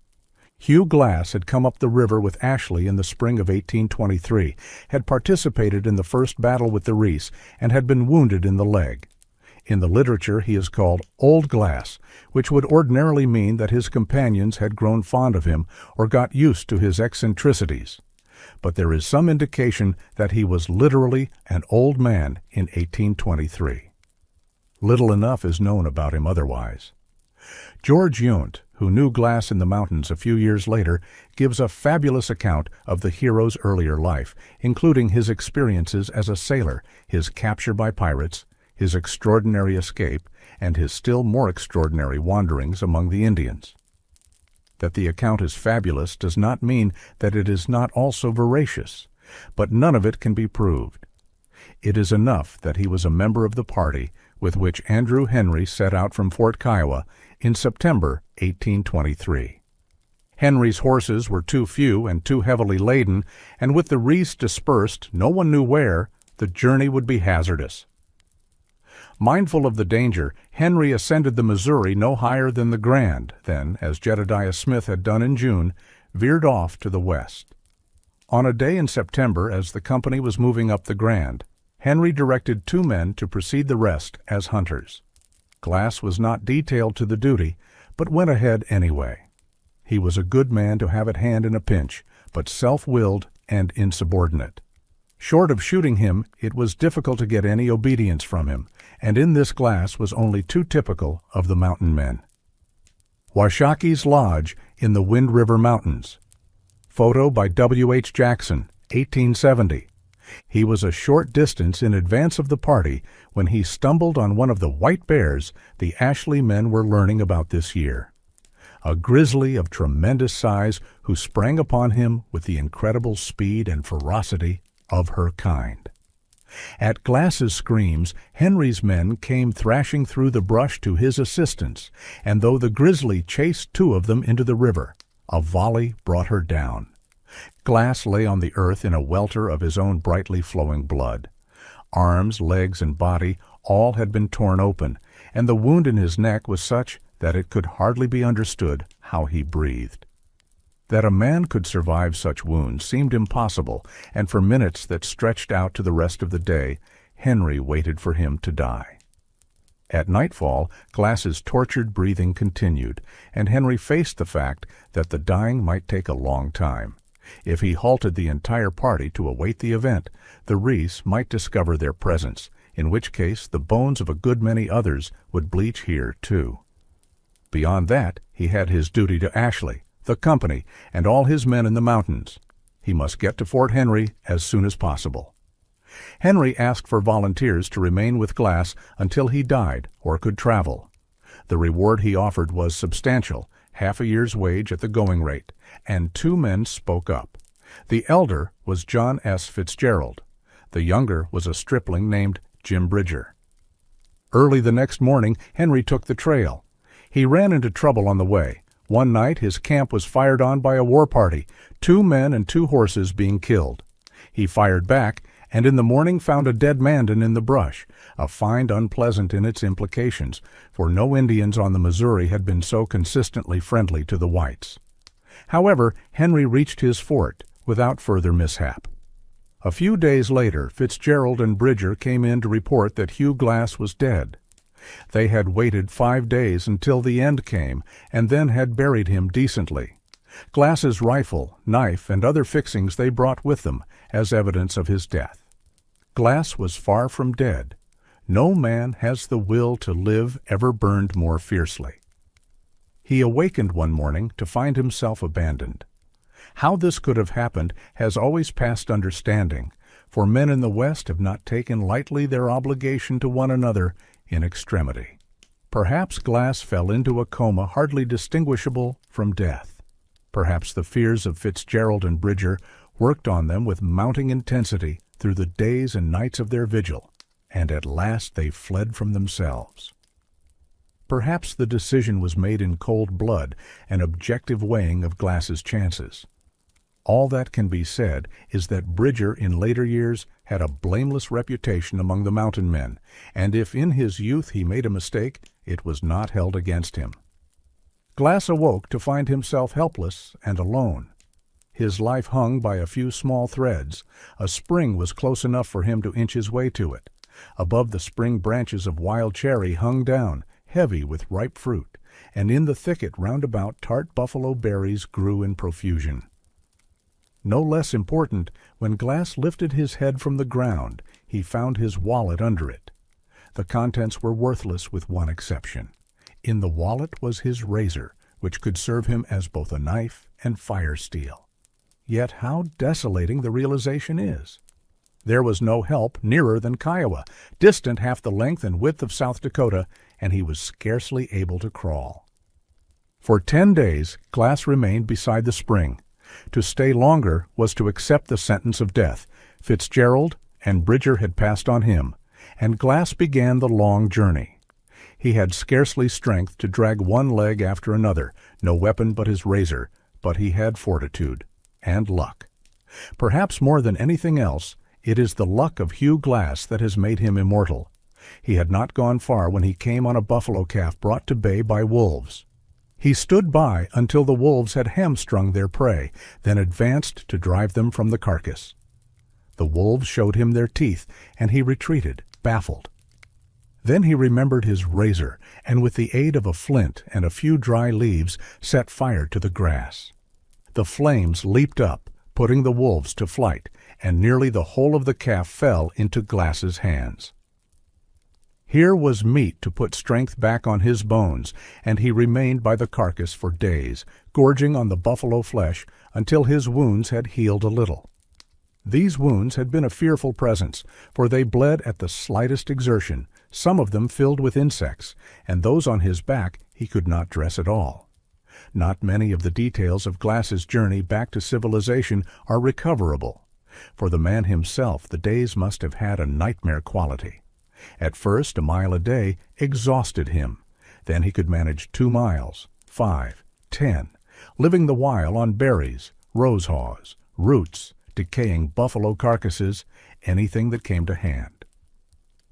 Hugh Glass had come up the river with Ashley in the spring of 1823, had participated in the first battle with the Reese, and had been wounded in the leg. In the literature he is called Old Glass, which would ordinarily mean that his companions had grown fond of him or got used to his eccentricities. But there is some indication that he was literally an old man in 1823. Little enough is known about him otherwise. George Yount, who knew Glass in the mountains a few years later, gives a fabulous account of the hero's earlier life, including his experiences as a sailor, his capture by pirates, his extraordinary escape, and his still more extraordinary wanderings among the Indians. That the account is fabulous does not mean that it is not also veracious. but none of it can be proved. It is enough that he was a member of the party with which Andrew Henry set out from Fort Kiowa in September 1823. Henry's horses were too few and too heavily laden, and with the wreaths dispersed, no one knew where, the journey would be hazardous. Mindful of the danger, Henry ascended the Missouri no higher than the Grand, then, as Jedediah Smith had done in June, veered off to the west. On a day in September, as the company was moving up the Grand, Henry directed 2 men to precede the rest as hunters. Glass was not detailed to the duty, but went ahead anyway. He was a good man to have at hand in a pinch, but self-willed and insubordinate. Short of shooting him, it was difficult to get any obedience from him, and in this Glass was only too typical of the mountain men. Washocky's Lodge in the Wind River Mountains. Photo by W. H. Jackson, 1870. He was a short distance in advance of the party when he stumbled on one of the white bears the Ashley men were learning about this year. A grizzly of tremendous size who sprang upon him with the incredible speed and ferocity of her kind. At Glass's screams, Henry's men came thrashing through the brush to his assistance, and though the grizzly chased 2 of them into the river, a volley brought her down. Glass lay on the earth in a welter of his own brightly flowing blood. Arms, legs, and body all had been torn open, and the wound in his neck was such that it could hardly be understood how he breathed. That a man could survive such wounds seemed impossible, and for minutes that stretched out to the rest of the day, Henry waited for him to die. At nightfall, Glass's tortured breathing continued, and Henry faced the fact that the dying might take a long time. If he halted the entire party to await the event, the wreaths might discover their presence, in which case the bones of a good many others would bleach here too. Beyond that, he had his duty to Ashley, the company, and all his men in the mountains. He must get to Fort Henry as soon as possible. Henry asked for volunteers to remain with Glass until he died or could travel. The reward he offered was substantial, half a year's wage at the going rate, and 2 men spoke up. The elder was John S. Fitzgerald. The younger was a stripling named Jim Bridger. Early the next morning, Henry took the trail. He ran into trouble on the way. One night his camp was fired on by a war party, 2 men and 2 horses being killed. He fired back, and in the morning found a dead Mandan in the brush, a find unpleasant in its implications, for no Indians on the Missouri had been so consistently friendly to the whites. However, Henry reached his fort without further mishap. A few days later, Fitzgerald and Bridger came in to report that Hugh Glass was dead. They had waited 5 days until the end came, and then had buried him decently. Glass's rifle, knife, and other fixings they brought with them as evidence of his death. Glass was far from dead. No man has the will to live ever burned more fiercely. He awakened one morning to find himself abandoned. How this could have happened has always passed understanding, for men in the West have not taken lightly their obligation to one another in extremity. Perhaps Glass fell into a coma hardly distinguishable from death. Perhaps the fears of Fitzgerald and Bridger worked on them with mounting intensity through the days and nights of their vigil, and at last they fled from themselves. Perhaps the decision was made in cold blood, an objective weighing of Glass's chances. All that can be said is that Bridger in later years had a blameless reputation among the mountain men, and if in his youth he made a mistake, it was not held against him. Glass awoke to find himself helpless and alone. His life hung by a few small threads. A spring was close enough for him to inch his way to it. Above the spring branches of wild cherry hung down, heavy with ripe fruit, and in the thicket round about tart buffalo berries grew in profusion. No less important, when Glass lifted his head from the ground, he found his wallet under it. The contents were worthless with one exception. In the wallet was his razor, which could serve him as both a knife and fire steel. Yet how desolating the realization is! There was no help nearer than Kiowa, distant half the length and width of South Dakota, and he was scarcely able to crawl. For 10 days, Glass remained beside the spring. To stay longer was to accept the sentence of death. Fitzgerald and Bridger had passed on him, and Glass began the long journey. He had scarcely strength to drag one leg after another, no weapon but his razor, but he had fortitude and luck. Perhaps more than anything else, it is the luck of Hugh Glass that has made him immortal. He had not gone far when he came on a buffalo calf brought to bay by wolves. He stood by until the wolves had hamstrung their prey, then advanced to drive them from the carcass. The wolves showed him their teeth, and he retreated, baffled. Then he remembered his razor, and with the aid of a flint and a few dry leaves, set fire to the grass. The flames leaped up, putting the wolves to flight, and nearly the whole of the calf fell into Glass's hands. Here was meat to put strength back on his bones, and he remained by the carcass for days, gorging on the buffalo flesh until his wounds had healed a little. These wounds had been a fearful presence, for they bled at the slightest exertion, some of them filled with insects, and those on his back he could not dress at all. Not many of the details of Glass's journey back to civilization are recoverable. For the man himself, the days must have had a nightmare quality. At first, a mile a day exhausted him. Then he could manage 2 miles, 5, 10, living the while on berries, rose haws, roots, decaying buffalo carcasses, anything that came to hand.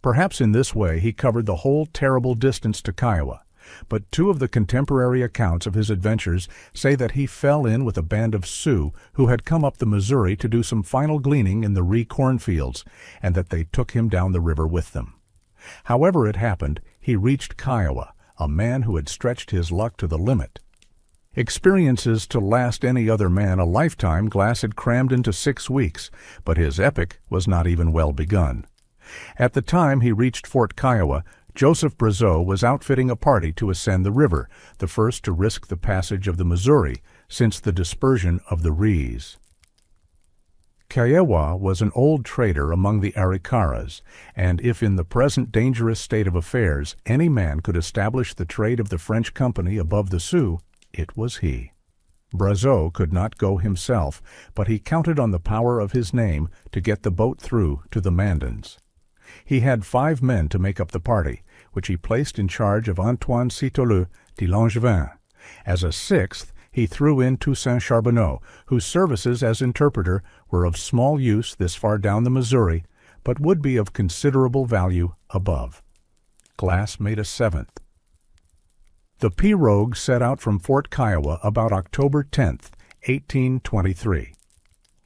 Perhaps in this way he covered the whole terrible distance to Kiowa, but 2 of the contemporary accounts of his adventures say that he fell in with a band of Sioux who had come up the Missouri to do some final gleaning in the Ree cornfields, and that they took him down the river with them. However it happened, he reached Kiowa, a man who had stretched his luck to the limit. Experiences to last any other man a lifetime Glass had crammed into 6 weeks, but his epic was not even well begun. At the time he reached Fort Kiowa, Joseph Brazeau was outfitting a party to ascend the river, the first to risk the passage of the Missouri since the dispersion of the Rees. Kiowa was an old trader among the Arikaras, and if in the present dangerous state of affairs any man could establish the trade of the French company above the Sioux, it was he. Brazeau could not go himself, but he counted on the power of his name to get the boat through to the Mandans. He had 5 men to make up the party, which he placed in charge of Antoine Citoleu de Langevin. As a 6th, he threw in Toussaint Charbonneau, whose services as interpreter were of small use this far down the Missouri, but would be of considerable value above. Glass made a 7th. The pirogue set out from Fort Kiowa about October 10th, 1823.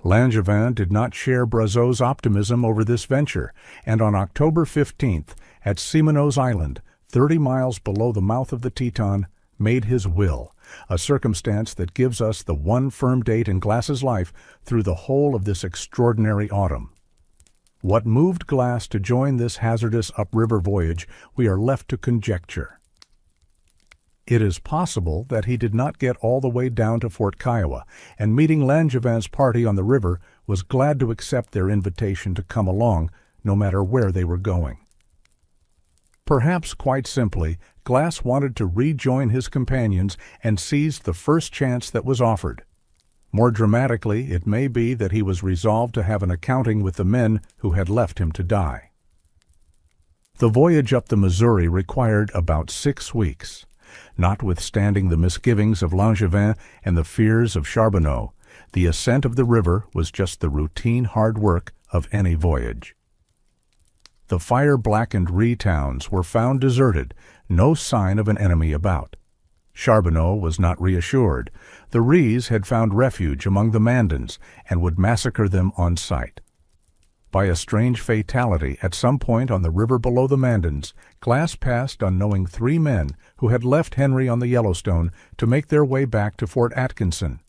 Langevin did not share Brazeau's optimism over this venture, and on October 15th, at Simoneau's Island, 30 miles below the mouth of the Teton, made his will, a circumstance that gives us the one firm date in Glass's life through the whole of this extraordinary autumn. What moved Glass to join this hazardous upriver voyage we are left to conjecture. It is possible that he did not get all the way down to Fort Kiowa, and meeting Langevin's party on the river was glad to accept their invitation to come along, no matter where they were going. Perhaps quite simply, Glass wanted to rejoin his companions and seized the first chance that was offered. More dramatically, it may be that he was resolved to have an accounting with the men who had left him to die. The voyage up the Missouri required about 6 weeks. Notwithstanding the misgivings of Langevin and the fears of Charbonneau, the ascent of the river was just the routine hard work of any voyage. The fire-blackened Ree towns were found deserted, no sign of an enemy about. Charbonneau was not reassured. The Rees had found refuge among the Mandans and would massacre them on sight. By a strange fatality at some point on the river below the Mandans, Glass passed on knowing 3 men who had left Henry on the Yellowstone to make their way back to Fort Atkinson.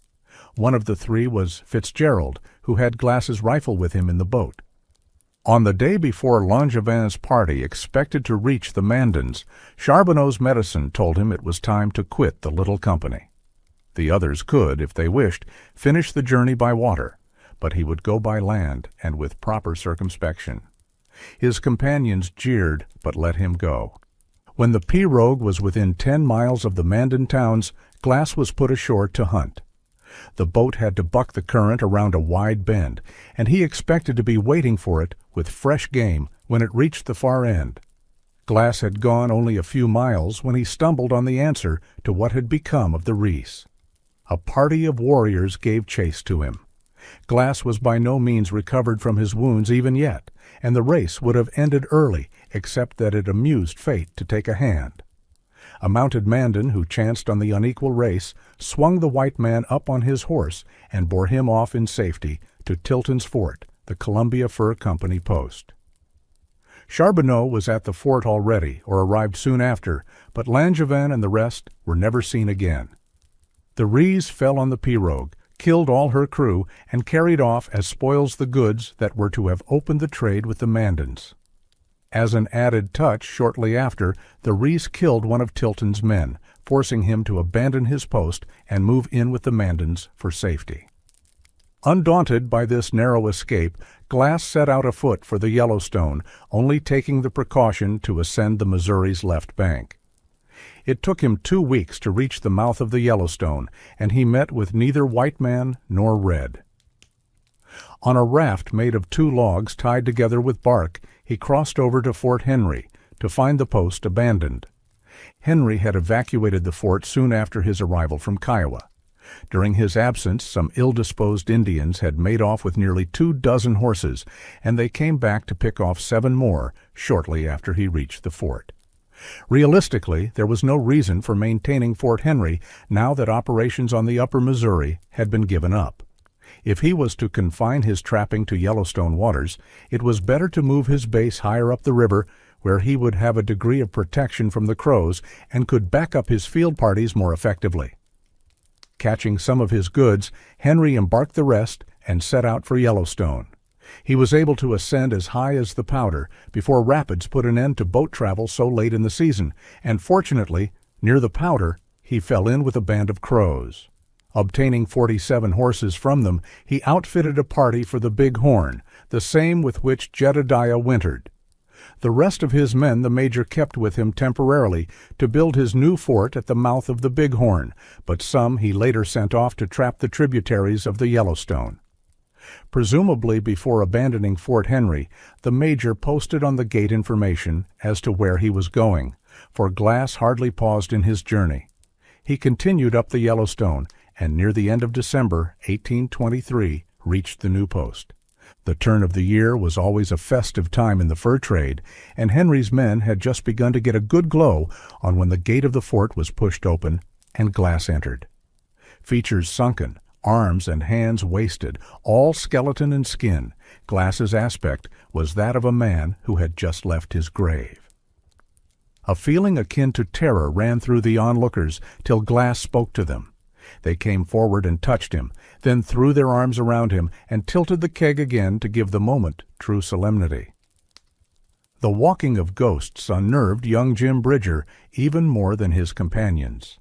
One of the 3 was Fitzgerald, who had Glass's rifle with him in the boat. On the day before Langevin's party expected to reach the Mandans, Charbonneau's medicine told him it was time to quit the little company. The others could, if they wished, finish the journey by water, but he would go by land and with proper circumspection. His companions jeered, but let him go. When the pirogue was within 10 miles of the Mandan towns, Glass was put ashore to hunt. The boat had to buck the current around a wide bend, and he expected to be waiting for it with fresh game when it reached the far end. Glass had gone only a few miles when he stumbled on the answer to what had become of the Reese. A party of warriors gave chase to him. Glass was by no means recovered from his wounds even yet, and the race would have ended early except that it amused fate to take a hand. A mounted Mandan who chanced on the unequal race swung the white man up on his horse and bore him off in safety to Tilton's Fort, the Columbia Fur Company post. Charbonneau was at the fort already, or arrived soon after, but Langevin and the rest were never seen again. The Rees fell on the pirogue, killed all her crew, and carried off as spoils the goods that were to have opened the trade with the Mandans. As an added touch, shortly after, the Rees killed one of Tilton's men, forcing him to abandon his post and move in with the Mandans for safety. Undaunted by this narrow escape, Glass set out afoot for the Yellowstone, only taking the precaution to ascend the Missouri's left bank. It took him 2 weeks to reach the mouth of the Yellowstone, and he met with neither white man nor red. On a raft made of 2 logs tied together with bark, he crossed over to Fort Henry to find the post abandoned. Henry had evacuated the fort soon after his arrival from Kiowa. During his absence, some ill-disposed Indians had made off with nearly 24 horses, and they came back to pick off 7 more shortly after he reached the fort. Realistically, there was no reason for maintaining Fort Henry now that operations on the upper Missouri had been given up. If he was to confine his trapping to Yellowstone waters, it was better to move his base higher up the river, where he would have a degree of protection from the Crows and could back up his field parties more effectively. Catching some of his goods, Henry embarked the rest and set out for Yellowstone. He was able to ascend as high as the Powder before rapids put an end to boat travel so late in the season, and fortunately, near the Powder, he fell in with a band of Crows. Obtaining 47 horses from them, he outfitted a party for the Big Horn, the same with which Jedediah wintered. The rest of his men the major kept with him temporarily to build his new fort at the mouth of the Big Horn, but some he later sent off to trap the tributaries of the Yellowstone. Presumably before abandoning Fort Henry, the major posted on the gate information as to where he was going, for Glass hardly paused in his journey. He continued up the Yellowstone, and near the end of December 1823 reached the new post. The turn of the year was always a festive time in the fur trade, and Henry's men had just begun to get a good glow on when the gate of the fort was pushed open and Glass entered. Features sunken, arms and hands wasted, all skeleton and skin, Glass's aspect was that of a man who had just left his grave. A feeling akin to terror ran through the onlookers till Glass spoke to them. They came forward and touched him, then threw their arms around him and tilted the keg again to give the moment true solemnity. The walking of ghosts unnerved young Jim Bridger even more than his companions.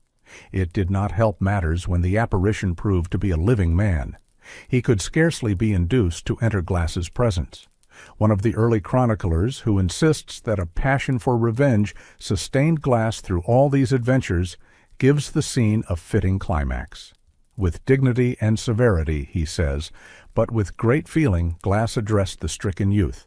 It did not help matters when the apparition proved to be a living man. He could scarcely be induced to enter Glass's presence. One of the early chroniclers, who insists that a passion for revenge sustained Glass through all these adventures, gives the scene a fitting climax. With dignity and severity, he says, but with great feeling, Glass addressed the stricken youth.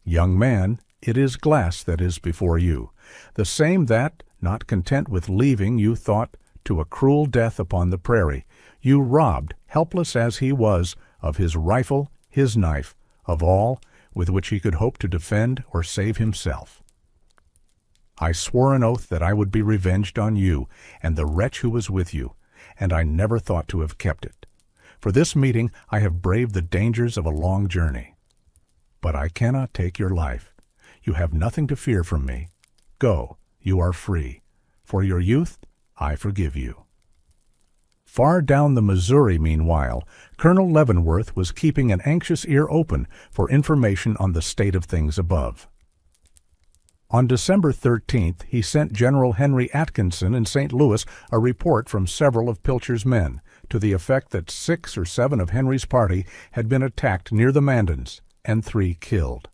"Young man, it is Glass that is before you, the same that, not content with leaving you thought to a cruel death upon the prairie, you robbed, helpless as he was, of his rifle, his knife, of all with which he could hope to defend or save himself. I swore an oath that I would be revenged on you and the wretch who was with you, and I never thought to have kept it. For this meeting I have braved the dangers of a long journey. But I cannot take your life. You have nothing to fear from me. Go, you are free. For your youth, I forgive you." Far down the Missouri, meanwhile, Colonel Leavenworth was keeping an anxious ear open for information on the state of things above. On December 13th, he sent General Henry Atkinson in St. Louis a report from several of Pilcher's men, to the effect that 6 or 7 of Henry's party had been attacked near the Mandans, and 3 killed.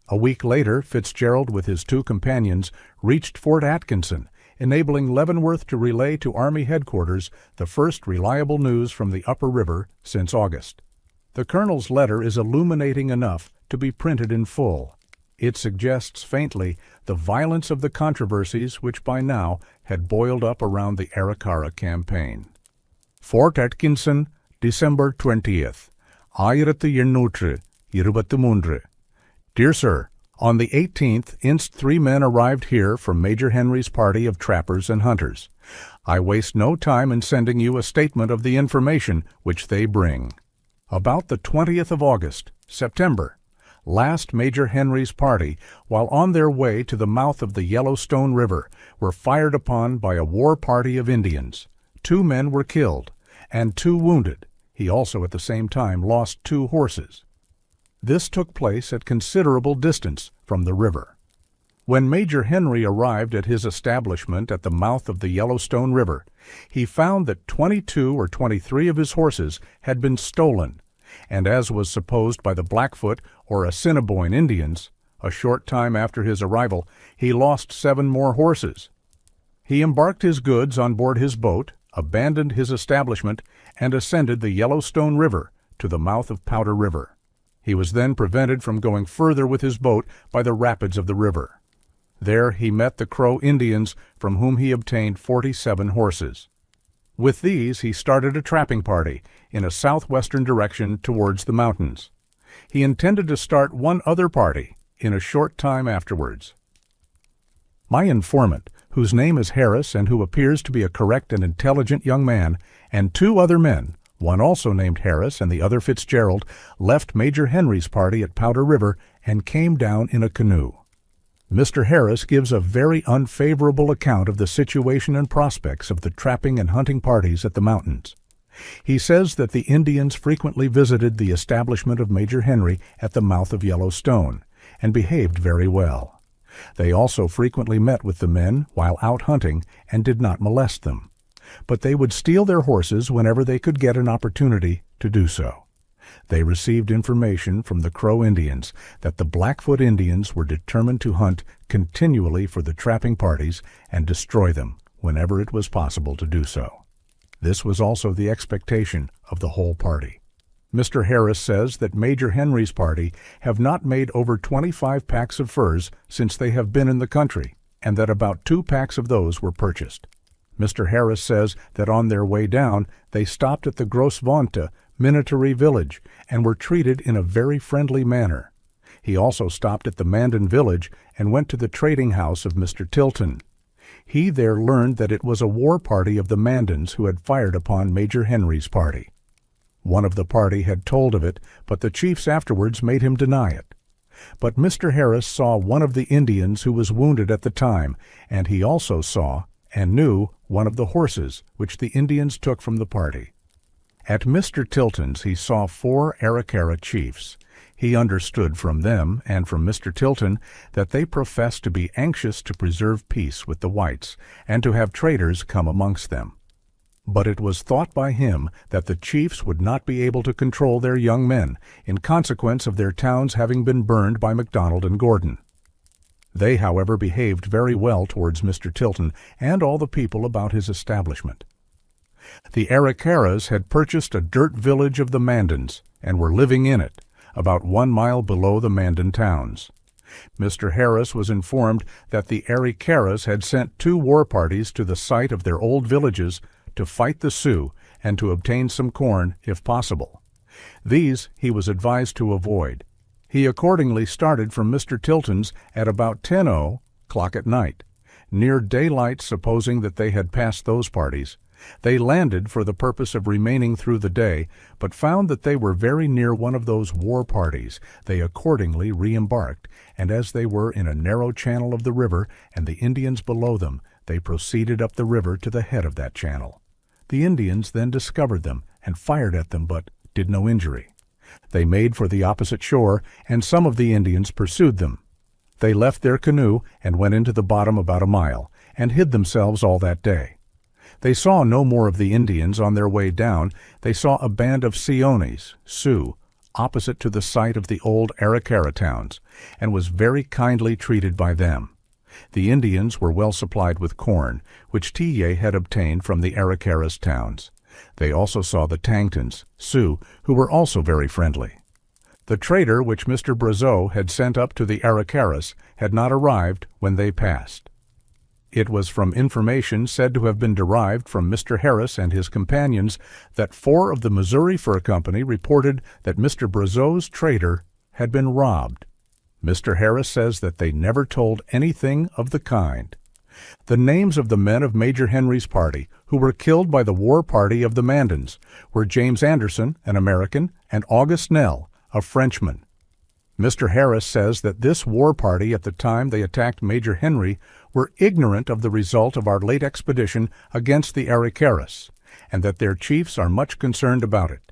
A week later, Fitzgerald with his 2 companions reached Fort Atkinson, enabling Leavenworth to relay to Army headquarters the first reliable news from the upper river since August. The colonel's letter is illuminating enough to be printed in full. It suggests faintly the violence of the controversies which by now had boiled up around the Arikara campaign. Fort Atkinson, December 20th, 1823. Dear Sir, on the 18th inst 3 men arrived here from Major Henry's party of trappers and hunters. I waste no time in sending you a statement of the information which they bring. About the 20th of August, September, last Major Henry's party, while on their way to the mouth of the Yellowstone River, were fired upon by a war party of Indians. 2 men were killed, and 2 wounded. He also at the same time lost 2 horses. This took place at considerable distance from the river. When Major Henry arrived at his establishment at the mouth of the Yellowstone River, he found that 22 or 23 of his horses had been stolen, and as was supposed by the Blackfoot or Assiniboine Indians, a short time after his arrival he lost 7 more horses. He embarked his goods on board his boat, abandoned his establishment, and ascended the Yellowstone River to the mouth of Powder River. He was then prevented from going further with his boat by the rapids of the river. There he met the Crow Indians, from whom he obtained 47 horses. With these he started a trapping party in a southwestern direction towards the mountains. He intended to start one other party in a short time afterwards. My informant, whose name is Harris and who appears to be a correct and intelligent young man, and 2 other men, one also named Harris and the other Fitzgerald, left Major Henry's party at Powder River and came down in a canoe. Mr. Harris gives a very unfavorable account of the situation and prospects of the trapping and hunting parties at the mountains. He says that the Indians frequently visited the establishment of Major Henry at the mouth of Yellowstone, and behaved very well. They also frequently met with the men while out hunting and did not molest them, but they would steal their horses whenever they could get an opportunity to do so. They received information from the Crow Indians that the Blackfoot Indians were determined to hunt continually for the trapping parties and destroy them whenever it was possible to do so. This was also the expectation of the whole party. Mr. Harris says that Major Henry's party have not made over 25 packs of furs since they have been in the country, and that about 2 packs of those were purchased. Mr. Harris says that on their way down they stopped at the Grossvonta Minatory village and were treated in a very friendly manner. He also stopped at the Mandan village and went to the trading house of Mr. Tilton. He there learned that it was a war party of the Mandans who had fired upon Major Henry's party. One of the party had told of it, but the chiefs afterwards made him deny it. But Mr. Harris saw one of the Indians who was wounded at the time, and he also saw and knew one of the horses which the Indians took from the party. At Mr. Tilton's he saw 4 Arikara chiefs. He understood from them and from Mr. Tilton that they professed to be anxious to preserve peace with the whites and to have traders come amongst them. But it was thought by him that the chiefs would not be able to control their young men in consequence of their towns having been burned by MacDonald and Gordon. They, however, behaved very well towards Mr. Tilton and all the people about his establishment. The Arikaras had purchased a dirt village of the Mandans and were living in it, about 1 mile below the Mandan towns. Mr. Harris was informed that the Arikaras had sent 2 war parties to the site of their old villages to fight the Sioux and to obtain some corn, if possible. These he was advised to avoid. He accordingly started from Mr. Tilton's at about 10:00 at night. Near daylight, supposing that they had passed those parties, they landed for the purpose of remaining through the day, but found that they were very near one of those war parties. They accordingly re-embarked, and as they were in a narrow channel of the river, and the Indians below them, they proceeded up the river to the head of that channel. The Indians then discovered them and fired at them, but did no injury. They made for the opposite shore, and some of the Indians pursued them. They left their canoe and went into the bottom about a mile, and hid themselves all that day. They saw no more of the Indians on their way down. They saw a band of Sioux, opposite to the site of the old Arikara towns, and was very kindly treated by them. The Indians were well supplied with corn, which Tillet had obtained from the Arikaras towns. They also saw the Tangtons, Sioux, who were also very friendly. The trader which Mr. Brazeau had sent up to the Arikaras had not arrived when they passed. It was from information said to have been derived from Mr. Harris and his companions that 4 of the Missouri Fur Company reported that Mr. Brazeau's trader had been robbed. Mr. Harris says that they never told anything of the kind. The names of the men of Major Henry's party who were killed by the war party of the Mandans were James Anderson, an American, and August Nell, a Frenchman. Mr. Harris says that this war party at the time they attacked Major Henry were ignorant of the result of our late expedition against the Arikaras, and that their chiefs are much concerned about it.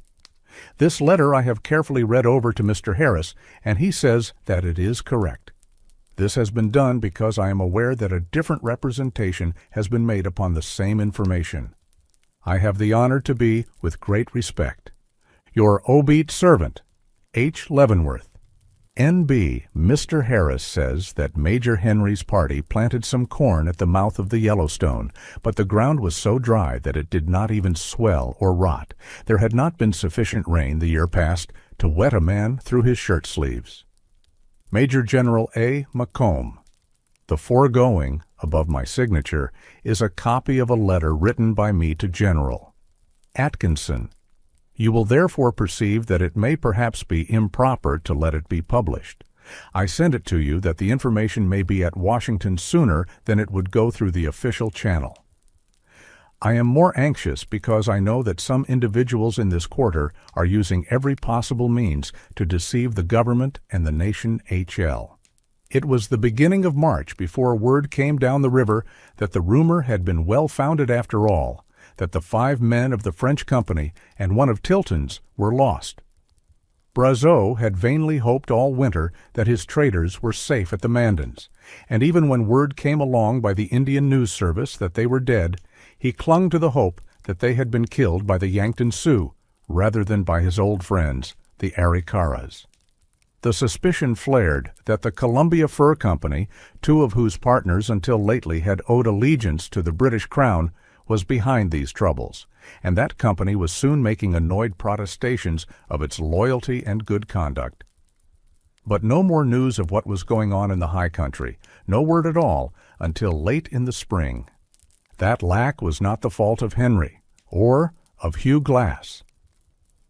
This letter I have carefully read over to Mr. Harris, and he says that it is correct. This has been done because I am aware that a different representation has been made upon the same information. I have the honor to be, with great respect, your obedient servant, H. Leavenworth. N.B. Mr. Harris says that Major Henry's party planted some corn at the mouth of the Yellowstone, but the ground was so dry that it did not even swell or rot. There had not been sufficient rain the year past to wet a man through his shirt sleeves. Major General A. Macomb. The foregoing, above my signature, is a copy of a letter written by me to General Atkinson. You will therefore perceive that it may perhaps be improper to let it be published. I send it to you that the information may be at Washington sooner than it would go through the official channel. I am more anxious because I know that some individuals in this quarter are using every possible means to deceive the government and the nation HL. It was the beginning of March before word came down the river that the rumor had been well-founded after all, that the 5 men of the French company and 1 of Tilton's were lost. Brazeau had vainly hoped all winter that his traders were safe at the Mandans, and even when word came along by the Indian News Service that they were dead, he clung to the hope that they had been killed by the Yankton Sioux rather than by his old friends, the Arikaras. The suspicion flared that the Columbia Fur Company, 2 of whose partners until lately had owed allegiance to the British Crown, was behind these troubles, and that company was soon making annoyed protestations of its loyalty and good conduct. But no more news of what was going on in the high country, no word at all, until late in the spring. That lack was not the fault of Henry, or of Hugh Glass.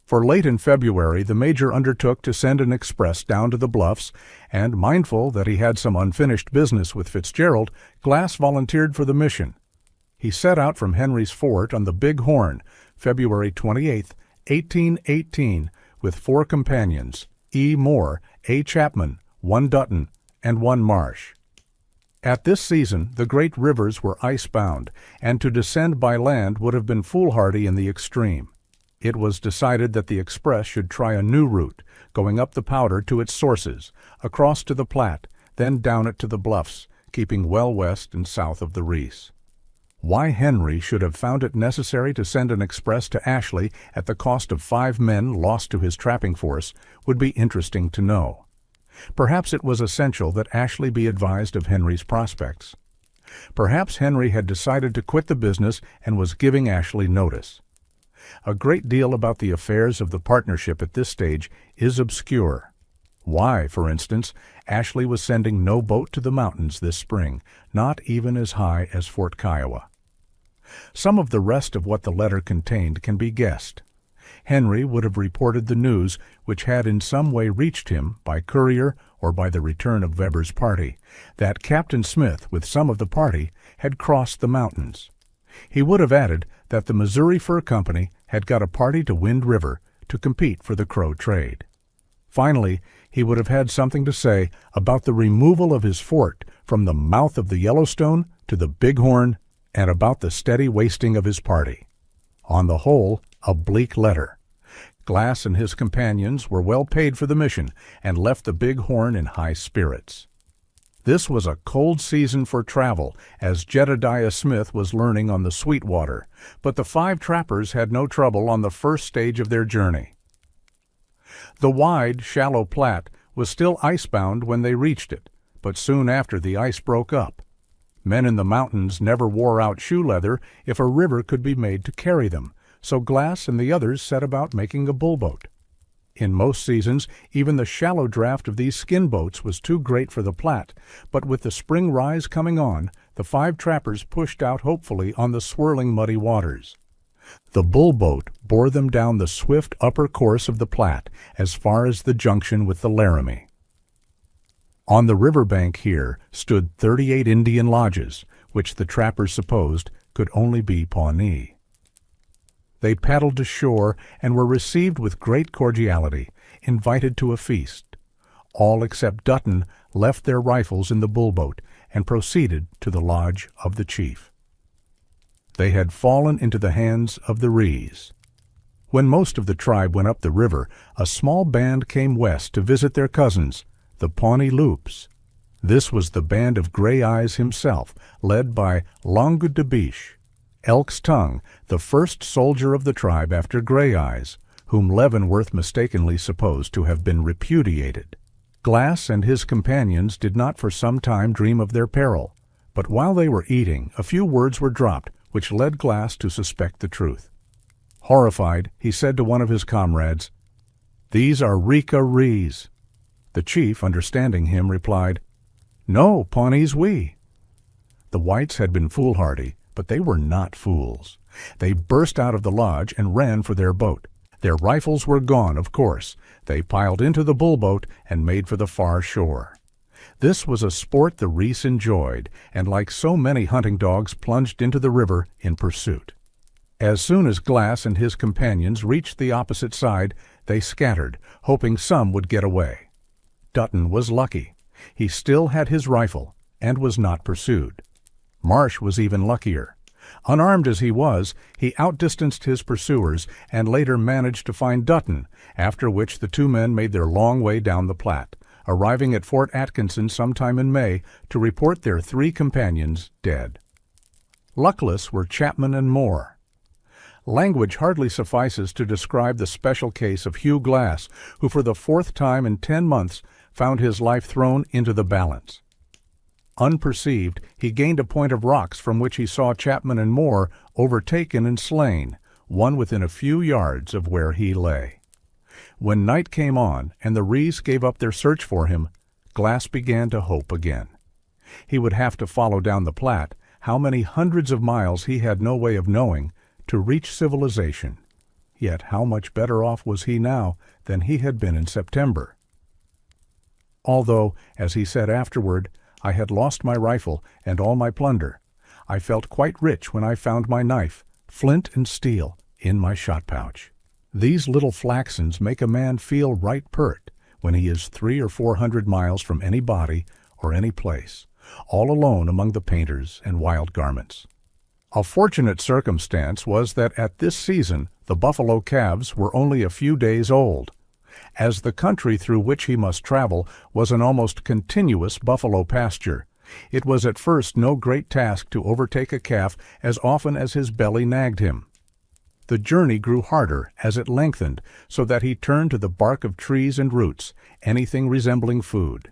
For late in February the Major undertook to send an express down to the Bluffs, and, mindful that he had some unfinished business with Fitzgerald, Glass volunteered for the mission. He set out from Henry's Fort on the Big Horn, February 28, 1818, with 4 companions, E. Moore, A. Chapman, 1 Dutton, and 1 Marsh. At this season the great rivers were ice-bound, and to descend by land would have been foolhardy in the extreme. It was decided that the express should try a new route, going up the Powder to its sources, across to the Platte, then down it to the Bluffs, keeping well west and south of the Reese. Why Henry should have found it necessary to send an express to Ashley at the cost of 5 men lost to his trapping force would be interesting to know. Perhaps it was essential that Ashley be advised of Henry's prospects. Perhaps Henry had decided to quit the business and was giving Ashley notice. A great deal about the affairs of the partnership at this stage is obscure. Why, for instance, Ashley was sending no boat to the mountains this spring, not even as high as Fort Kiowa. Some of the rest of what the letter contained can be guessed. Henry would have reported the news which had in some way reached him by courier or by the return of Weber's party, that Captain Smith, with some of the party, had crossed the mountains. He would have added that the Missouri Fur Company had got a party to Wind River to compete for the Crow trade. Finally, he would have had something to say about the removal of his fort from the mouth of the Yellowstone to the Big Horn, and about the steady wasting of his party. On the whole, a bleak letter. Glass and his companions were well paid for the mission, and left the Big Horn in high spirits. This was a cold season for travel, as Jedediah Smith was learning on the Sweetwater, but the 5 trappers had no trouble on the first stage of their journey. The wide, shallow Platte was still icebound when they reached it, but soon after the ice broke up. Men in the mountains never wore out shoe leather if a river could be made to carry them, so Glass and the others set about making a bullboat. In most seasons, even the shallow draft of these skin boats was too great for the Platte, but with the spring rise coming on, the 5 trappers pushed out hopefully on the swirling muddy waters. The bullboat bore them down the swift upper course of the Platte as far as the junction with the Laramie. On the riverbank here stood 38 Indian lodges, which the trappers supposed could only be Pawnee. They paddled to shore and were received with great cordiality, invited to a feast. All except Dutton left their rifles in the bullboat and proceeded to the lodge of the chief. They had fallen into the hands of the Rees. When most of the tribe went up the river, a small band came west to visit their cousins, the Pawnee Loups. This was the band of Gray Eyes himself, led by Longueudebiche, Elk's Tongue, the first soldier of the tribe after Gray Eyes, whom Leavenworth mistakenly supposed to have been repudiated. Glass and his companions did not for some time dream of their peril, but while they were eating, a few words were dropped which led Glass to suspect the truth. Horrified, he said to one of his comrades, "These are Rika Rees." The chief, understanding him, replied, "No, Pawnees we." The whites had been foolhardy, but they were not fools. They burst out of the lodge and ran for their boat. Their rifles were gone, of course. They piled into the bullboat and made for the far shore. This was a sport the Rees enjoyed, and like so many hunting dogs plunged into the river in pursuit. As soon as Glass and his companions reached the opposite side, they scattered, hoping some would get away. Dutton was lucky. He still had his rifle and was not pursued. Marsh was even luckier. Unarmed as he was, he outdistanced his pursuers and later managed to find Dutton, after which the 2 men made their long way down the Platte, arriving at Fort Atkinson sometime in May to report their 3 companions dead. Luckless were Chapman and Moore. Language hardly suffices to describe the special case of Hugh Glass, who for the 4th time in 10 months found his life thrown into the balance. Unperceived, he gained a point of rocks from which he saw Chapman and Moore overtaken and slain, one within a few yards of where he lay. When night came on and the Rees gave up their search for him, Glass began to hope again. He would have to follow down the Platte, how many hundreds of miles he had no way of knowing, to reach civilization. Yet how much better off was he now than he had been in September? Although, as he said afterward, I had lost my rifle and all my plunder, I felt quite rich when I found my knife, flint and steel, in my shot pouch. These little flaxens make a man feel right pert when he is 300 or 400 miles from any body or any place, all alone among the painters and wild garments. A fortunate circumstance was that at this season the buffalo calves were only a few days old. As the country through which he must travel was an almost continuous buffalo pasture, it was at first no great task to overtake a calf as often as his belly nagged him. The journey grew harder as it lengthened, so that he turned to the bark of trees and roots, anything resembling food.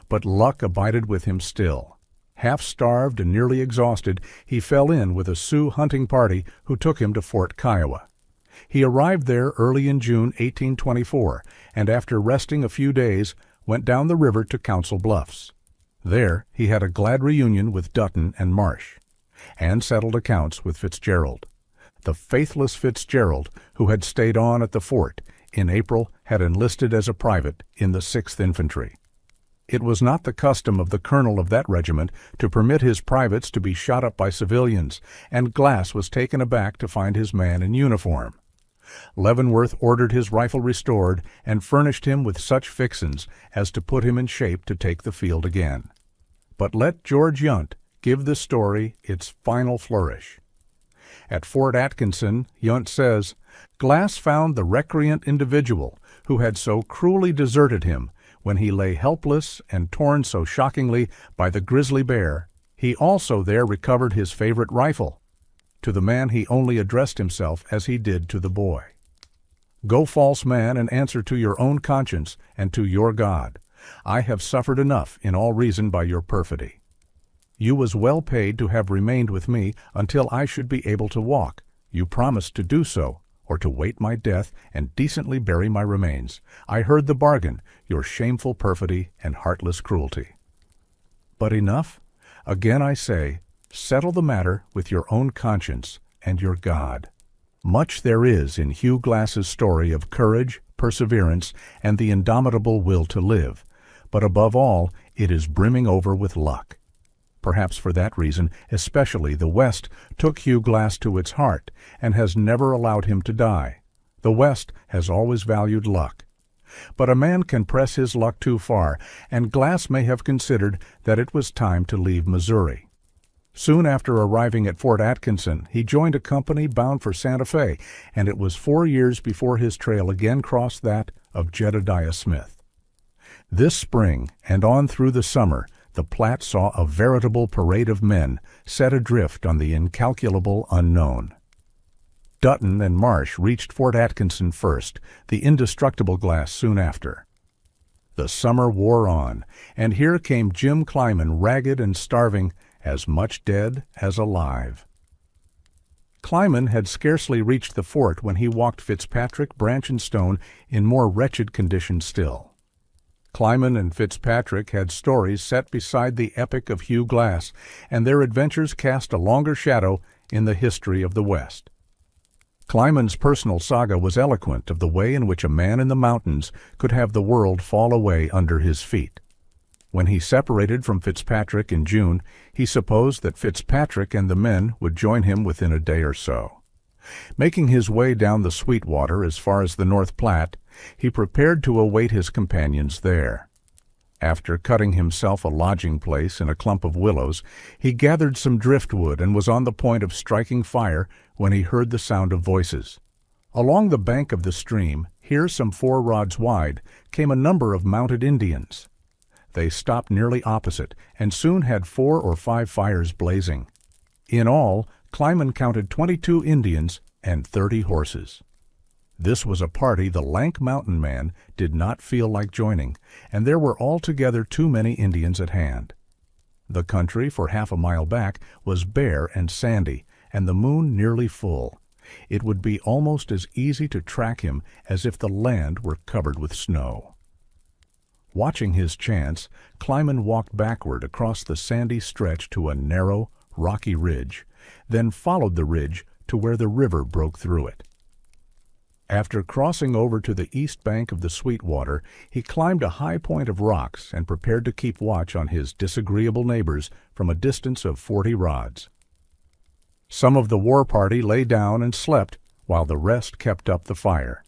But luck abided with him still. Half-starved and nearly exhausted, he fell in with a Sioux hunting party who took him to Fort Kiowa. He arrived there early in June 1824, and after resting a few days, went down the river to Council Bluffs. There he had a glad reunion with Dutton and Marsh, and settled accounts with Fitzgerald. The faithless Fitzgerald, who had stayed on at the fort, in April had enlisted as a private in the 6th Infantry. It was not the custom of the colonel of that regiment to permit his privates to be shot up by civilians, and Glass was taken aback to find his man in uniform. Leavenworth ordered his rifle restored and furnished him with such fixins as to put him in shape to take the field again. But let George Yount give the story its final flourish. At Fort Atkinson, Yount says, Glass found the recreant individual who had so cruelly deserted him when he lay helpless and torn so shockingly by the grizzly bear. He also there recovered his favorite rifle. To the man he only addressed himself as he did to the boy. Go, false man, and answer to your own conscience and to your God. I have suffered enough in all reason by your perfidy. You was well paid to have remained with me until I should be able to walk. You promised to do so, or to wait my death and decently bury my remains. I heard the bargain, your shameful perfidy and heartless cruelty. But enough? Again I say, settle the matter with your own conscience and your God. Much there is in Hugh Glass's story of courage, perseverance, and the indomitable will to live, but above all, it is brimming over with luck. Perhaps for that reason, especially, the West took Hugh Glass to its heart and has never allowed him to die. The West has always valued luck. But a man can press his luck too far, and Glass may have considered that it was time to leave Missouri. Soon after arriving at Fort Atkinson, he joined a company bound for Santa Fe, and it was 4 years before his trail again crossed that of Jedediah Smith. This spring, and on through the summer, the Platte saw a veritable parade of men set adrift on the incalculable unknown. Dutton and Marsh reached Fort Atkinson first, the indestructible Glass soon after. The summer wore on, and here came Jim Clyman, ragged and starving, as much dead as alive. Clyman had scarcely reached the fort when he walked Fitzpatrick, Branch, and Stone in more wretched condition still. Clyman and Fitzpatrick had stories set beside the epic of Hugh Glass, and their adventures cast a longer shadow in the history of the West. Clyman's personal saga was eloquent of the way in which a man in the mountains could have the world fall away under his feet. When he separated from Fitzpatrick in June, he supposed that Fitzpatrick and the men would join him within a day or so. Making his way down the Sweetwater as far as the North Platte, he prepared to await his companions there. After cutting himself a lodging place in a clump of willows, he gathered some driftwood and was on the point of striking fire when he heard the sound of voices. Along the bank of the stream, here some 4 rods wide, came a number of mounted Indians. They stopped nearly opposite, and soon had 4 or 5 fires blazing. In all, Clyman counted 22 Indians and 30 horses. This was a party the lank mountain man did not feel like joining, and there were altogether too many Indians at hand. The country for half a mile back was bare and sandy, and the moon nearly full. It would be almost as easy to track him as if the land were covered with snow. Watching his chance, Clyman walked backward across the sandy stretch to a narrow, rocky ridge, then followed the ridge to where the river broke through it. After crossing over to the east bank of the Sweetwater, he climbed a high point of rocks and prepared to keep watch on his disagreeable neighbors from a distance of 40 rods. Some of the war party lay down and slept, while the rest kept up the fire.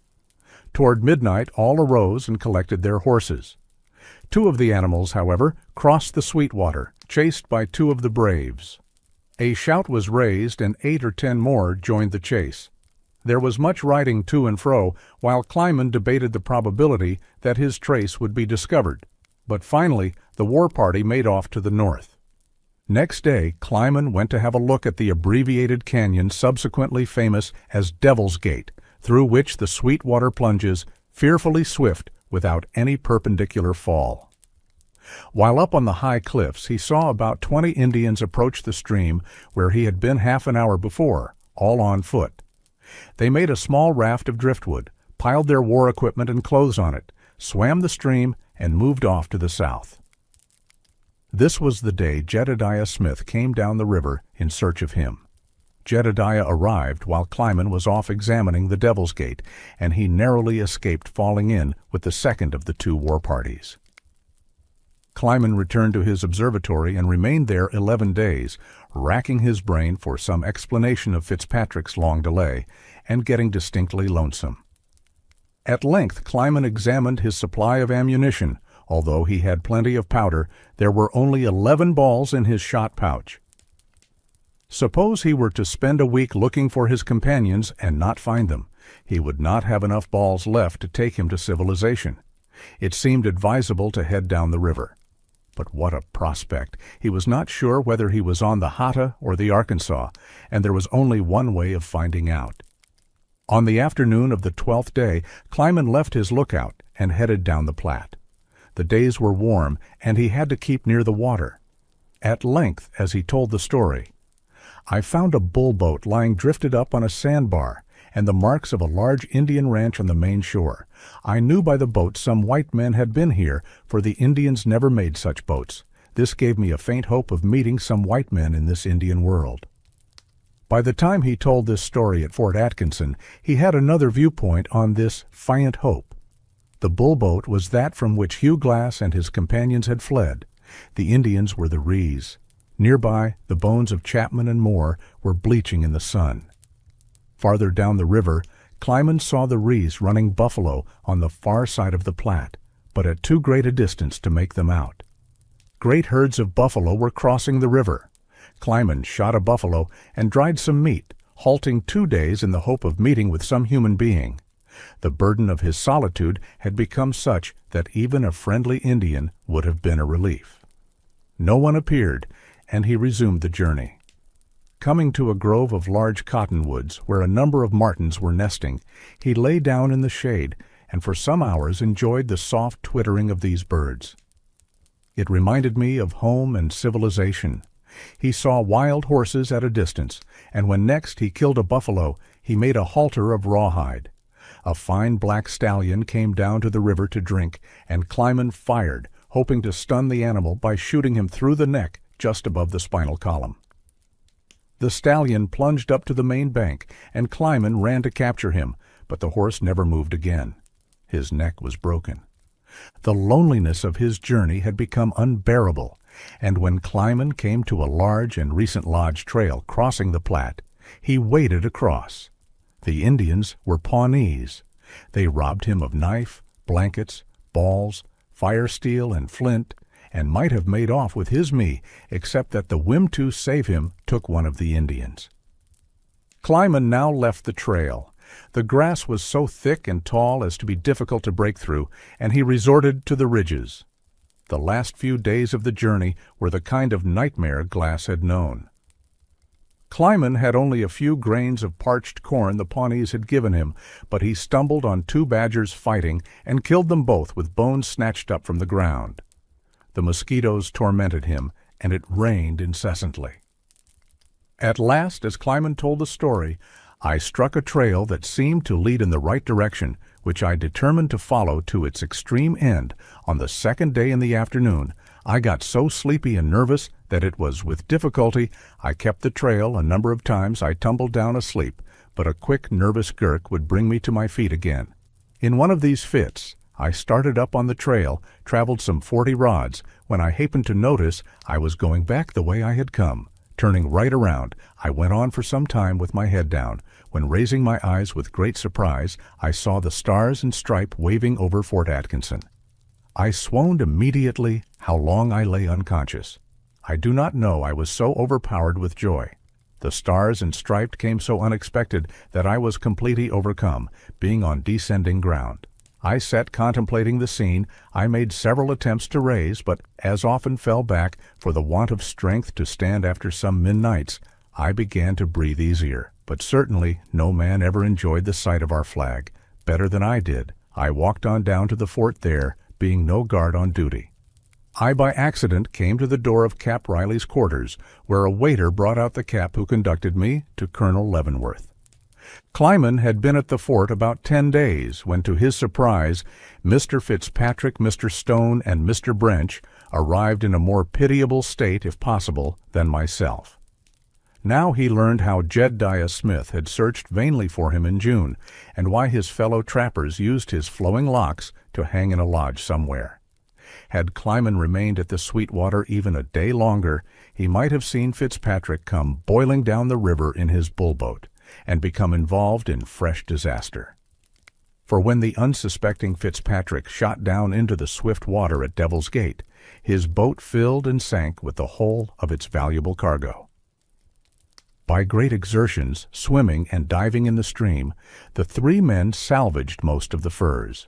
Toward midnight all arose and collected their horses. 2 of the animals, however, crossed the Sweetwater, chased by 2 of the braves. A shout was raised, and 8 or 10 more joined the chase. There was much riding to and fro, while Clyman debated the probability that his trace would be discovered, but finally the war party made off to the north. Next day, Clyman went to have a look at the abbreviated canyon subsequently famous as Devil's Gate, through which the Sweetwater plunges, fearfully swift, without any perpendicular fall. While up on the high cliffs, he saw about 20 Indians approach the stream where he had been half an hour before, all on foot. They made a small raft of driftwood, piled their war equipment and clothes on it, swam the stream, and moved off to the south. This was the day Jedediah Smith came down the river in search of him. Jedediah arrived while Clyman was off examining the Devil's Gate, and he narrowly escaped falling in with the second of the 2 war parties. Clyman returned to his observatory and remained there 11 days, racking his brain for some explanation of Fitzpatrick's long delay, and getting distinctly lonesome. At length Clyman examined his supply of ammunition. Although he had plenty of powder, there were only 11 balls in his shot pouch. Suppose he were to spend a week looking for his companions and not find them, he would not have enough balls left to take him to civilization. It seemed advisable to head down the river. But what a prospect! He was not sure whether he was on the Hatta or the Arkansas, and there was only one way of finding out. On the afternoon of the 12th day, Clyman left his lookout and headed down the Platte. The days were warm, and he had to keep near the water. At length, as he told the story, I found a bull boat lying drifted up on a sandbar, and the marks of a large Indian ranch on the main shore. I knew by the boat some white men had been here, for the Indians never made such boats. This gave me a faint hope of meeting some white men in this Indian world. By the time he told this story at Fort Atkinson, he had another viewpoint on this faint hope. The bull boat was that from which Hugh Glass and his companions had fled. The Indians were the Rees. Nearby, the bones of Chapman and Moore were bleaching in the sun. Farther down the river, Clyman saw the Rees running buffalo on the far side of the Platte, but at too great a distance to make them out. Great herds of buffalo were crossing the river. Clyman shot a buffalo and dried some meat, halting 2 days in the hope of meeting with some human being. The burden of his solitude had become such that even a friendly Indian would have been a relief. No one appeared, and he resumed the journey. Coming to a grove of large cottonwoods where a number of martins were nesting, he lay down in the shade and for some hours enjoyed the soft twittering of these birds. It reminded me of home and civilization. He saw wild horses at a distance, and when next he killed a buffalo, he made a halter of rawhide. A fine black stallion came down to the river to drink, and Clyman fired, hoping to stun the animal by shooting him through the neck just above the spinal column. The stallion plunged up to the main bank, and Clyman ran to capture him, but the horse never moved again. His neck was broken. The loneliness of his journey had become unbearable, and when Clyman came to a large and recent lodge trail crossing the Platte, he waded across. The Indians were Pawnees. They robbed him of knife, blankets, balls, fire steel, and flint, and might have made off with his me, except that the whim to save him took one of the Indians. Clyman now left the trail. The grass was so thick and tall as to be difficult to break through, and he resorted to the ridges. The last few days of the journey were the kind of nightmare Glass had known. Clyman had only a few grains of parched corn the Pawnees had given him, but he stumbled on 2 badgers fighting and killed them both with bones snatched up from the ground. The mosquitoes tormented him, and it rained incessantly. At last, as Clyman told the story, I struck a trail that seemed to lead in the right direction, which I determined to follow to its extreme end. On the 2nd day in the afternoon, I got so sleepy and nervous that it was with difficulty I kept the trail. A number of times I tumbled down asleep, but a quick, nervous jerk would bring me to my feet again. In one of these fits, I started up on the trail, traveled some 40 rods, when I happened to notice I was going back the way I had come. Turning right around, I went on for some time with my head down, when raising my eyes with great surprise, I saw the Stars and Stripe waving over Fort Atkinson. I swooned immediately. How long I lay unconscious, I do not know. I was so overpowered with joy. The Stars and Striped came so unexpected that I was completely overcome, being on descending ground. I sat contemplating the scene. I made several attempts to raise, but as often fell back for the want of strength to stand after some midnights. I began to breathe easier, but certainly no man ever enjoyed the sight of our flag better than I did. I walked on down to the fort there, being no guard on duty. I by accident came to the door of Cap Riley's quarters, where a waiter brought out the cap who conducted me to Colonel Leavenworth. Clyman had been at the fort about 10 days, when to his surprise, Mr. Fitzpatrick, Mr. Stone, and Mr. Brench arrived in a more pitiable state, if possible, than myself. Now he learned how Jedediah Smith had searched vainly for him in June, and why his fellow trappers used his flowing locks to hang in a lodge somewhere. Had Clyman remained at the Sweetwater even a day longer, he might have seen Fitzpatrick come boiling down the river in his bullboat, and become involved in fresh disaster. For when the unsuspecting Fitzpatrick shot down into the swift water at Devil's Gate, his boat filled and sank with the whole of its valuable cargo. By great exertions, swimming and diving in the stream, the 3 men salvaged most of the furs.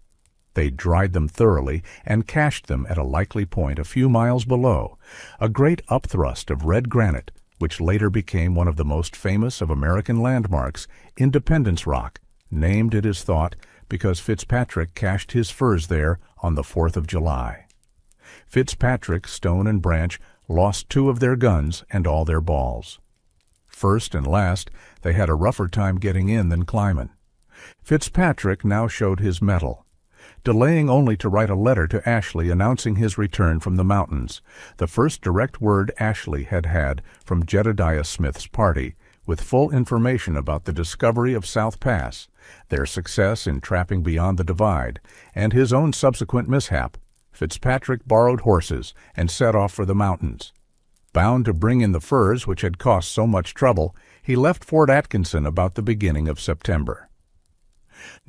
They dried them thoroughly and cached them at a likely point a few miles below, a great upthrust of red granite, which later became one of the most famous of American landmarks, Independence Rock, named, it is thought, because Fitzpatrick cached his furs there on the 4th of July. Fitzpatrick, Stone, and Branch lost 2 of their guns and all their balls. First and last, they had a rougher time getting in than climbing. Fitzpatrick now showed his mettle, delaying only to write a letter to Ashley announcing his return from the mountains, the first direct word Ashley had had from Jedediah Smith's party, with full information about the discovery of South Pass, their success in trapping beyond the divide, and his own subsequent mishap. Fitzpatrick borrowed horses and set off for the mountains. Bound to bring in the furs which had cost so much trouble, he left Fort Atkinson about the beginning of September.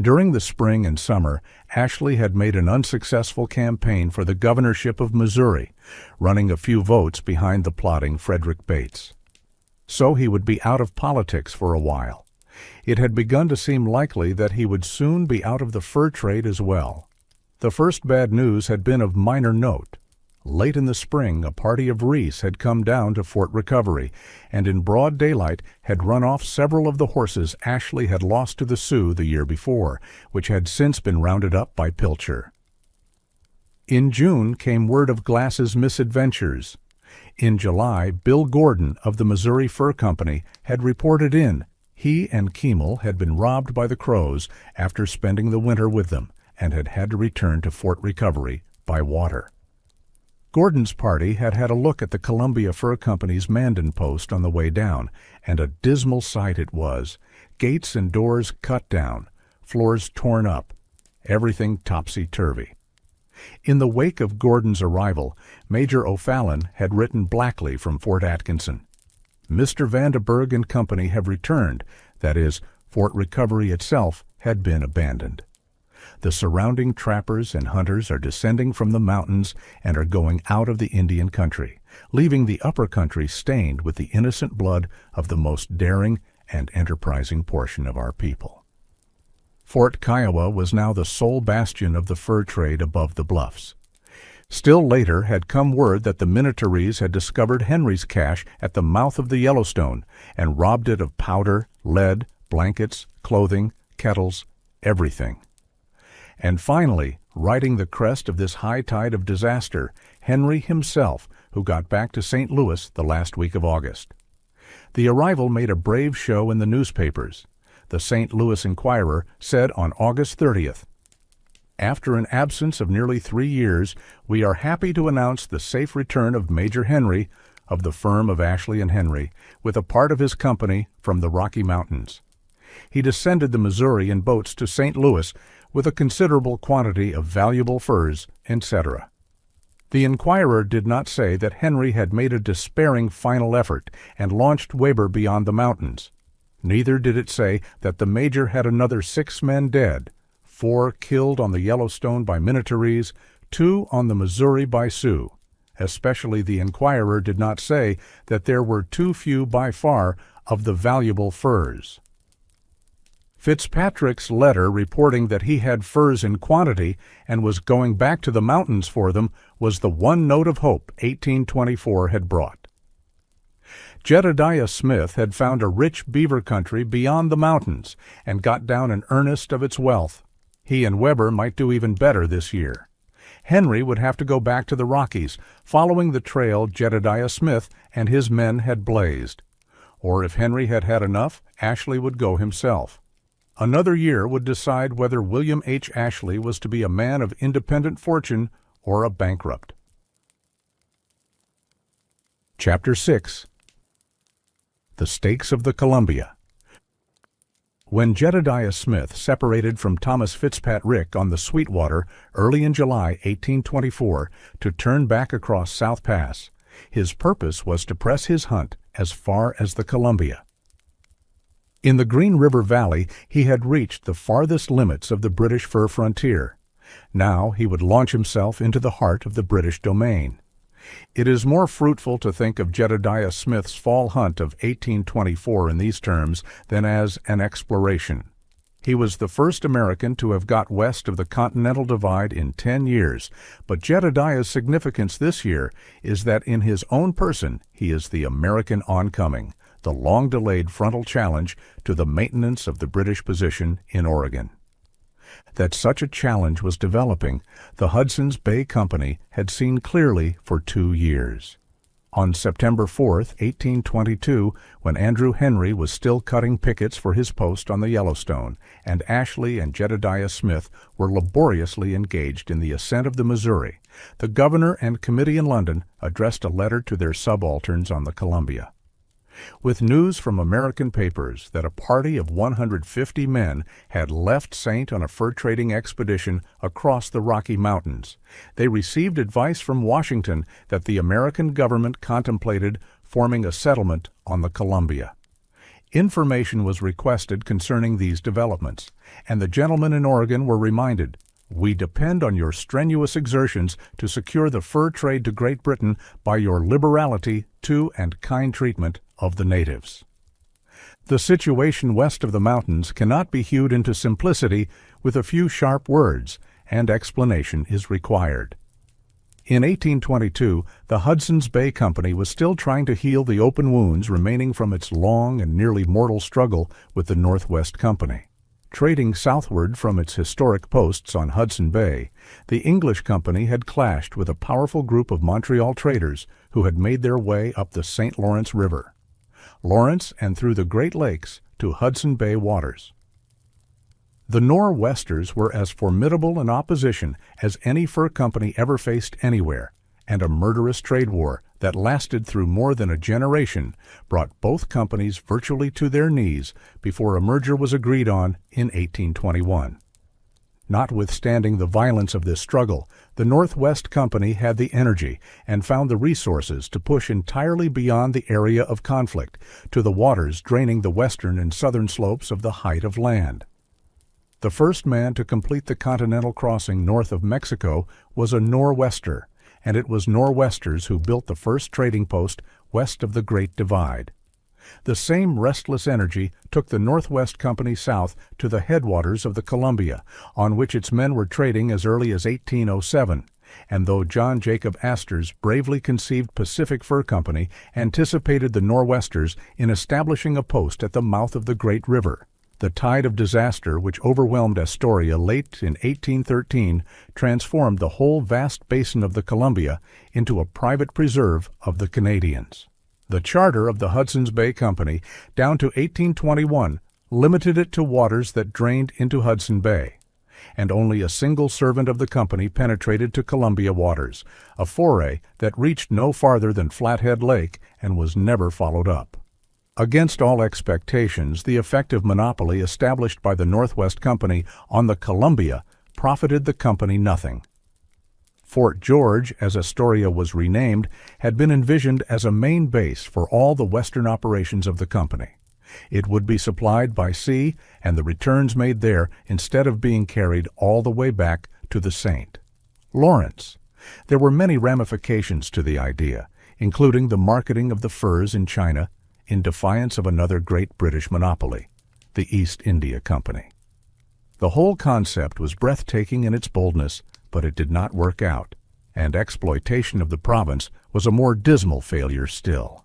During the spring and summer, Ashley had made an unsuccessful campaign for the governorship of Missouri, running a few votes behind the plodding Frederick Bates. So he would be out of politics for a while. It had begun to seem likely that he would soon be out of the fur trade as well. The first bad news had been of minor note. Late in the spring, a party of Reese had come down to Fort Recovery, and in broad daylight had run off several of the horses Ashley had lost to the Sioux the year before, which had since been rounded up by Pilcher. In June came word of Glass's misadventures. In July, Bill Gordon of the Missouri Fur Company had reported in. He and Kiemel had been robbed by the Crows after spending the winter with them, and had had to return to Fort Recovery by water. Gordon's party had had a look at the Columbia Fur Company's Mandan post on the way down, and a dismal sight it was. Gates and doors cut down, floors torn up, everything topsy-turvy. In the wake of Gordon's arrival, Major O'Fallon had written blackly from Fort Atkinson, "Mr. Vandenberg and company have returned," that is, Fort Recovery itself had been abandoned. The surrounding trappers and hunters are descending from the mountains and are going out of the Indian country, leaving the upper country stained with the innocent blood of the most daring and enterprising portion of our people. Fort Kiowa was now the sole bastion of the fur trade above the bluffs. Still later had come word that the Minnetarees had discovered Henry's cache at the mouth of the Yellowstone and robbed it of powder, lead, blankets, clothing, kettles, everything. And finally, riding the crest of this high tide of disaster, Henry himself, who got back to St. Louis the last week of August. The arrival made a brave show in the newspapers. The St. Louis Enquirer said on August 30th, "After an absence of nearly 3 years, we are happy to announce the safe return of Major Henry, of the firm of Ashley and Henry, with a part of his company from the Rocky Mountains. He descended the Missouri in boats to St. Louis with a considerable quantity of valuable furs, etc." The Enquirer did not say that Henry had made a despairing final effort and launched Weber beyond the mountains. Neither did it say that the Major had another 6 men dead, 4 killed on the Yellowstone by Minnetarees, 2 on the Missouri by Sioux. Especially the Enquirer did not say that there were too few by far of the valuable furs. Fitzpatrick's letter reporting that he had furs in quantity and was going back to the mountains for them was the one note of hope 1824 had brought. Jedediah Smith had found a rich beaver country beyond the mountains and got down an earnest of its wealth. He and Weber might do even better this year. Henry would have to go back to the Rockies, following the trail Jedediah Smith and his men had blazed. Or if Henry had had enough, Ashley would go himself. Another year would decide whether William H. Ashley was to be a man of independent fortune or a bankrupt. Chapter 6. The Stakes of the Columbia. When Jedediah Smith separated from Thomas Fitzpatrick on the Sweetwater early in July 1824 to turn back across South Pass, his purpose was to press his hunt as far as the Columbia. In the Green River Valley, he had reached the farthest limits of the British fur frontier. Now he would launch himself into the heart of the British domain. It is more fruitful to think of Jedediah Smith's fall hunt of 1824 in these terms than as an exploration. He was the first American to have got west of the Continental Divide in 10 years, but Jedediah's significance this year is that in his own person he is the American oncoming, the long-delayed frontal challenge to the maintenance of the British position in Oregon. That such a challenge was developing, the Hudson's Bay Company had seen clearly for 2 years. On September 4, 1822, when Andrew Henry was still cutting pickets for his post on the Yellowstone, and Ashley and Jedediah Smith were laboriously engaged in the ascent of the Missouri, the governor and committee in London addressed a letter to their subalterns on the Columbia. With news from American papers that a party of 150 men had left Saint on a fur-trading expedition across the Rocky Mountains, they received advice from Washington that the American government contemplated forming a settlement on the Columbia. Information was requested concerning these developments, and the gentlemen in Oregon were reminded, "We depend on your strenuous exertions to secure the fur trade to Great Britain by your liberality to and kind treatment of the natives." The situation west of the mountains cannot be hewed into simplicity with a few sharp words, and explanation is required. In 1822, the Hudson's Bay Company was still trying to heal the open wounds remaining from its long and nearly mortal struggle with the Northwest Company. Trading southward from its historic posts on Hudson Bay, the English company had clashed with a powerful group of Montreal traders who had made their way up the St. Lawrence River, Lawrence and through the Great Lakes to Hudson Bay waters. The Nor'westers were as formidable an opposition as any fur company ever faced anywhere, and a murderous trade war that lasted through more than a generation brought both companies virtually to their knees before a merger was agreed on in 1821. Notwithstanding the violence of this struggle, the Northwest Company had the energy and found the resources to push entirely beyond the area of conflict to the waters draining the western and southern slopes of the Height of Land. The first man to complete the continental crossing north of Mexico was a Nor'wester, and it was Nor'westers who built the first trading post west of the Great Divide. The same restless energy took the Northwest Company south to the headwaters of the Columbia, on which its men were trading as early as 1807, and though John Jacob Astor's bravely conceived Pacific Fur Company anticipated the Nor'westers in establishing a post at the mouth of the Great River, the tide of disaster which overwhelmed Astoria late in 1813 transformed the whole vast basin of the Columbia into a private preserve of the Canadians. The charter of the Hudson's Bay Company, down to 1821, limited it to waters that drained into Hudson Bay, and only a single servant of the company penetrated to Columbia waters, a foray that reached no farther than Flathead Lake and was never followed up. Against all expectations, the effective monopoly established by the Northwest Company on the Columbia profited the company nothing. Fort George, as Astoria was renamed, had been envisioned as a main base for all the western operations of the company. It would be supplied by sea, and the returns made there instead of being carried all the way back to the St. Lawrence. There were many ramifications to the idea, including the marketing of the furs in China, in defiance of another great British monopoly, the East India Company. The whole concept was breathtaking in its boldness, but it did not work out, and exploitation of the province was a more dismal failure still.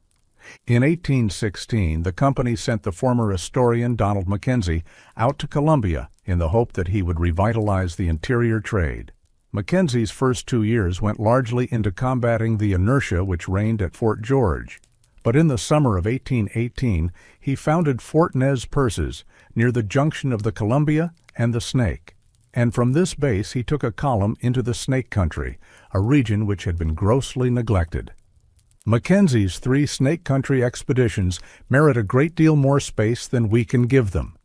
In 1816, the company sent the former Astorian Donald Mackenzie out to Columbia in the hope that he would revitalize the interior trade. Mackenzie's first 2 years went largely into combating the inertia which reigned at Fort George. But in the summer of 1818, he founded Fort Nez Perces near the junction of the Columbia and the Snake, and from this base he took a column into the Snake Country, a region which had been grossly neglected. Mackenzie's 3 Snake Country expeditions merit a great deal more space than we can give them.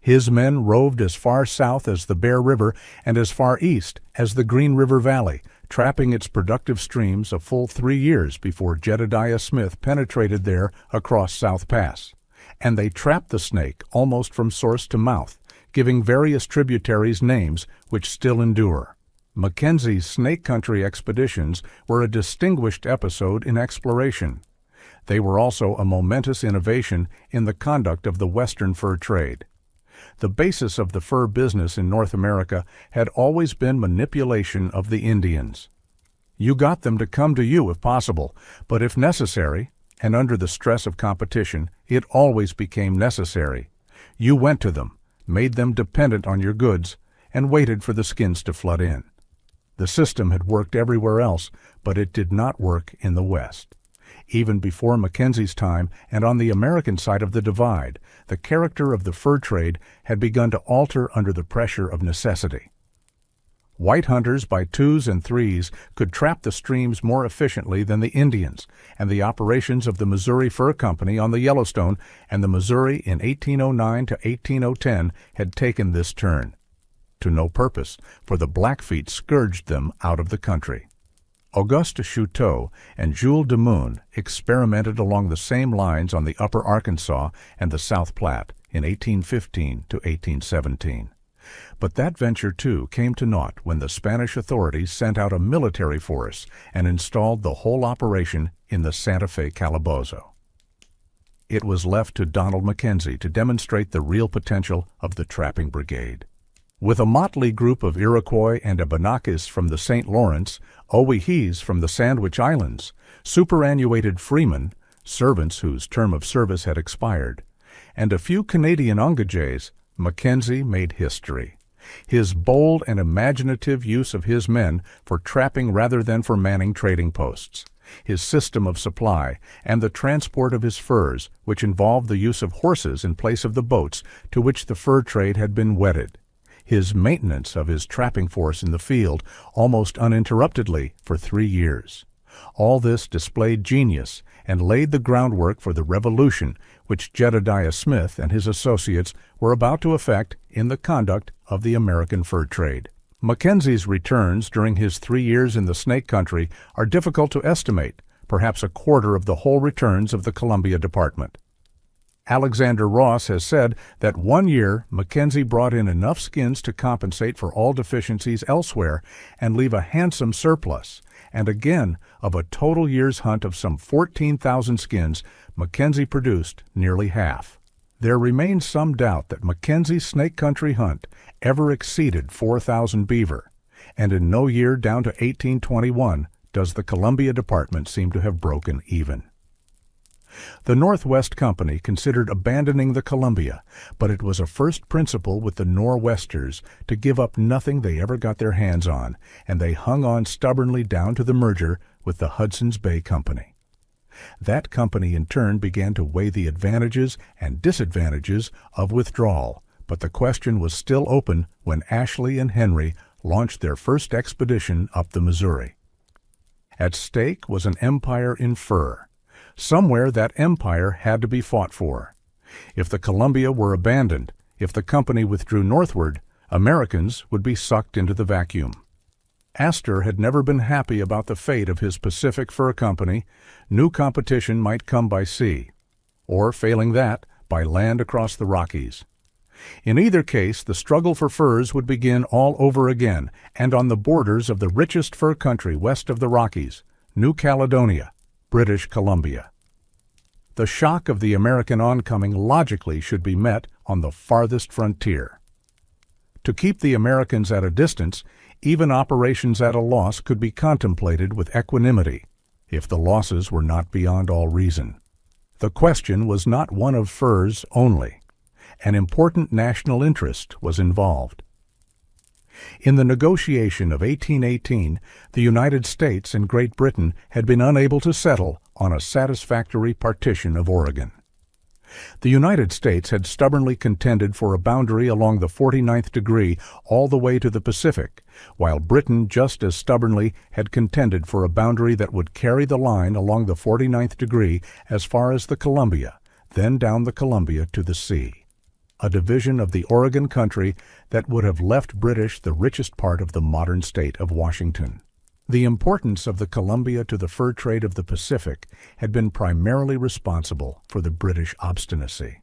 His men roved as far south as the Bear River and as far east as the Green River Valley, trapping its productive streams a full 3 years before Jedediah Smith penetrated there across South Pass. And they trapped the Snake almost from source to mouth, giving various tributaries names which still endure. Mackenzie's Snake Country expeditions were a distinguished episode in exploration. They were also a momentous innovation in the conduct of the Western fur trade. The basis of the fur business in North America had always been manipulation of the Indians. You got them to come to you if possible, but if necessary, and under the stress of competition, it always became necessary. You went to them, made them dependent on your goods, and waited for the skins to flood in. The system had worked everywhere else, but it did not work in the West. Even before Mackenzie's time and on the American side of the divide, the character of the fur trade had begun to alter under the pressure of necessity. White hunters by twos and threes could trap the streams more efficiently than the Indians, and the operations of the Missouri Fur Company on the Yellowstone and the Missouri in 1809 to 1810 had taken this turn. To no purpose, for the Blackfeet scourged them out of the country. Auguste Chouteau and Jules de Moon experimented along the same lines on the Upper Arkansas and the South Platte in 1815 to 1817. But that venture, too, came to naught when the Spanish authorities sent out a military force and installed the whole operation in the Santa Fe Calabozo. It was left to Donald Mackenzie to demonstrate the real potential of the trapping brigade. With a motley group of Iroquois and Abenakis from the St. Lawrence, Owyhees from the Sandwich Islands, superannuated freemen, servants whose term of service had expired, and a few Canadian Ongajays, Mackenzie made history. His bold and imaginative use of his men for trapping rather than for manning trading posts, his system of supply, and the transport of his furs, which involved the use of horses in place of the boats to which the fur trade had been wedded, his maintenance of his trapping force in the field almost uninterruptedly for 3 years. All this displayed genius and laid the groundwork for the revolution which Jedediah Smith and his associates were about to effect in the conduct of the American fur trade. Mackenzie's returns during his 3 years in the Snake Country are difficult to estimate, perhaps a quarter of the whole returns of the Columbia Department. Alexander Ross has said that 1 year Mackenzie brought in enough skins to compensate for all deficiencies elsewhere and leave a handsome surplus, and again, of a total year's hunt of some 14,000 skins, Mackenzie produced nearly half. There remains some doubt that Mackenzie's Snake Country hunt ever exceeded 4,000 beaver, and in no year down to 1821 does the Columbia Department seem to have broken even. The Northwest Company considered abandoning the Columbia, but it was a first principle with the Nor'westers to give up nothing they ever got their hands on, and they hung on stubbornly down to the merger with the Hudson's Bay Company. That company in turn began to weigh the advantages and disadvantages of withdrawal, but the question was still open when Ashley and Henry launched their first expedition up the Missouri. At stake was an empire in fur. Somewhere that empire had to be fought for. If the Columbia were abandoned, if the company withdrew northward, Americans would be sucked into the vacuum. Astor had never been happy about the fate of his Pacific Fur Company. New competition might come by sea, or, failing that, by land across the Rockies. In either case, the struggle for furs would begin all over again, and on the borders of the richest fur country west of the Rockies, New Caledonia, British Columbia. The shock of the American oncoming logically should be met on the farthest frontier. To keep the Americans at a distance, even operations at a loss could be contemplated with equanimity, if the losses were not beyond all reason. The question was not one of furs only. An important national interest was involved. In the negotiation of 1818, the United States and Great Britain had been unable to settle on a satisfactory partition of Oregon. The United States had stubbornly contended for a boundary along the 49th degree all the way to the Pacific, while Britain just as stubbornly had contended for a boundary that would carry the line along the 49th degree as far as the Columbia, then down the Columbia to the sea. A division of the Oregon country that would have left British the richest part of the modern state of Washington. The importance of the Columbia to the fur trade of the Pacific had been primarily responsible for the British obstinacy.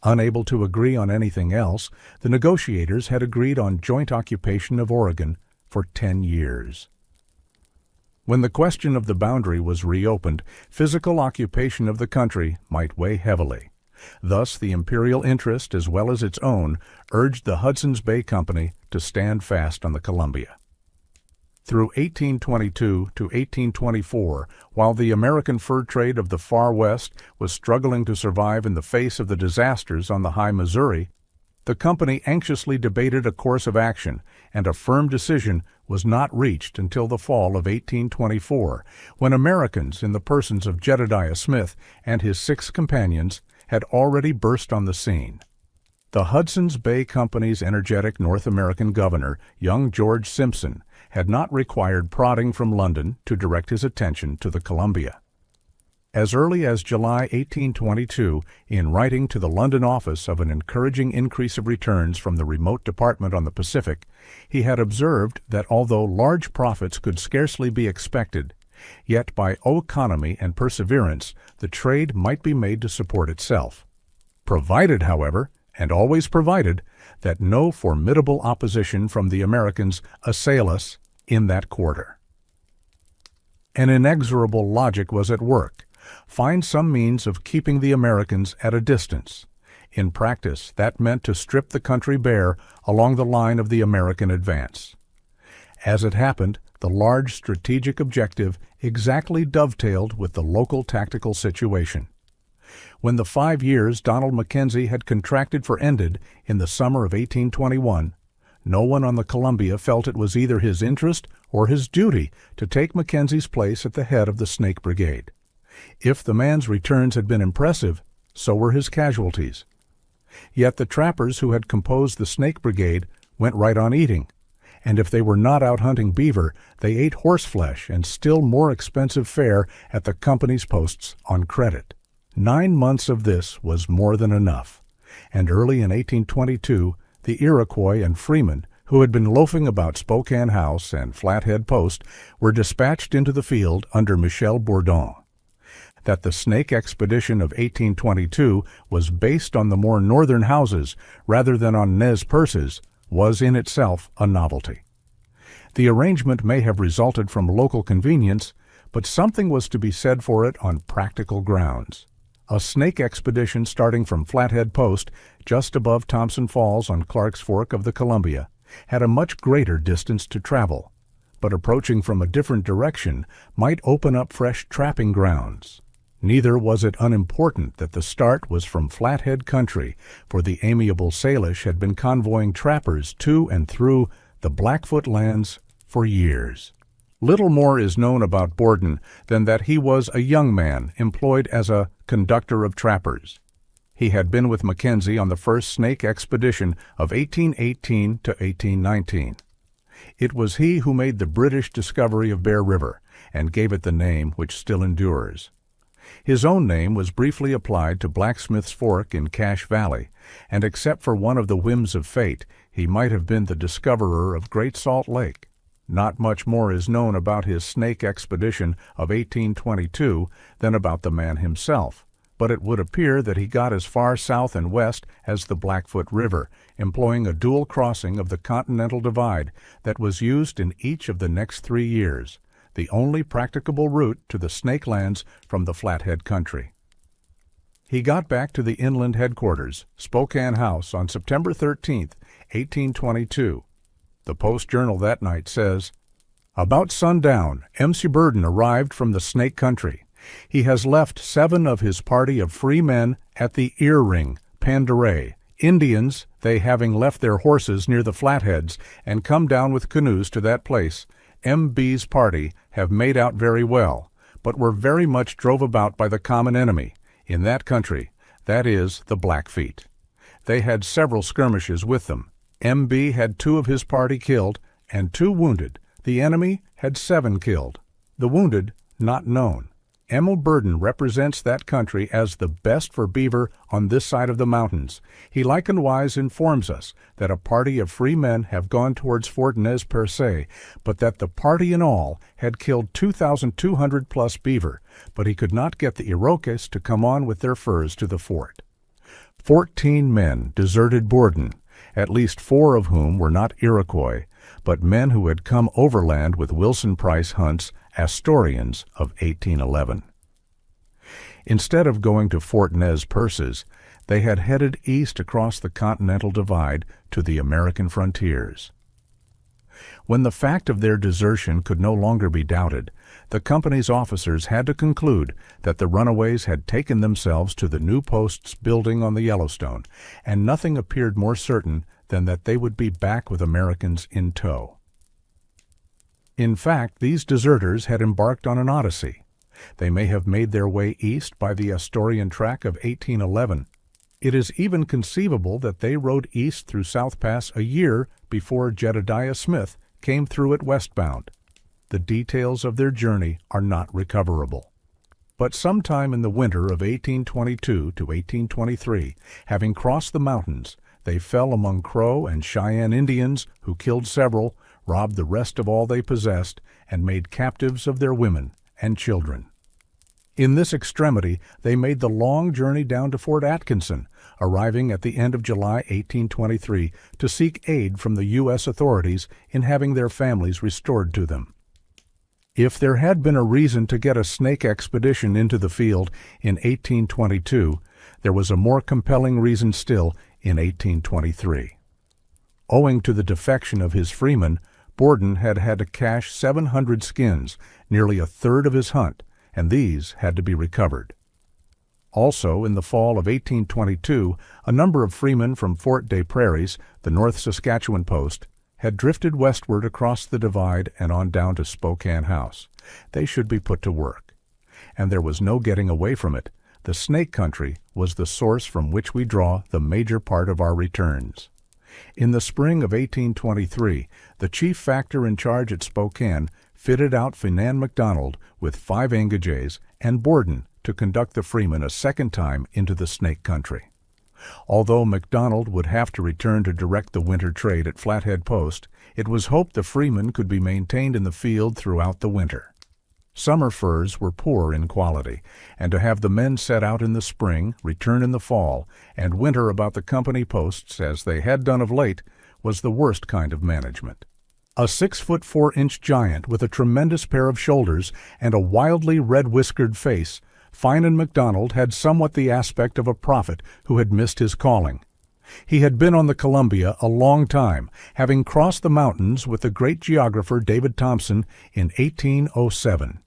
Unable to agree on anything else, the negotiators had agreed on joint occupation of Oregon for 10 years. When the question of the boundary was reopened, physical occupation of the country might weigh heavily. Thus, the imperial interest, as well as its own, urged the Hudson's Bay Company to stand fast on the Columbia. Through 1822 to 1824, while the American fur trade of the far west was struggling to survive in the face of the disasters on the high Missouri, the company anxiously debated a course of action, and a firm decision was not reached until the fall of 1824, when Americans, in the persons of Jedediah Smith and his 6 companions, had already burst on the scene. The Hudson's Bay Company's energetic North American governor, young George Simpson, had not required prodding from London to direct his attention to the Columbia. As early as July 1822, in writing to the London office of an encouraging increase of returns from the remote department on the Pacific, he had observed that although large profits could scarcely be expected, yet by economy and perseverance the trade might be made to support itself, provided, however, and always provided, that no formidable opposition from the Americans assail us in that quarter. An inexorable logic was at work. Find some means of keeping the Americans at a distance. In practice, that meant to strip the country bare along the line of the American advance. As it happened, the large strategic objective exactly dovetailed with the local tactical situation. When the 5 years Donald Mackenzie had contracted for ended in the summer of 1821, no one on the Columbia felt it was either his interest or his duty to take Mackenzie's place at the head of the Snake Brigade. If the man's returns had been impressive, so were his casualties. Yet the trappers who had composed the Snake Brigade went right on eating, and if they were not out hunting beaver, they ate horseflesh and still more expensive fare at the company's posts on credit. 9 months of this was more than enough, and early in 1822 the Iroquois and freemen, who had been loafing about Spokane House and Flathead Post, were dispatched into the field under Michel Bourdon. That the Snake expedition of 1822 was based on the more northern houses rather than on Nez Perces was in itself a novelty. The arrangement may have resulted from local convenience, but something was to be said for it on practical grounds. A Snake expedition starting from Flathead Post, just above Thompson Falls on Clark's Fork of the Columbia, had a much greater distance to travel, but approaching from a different direction might open up fresh trapping grounds. Neither was it unimportant that the start was from Flathead country, for the amiable Salish had been convoying trappers to and through the Blackfoot lands for years. Little more is known about Borden than that he was a young man employed as a conductor of trappers. He had been with Mackenzie on the first Snake expedition of 1818 to 1819. It was he who made the British discovery of Bear River and gave it the name which still endures. His own name was briefly applied to Blacksmith's Fork in Cache Valley, and except for one of the whims of fate, he might have been the discoverer of Great Salt Lake. Not much more is known about his Snake expedition of 1822 than about the man himself, but it would appear that he got as far south and west as the Blackfoot River, employing a dual crossing of the Continental Divide that was used in each of the next 3 years, the only practicable route to the Snake Lands from the Flathead country. He got back to the inland headquarters, Spokane House, on September 13, 1822. The Post-Journal that night says, "About sundown, M.C. Burden arrived from the Snake country. He has left 7 of his party of free men at the Ear Ring, Pandaray, Indians, they having left their horses near the Flatheads and come down with canoes to that place. M.B.'s party have made out very well, but were very much drove about by the common enemy, in that country, that is, the Blackfeet. They had several skirmishes with them. M.B. had 2 of his party killed and 2 wounded. The enemy had 7 killed. The wounded not known. M.L. Burden represents that country as the best for beaver on this side of the mountains. He likenwise informs us that a party of free men have gone towards Fort Nez Perce, but that the party in all had killed 2,200 plus beaver, but he could not get the Iroquois to come on with their furs to the fort. 14 men deserted Borden, at least 4 of whom were not Iroquois, but men who had come overland with Wilson Price Hunt's Astorians of 1811. Instead of going to Fort Nez Perces, they had headed east across the Continental Divide to the American frontiers. When the fact of their desertion could no longer be doubted, the company's officers had to conclude that the runaways had taken themselves to the new post's building on the Yellowstone, and nothing appeared more certain than that they would be back with Americans in tow. In fact, these deserters had embarked on an odyssey. They may have made their way east by the Astorian Track of 1811. It is even conceivable that they rode east through South Pass a year before Jedediah Smith came through it westbound. The details of their journey are not recoverable. But sometime in the winter of 1822 to 1823, having crossed the mountains, they fell among Crow and Cheyenne Indians who killed several, robbed the rest of all they possessed, and made captives of their women and children. In this extremity, they made the long journey down to Fort Atkinson, arriving at the end of July 1823 to seek aid from the U.S. authorities in having their families restored to them. If there had been a reason to get a snake expedition into the field in 1822, there was a more compelling reason still in 1823. Owing to the defection of his freemen, Borden had had to cache 700 skins, nearly a third of his hunt, and these had to be recovered. Also, in the fall of 1822, a number of freemen from Fort Des Prairies, the North Saskatchewan post, had drifted westward across the divide and on down to Spokane House. They should be put to work. And there was no getting away from it. The Snake Country was the source from which we draw the major part of our returns. In the spring of 1823, the chief factor in charge at Spokane fitted out Finan MacDonald with 5 engages and Borden to conduct the freemen a second time into the Snake Country. Although MacDonald would have to return to direct the winter trade at Flathead Post, it was hoped the freemen could be maintained in the field throughout the winter. Summer furs were poor in quality, and to have the men set out in the spring, return in the fall, and winter about the company posts as they had done of late was the worst kind of management. A 6-foot 4-inch giant with a tremendous pair of shoulders and a wildly red-whiskered face, Finan MacDonald had somewhat the aspect of a prophet who had missed his calling. He had been on the Columbia a long time, having crossed the mountains with the great geographer David Thompson in 1807.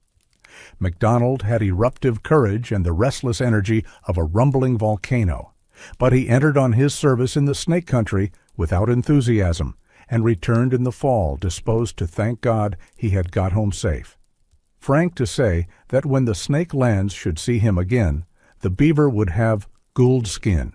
MacDonald had eruptive courage and the restless energy of a rumbling volcano, but he entered on his service in the Snake Country without enthusiasm and returned in the fall disposed to thank God he had got home safe. Frank to say that when the Snake lands should see him again, the beaver would have gould skin.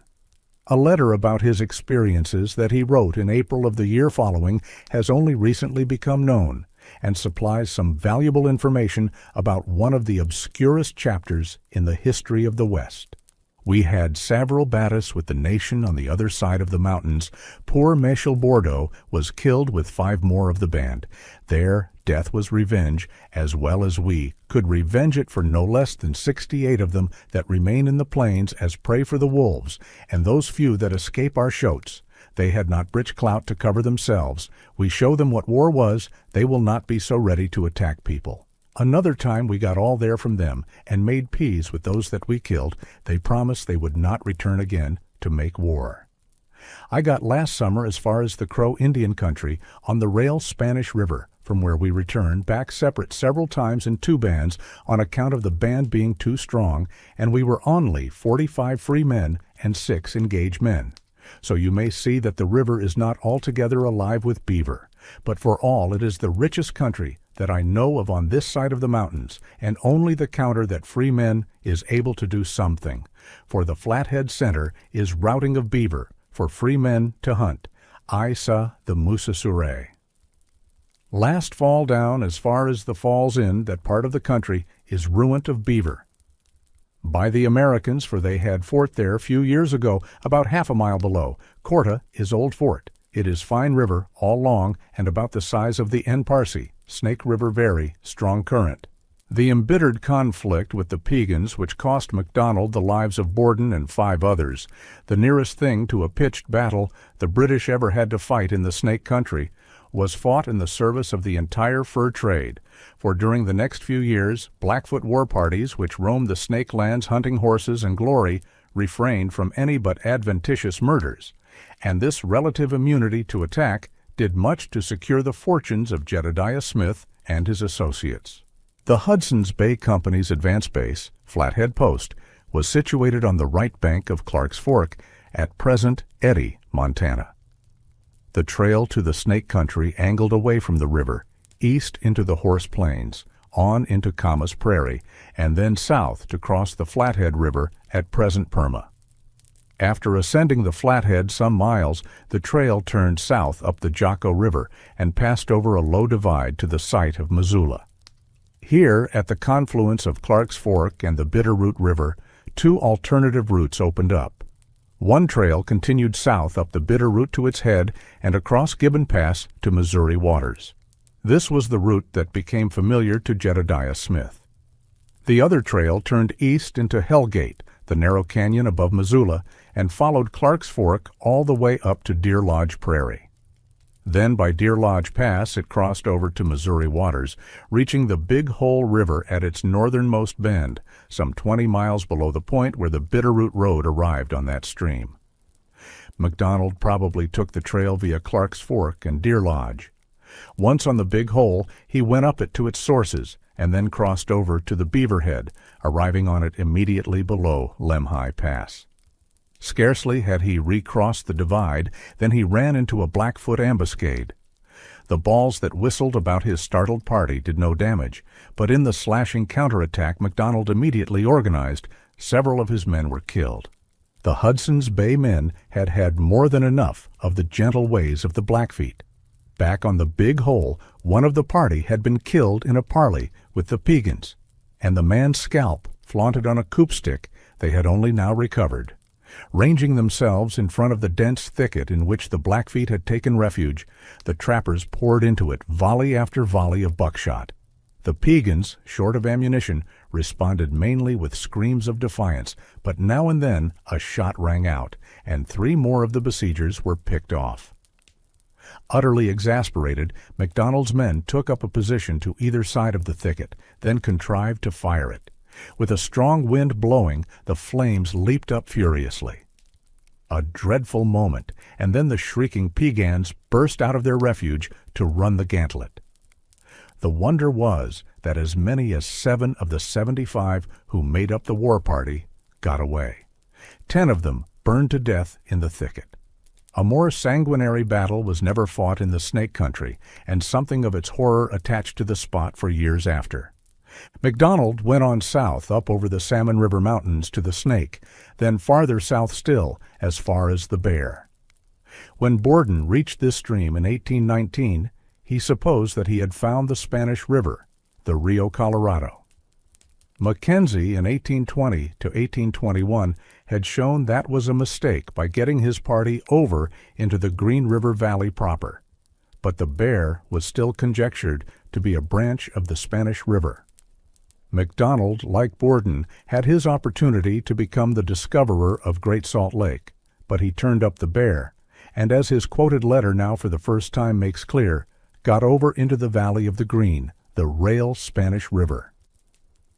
A letter about his experiences that he wrote in April of the year following has only recently become known and supplies some valuable information about one of the obscurest chapters in the history of the West. We had several battles with the nation on the other side of the mountains. Poor Michel Bordeaux was killed with 5 more of the band. There, death was revenge, as well as we could revenge it for no less than 68 of them that remain in the plains as prey for the wolves, and those few that escape our shoats. They had not breech clout to cover themselves. We show them what war was, they will not be so ready to attack people. Another time we got all there from them and made peace with those that we killed. They promised they would not return again to make war. I got last summer as far as the Crow Indian country on the Rail Spanish River, from where we returned back separate several times in 2 bands on account of the band being too strong, and we were only 45 free men and 6 engaged men. So you may see that the river is not altogether alive with beaver, but for all it is the richest country that I know of on this side of the mountains, and only the counter that free men is able to do something, for the Flathead Center is routing of beaver for free men to hunt. I saw the Musasure. Last fall down as far as the falls in that part of the country is ruined of beaver. By the Americans, for they had fort there a few years ago, about half a mile below. Corta is old fort. It is fine river, all long, and about the size of the Parsi. Snake River very strong current. The embittered conflict with the Piegans, which cost MacDonald the lives of Borden and 5 others, the nearest thing to a pitched battle the British ever had to fight in the Snake Country, was fought in the service of the entire fur trade, for during the next few years Blackfoot war parties which roamed the Snake lands hunting horses and glory refrained from any but adventitious murders, and this relative immunity to attack did much to secure the fortunes of Jedediah Smith and his associates. The Hudson's Bay Company's advance base, Flathead Post, was situated on the right bank of Clark's Fork at present Eddy, Montana. The trail to the Snake Country angled away from the river, east into the Horse Plains, on into Camas Prairie, and then south to cross the Flathead River at present Perma. After ascending the Flathead some miles, the trail turned south up the Jocko River and passed over a low divide to the site of Missoula. Here, at the confluence of Clark's Fork and the Bitterroot River, two alternative routes opened up. One trail continued south up the Bitterroot to its head and across Gibbon Pass to Missouri waters. This was the route that became familiar to Jedediah Smith. The other trail turned east into Hellgate, the narrow canyon above Missoula, and followed Clark's Fork all the way up to Deer Lodge Prairie. Then by Deer Lodge Pass it crossed over to Missouri waters, reaching the Big Hole River at its northernmost bend, some 20 miles below the point where the Bitterroot Road arrived on that stream. McDonald probably took the trail via Clark's Fork and Deer Lodge. Once on the Big Hole, he went up it to its sources, and then crossed over to the Beaverhead, arriving on it immediately below Lemhi Pass. Scarcely had he recrossed the divide than he ran into a Blackfoot ambuscade. The balls that whistled about his startled party did no damage, but in the slashing counterattack McDonald immediately organized, several of his men were killed. The Hudson's Bay men had had more than enough of the gentle ways of the Blackfeet. Back on the Big Hole, one of the party had been killed in a parley with the Piegans, and the man's scalp, flaunted on a coopstick, they had only now recovered. Ranging themselves in front of the dense thicket in which the Blackfeet had taken refuge, the trappers poured into it volley after volley of buckshot. The Piegans, short of ammunition, responded mainly with screams of defiance, but now and then a shot rang out, and 3 more of the besiegers were picked off. Utterly exasperated, McDonald's men took up a position to either side of the thicket, then contrived to fire it. With a strong wind blowing, the flames leaped up furiously. A dreadful moment, and then the shrieking Piegans burst out of their refuge to run the gantlet. The wonder was that as many as 7 of the 75 who made up the war party got away. 10 of them burned to death in the thicket. A more sanguinary battle was never fought in the Snake Country, and something of its horror attached to the spot for years after. McDonald went on south up over the Salmon River Mountains to the Snake, then farther south still, as far as the Bear. When Borden reached this stream in 1819, he supposed that he had found the Spanish River, the Rio Colorado. Mackenzie in 1820 to 1821 had shown that was a mistake by getting his party over into the Green River Valley proper, but the Bear was still conjectured to be a branch of the Spanish River. McDonald, like Borden, had his opportunity to become the discoverer of Great Salt Lake, but he turned up the Bear, and as his quoted letter now for the first time makes clear, got over into the Valley of the Green, the Rail Spanish River.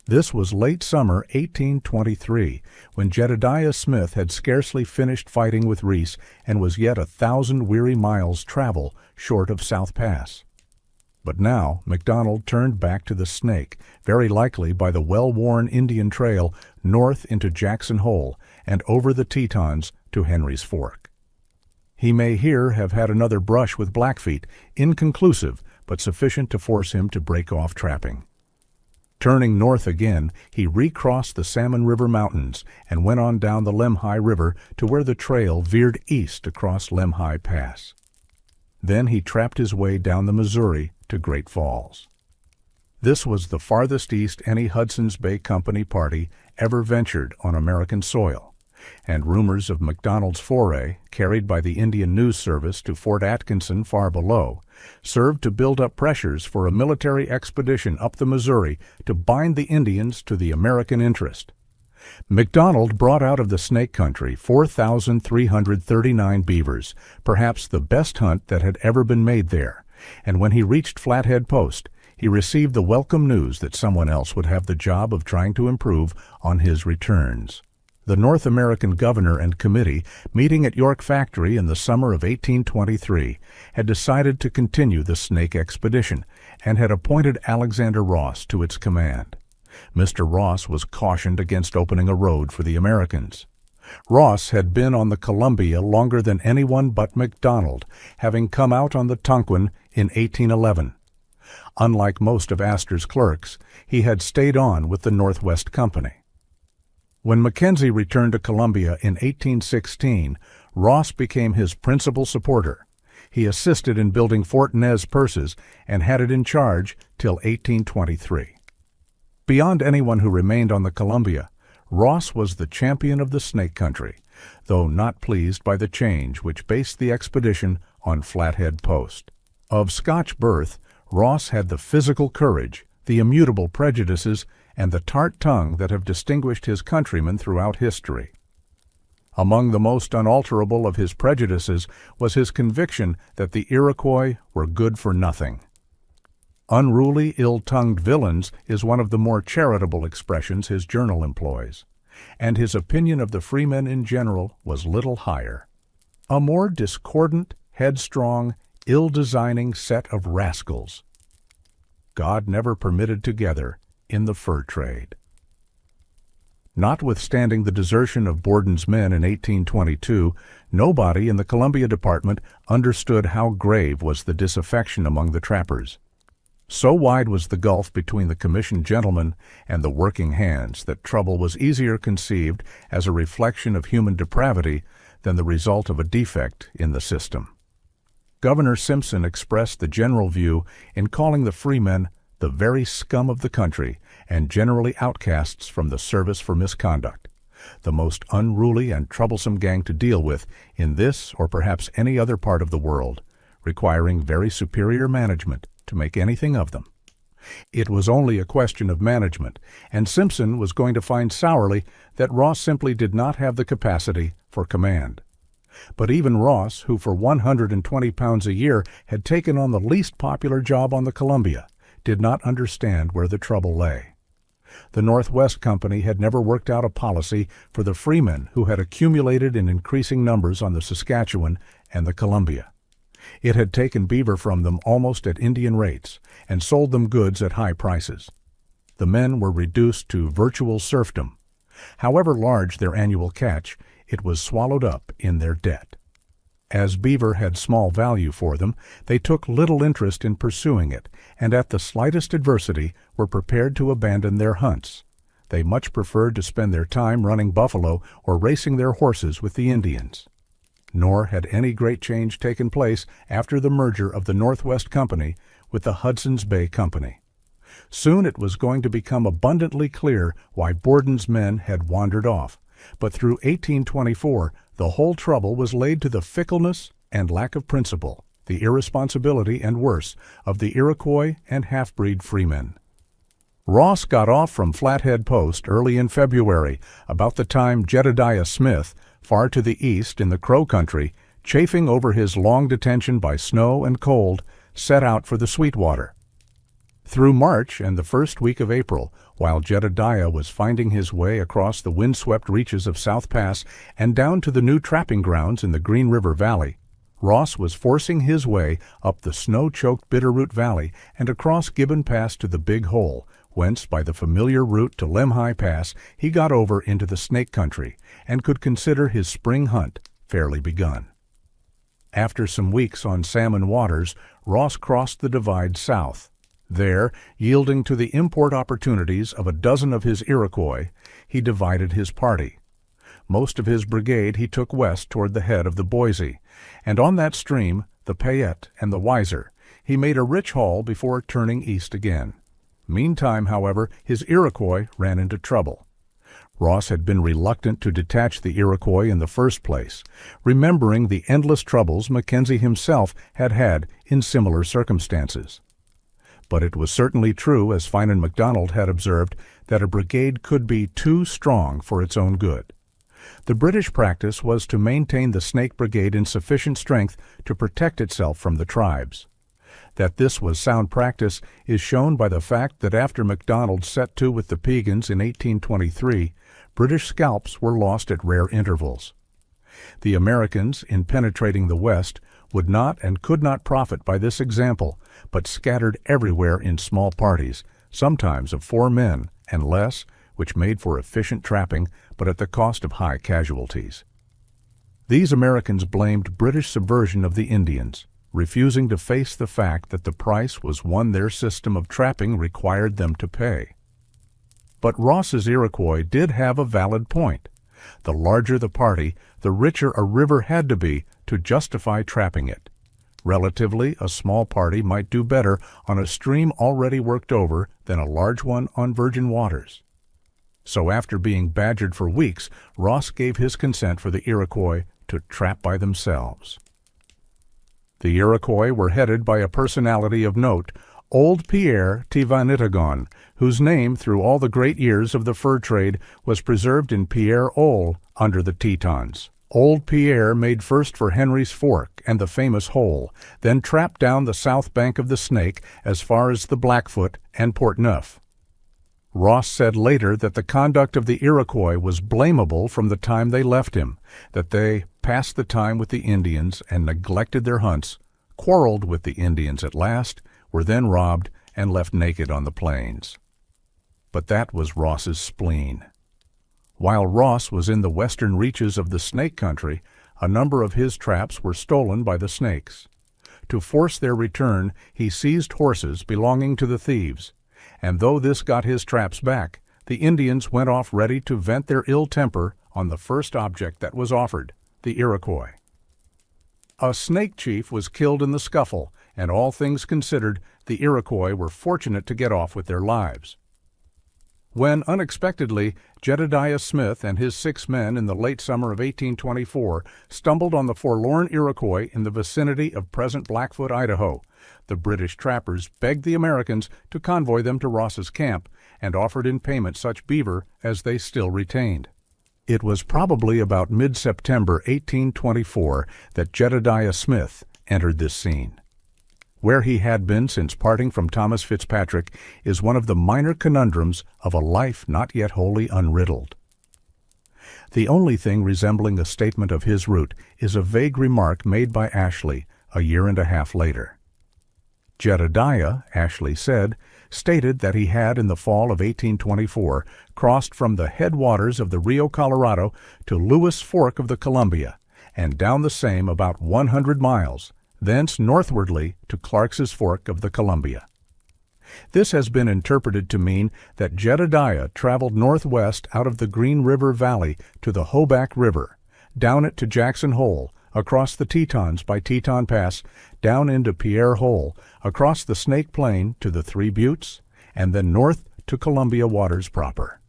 This was late summer 1823, when Jedediah Smith had scarcely finished fighting with Reese and was yet 1,000 weary miles travel short of South Pass. But now McDonald turned back to the Snake, very likely by the well-worn Indian Trail north into Jackson Hole and over the Tetons to Henry's Fork. He may here have had another brush with Blackfeet, inconclusive but sufficient to force him to break off trapping. Turning north again, he recrossed the Salmon River Mountains and went on down the Lemhi River to where the trail veered east across Lemhi Pass. Then he trapped his way down the Missouri to Great Falls. This was the farthest east any Hudson's Bay Company party ever ventured on American soil, and rumors of McDonald's foray, carried by the Indian News Service to Fort Atkinson far below, served to build up pressures for a military expedition up the Missouri to bind the Indians to the American interest. McDonald brought out of the Snake Country 4,339 beavers, perhaps the best hunt that had ever been made there, and when he reached Flathead Post, he received the welcome news that someone else would have the job of trying to improve on his returns. The North American governor and committee, meeting at York Factory in the summer of 1823, had decided to continue the Snake expedition and had appointed Alexander Ross to its command. Mr. Ross was cautioned against opening a road for the Americans. Ross had been on the Columbia longer than anyone but MacDonald, having come out on the Tonquin in 1811. Unlike most of Astor's clerks, he had stayed on with the Northwest Company. When Mackenzie returned to Columbia in 1816, Ross became his principal supporter. He assisted in building Fort Nez Perces and had it in charge till 1823. Beyond anyone who remained on the Columbia, Ross was the champion of the Snake Country, though not pleased by the change which based the expedition on Flathead Post. Of Scotch birth, Ross had the physical courage, the immutable prejudices, and the tart tongue that have distinguished his countrymen throughout history. Among the most unalterable of his prejudices was his conviction that the Iroquois were good for nothing. Unruly, ill-tongued villains is one of the more charitable expressions his journal employs, and his opinion of the freemen in general was little higher. A more discordant, headstrong, ill-designing set of rascals. God never permitted together in the fur trade. Notwithstanding the desertion of Borden's men in 1822, nobody in the Columbia Department understood how grave was the disaffection among the trappers. So wide was the gulf between the commissioned gentlemen and the working hands that trouble was easier conceived as a reflection of human depravity than the result of a defect in the system. Governor Simpson expressed the general view in calling the freemen the very scum of the country and generally outcasts from the service for misconduct, the most unruly and troublesome gang to deal with in this or perhaps any other part of the world, requiring very superior management to make anything of them. It was only a question of management, and Simpson was going to find sourly that Ross simply did not have the capacity for command. But even Ross, who for 120 pounds a year had taken on the least popular job on the Columbia, did not understand where the trouble lay. The Northwest Company had never worked out a policy for the freemen who had accumulated in increasing numbers on the Saskatchewan and the Columbia. It had taken beaver from them almost at Indian rates and sold them goods at high prices. The men were reduced to virtual serfdom. However large their annual catch, it was swallowed up in their debt. As beaver had small value for them, they took little interest in pursuing it, and at the slightest adversity were prepared to abandon their hunts. They much preferred to spend their time running buffalo or racing their horses with the Indians. Nor had any great change taken place after the merger of the Northwest Company with the Hudson's Bay Company. Soon it was going to become abundantly clear why Borden's men had wandered off, but through 1824 the whole trouble was laid to the fickleness and lack of principle, the irresponsibility and worse of the Iroquois and half-breed freemen. Ross got off from Flathead Post early in February, about the time Jedediah Smith, far to the east in the Crow Country, chafing over his long detention by snow and cold, set out for the Sweetwater. Through March and the first week of April, while Jedediah was finding his way across the windswept reaches of South Pass and down to the new trapping grounds in the Green River Valley, Ross was forcing his way up the snow-choked Bitterroot Valley and across Gibbon Pass to the Big Hole, whence by the familiar route to Lemhi Pass he got over into the Snake Country and could consider his spring hunt fairly begun. After some weeks on salmon waters, Ross crossed the divide south. There, yielding to the import opportunities of a dozen of his Iroquois, he divided his party. Most of his brigade he took west toward the head of the Boise, and on that stream, the Payette and the Weiser, he made a rich haul before turning east again. Meantime, however, his Iroquois ran into trouble. Ross had been reluctant to detach the Iroquois in the first place, remembering the endless troubles Mackenzie himself had had in similar circumstances. But it was certainly true, as Finan MacDonald had observed, that a brigade could be too strong for its own good. The British practice was to maintain the Snake Brigade in sufficient strength to protect itself from the tribes. That this was sound practice is shown by the fact that after MacDonald set to with the Piegans in 1823, British scalps were lost at rare intervals. The Americans, in penetrating the West, would not and could not profit by this example, but scattered everywhere in small parties, sometimes of 4 men and less, which made for efficient trapping, but at the cost of high casualties. These Americans blamed British subversion of the Indians, refusing to face the fact that the price was one their system of trapping required them to pay. But Ross's Iroquois did have a valid point. The larger the party, the richer a river had to be to justify trapping it. Relatively, a small party might do better on a stream already worked over than a large one on virgin waters. So after being badgered for weeks, Ross gave his consent for the Iroquois to trap by themselves. The Iroquois were headed by a personality of note, Old Pierre Tivanitagon, whose name through all the great years of the fur trade was preserved in Pierre Ole under the Tetons. Old Pierre made first for Henry's Fork and the famous Hole, then trapped down the south bank of the Snake as far as the Blackfoot and Portneuf. Ross said later that the conduct of the Iroquois was blamable from the time they left him, that they passed the time with the Indians and neglected their hunts, quarreled with the Indians at last, were then robbed and left naked on the plains. But that was Ross's spleen. While Ross was in the western reaches of the Snake country, a number of his traps were stolen by the Snakes. To force their return, he seized horses belonging to the thieves, and though this got his traps back, the Indians went off ready to vent their ill temper on the first object that was offered, the Iroquois. A Snake chief was killed in the scuffle, and all things considered, the Iroquois were fortunate to get off with their lives. When, unexpectedly, Jedediah Smith and his 6 men in the late summer of 1824 stumbled on the forlorn Iroquois in the vicinity of present Blackfoot, Idaho, the British trappers begged the Americans to convoy them to Ross's camp and offered in payment such beaver as they still retained. It was probably about mid-September 1824 that Jedediah Smith entered this scene. Where he had been since parting from Thomas Fitzpatrick is one of the minor conundrums of a life not yet wholly unriddled. The only thing resembling a statement of his route is a vague remark made by Ashley a year and a half later. Jedediah, Ashley said, stated that he had in the fall of 1824 crossed from the headwaters of the Rio Colorado to Lewis Fork of the Columbia, and down the same about 100 miles, thence northwardly to Clark's Fork of the Columbia. This has been interpreted to mean that Jedediah traveled northwest out of the Green River Valley to the Hoback River, down it to Jackson Hole, across the Tetons by Teton Pass, down into Pierre Hole, across the Snake Plain to the 3 Buttes, and then north to Columbia waters proper.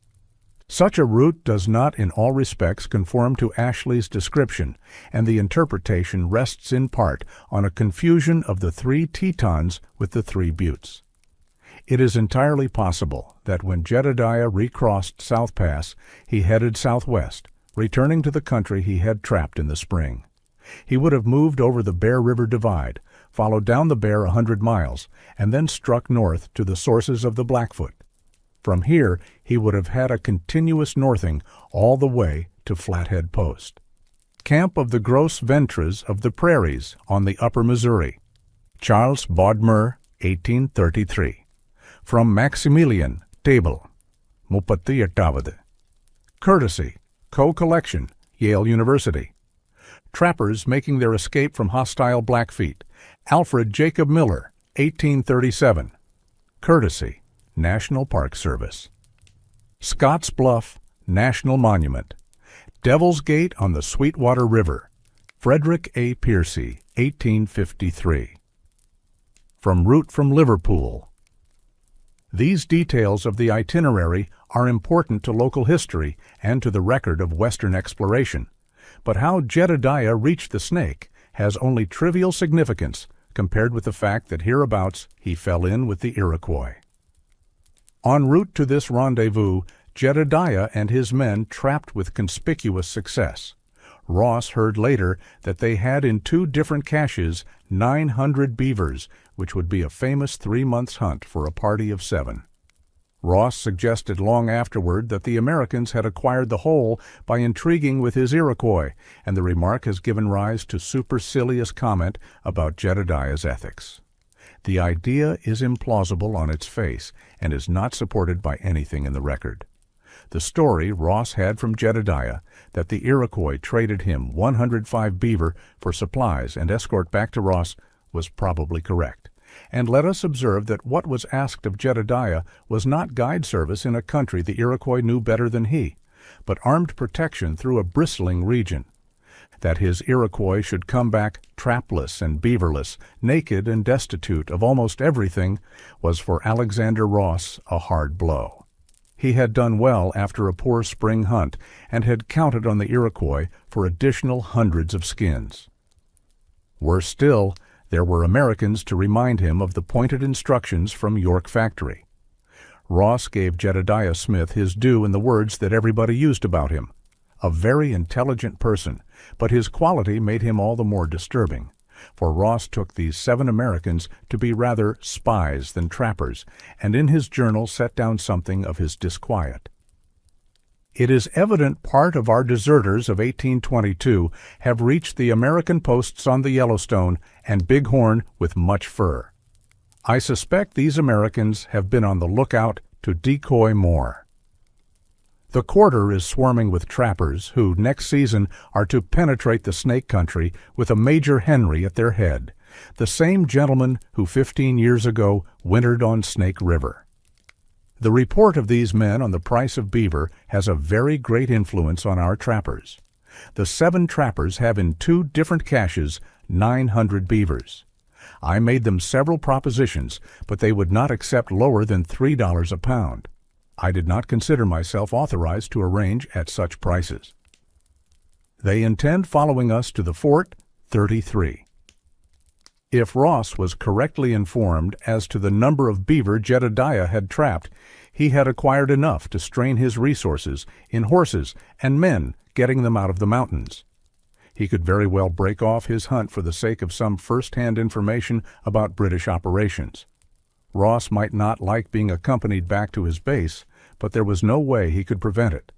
Such a route does not in all respects conform to Ashley's description, and the interpretation rests in part on a confusion of the 3 Tetons with the 3 Buttes. It is entirely possible that when Jedediah recrossed South Pass, he headed southwest, returning to the country he had trapped in the spring. He would have moved over the Bear River Divide, followed down the Bear 100 miles, and then struck north to the sources of the Blackfoot. From here, he would have had a continuous northing all the way to Flathead Post. Camp of the Gros Ventres of the Prairies on the Upper Missouri. Charles Bodmer, 1833. From Maximilian, Table. Mupatiyatavad. Courtesy, Co-Collection, Yale University. Trappers making their escape from hostile Blackfeet. Alfred Jacob Miller, 1837. Courtesy, National Park Service. Scotts Bluff National Monument. Devil's Gate on the Sweetwater River. Frederick A. Piercy, 1853. From route from Liverpool. These details of the itinerary are important to local history and to the record of Western exploration, but how Jedediah reached the Snake has only trivial significance compared with the fact that hereabouts he fell in with the Iroquois. En route to this rendezvous, Jedediah and his men trapped with conspicuous success. Ross heard later that they had in 2 different caches 900 beavers, which would be a famous 3 months hunt for a party of 7. Ross suggested long afterward that the Americans had acquired the whole by intriguing with his Iroquois, and the remark has given rise to supercilious comment about Jedediah's ethics. The idea is implausible on its face and is not supported by anything in the record. The story Ross had from Jedediah that the Iroquois traded him 105 beaver for supplies and escort back to Ross was probably correct. And let us observe that what was asked of Jedediah was not guide service in a country the Iroquois knew better than he, but armed protection through a bristling region. That his Iroquois should come back trapless and beaverless, naked and destitute of almost everything, was for Alexander Ross a hard blow. He had done well after a poor spring hunt and had counted on the Iroquois for additional hundreds of skins. Worse still, there were Americans to remind him of the pointed instructions from York Factory. Ross gave Jedediah Smith his due in the words that everybody used about him. A very intelligent person, but his quality made him all the more disturbing, for Ross took these 7 Americans to be rather spies than trappers, and in his journal set down something of his disquiet. It is evident part of our deserters of 1822 have reached the American posts on the Yellowstone and Big Horn with much fur. I suspect these Americans have been on the lookout to decoy more. The quarter is swarming with trappers who, next season, are to penetrate the snake country with a Major Henry at their head, the same gentleman who 15 years ago wintered on Snake River. The report of these men on the price of beaver has a very great influence on our trappers. The 7 trappers have in 2 different caches 900 beavers. I made them several propositions, but they would not accept lower than $3 a pound. I did not consider myself authorized to arrange at such prices. They intend following us to the Fort 33. If Ross was correctly informed as to the number of beaver Jedediah had trapped, he had acquired enough to strain his resources in horses and men getting them out of the mountains. He could very well break off his hunt for the sake of some first-hand information about British operations. Ross might not like being accompanied back to his base, but there was no way he could prevent it.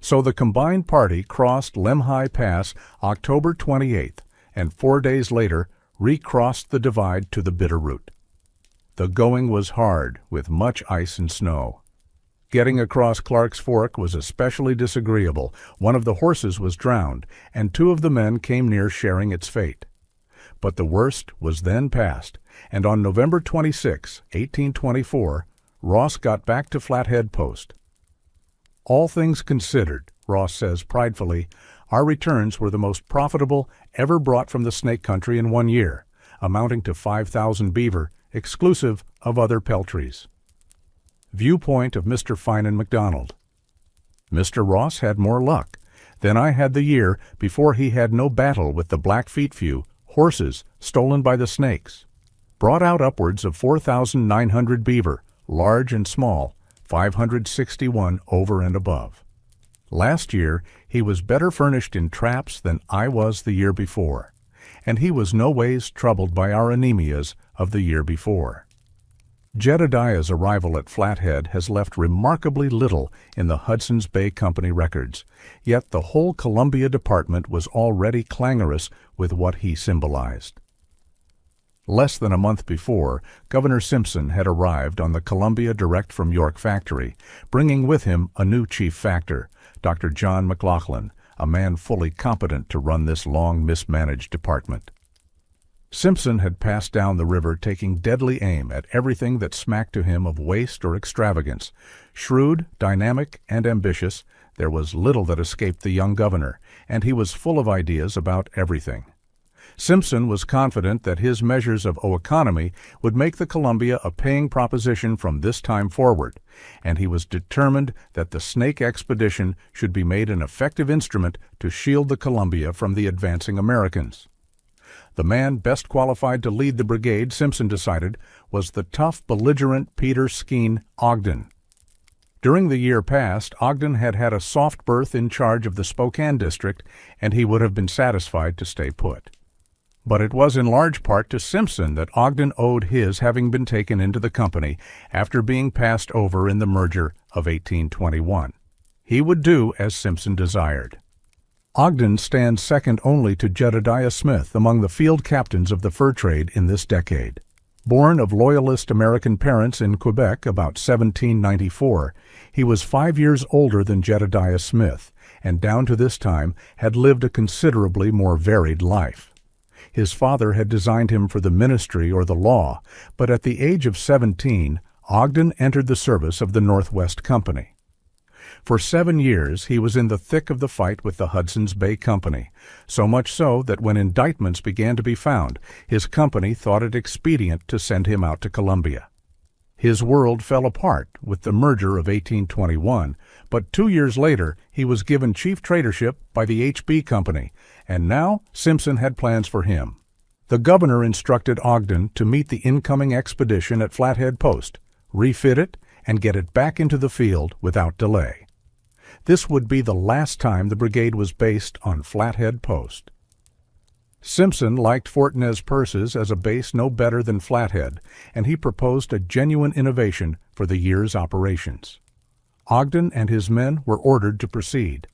So the combined party crossed Lemhi Pass October 28th, and 4 days later recrossed the divide to the Bitterroot. The going was hard, with much ice and snow. Getting across Clark's Fork was especially disagreeable. One of the horses was drowned, and 2 of the men came near sharing its fate. But the worst was then past, and on November 26, 1824, Ross got back to Flathead Post. All things considered, Ross says pridefully, our returns were the most profitable ever brought from the snake country in 1 year, amounting to 5,000 beaver, exclusive of other peltries. Viewpoint of Mr. Finan MacDonald. Mr. Ross had more luck than I had the year before he had no battle with the Blackfeet few, horses stolen by the snakes. Brought out upwards of 4,900 beaver, large and small, 561 over and above. Last year he was better furnished in traps than I was the year before, and he was no ways troubled by our anemias of the year before. Jedediah's arrival at Flathead has left remarkably little in the Hudson's Bay Company records, yet the whole Columbia Department was already clangorous with what he symbolized. Less than a month before, Governor Simpson had arrived on the Columbia direct from York Factory, bringing with him a new chief factor, Dr. John McLaughlin, a man fully competent to run this long mismanaged department. Simpson had passed down the river taking deadly aim at everything that smacked to him of waste or extravagance. Shrewd, dynamic, and ambitious, there was little that escaped the young governor, and he was full of ideas about everything. Simpson was confident that his measures of economy would make the Columbia a paying proposition from this time forward, and he was determined that the Snake expedition should be made an effective instrument to shield the Columbia from the advancing Americans. The man best qualified to lead the brigade, Simpson decided, was the tough, belligerent Peter Skeen Ogden. During the year past, Ogden had had a soft berth in charge of the Spokane district, and he would have been satisfied to stay put. But it was in large part to Simpson that Ogden owed his having been taken into the company after being passed over in the merger of 1821. He would do as Simpson desired. Ogden stands second only to Jedediah Smith among the field captains of the fur trade in this decade. Born of Loyalist American parents in Quebec about 1794, he was 5 years older than Jedediah Smith, and down to this time had lived a considerably more varied life. His father had designed him for the ministry or the law, but at the age of 17, Ogden entered the service of the Northwest Company. For 7 years he was in the thick of the fight with the Hudson's Bay Company, so much so that when indictments began to be found, his company thought it expedient to send him out to Columbia. His world fell apart with the merger of 1821, but 2 years later he was given chief tradership by the H.B. Company, and now Simpson had plans for him. The governor instructed Ogden to meet the incoming expedition at Flathead Post, refit it, and get it back into the field without delay. This would be the last time the brigade was based on Flathead Post. Simpson liked Fort Nez Perces as a base no better than Flathead, and he proposed a genuine innovation for the year's operations. Ogden and his men were ordered to proceed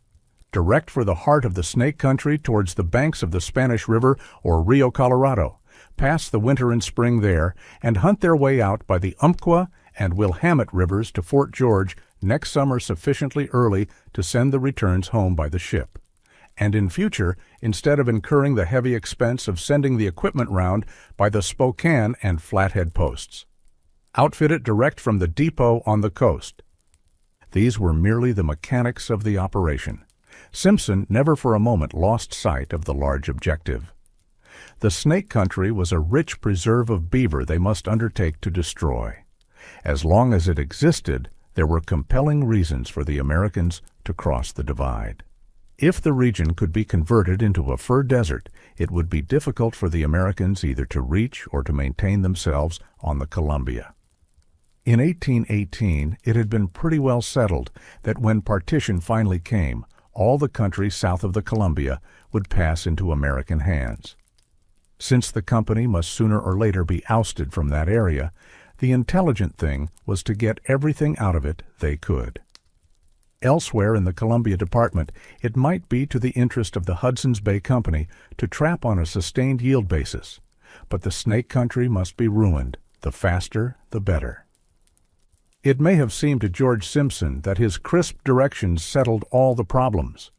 direct for the heart of the Snake Country towards the banks of the Spanish River or Rio Colorado, pass the winter and spring there, and hunt their way out by the Umpqua and Willamette rivers to Fort George next summer sufficiently early to send the returns home by the ship. And in future, instead of incurring the heavy expense of sending the equipment round by the Spokane and Flathead posts, outfit it direct from the depot on the coast. These were merely the mechanics of the operation. Simpson never for a moment lost sight of the large objective. The Snake Country was a rich preserve of beaver they must undertake to destroy. As long as it existed, there were compelling reasons for the Americans to cross the divide. If the region could be converted into a fur desert, it would be difficult for the Americans either to reach or to maintain themselves on the Columbia. In 1818, it had been pretty well settled that when partition finally came, all the country south of the Columbia would pass into American hands. Since the company must sooner or later be ousted from that area, the intelligent thing was to get everything out of it they could. Elsewhere in the Columbia Department, it might be to the interest of the Hudson's Bay Company to trap on a sustained yield basis, but the Snake Country must be ruined, the faster the better. It may have seemed to George Simpson that his crisp directions settled all the problems.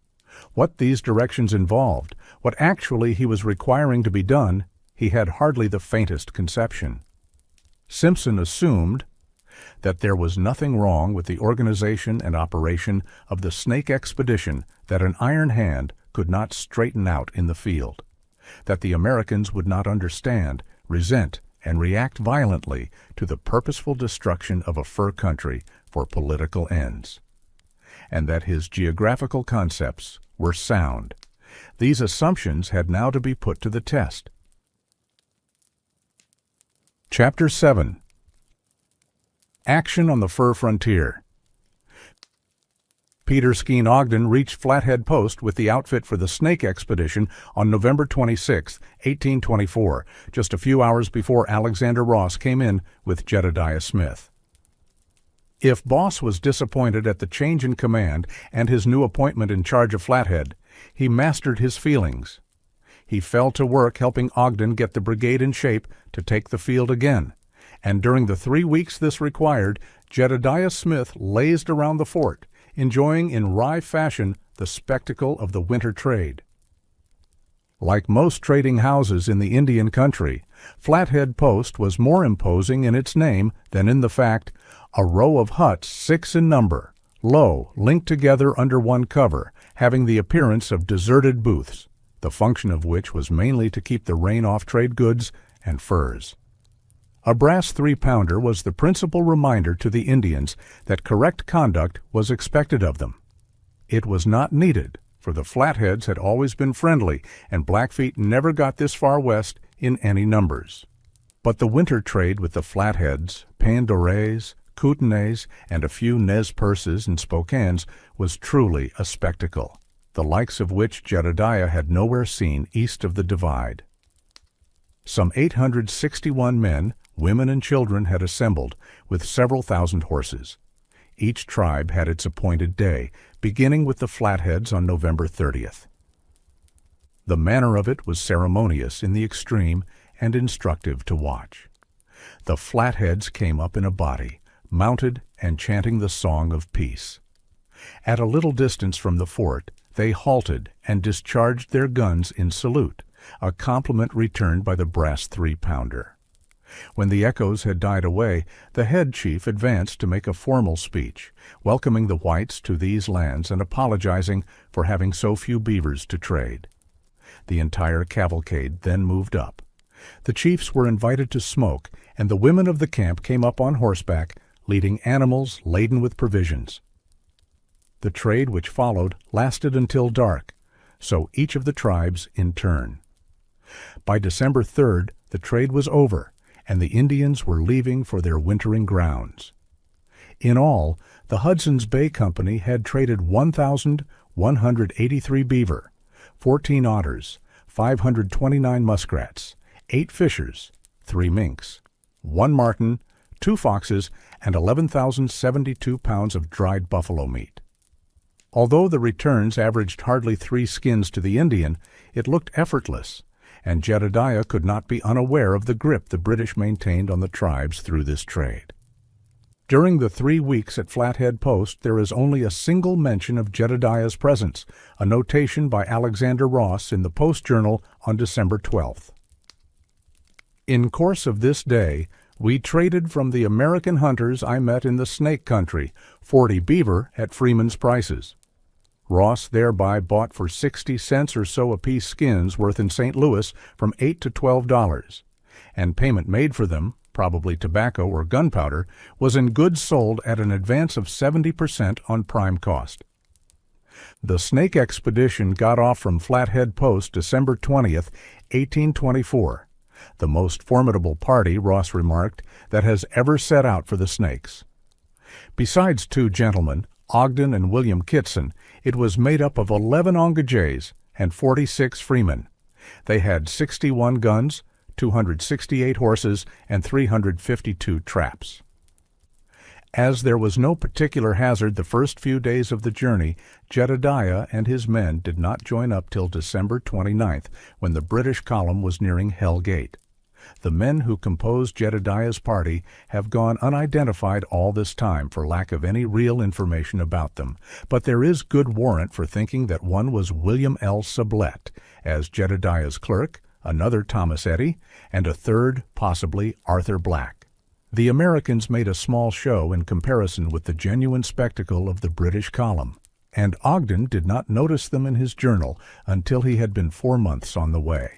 What these directions involved, what actually he was requiring to be done, he had hardly the faintest conception. Simpson assumed that there was nothing wrong with the organization and operation of the Snake expedition that an iron hand could not straighten out in the field, that the Americans would not understand, resent, and react violently to the purposeful destruction of a fur country for political ends, and that his geographical concepts were sound. These assumptions had now to be put to the test. Chapter 7. Action on the Fur Frontier. Peter Skeen Ogden reached Flathead Post with the outfit for the Snake expedition on November 26, 1824, just a few hours before Alexander Ross came in with Jedediah Smith. If Boss was disappointed at the change in command and his new appointment in charge of Flathead, he mastered his feelings. He fell to work helping Ogden get the brigade in shape to take the field again, and during the 3 weeks this required, Jedediah Smith lazed around the fort, enjoying in wry fashion the spectacle of the winter trade. Like most trading houses in the Indian country, Flathead Post was more imposing in its name than in the fact, a row of huts 6 in number, low, linked together under one cover, having the appearance of deserted booths, the function of which was mainly to keep the rain off trade goods and furs. A brass 3-pounder was the principal reminder to the Indians that correct conduct was expected of them. It was not needed, for the Flatheads had always been friendly, and Blackfeet never got this far west in any numbers. But the winter trade with the Flatheads, Pandores, Kootenays, and a few Nez Perces and Spokanes was truly a spectacle, the likes of which Jedediah had nowhere seen east of the divide. Some 861 men, women, and children had assembled, with several thousand horses. Each tribe had its appointed day, beginning with the Flatheads on November 30th. The manner of it was ceremonious in the extreme and instructive to watch. The Flatheads came up in a body, mounted and chanting the song of peace. At a little distance from the fort, they halted and discharged their guns in salute, a compliment returned by the brass 3-pounder. When the echoes had died away, the head chief advanced to make a formal speech, welcoming the whites to these lands and apologizing for having so few beavers to trade. The entire cavalcade then moved up. The chiefs were invited to smoke, and the women of the camp came up on horseback, leading animals laden with provisions. The trade which followed lasted until dark, so each of the tribes in turn. By December 3rd, the trade was over, and the Indians were leaving for their wintering grounds. In all, the Hudson's Bay Company had traded 1,183 beaver, 14 otters, 529 muskrats, 8 fishers, 3 minks, 1 marten, 2 foxes, and 11,072 pounds of dried buffalo meat. Although the returns averaged hardly 3 skins to the Indian, it looked effortless, and Jedediah could not be unaware of the grip the British maintained on the tribes through this trade. During the 3 weeks at Flathead Post, there is only a single mention of Jedediah's presence, a notation by Alexander Ross in the Post Journal on December 12th. In course of this day, we traded from the American hunters I met in the Snake Country 40 beaver at Freeman's prices. Ross thereby bought for 60 cents or so apiece skins worth in St. Louis from $8 to $12, and payment made for them, probably tobacco or gunpowder, was in goods sold at an advance of 70% on prime cost. The Snake Expedition got off from Flathead Post December 20th, 1824, the most formidable party, Ross remarked, that has ever set out for the Snakes. Besides 2 gentlemen, Ogden and William Kitson, it was made up of 11 engagés and 46 freemen. They had 61 guns, 268 horses, and 352 traps. As there was no particular hazard the first few days of the journey, Jedediah and his men did not join up till December 29th, when the British column was nearing Hell Gate. The men who composed Jedediah's party have gone unidentified all this time for lack of any real information about them, but there is good warrant for thinking that one was William L. Sublette, as Jedediah's clerk, another Thomas Eddy, and a third, possibly, Arthur Black. The Americans made a small show in comparison with the genuine spectacle of the British column, and Ogden did not notice them in his journal until he had been 4 months on the way.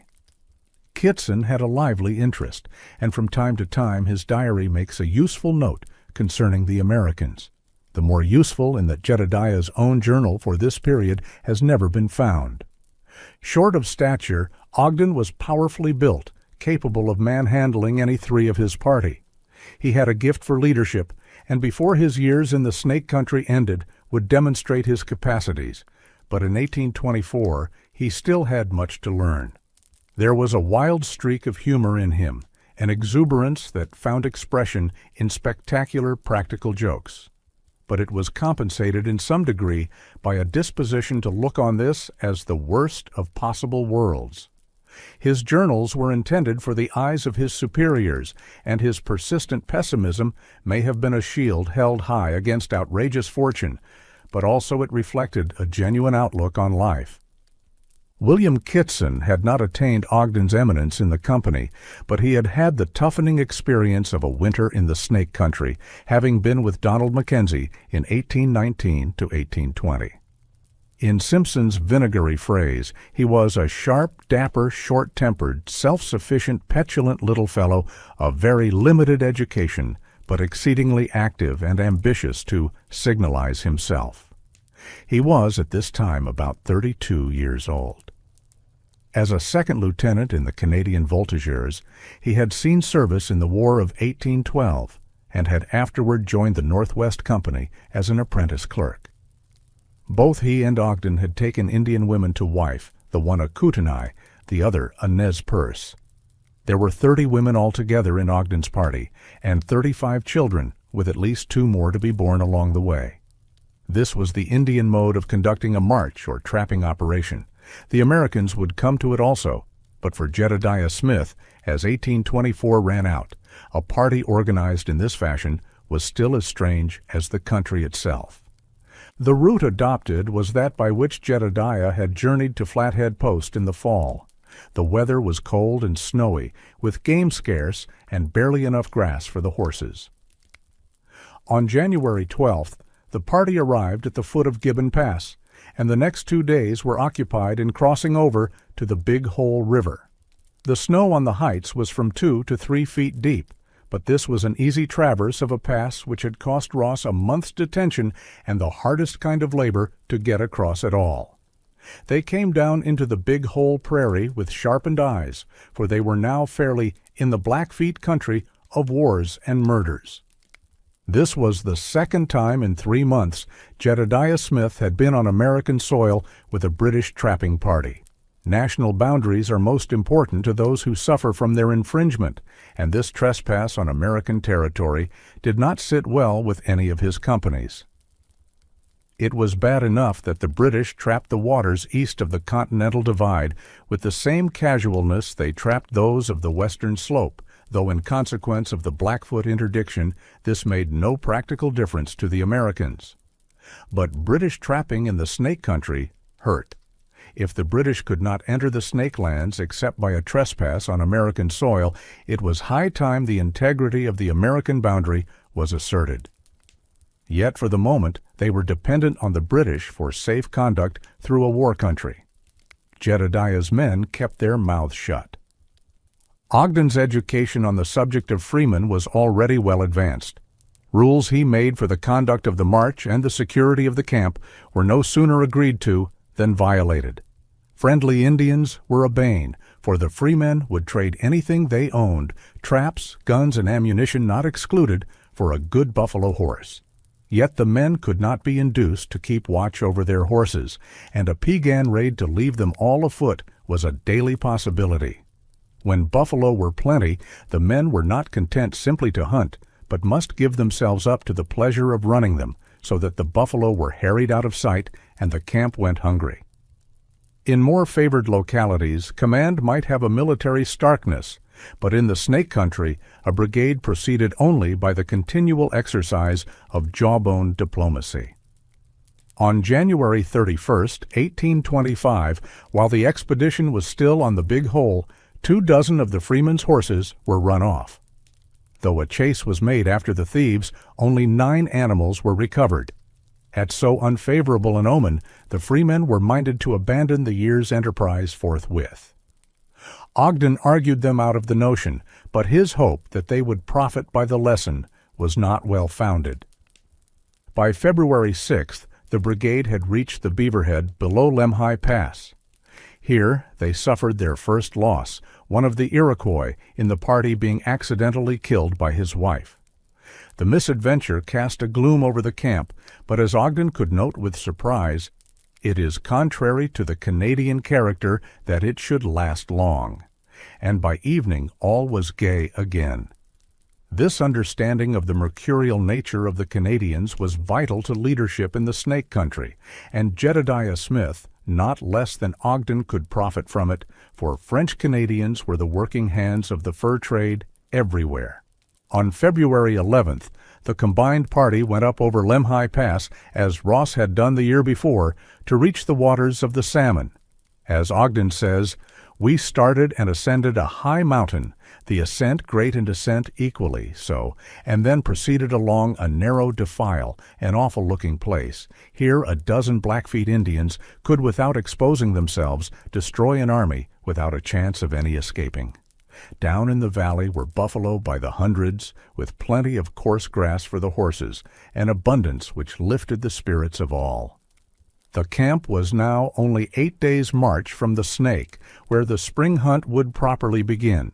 Kitson had a lively interest, and from time to time his diary makes a useful note concerning the Americans, the more useful in that Jedediah's own journal for this period has never been found. Short of stature, Ogden was powerfully built, capable of manhandling any 3 of his party. He had a gift for leadership, and before his years in the Snake Country ended, would demonstrate his capacities, but in 1824 he still had much to learn. There was a wild streak of humor in him, an exuberance that found expression in spectacular practical jokes. But it was compensated in some degree by a disposition to look on this as the worst of possible worlds. His journals were intended for the eyes of his superiors, and his persistent pessimism may have been a shield held high against outrageous fortune, but also it reflected a genuine outlook on life. William Kitson had not attained Ogden's eminence in the company, but he had had the toughening experience of a winter in the Snake Country, having been with Donald Mackenzie in 1819 to 1820. In Simpson's vinegary phrase, he was a sharp, dapper, short-tempered, self-sufficient, petulant little fellow of very limited education, but exceedingly active and ambitious to signalize himself. He was at this time about 32 years old. As a second lieutenant in the Canadian Voltigeurs, he had seen service in the War of 1812 and had afterward joined the Northwest Company as an apprentice clerk. Both he and Ogden had taken Indian women to wife, the one a Kootenai, the other a Nez Perce. There were 30 women altogether in Ogden's party, and 35 children, with at least 2 more to be born along the way. This was the Indian mode of conducting a march or trapping operation. The Americans would come to it also, but for Jedediah Smith, as 1824 ran out, a party organized in this fashion was still as strange as the country itself. The route adopted was that by which Jedediah had journeyed to Flathead Post in the fall. The weather was cold and snowy, with game scarce and barely enough grass for the horses. On January 12th, the party arrived at the foot of Gibbon Pass, and the next 2 days were occupied in crossing over to the Big Hole River. The snow on the heights was from 2 to 3 feet deep, but this was an easy traverse of a pass which had cost Ross a month's detention and the hardest kind of labor to get across at all. They came down into the Big Hole Prairie with sharpened eyes, for they were now fairly in the Blackfeet country of wars and murders. This was the second time in 3 months Jedediah Smith had been on American soil with a British trapping party. National boundaries are most important to those who suffer from their infringement, and this trespass on American territory did not sit well with any of his companies. It was bad enough that the British trapped the waters east of the Continental Divide with the same casualness they trapped those of the western slope, though in consequence of the Blackfoot interdiction this made no practical difference to the Americans. But British trapping in the Snake Country hurt. If the British could not enter the Snake Lands except by a trespass on American soil, it was high time the integrity of the American boundary was asserted. Yet for the moment they were dependent on the British for safe conduct through a war country. Jedediah's men kept their mouths shut. Ogden's education on the subject of freemen was already well advanced. Rules he made for the conduct of the march and the security of the camp were no sooner agreed to than violated. Friendly Indians were a bane, for the freemen would trade anything they owned, traps, guns, and ammunition not excluded, for a good buffalo horse. Yet the men could not be induced to keep watch over their horses, and a Piegan raid to leave them all afoot was a daily possibility. When buffalo were plenty, the men were not content simply to hunt, but must give themselves up to the pleasure of running them, so that the buffalo were harried out of sight and the camp went hungry. In more favored localities, command might have a military starkness, but in the Snake Country, a brigade proceeded only by the continual exercise of jawbone diplomacy. On January 31st, 1825, while the expedition was still on the Big Hole, 24 of the freemen's horses were run off. Though a chase was made after the thieves, only 9 animals were recovered. At so unfavorable an omen, the freemen were minded to abandon the year's enterprise forthwith. Ogden argued them out of the notion, but his hope that they would profit by the lesson was not well founded. By February 6th, the brigade had reached the Beaverhead below Lemhi Pass. Here they suffered their first loss, one of the Iroquois in the party being accidentally killed by his wife. The misadventure cast a gloom over the camp, but as Ogden could note with surprise, it is contrary to the Canadian character that it should last long. And by evening all was gay again. This understanding of the mercurial nature of the Canadians was vital to leadership in the Snake Country, and Jedediah Smith, not less than Ogden, could profit from it, for French Canadians were the working hands of the fur trade everywhere. On February 11th, the combined party went up over Lemhi Pass, as Ross had done the year before, to reach the waters of the Salmon. As Ogden says, "We started and ascended a high mountain, the ascent great and descent equally so, and then proceeded along a narrow defile, an awful-looking place. Here a dozen Blackfeet Indians could, without exposing themselves, destroy an army without a chance of any escaping. Down in the valley were buffalo by the hundreds, with plenty of coarse grass for the horses, an abundance which lifted the spirits of all." The camp was now only 8 days' march from the Snake, where the spring hunt would properly begin.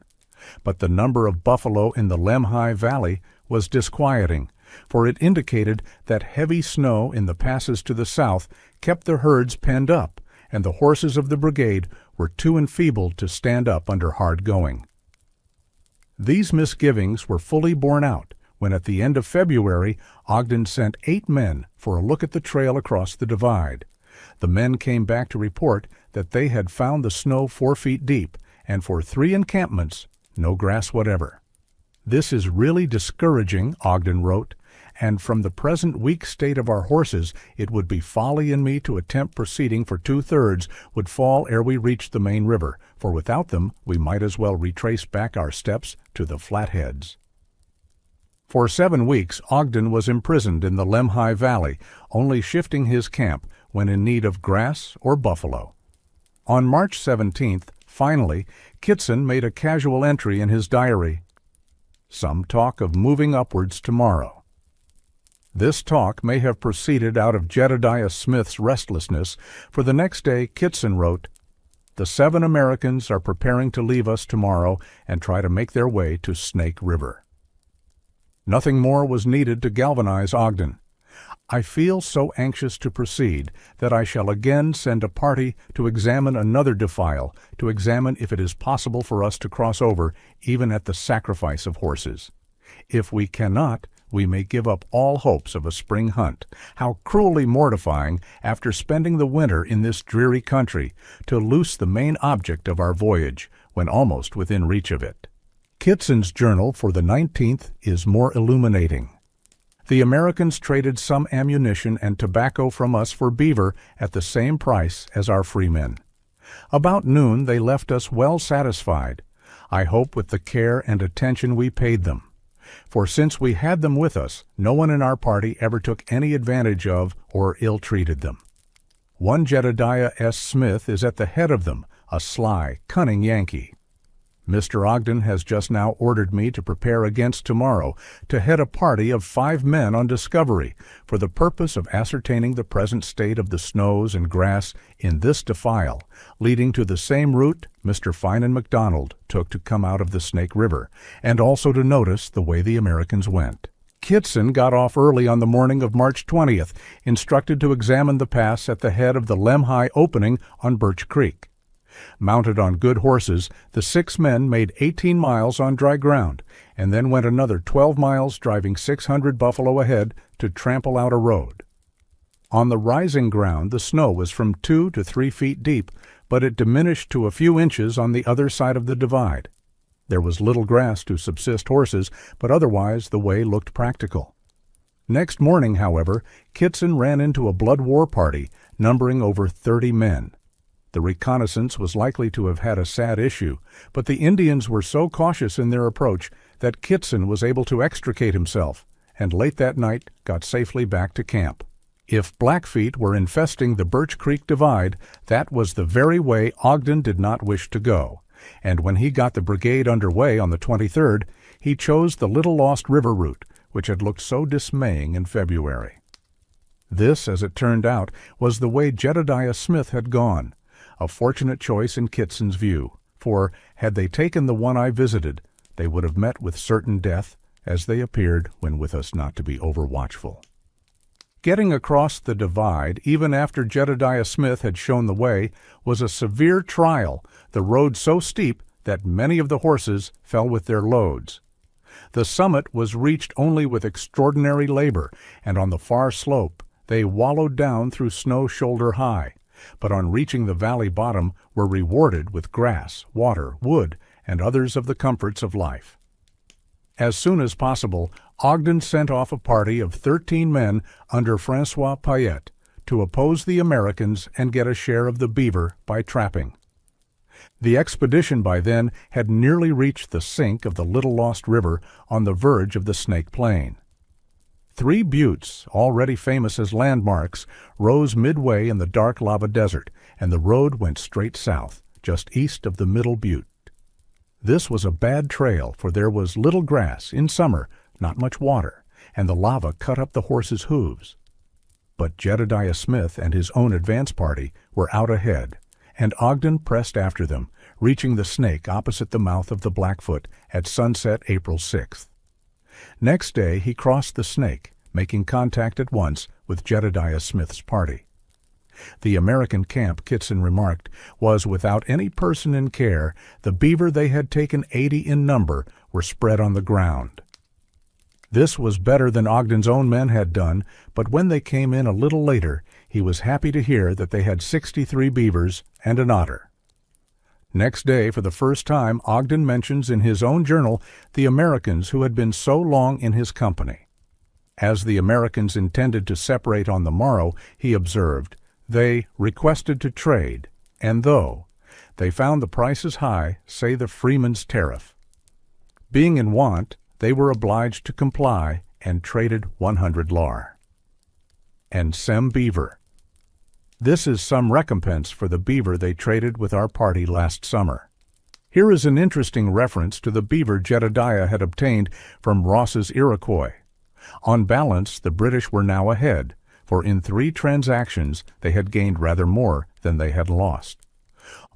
But the number of buffalo in the Lemhi Valley was disquieting, for it indicated that heavy snow in the passes to the south kept the herds penned up, and the horses of the brigade were too enfeebled to stand up under hard going. These misgivings were fully borne out when at the end of February, Ogden sent 8 men for a look at the trail across the divide. The men came back to report that they had found the snow 4 feet deep, and for 3 encampments, no grass whatever. "This is really discouraging," Ogden wrote, "and from the present weak state of our horses, it would be folly in me to attempt proceeding, for 2/3 would fall ere we reach the main river, for without them we might as well retrace back our steps to the Flatheads." For 7 weeks, Ogden was imprisoned in the Lemhi Valley, only shifting his camp when in need of grass or buffalo. On March 17th, finally, Kitson made a casual entry in his diary, "Some talk of moving upwards tomorrow." This talk may have proceeded out of Jedediah Smith's restlessness, for the next day Kitson wrote, "The 7 Americans are preparing to leave us tomorrow and try to make their way to Snake River." Nothing more was needed to galvanize Ogden. "I feel so anxious to proceed that I shall again send a party to examine another defile, to examine if it is possible for us to cross over, even at the sacrifice of horses. If we cannot, we may give up all hopes of a spring hunt. How cruelly mortifying, after spending the winter in this dreary country, to loose the main object of our voyage, when almost within reach of it." Kitson's journal for the 19th is more illuminating. "The Americans traded some ammunition and tobacco from us for beaver at the same price as our freemen. About noon they left us well satisfied, I hope with the care and attention we paid them. For since we had them with us, no one in our party ever took any advantage of or ill-treated them. One Jedediah S. Smith is at the head of them, a sly, cunning Yankee. Mr. Ogden has just now ordered me to prepare against tomorrow, to head a party of 5 men on discovery, for the purpose of ascertaining the present state of the snows and grass in this defile, leading to the same route Mr. Finan McDonald took to come out of the Snake River, and also to notice the way the Americans went." Kitson got off early on the morning of March 20th, instructed to examine the pass at the head of the Lemhi opening on Birch Creek. Mounted on good horses, the 6 men made 18 miles on dry ground, and then went another 12 miles, driving 600 buffalo ahead to trample out a road. On the rising ground the snow was from 2 to 3 feet deep, but it diminished to a few inches on the other side of the divide. There was little grass to subsist horses, but otherwise the way looked practical. Next morning, however, Kitson ran into a blood war party, numbering over 30 men. The reconnaissance was likely to have had a sad issue, but the Indians were so cautious in their approach that Kitson was able to extricate himself, and late that night got safely back to camp. If Blackfeet were infesting the Birch Creek Divide, that was the very way Ogden did not wish to go, and when he got the brigade under way on the 23rd, he chose the Little Lost River route, which had looked so dismaying in February. This, as it turned out, was the way Jedediah Smith had gone, a fortunate choice in Kitson's view, for, had they taken the one I visited, they would have met with certain death, as they appeared when with us not to be over-watchful. Getting across the divide, even after Jedediah Smith had shown the way, was a severe trial, the road so steep that many of the horses fell with their loads. The summit was reached only with extraordinary labor, and on the far slope they wallowed down through snow shoulder high, but on reaching the valley bottom were rewarded with grass, water, wood, and others of the comforts of life. As soon as possible, Ogden sent off a party of 13 men under Francois Payette to oppose the Americans and get a share of the beaver by trapping. The expedition by then had nearly reached the sink of the Little Lost River on the verge of the Snake Plain. 3 buttes, already famous as landmarks, rose midway in the dark lava desert, and the road went straight south, just east of the middle butte. This was a bad trail, for there was little grass in summer, not much water, and the lava cut up the horses' hooves. But Jedediah Smith and his own advance party were out ahead, and Ogden pressed after them, reaching the Snake opposite the mouth of the Blackfoot at sunset April 6th. Next day he crossed the Snake, making contact at once with Jedediah Smith's party. The American camp, Kitson remarked, was without any person in care. The beaver they had taken 80 in number were spread on the ground. This was better than Ogden's own men had done, but when they came in a little later, he was happy to hear that they had 63 beavers and an otter. Next day, for the first time, Ogden mentions in his own journal the Americans who had been so long in his company. As the Americans intended to separate on the morrow, he observed, they requested to trade, and though they found the prices high, say the freeman's tariff. Being in want, they were obliged to comply and traded 100 lar. And sem beaver. This is some recompense for the beaver they traded with our party last summer. Here is an interesting reference to the beaver Jedediah had obtained from Ross's Iroquois. On balance, the British were now ahead, for in 3 transactions they had gained rather more than they had lost.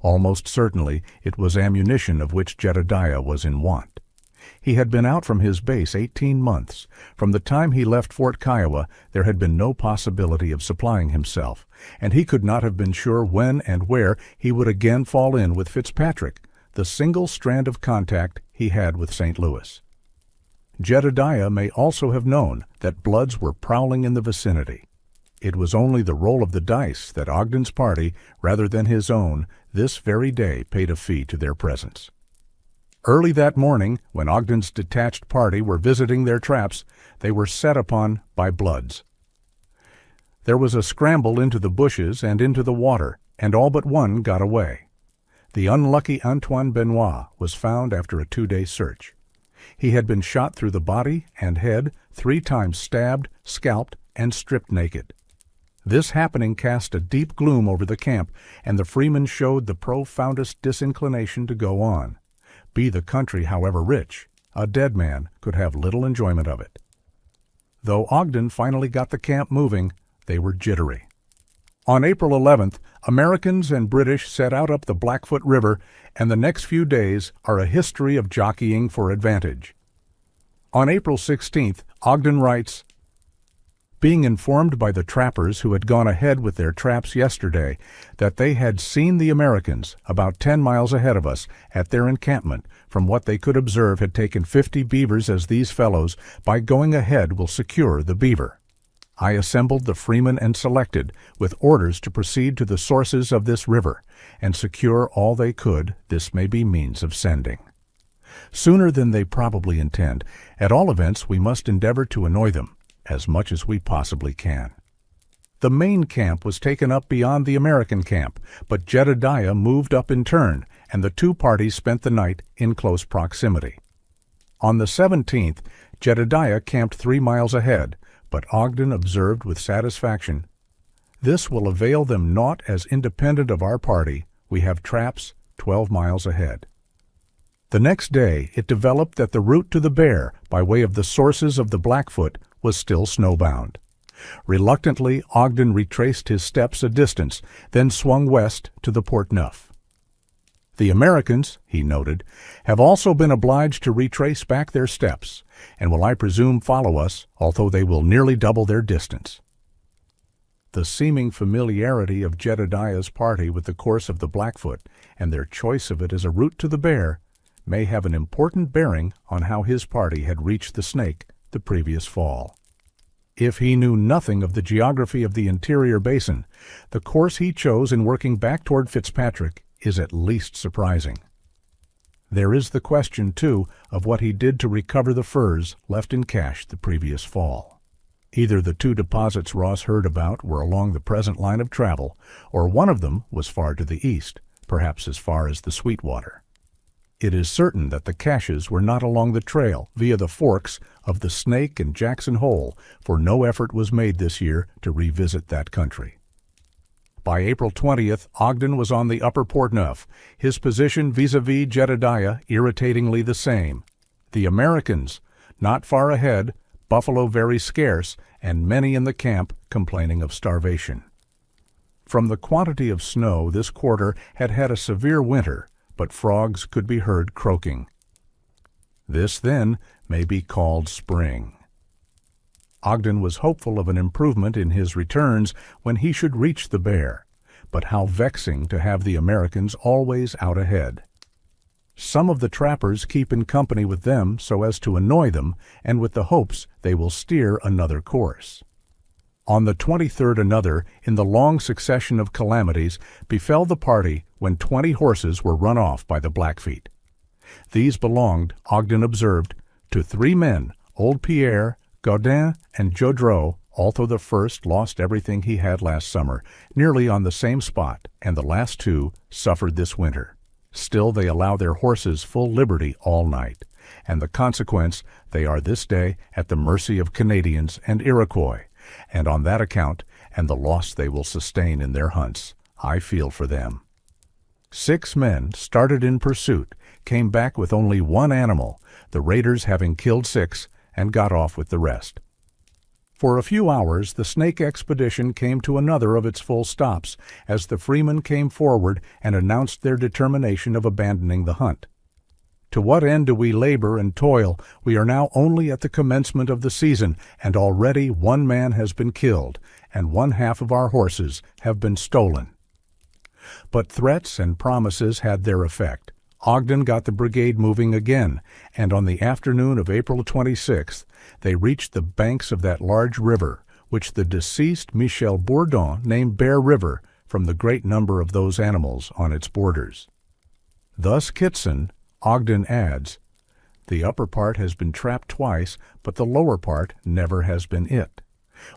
Almost certainly it was ammunition of which Jedediah was in want. He had been out from his base 18 months. From the time he left Fort Kiowa, there had been no possibility of supplying himself, and he could not have been sure when and where he would again fall in with Fitzpatrick, the single strand of contact he had with St. Louis. Jedediah may also have known that Bloods were prowling in the vicinity. It was only the roll of the dice that Ogden's party, rather than his own, this very day paid a fee to their presence. Early that morning, when Ogden's detached party were visiting their traps, they were set upon by Bloods. There was a scramble into the bushes and into the water, and all but one got away. The unlucky Antoine Benoit was found after a 2-day search. He had been shot through the body and head, 3 times stabbed, scalped, and stripped naked. This happening cast a deep gloom over the camp, and the freemen showed the profoundest disinclination to go on. Be the country however rich, a dead man could have little enjoyment of it. Though Ogden finally got the camp moving, they were jittery. On April 11th, Americans and British set out up the Blackfoot River, and the next few days are a history of jockeying for advantage. On April 16th, Ogden writes, being informed by the trappers who had gone ahead with their traps yesterday that they had seen the Americans about 10 miles ahead of us at their encampment, from what they could observe had taken 50 beavers, as these fellows, by going ahead, will secure the beaver. I assembled the freemen and selected, with orders to proceed to the sources of this river, and secure all they could. This may be means of sending. Sooner than they probably intend. At all events, we must endeavor to annoy them as much as we possibly can. The main camp was taken up beyond the American camp, but Jedediah moved up in turn, and the 2 parties spent the night in close proximity. On the 17th, Jedediah camped 3 miles ahead, but Ogden observed with satisfaction, this will avail them naught, as independent of our party, we have traps 12 miles ahead. The next day it developed that the route to the Bear, by way of the sources of the Blackfoot, was still snowbound. Reluctantly, Ogden retraced his steps a distance, then swung west to the Port Neuf. The Americans, he noted, have also been obliged to retrace back their steps, and will, I presume, follow us, although they will nearly double their distance. The seeming familiarity of Jedediah's party with the course of the Blackfoot, and their choice of it as a route to the Bear, may have an important bearing on how his party had reached the Snake the previous fall. If he knew nothing of the geography of the interior basin, the course he chose in working back toward Fitzpatrick is at least surprising. There is the question, too, of what he did to recover the furs left in cache the previous fall. Either the 2 deposits Ross heard about were along the present line of travel, or one of them was far to the east, perhaps as far as the Sweetwater. It is certain that the caches were not along the trail via the forks of the Snake and Jackson Hole, for no effort was made this year to revisit that country. By April 20th, Ogden was on the upper Port Neuf, his position vis-a-vis Jedediah irritatingly the same. The Americans, not far ahead, buffalo very scarce, and many in the camp complaining of starvation. From the quantity of snow, this quarter had had a severe winter, but frogs could be heard croaking. This, then, may be called spring. Ogden was hopeful of an improvement in his returns when he should reach the bear, but how vexing to have the Americans always out ahead. Some of the trappers keep in company with them so as to annoy them, and with the hopes they will steer another course. On the 23rd another in the long succession of calamities befell the party when 20 horses were run off by the Blackfeet. These belonged, Ogden observed, to 3 men, old Pierre, Gaudin, and Jodreau, although the first lost everything he had last summer, nearly on the same spot, and the last 2 suffered this winter. Still they allow their horses full liberty all night, and the consequence they are this day at the mercy of Canadians and Iroquois, and on that account, and the loss they will sustain in their hunts, I feel for them. 6 men started in pursuit, came back with only 1 animal, the raiders having killed 6 and got off with the rest. For a few hours the Snake expedition came to another of its full stops, as the freemen came forward and announced their determination of abandoning the hunt. To what end do we labor and toil? We are now only at the commencement of the season, and already 1 man has been killed, and 1/2 of our horses have been stolen. But threats and promises had their effect. Ogden got the brigade moving again, and on the afternoon of April 26th, they reached the banks of that large river, which the deceased Michel Bourdon named Bear River from the great number of those animals on its borders. Thus Kitson, Ogden adds, the upper part has been trapped twice, but the lower part never has been it,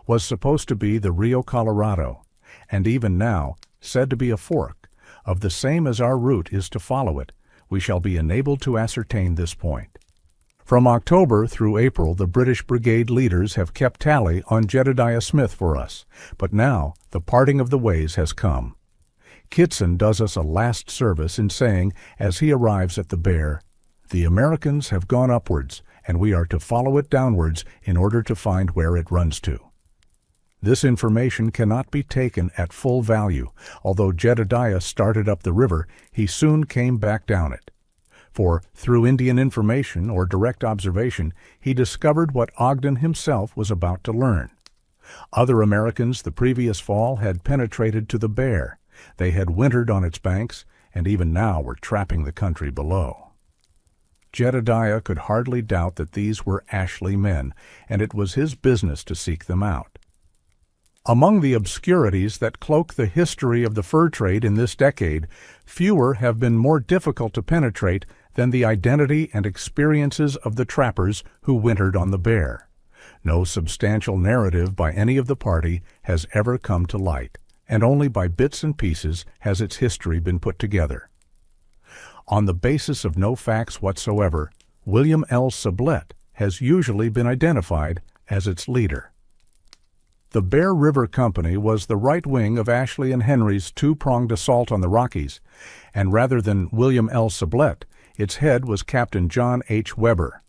was supposed to be the Rio Colorado, and even now said to be a fork, of the same as our route is to follow it. We shall be enabled to ascertain this point. From October through April the British brigade leaders have kept tally on Jedediah Smith for us, but now the parting of the ways has come. Kitson does us a last service in saying, as he arrives at the bear, the Americans have gone upwards, and we are to follow it downwards in order to find where it runs to. This information cannot be taken at full value. Although Jedediah started up the river, he soon came back down it. For, through Indian information or direct observation, he discovered what Ogden himself was about to learn. Other Americans the previous fall had penetrated to the bear. They had wintered on its banks, and even now were trapping the country below. Jedediah could hardly doubt that these were Ashley men, and it was his business to seek them out. Among the obscurities that cloak the history of the fur trade in this decade, fewer have been more difficult to penetrate than the identity and experiences of the trappers who wintered on the bear. No substantial narrative by any of the party has ever come to light, and only by bits and pieces has its history been put together. On the basis of no facts whatsoever, William L. Sublette has usually been identified as its leader. The Bear River Company was the right wing of Ashley and Henry's 2-pronged assault on the Rockies, and rather than William L. Sublette, its head was Captain John H. Weber.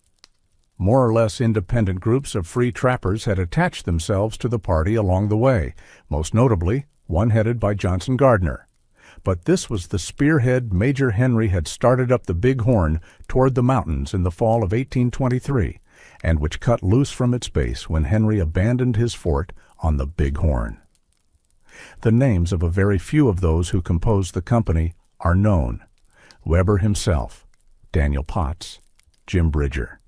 More or less independent groups of free trappers had attached themselves to the party along the way, most notably one headed by Johnson Gardner. But this was the spearhead Major Henry had started up the Big Horn toward the mountains in the fall of 1823, and which cut loose from its base when Henry abandoned his fort on the Big Horn. The names of a very few of those who composed the company are known: Weber himself, Daniel Potts, Jim Bridger.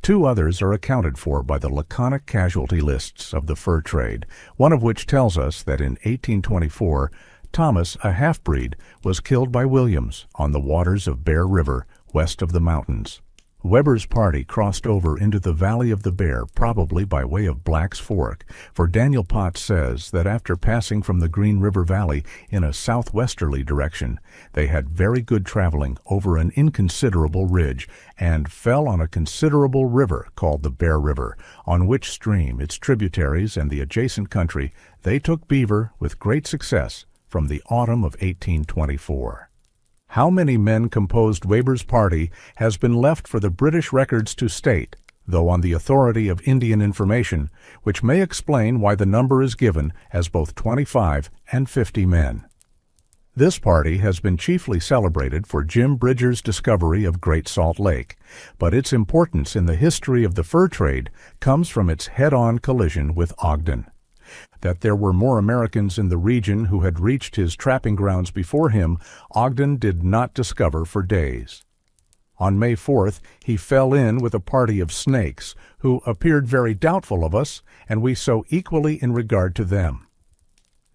2 others are accounted for by the laconic casualty lists of the fur trade, one of which tells us that in 1824 Thomas, a half-breed, was killed by Williams on the waters of Bear River west of the mountains. Weber's party crossed over into the Valley of the Bear, probably by way of Black's Fork, for Daniel Potts says that after passing from the Green River Valley in a southwesterly direction, they had very good traveling over an inconsiderable ridge, and fell on a considerable river called the Bear River, on which stream, its tributaries, and the adjacent country, they took beaver with great success from the autumn of 1824. How many men composed Weber's party has been left for the British records to state, though on the authority of Indian information, which may explain why the number is given as both 25 and 50 men. This party has been chiefly celebrated for Jim Bridger's discovery of Great Salt Lake, but its importance in the history of the fur trade comes from its head-on collision with Ogden. That there were more Americans in the region who had reached his trapping grounds before him, Ogden did not discover for days. On May 4th, he fell in with a party of snakes who appeared very doubtful of us, and we so equally in regard to them.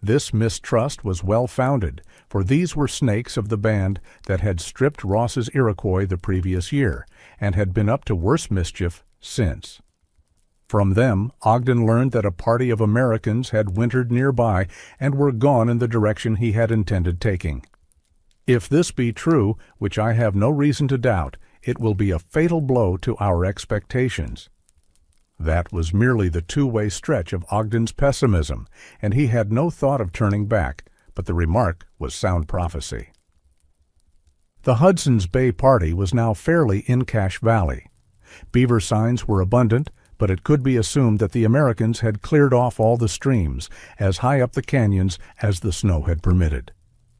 This mistrust was well-founded, for these were snakes of the band that had stripped Ross's Iroquois the previous year, and had been up to worse mischief since. From them, Ogden learned that a party of Americans had wintered nearby and were gone in the direction he had intended taking. If this be true, which I have no reason to doubt, it will be a fatal blow to our expectations. That was merely the two-way stretch of Ogden's pessimism, and he had no thought of turning back, but the remark was sound prophecy. The Hudson's Bay party was now fairly in Cache Valley. Beaver signs were abundant, but it could be assumed that the Americans had cleared off all the streams, as high up the canyons as the snow had permitted.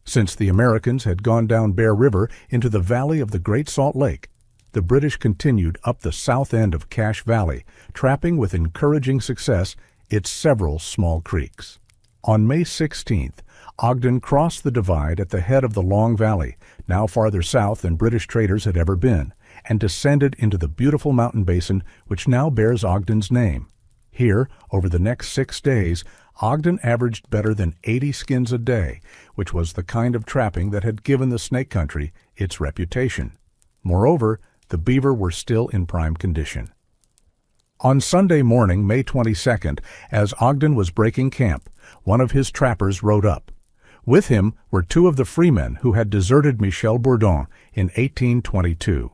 Since the Americans had gone down Bear River into the valley of the Great Salt Lake, the British continued up the south end of Cache Valley, trapping with encouraging success its several small creeks. On May 16th, Ogden crossed the divide at the head of the Long Valley, now farther south than British traders had ever been, and descended into the beautiful mountain basin which now bears Ogden's name. Here, over the next 6 days, Ogden averaged better than 80 skins a day, which was the kind of trapping that had given the snake country its reputation. Moreover, the beaver were still in prime condition. On Sunday morning, May 22nd, as Ogden was breaking camp, one of his trappers rode up. With him were 2 of the freemen who had deserted Michel Bourdon in 1822.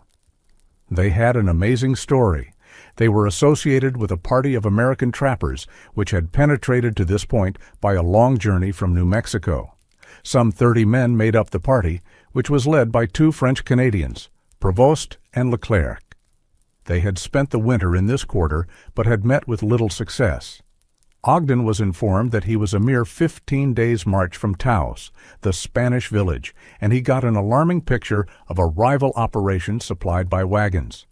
They had an amazing story. They were associated with a party of American trappers which had penetrated to this point by a long journey from New Mexico. Some 30 men made up the party, which was led by 2 French Canadians, Provost and Leclerc. They had spent the winter in this quarter, but had met with little success. Ogden was informed that he was a mere 15 days' march from Taos, the Spanish village, and he got an alarming picture of a rival operation supplied by wagons.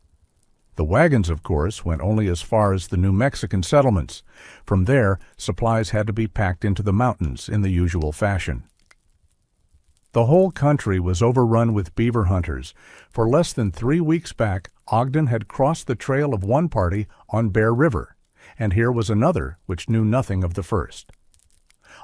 The wagons, of course, went only as far as the New Mexican settlements. From there, supplies had to be packed into the mountains in the usual fashion. The whole country was overrun with beaver hunters. For less than 3 weeks back, Ogden had crossed the trail of one party on Bear River, and here was another which knew nothing of the first.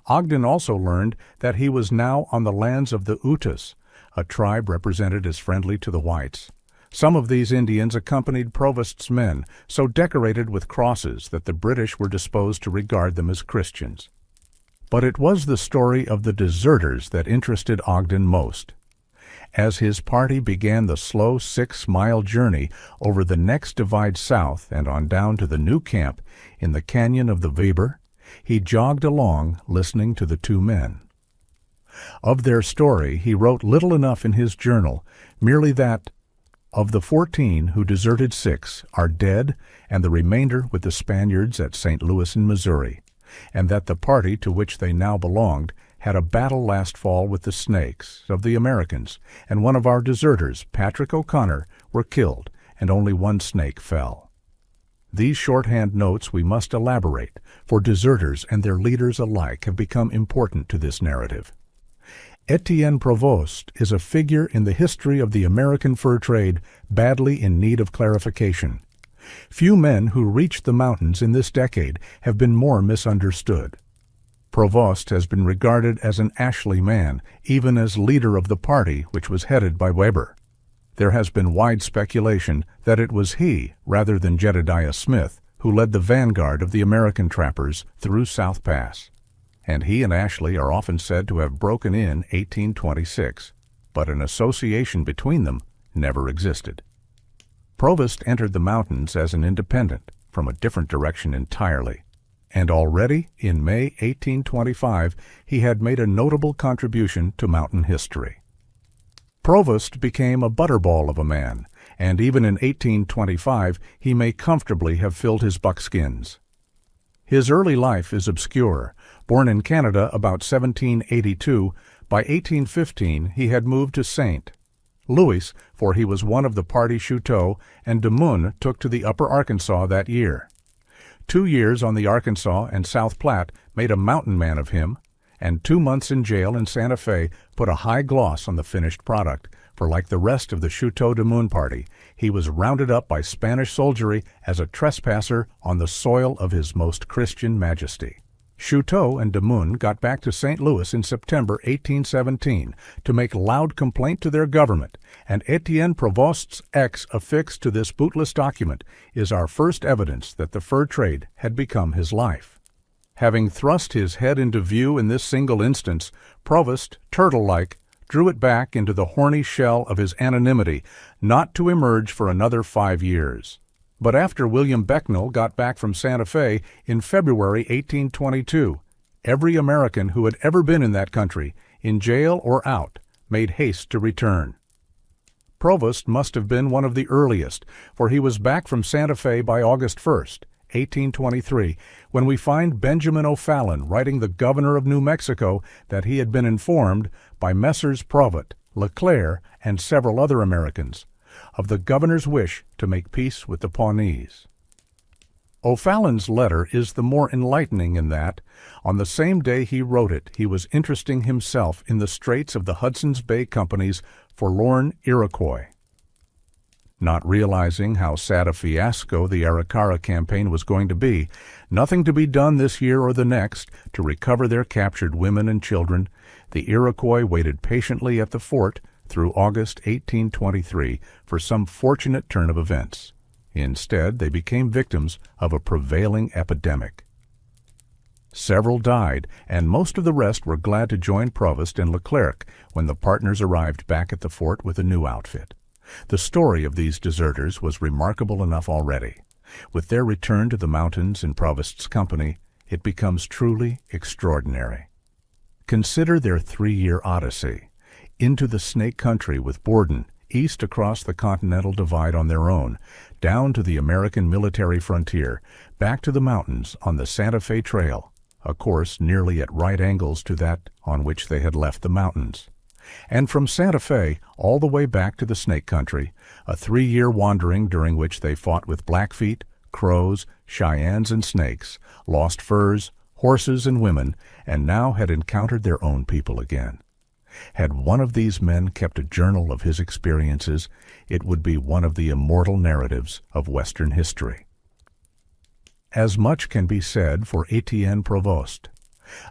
Ogden also learned that he was now on the lands of the Utas, a tribe represented as friendly to the whites. Some of these Indians accompanied Provost's men, so decorated with crosses that the British were disposed to regard them as Christians. But it was the story of the deserters that interested Ogden most. As his party began the slow 6-mile journey over the next divide south and on down to the new camp in the canyon of the Weber, he jogged along listening to the 2 men. Of their story he wrote little enough in his journal, merely that, of the 14 who deserted 6 are dead and the remainder with the Spaniards at St. Louis in Missouri, and that the party to which they now belonged had a battle last fall with the Snakes of the Americans, and one of our deserters, Patrick O'Connor, were killed, and only 1 snake fell. These shorthand notes we must elaborate, for deserters and their leaders alike have become important to this narrative. Etienne Provost is a figure in the history of the American fur trade badly in need of clarification. Few men who reached the mountains in this decade have been more misunderstood. Provost has been regarded as an Ashley man, even as leader of the party which was headed by Weber. There has been wide speculation that it was he, rather than Jedediah Smith, who led the vanguard of the American trappers through South Pass. And he and Ashley are often said to have broken in 1826, but an association between them never existed. Provost entered the mountains as an independent, from a different direction entirely, and already in May 1825 he had made a notable contribution to mountain history. Provost became a butterball of a man, and even in 1825 he may comfortably have filled his buckskins. His early life is obscure, Born in Canada about 1782, by 1815 he had moved to Saint Louis, for he was one of the party Chouteau, and de Mun took to the upper Arkansas that year. 2 years on the Arkansas and South Platte made a mountain man of him, and 2 months in jail in Santa Fe put a high gloss on the finished product, for like the rest of the Chouteau de Mun party, he was rounded up by Spanish soldiery as a trespasser on the soil of His Most Christian Majesty. Chouteau and de Mun got back to St. Louis in September 1817 to make loud complaint to their government, and Etienne Provost's X affixed to this bootless document is our first evidence that the fur trade had become his life. Having thrust his head into view in this single instance, Provost, turtle-like, drew it back into the horny shell of his anonymity, not to emerge for another 5 years. But after William Becknell got back from Santa Fe in February 1822, every American who had ever been in that country, in jail or out, made haste to return. Provost must have been one of the earliest, for he was back from Santa Fe by August 1st, 1823, when we find Benjamin O'Fallon writing the governor of New Mexico that he had been informed by Messrs. Provost, Leclerc, and several other Americans of the governor's wish to make peace with the Pawnees. O'Fallon's letter is the more enlightening in that, on the same day he wrote it, he was interesting himself in the straits of the Hudson's Bay Company's forlorn Iroquois. Not realizing how sad a fiasco the Arikara campaign was going to be, nothing to be done this year or the next to recover their captured women and children, the Iroquois waited patiently at the fort through August 1823 for some fortunate turn of events. Instead, they became victims of a prevailing epidemic. Several died, and most of the rest were glad to join Provost and Leclerc when the partners arrived back at the fort with a new outfit. The story of these deserters was remarkable enough already. With their return to the mountains in Provost's company, it becomes truly extraordinary. Consider their 3-year odyssey into the Snake Country with Borden, east across the Continental Divide on their own, down to the American military frontier, back to the mountains on the Santa Fe Trail, a course nearly at right angles to that on which they had left the mountains. And from Santa Fe all the way back to the Snake Country, a 3-year wandering during which they fought with Blackfeet, Crows, Cheyennes, and Snakes, lost furs, horses, and women, and now had encountered their own people again. Had one of these men kept a journal of his experiences, it would be one of the immortal narratives of Western history. As much can be said for Etienne Provost.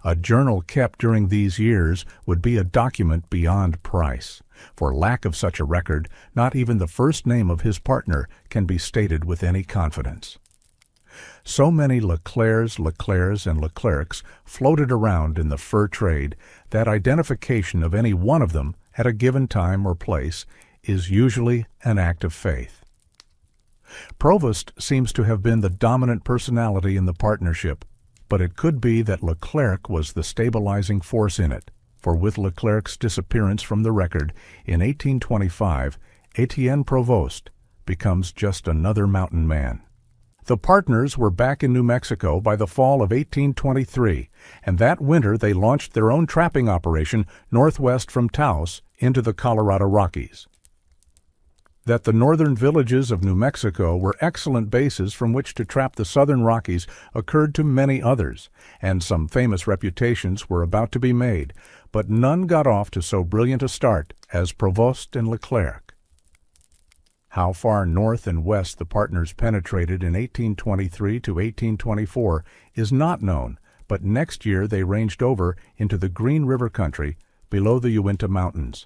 A journal kept during these years would be a document beyond price. For lack of such a record, not even the first name of his partner can be stated with any confidence. So many Leclercs, and Leclercs floated around in the fur trade that identification of any one of them at a given time or place is usually an act of faith. Provost seems to have been the dominant personality in the partnership, but it could be that Leclerc was the stabilizing force in it, for with Leclerc's disappearance from the record in 1825, Etienne Provost becomes just another mountain man. The partners were back in New Mexico by the fall of 1823, and that winter they launched their own trapping operation northwest from Taos into the Colorado Rockies. That the northern villages of New Mexico were excellent bases from which to trap the southern Rockies occurred to many others, and some famous reputations were about to be made, but none got off to so brilliant a start as Provost and Leclerc. How far north and west the partners penetrated in 1823 to 1824 is not known, but next year they ranged over into the Green River country below the Uinta Mountains.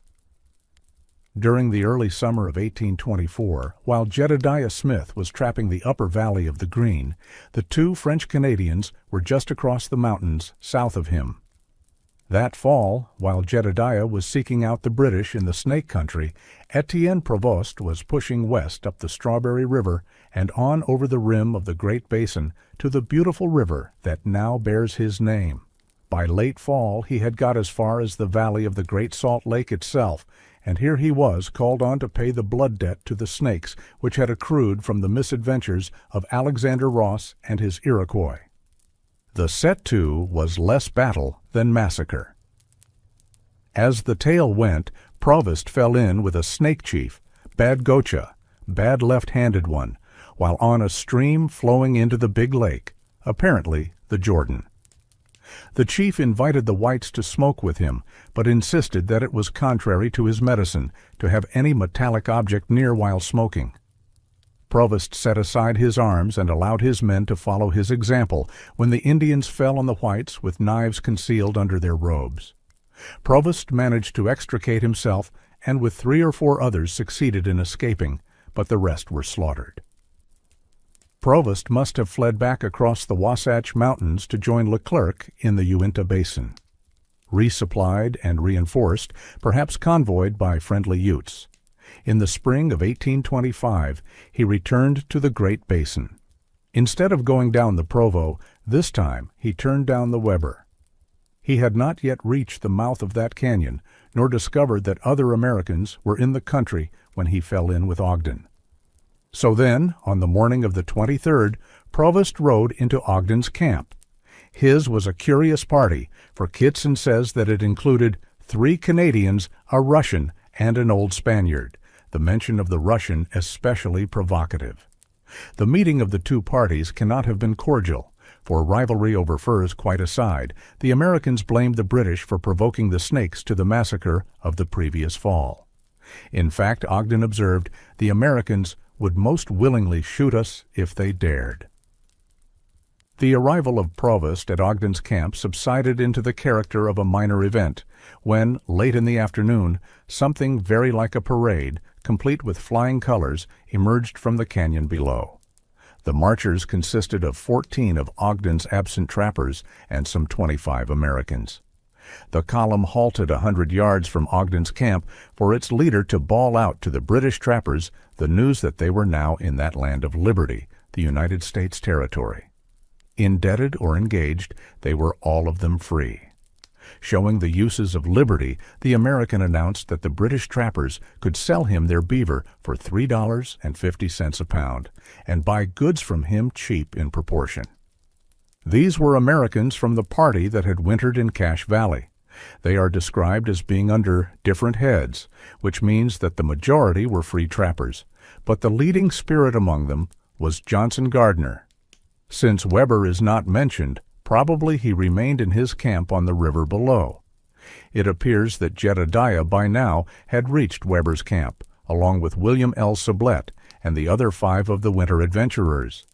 During the early summer of 1824, while Jedediah Smith was trapping the upper valley of the Green, the 2 French Canadians were just across the mountains south of him. That fall, while Jedediah was seeking out the British in the Snake Country, Etienne Provost was pushing west up the Strawberry River and on over the rim of the Great Basin to the beautiful river that now bears his name. By late fall he had got as far as the valley of the Great Salt Lake itself, and here he was called on to pay the blood debt to the Snakes which had accrued from the misadventures of Alexander Ross and his Iroquois. The set to was less battle than massacre. As the tale went, Provost fell in with a snake chief, Bad Gocha, bad left-handed one, while on a stream flowing into the big lake, apparently the Jordan. The chief invited the whites to smoke with him, but insisted that it was contrary to his medicine to have any metallic object near while smoking. Provost set aside his arms and allowed his men to follow his example when the Indians fell on the whites with knives concealed under their robes. Provost managed to extricate himself and with 3 or 4 others succeeded in escaping, but the rest were slaughtered. Provost must have fled back across the Wasatch Mountains to join Leclerc in the Uinta Basin. Resupplied and reinforced, perhaps convoyed by friendly Utes. In the spring of 1825, he returned to the Great Basin. Instead of going down the Provo, this time he turned down the Weber. He had not yet reached the mouth of that canyon, nor discovered that other Americans were in the country when he fell in with Ogden. So then, on the morning of the 23rd, Provost rode into Ogden's camp. His was a curious party, for Kitson says that it included 3 Canadians, a Russian, and an old Spaniard, the mention of the Russian especially provocative. The meeting of the 2 parties cannot have been cordial, for rivalry over furs quite aside, the Americans blamed the British for provoking the Snakes to the massacre of the previous fall. In fact, Ogden observed, the Americans would most willingly shoot us if they dared. The arrival of Provost at Ogden's camp subsided into the character of a minor event, when, late in the afternoon, something very like a parade, complete with flying colors, emerged from the canyon below. The marchers consisted of 14 of Ogden's absent trappers and some 25 Americans. The column halted 100 yards from Ogden's camp for its leader to bawl out to the British trappers the news that they were now in that land of liberty, the United States territory. Indebted or engaged, they were all of them free. Showing the uses of liberty, the American announced that the British trappers could sell him their beaver for $3.50 a pound, and buy goods from him cheap in proportion. These were Americans from the party that had wintered in Cache Valley. They are described as being under different heads, which means that the majority were free trappers, but the leading spirit among them was Johnson Gardner. Since Weber is not mentioned, probably he remained in his camp on the river below. It appears that Jedediah by now had reached Weber's camp, along with William L. Sublette and the other 5 of the winter adventurers.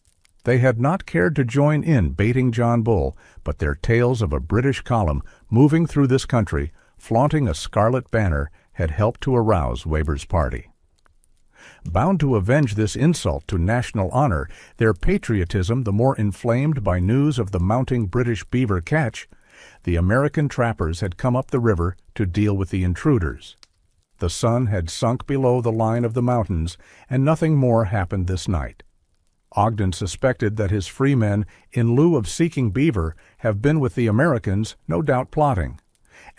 They had not cared to join in baiting John Bull, but their tales of a British column moving through this country, flaunting a scarlet banner, had helped to arouse Weber's party. Bound to avenge this insult to national honor, their patriotism the more inflamed by news of the mounting British beaver catch, the American trappers had come up the river to deal with the intruders. The sun had sunk below the line of the mountains, and nothing more happened this night. Ogden suspected that his free men, in lieu of seeking beaver, have been with the Americans, no doubt plotting.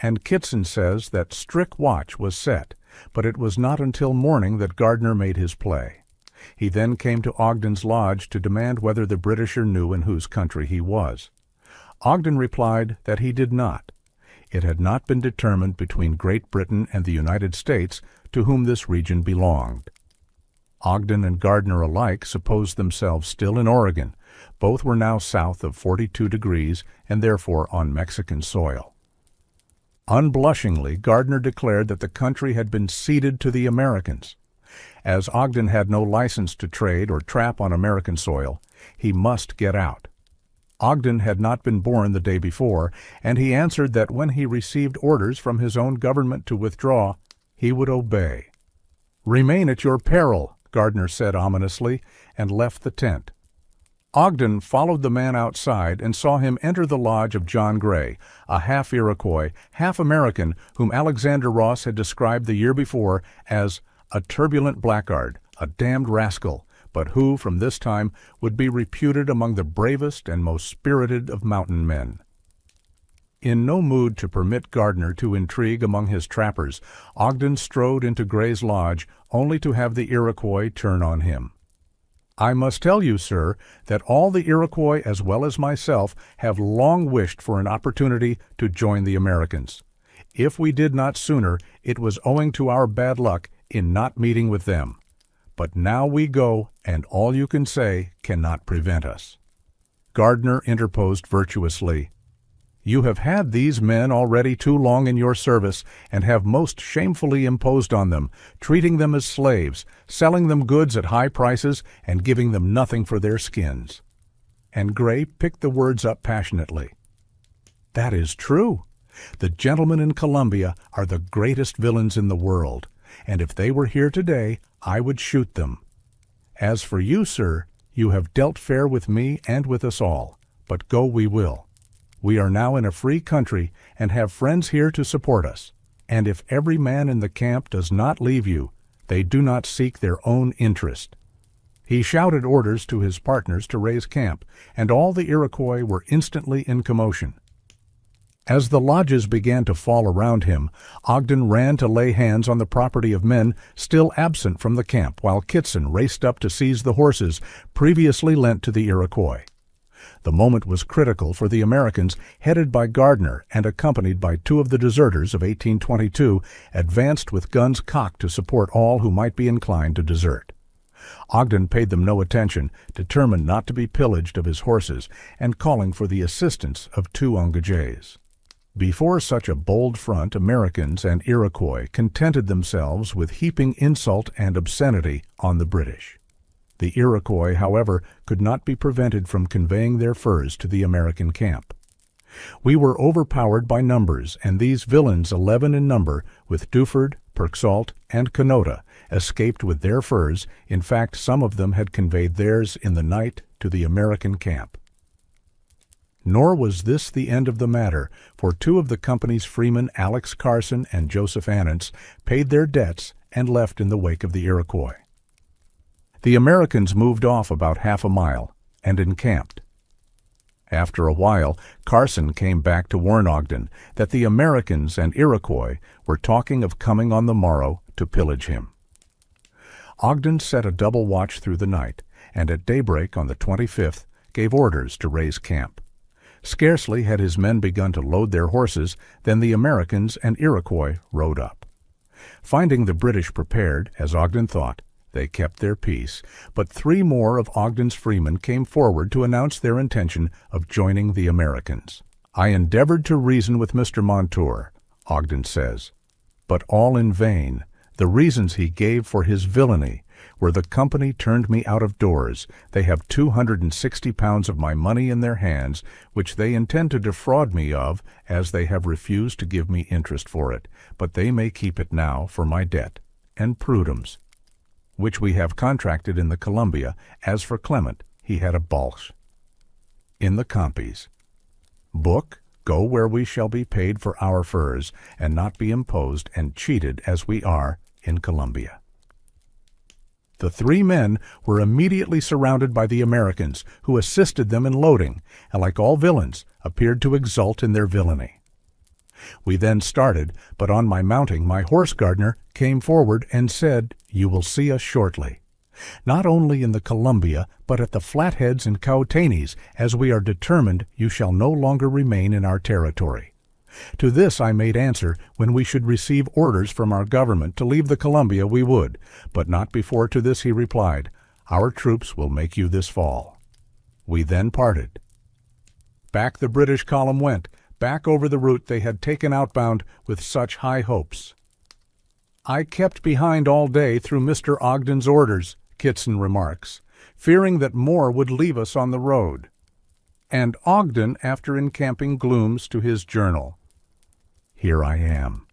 And Kitson says that strict watch was set, but it was not until morning that Gardner made his play. He then came to Ogden's lodge to demand whether the Britisher knew in whose country he was. Ogden replied that he did not. It had not been determined between Great Britain and the United States to whom this region belonged. Ogden and Gardner alike supposed themselves still in Oregon. Both were now south of 42 degrees and therefore on Mexican soil. Unblushingly, Gardner declared that the country had been ceded to the Americans. As Ogden had no license to trade or trap on American soil, he must get out. Ogden had not been born the day before, and he answered that when he received orders from his own government to withdraw, he would obey. "Remain at your peril," Gardner said ominously, and left the tent. Ogden followed the man outside and saw him enter the lodge of John Gray, a half-Iroquois, half-American, whom Alexander Ross had described the year before as a turbulent blackguard, a damned rascal, but who, from this time, would be reputed among the bravest and most spirited of mountain men. In no mood to permit Gardner to intrigue among his trappers, Ogden strode into Gray's lodge, only to have the Iroquois turn on him. I must tell you, sir, that all the Iroquois as well as myself have long wished for an opportunity to join the Americans. If we did not sooner, it was owing to our bad luck in not meeting with them. But now we go, and all you can say cannot prevent us." Gardner interposed virtuously. "You have had these men already too long in your service, and have most shamefully imposed on them, treating them as slaves, selling them goods at high prices, and giving them nothing for their skins." And Gray picked the words up passionately. "That is true. The gentlemen in Columbia are the greatest villains in the world, and if they were here today, I would shoot them. As for you, sir, you have dealt fair with me and with us all, but go we will. We are now in a free country and have friends here to support us, and if every man in the camp does not leave you, they do not seek their own interest." He shouted orders to his partners to raise camp, and all the Iroquois were instantly in commotion. As the lodges began to fall around him, Ogden ran to lay hands on the property of men still absent from the camp, while Kitson raced up to seize the horses previously lent to the Iroquois. The moment was critical, for the Americans, headed by Gardner and accompanied by 2 of the deserters of 1822, advanced with guns cocked to support all who might be inclined to desert. Ogden paid them no attention, determined not to be pillaged of his horses, and calling for the assistance of 2 engagés. Before such a bold front, Americans and Iroquois contented themselves with heaping insult and obscenity on the British. The Iroquois, however, could not be prevented from conveying their furs to the American camp. We were overpowered by numbers, and these villains, 11 in number, with Duford, Perksalt, and Canota, escaped with their furs. In fact, some of them had conveyed theirs in the night to the American camp. Nor was this the end of the matter, for 2 of the company's freemen, Alex Carson and Joseph Annance, paid their debts and left in the wake of the Iroquois. The Americans moved off about half a mile and encamped. After a while, Carson came back to warn Ogden that the Americans and Iroquois were talking of coming on the morrow to pillage him. Ogden set a double watch through the night, and at daybreak on the 25th gave orders to raise camp. Scarcely had his men begun to load their horses than the Americans and Iroquois rode up. Finding the British prepared, as Ogden thought, they kept their peace, but 3 more of Ogden's freemen came forward to announce their intention of joining the Americans. "I endeavored to reason with Mr. Montour," Ogden says, "but all in vain. The reasons he gave for his villainy were the company turned me out of doors. They have 260 pounds of my money in their hands, which they intend to defraud me of, as they have refused to give me interest for it, but they may keep it now for my debt, and Prudhom's, which we have contracted in the Columbia. As for Clement, he had a balch in the Compies. Book, go where we shall be paid for our furs, and not be imposed and cheated as we are in Columbia." The 3 men were immediately surrounded by the Americans, who assisted them in loading, and like all villains, appeared to exult in their villainy. We then started, but on my mounting, my horse Gardner came forward and said, "You will see us shortly, not only in the Columbia, but at the Flatheads and Cowtanis, as we are determined you shall no longer remain in our territory." To this I made answer, when we should receive orders from our government to leave the Columbia we would, but not before. To this he replied, "Our troops will make you this fall." We then parted. Back the British column went, back over the route they had taken outbound with such high hopes. "I kept behind all day through Mr. Ogden's orders," Kitson remarks, "fearing that more would leave us on the road." And Ogden, after encamping, glooms to his journal, "Here I am,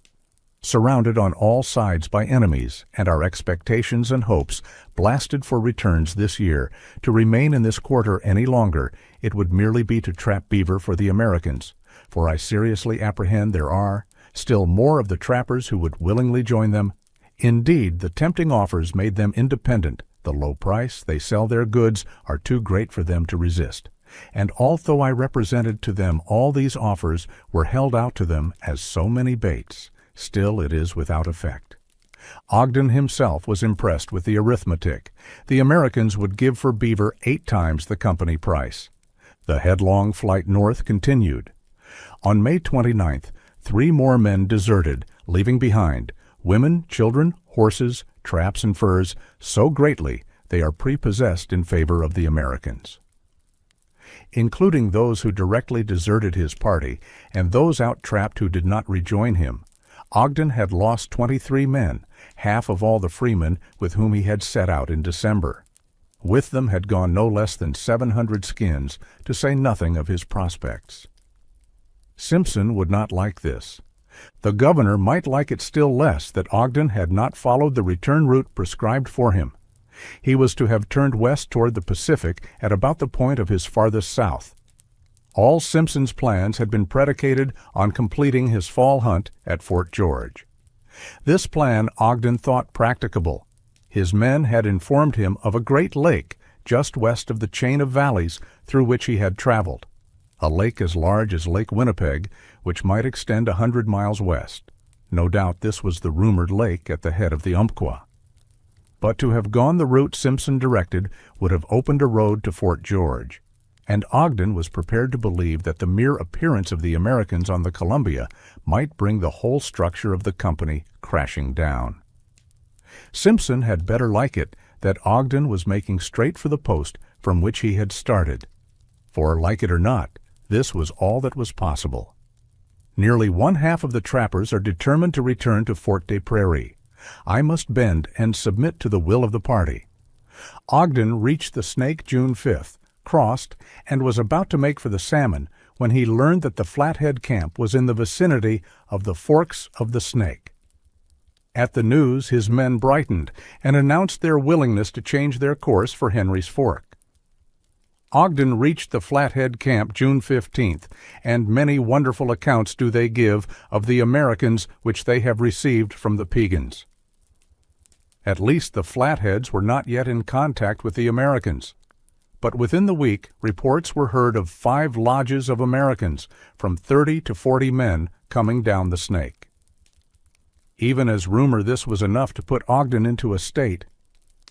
surrounded on all sides by enemies, and our expectations and hopes blasted for returns this year. To remain in this quarter any longer, it would merely be to trap beaver for the Americans, for I seriously apprehend there are still more of the trappers who would willingly join them. Indeed, the tempting offers made them independent. The low price they sell their goods are too great for them to resist. And although I represented to them all these offers were held out to them as so many baits, still it is without effect. Ogden himself was impressed with the arithmetic. The Americans would give for beaver 8 times the company price. The headlong flight north continued. On May 29th, 3 more men deserted, leaving behind women, children, horses, traps, and furs so greatly they are prepossessed in favor of the Americans. Including those who directly deserted his party and those out-trapped who did not rejoin him, Ogden had lost 23 men, half of all the freemen with whom he had set out in December. With them had gone no less than 700 skins, to say nothing of his prospects. Simpson would not like this. The governor might like it still less that Ogden had not followed the return route prescribed for him. He was to have turned west toward the Pacific at about the point of his farthest south. All Simpson's plans had been predicated on completing his fall hunt at Fort George. This plan Ogden thought practicable. His men had informed him of a great lake just west of the chain of valleys through which he had traveled, a lake as large as Lake Winnipeg, which might extend 100 miles west. No doubt this was the rumored lake at the head of the Umpqua. But to have gone the route Simpson directed would have opened a road to Fort George, and Ogden was prepared to believe that the mere appearance of the Americans on the Columbia might bring the whole structure of the company crashing down. Simpson had better like it that Ogden was making straight for the post from which he had started, for, like it or not, this was all that was possible. Nearly 1/2 of the trappers are determined to return to Fort des Prairies. I must bend and submit to the will of the party. Ogden reached the Snake June 5th, crossed, and was about to make for the Salmon when he learned that the Flathead camp was in the vicinity of the forks of the Snake. At the news, his men brightened and announced their willingness to change their course for Henry's Fork. Ogden reached the Flathead camp June 15th, and many wonderful accounts do they give of the Americans which they have received from the Piegans. At least the Flatheads were not yet in contact with the Americans. But within the week, reports were heard of 5 lodges of Americans, from 30 to 40 men, coming down the Snake. Even as rumor, this was enough to put Ogden into a state.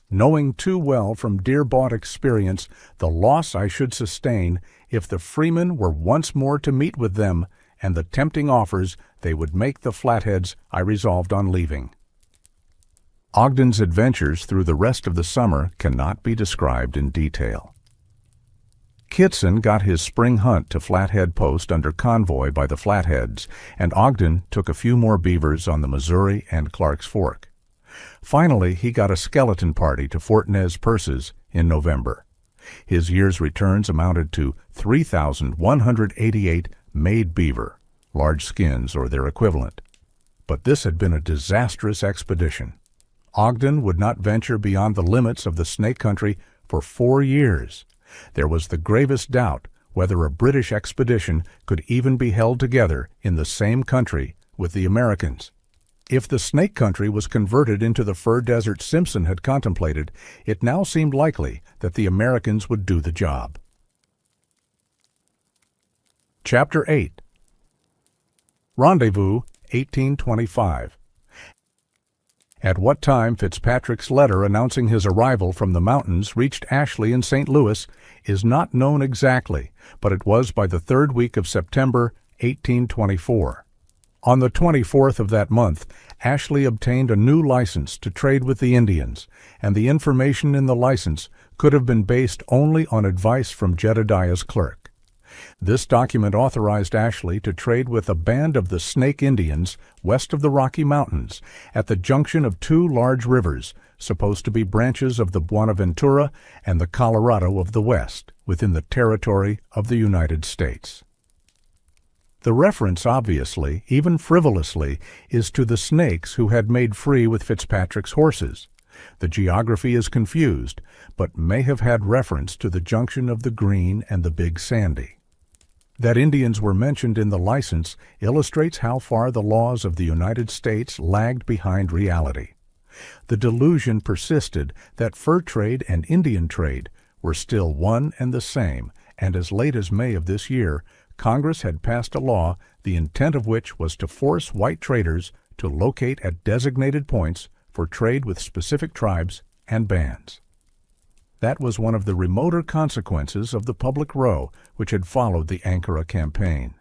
Knowing too well from dear-bought experience the loss I should sustain if the freemen were once more to meet with them and the tempting offers they would make the Flatheads, I resolved on leaving. Ogden's adventures through the rest of the summer cannot be described in detail. Kitson got his spring hunt to Flathead Post under convoy by the Flatheads, and Ogden took a few more beavers on the Missouri and Clark's Fork. Finally, he got a skeleton party to Fort Nez Perces in November. His year's returns amounted to 3,188 made beaver, large skins or their equivalent. But this had been a disastrous expedition. Ogden would not venture beyond the limits of the Snake Country for 4 years. There was the gravest doubt whether a British expedition could even be held together in the same country with the Americans. If the Snake Country was converted into the fur desert Simpson had contemplated, it now seemed likely that the Americans would do the job. Chapter 8. Rendezvous, 1825. At what time Fitzpatrick's letter announcing his arrival from the mountains reached Ashley in St. Louis is not known exactly, but it was by the 3rd week of September, 1824. On the 24th of that month, Ashley obtained a new license to trade with the Indians, and the information in the license could have been based only on advice from Jedediah's clerk. This document authorized Ashley to trade with a band of the Snake Indians west of the Rocky Mountains at the junction of 2 large rivers, supposed to be branches of the Buenaventura and the Colorado of the West, within the territory of the United States. The reference, obviously, even frivolously, is to the Snakes who had made free with Fitzpatrick's horses. The geography is confused, but may have had reference to the junction of the Green and the Big Sandy. That Indians were mentioned in the license illustrates how far the laws of the United States lagged behind reality. The delusion persisted that fur trade and Indian trade were still one and the same, and as late as May of this year, Congress had passed a law the intent of which was to force white traders to locate at designated points for trade with specific tribes and bands. That was one of the remoter consequences of the public row which had followed the Ankara campaign.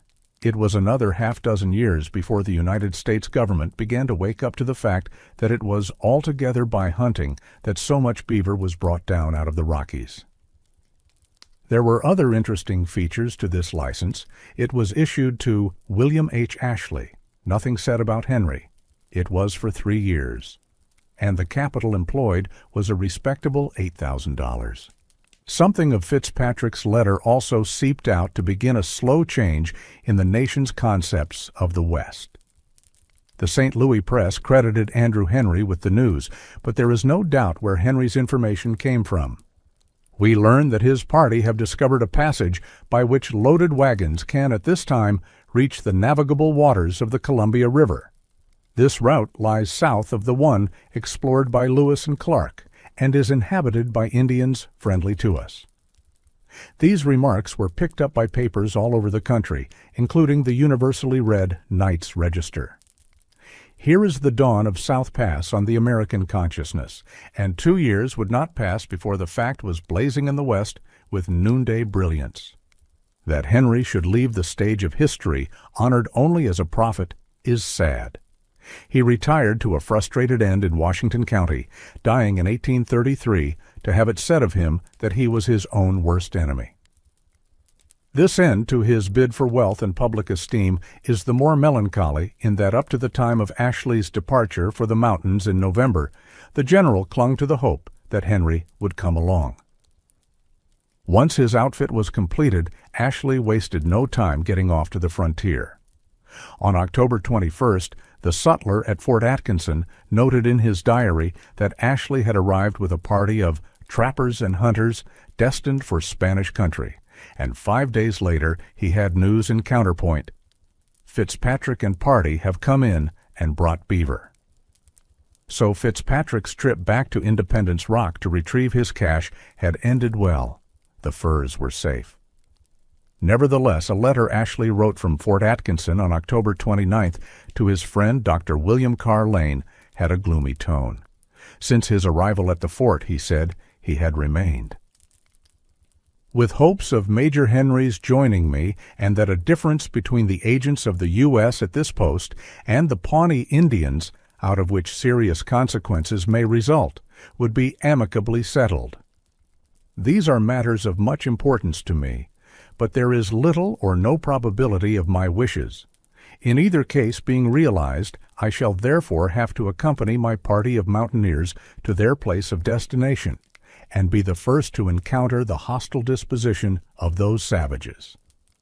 It was another half-dozen years before the United States government began to wake up to the fact that it was altogether by hunting that so much beaver was brought down out of the Rockies. There were other interesting features to this license. It was issued to William H. Ashley. Nothing said about Henry. It was for 3 years. And the capital employed was a respectable $8,000. Something of Fitzpatrick's letter also seeped out to begin a slow change in the nation's concepts of the West. The St. Louis Press credited Andrew Henry with the news, but there is no doubt where Henry's information came from. We learn that his party have discovered a passage by which loaded wagons can at this time reach the navigable waters of the Columbia River. This route lies south of the one explored by Lewis and Clark, and is inhabited by Indians friendly to us. These remarks were picked up by papers all over the country, including the universally read Knight's Register. Here is the dawn of South Pass on the American consciousness, and 2 years would not pass before the fact was blazing in the West with noonday brilliance. That Henry should leave the stage of history honored only as a prophet is sad. He retired to a frustrated end in Washington County, dying in 1833 to have it said of him that he was his own worst enemy. This end to his bid for wealth and public esteem is the more melancholy in that up to the time of Ashley's departure for the mountains in November, the general clung to the hope that Henry would come along. Once his outfit was completed, Ashley wasted no time getting off to the frontier. On October 21st, the sutler at Fort Atkinson noted in his diary that Ashley had arrived with a party of trappers and hunters destined for Spanish country, and 5 days later he had news in counterpoint. Fitzpatrick and party have come in and brought beaver. So Fitzpatrick's trip back to Independence Rock to retrieve his cache had ended well. The furs were safe. Nevertheless, a letter Ashley wrote from Fort Atkinson on October 29th to his friend Dr. William Carr Lane had a gloomy tone. Since his arrival at the fort, he said, he had remained. With hopes of Major Henry's joining me and that a difference between the agents of the U.S. at this post and the Pawnee Indians, out of which serious consequences may result, would be amicably settled. These are matters of much importance to me, but there is little or no probability of my wishes. In either case being realized, I shall therefore have to accompany my party of mountaineers to their place of destination, and be the first to encounter the hostile disposition of those savages.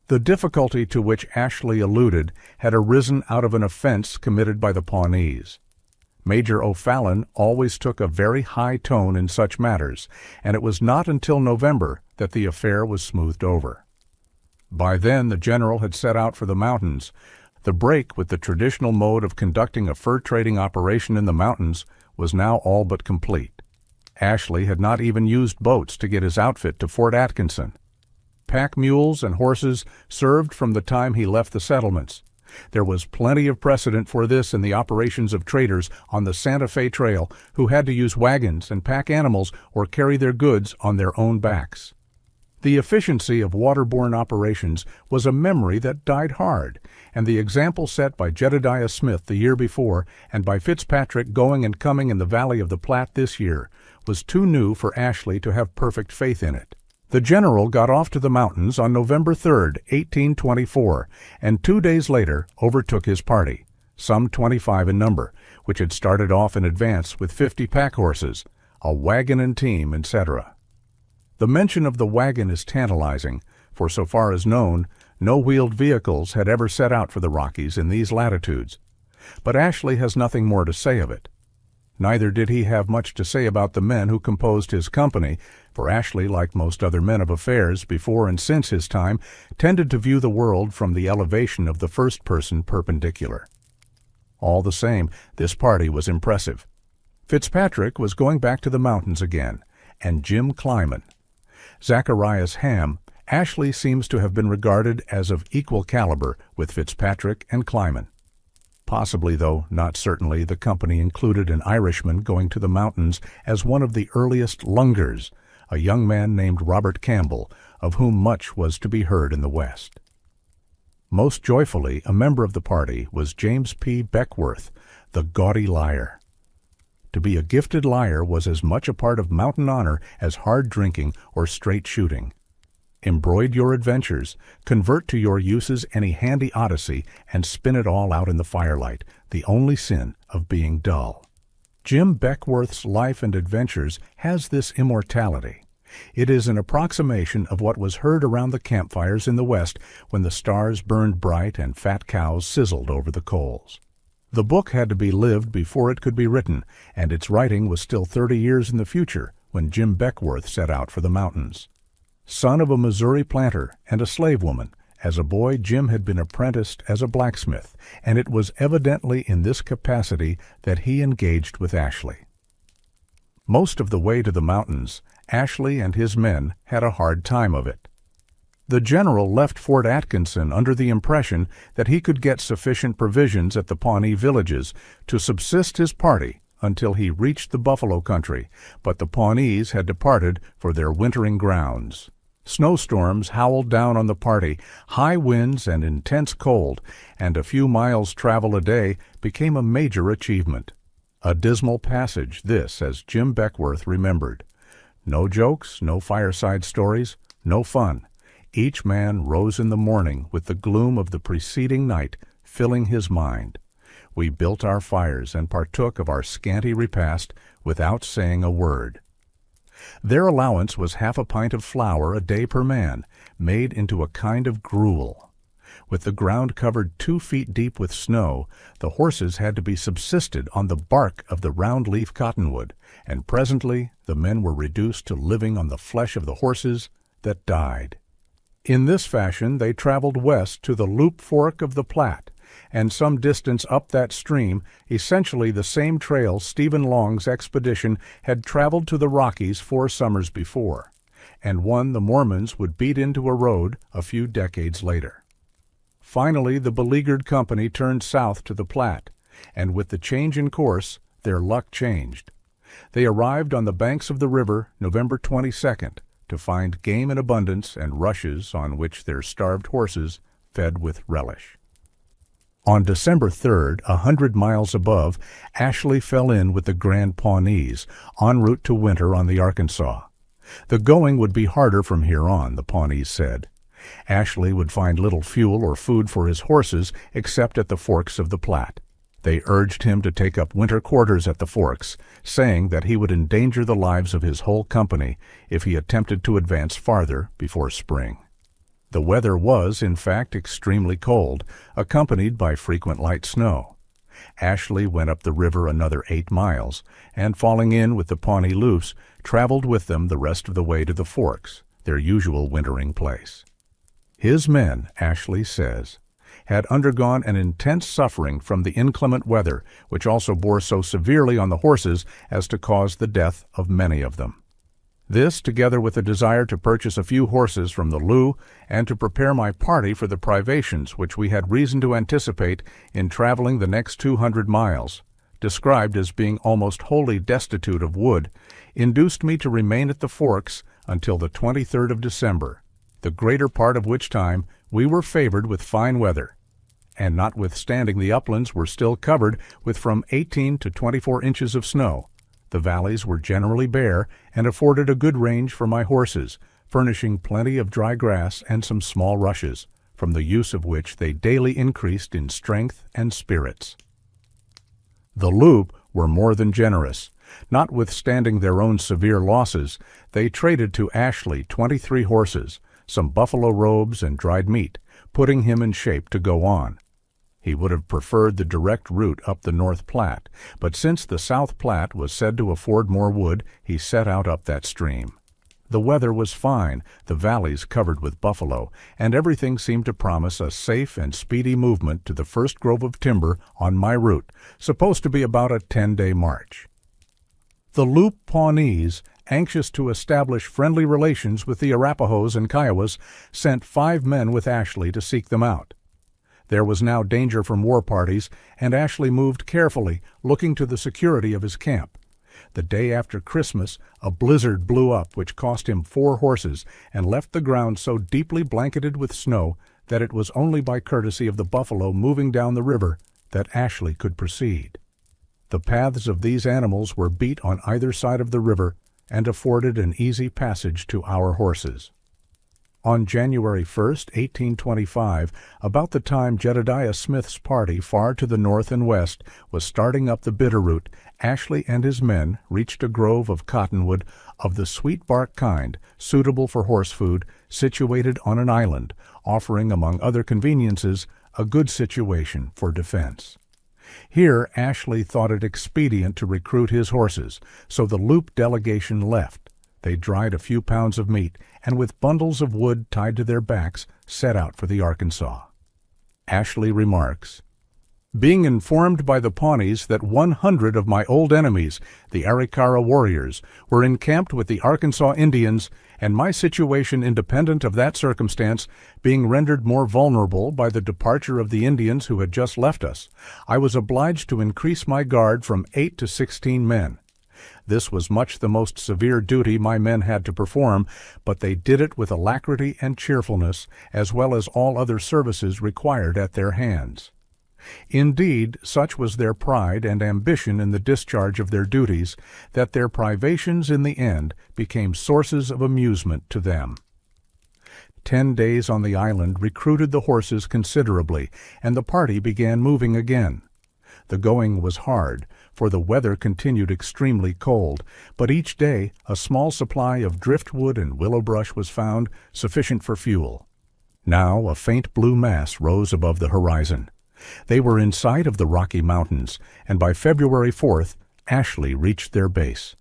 The difficulty to which Ashley alluded had arisen out of an offense committed by the Pawnees. Major O'Fallon always took a very high tone in such matters, and it was not until November that the affair was smoothed over. By then the general had set out for the mountains. The break with the traditional mode of conducting a fur trading operation in the mountains was now all but complete. Ashley had not even used boats to get his outfit to Fort Atkinson. Pack mules and horses served from the time he left the settlements. There was plenty of precedent for this in the operations of traders on the Santa Fe Trail who had to use wagons and pack animals or carry their goods on their own backs. The efficiency of waterborne operations was a memory that died hard, and the example set by Jedediah Smith the year before and by Fitzpatrick going and coming in the Valley of the Platte this year was too new for Ashley to have perfect faith in it. The general got off to the mountains on November 3, 1824, and 2 days later overtook his party, some 25 in number, which had started off in advance with 50 pack horses, a wagon and team, etc. The mention of the wagon is tantalizing, for so far as known, no wheeled vehicles had ever set out for the Rockies in these latitudes. But Ashley has nothing more to say of it. Neither did he have much to say about the men who composed his company, for Ashley, like most other men of affairs before and since his time, tended to view the world from the elevation of the first-person perpendicular. All the same, this party was impressive. Fitzpatrick was going back to the mountains again, and Jim Kleiman. Zacharias Ham, Ashley seems to have been regarded as of equal caliber with Fitzpatrick and Kleiman. Possibly, though not certainly, the company included an Irishman going to the mountains as one of the earliest lungers, a young man named Robert Campbell, of whom much was to be heard in the West. Most joyfully, a member of the party was James P. Beckworth, the gaudy liar. To be a gifted liar was as much a part of mountain honor as hard drinking or straight shooting. Embroid your adventures, convert to your uses any handy odyssey, and spin it all out in the firelight, the only sin of being dull. Jim Beckworth's life and adventures has this immortality. It is an approximation of what was heard around the campfires in the West when the stars burned bright and fat cows sizzled over the coals. The book had to be lived before it could be written, and its writing was still 30 years in the future when Jim Beckworth set out for the mountains. Son of a Missouri planter and a slave woman, as a boy Jim had been apprenticed as a blacksmith, and it was evidently in this capacity that he engaged with Ashley. Most of the way to the mountains, Ashley and his men had a hard time of it. The general left Fort Atkinson under the impression that he could get sufficient provisions at the Pawnee villages to subsist his party until he reached the buffalo country, but the Pawnees had departed for their wintering grounds. Snowstorms howled down on the party, high winds and intense cold, and a few miles' travel a day became a major achievement. A dismal passage, this, as Jim Beckworth remembered. No jokes, no fireside stories, no fun. Each man rose in the morning with the gloom of the preceding night filling his mind. We built our fires and partook of our scanty repast without saying a word. Their allowance was half a pint of flour a day per man, made into a kind of gruel. With the ground covered 2 feet deep with snow, the horses had to be subsisted on the bark of the round-leaf cottonwood, and presently the men were reduced to living on the flesh of the horses that died. In this fashion they traveled west to the Loop Fork of the Platte, and some distance up that stream, essentially the same trail Stephen Long's expedition had traveled to the Rockies 4 summers before, and one the Mormons would beat into a road a few decades later. Finally, the beleaguered company turned south to the Platte, and with the change in course, their luck changed. They arrived on the banks of the river November 22nd to find game in abundance and rushes on which their starved horses fed with relish. On December 3rd, 100 miles above, Ashley fell in with the Grand Pawnees, en route to winter on the Arkansas. The going would be harder from here on, the Pawnees said. Ashley would find little fuel or food for his horses except at the forks of the Platte. They urged him to take up winter quarters at the forks, saying that he would endanger the lives of his whole company if he attempted to advance farther before spring. The weather was, in fact, extremely cold, accompanied by frequent light snow. Ashley went up the river another 8 miles, and falling in with the Pawnee Loups, traveled with them the rest of the way to the forks, their usual wintering place. His men, Ashley says, had undergone an intense suffering from the inclement weather, which also bore so severely on the horses as to cause the death of many of them. This, together with a desire to purchase a few horses from the Loup and to prepare my party for the privations which we had reason to anticipate in traveling the next 200 miles, described as being almost wholly destitute of wood, induced me to remain at the forks until the 23rd of December, the greater part of which time we were favored with fine weather, and notwithstanding the uplands were still covered with from 18 to 24 inches of snow, the valleys were generally bare and afforded a good range for my horses, furnishing plenty of dry grass and some small rushes, from the use of which they daily increased in strength and spirits. The Loup were more than generous. Notwithstanding their own severe losses, they traded to Ashley 23 horses, some buffalo robes and dried meat, putting him in shape to go on. He would have preferred the direct route up the North Platte, but since the South Platte was said to afford more wood, he set out up that stream. The weather was fine, the valleys covered with buffalo, and everything seemed to promise a safe and speedy movement to the first grove of timber on my route, supposed to be about a 10-day march. The Loup Pawnees, anxious to establish friendly relations with the Arapahoes and Kiowas, sent 5 men with Ashley to seek them out. There was now danger from war parties, and Ashley moved carefully, looking to the security of his camp. The day after Christmas, a blizzard blew up which cost him 4 horses and left the ground so deeply blanketed with snow that it was only by courtesy of the buffalo moving down the river that Ashley could proceed. The paths of these animals were beat on either side of the river and afforded an easy passage to our horses. On January 1st, 1825, about the time Jedediah Smith's party far to the north and west was starting up the Bitterroot, Ashley and his men reached a grove of cottonwood of the sweet bark kind, suitable for horse food, situated on an island, offering, among other conveniences, a good situation for defense. Here Ashley thought it expedient to recruit his horses, so the Loop delegation left. They dried a few pounds of meat, and with bundles of wood tied to their backs, set out for the Arkansas. Ashley remarks, "Being informed by the Pawnees that 100 of my old enemies, the Arikara warriors, were encamped with the Arkansas Indians, and my situation independent of that circumstance being rendered more vulnerable by the departure of the Indians who had just left us, I was obliged to increase my guard from 8 to 16 men. This was much the most severe duty my men had to perform, but they did it with alacrity and cheerfulness, as well as all other services required at their hands. Indeed, such was their pride and ambition in the discharge of their duties, that their privations in the end became sources of amusement to them." 10 days on the island recruited the horses considerably, and the party began moving again. The going was hard, for the weather continued extremely cold, but each day a small supply of driftwood and willow brush was found, sufficient for fuel. Now a faint blue mass rose above the horizon. They were in sight of the Rocky Mountains, and by February 4th, Ashley reached their base.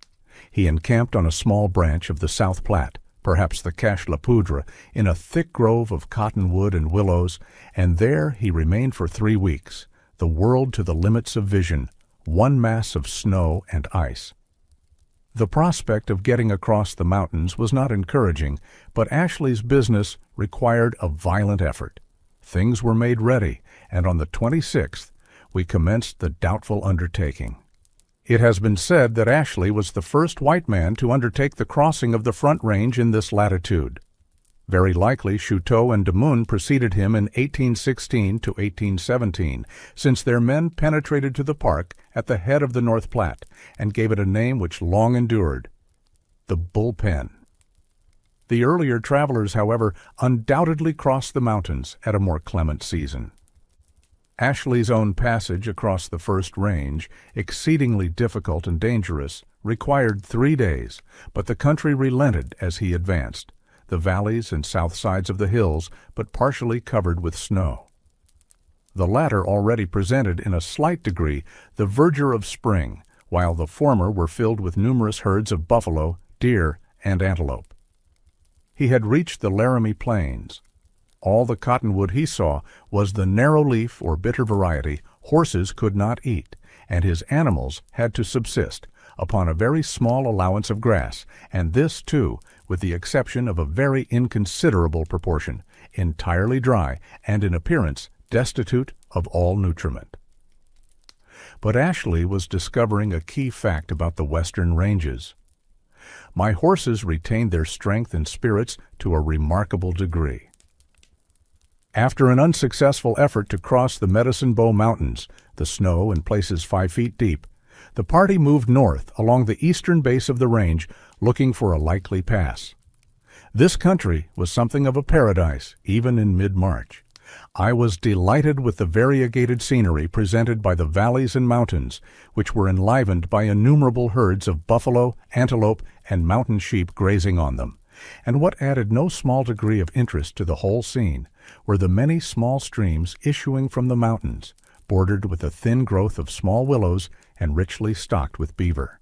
He encamped on a small branch of the South Platte, perhaps the Cache la Poudre, in a thick grove of cottonwood and willows, and there he remained for 3 weeks, the world to the limits of vision, one mass of snow and ice. The prospect of getting across the mountains was not encouraging, but Ashley's business required a violent effort. Things were made ready, and on the 26th we commenced the doubtful undertaking. It has been said that Ashley was the first white man to undertake the crossing of the Front Range in this latitude. Very likely Chouteau and de Mun preceded him in 1816 to 1817, since their men penetrated to the park at the head of the North Platte and gave it a name which long endured, the Bullpen. The earlier travelers, however, undoubtedly crossed the mountains at a more clement season. Ashley's own passage across the first range, exceedingly difficult and dangerous, required 3 days, but the country relented as he advanced, the valleys and south sides of the hills but partially covered with snow. The latter already presented in a slight degree the verdure of spring, while the former were filled with numerous herds of buffalo, deer, and antelope. He had reached the Laramie Plains. All the cottonwood he saw was the narrow leaf or bitter variety horses could not eat, and his animals had to subsist upon a very small allowance of grass, and this, too, with the exception of a very inconsiderable proportion, entirely dry and in appearance destitute of all nutriment. But Ashley was discovering a key fact about the western ranges. My horses retained their strength and spirits to a remarkable degree. After an unsuccessful effort to cross the Medicine Bow Mountains, the snow in places 5 feet deep, the party moved north along the eastern base of the range, looking for a likely pass. This country was something of a paradise, even in mid-March. I was delighted with the variegated scenery presented by the valleys and mountains, which were enlivened by innumerable herds of buffalo, antelope, and mountain sheep grazing on them. And what added no small degree of interest to the whole scene were the many small streams issuing from the mountains, bordered with a thin growth of small willows and richly stocked with beaver.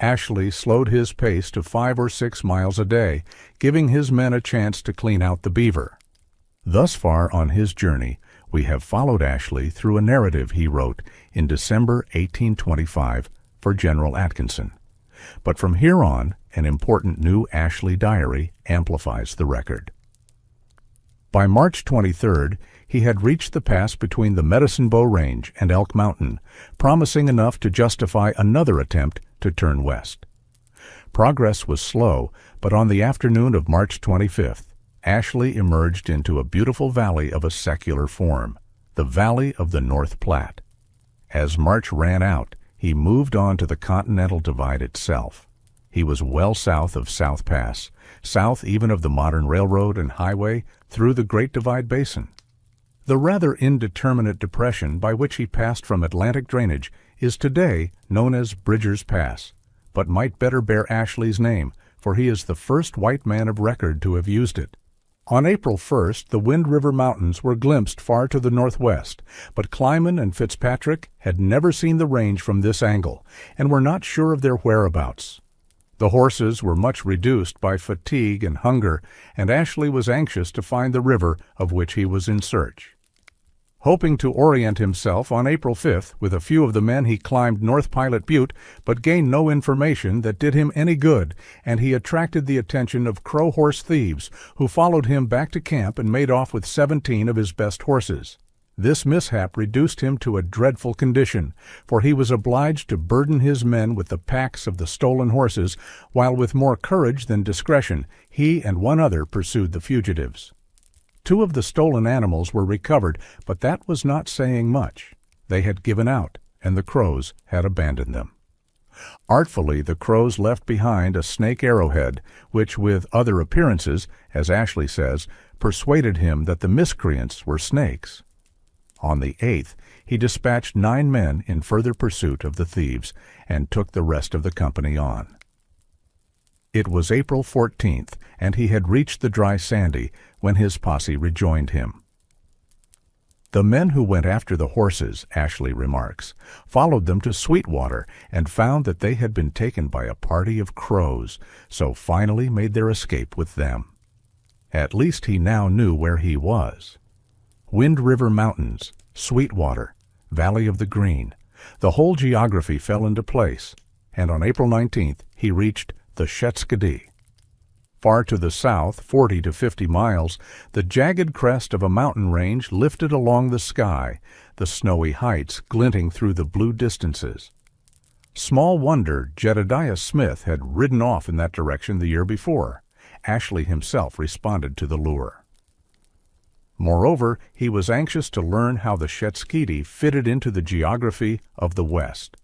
Ashley slowed his pace to 5 or 6 miles a day, giving his men a chance to clean out the beaver. Thus far on his journey, we have followed Ashley through a narrative he wrote in December 1825 for General Atkinson. But from here on, an important new Ashley diary amplifies the record. By March 23rd, he had reached the pass between the Medicine Bow Range and Elk Mountain, promising enough to justify another attempt to turn west. Progress was slow, but on the afternoon of March 25th, Ashley emerged into a beautiful valley of a secular form, the Valley of the North Platte. As March ran out, he moved on to the Continental Divide itself. He was well south of South Pass, south even of the modern railroad and highway through the Great Divide Basin. The rather indeterminate depression by which he passed from Atlantic drainage is today known as Bridger's Pass, but might better bear Ashley's name, for he is the first white man of record to have used it. On April 1st, the Wind River Mountains were glimpsed far to the northwest, but Clyman and Fitzpatrick had never seen the range from this angle and were not sure of their whereabouts. The horses were much reduced by fatigue and hunger, and Ashley was anxious to find the river of which he was in search. Hoping to orient himself on April 5th with a few of the men, he climbed North Pilot Butte, but gained no information that did him any good, and he attracted the attention of Crow horse thieves, who followed him back to camp and made off with 17 of his best horses. This mishap reduced him to a dreadful condition, for he was obliged to burden his men with the packs of the stolen horses, while with more courage than discretion he and one other pursued the fugitives. 2 of the stolen animals were recovered, but that was not saying much. They had given out, and the Crows had abandoned them. Artfully, the Crows left behind a snake arrowhead, which, with other appearances, as Ashley says, persuaded him that the miscreants were snakes. On the 8th, he dispatched 9 men in further pursuit of the thieves, and took the rest of the company on. It was April 14th, and he had reached the dry Sandy when his posse rejoined him. The men who went after the horses, Ashley remarks, followed them to Sweetwater and found that they had been taken by a party of Crows, so finally made their escape with them. At least he now knew where he was. Wind River Mountains, Sweetwater, Valley of the Green, the whole geography fell into place, and on April 19th he reached the Shetskadee. Far to the south, 40 to 50 miles, the jagged crest of a mountain range lifted along the sky, the snowy heights glinting through the blue distances. Small wonder Jedediah Smith had ridden off in that direction the year before. Ashley himself responded to the lure. Moreover, he was anxious to learn how the Shetskadee fitted into the geography of the West.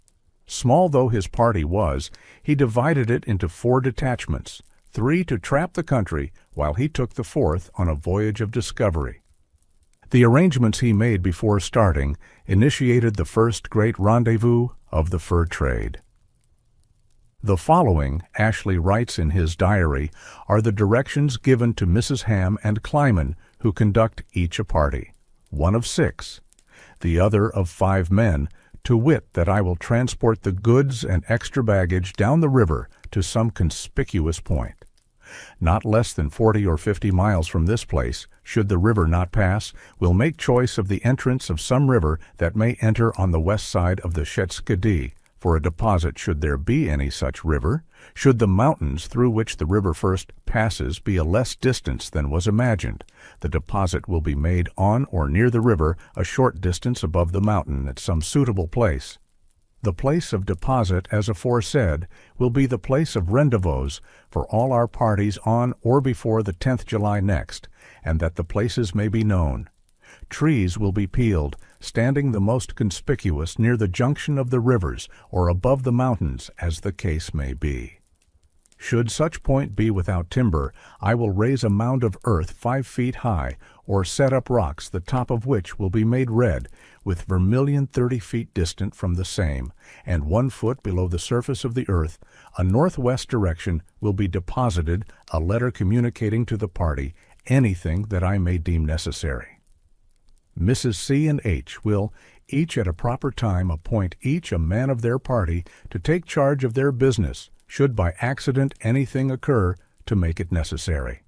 Small though his party was, he divided it into 4 detachments, 3 to trap the country, while he took the 4th on a voyage of discovery. The arrangements he made before starting initiated the first great rendezvous of the fur trade. The following, Ashley writes in his diary, are the directions given to Mrs. Ham and Clyman, who conduct each a party, 1 of 6, the other of 5 men, to wit that I will transport the goods and extra baggage down the river to some conspicuous point. Not less than 40 or 50 miles from this place, should the river not pass, we'll make choice of the entrance of some river that may enter on the west side of the Shetskadee, for a deposit should there be any such river, should the mountains through which the river first passes be a less distance than was imagined, the deposit will be made on or near the river a short distance above the mountain at some suitable place. The place of deposit, as aforesaid, will be the place of rendezvous for all our parties on or before the 10th July next, and that the places may be known. Trees will be peeled, standing the most conspicuous near the junction of the rivers or above the mountains, as the case may be. Should such point be without timber, I will raise a mound of earth 5 feet high, or set up rocks the top of which will be made red, with vermilion 30 feet distant from the same, and 1 foot below the surface of the earth, a northwest direction will be deposited a letter communicating to the party anything that I may deem necessary. Mrs. C. and H. will, each at a proper time, appoint each a man of their party to take charge of their business, should by accident anything occur to make it necessary.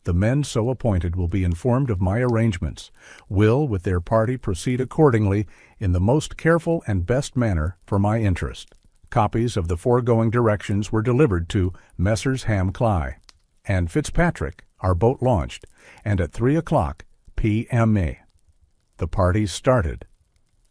The men so appointed will be informed of my arrangements, will with their party proceed accordingly in the most careful and best manner for my interest. Copies of the foregoing directions were delivered to Messrs. Ham Cly and Fitzpatrick, our boat launched, and at 3 o'clock p.m. the party started.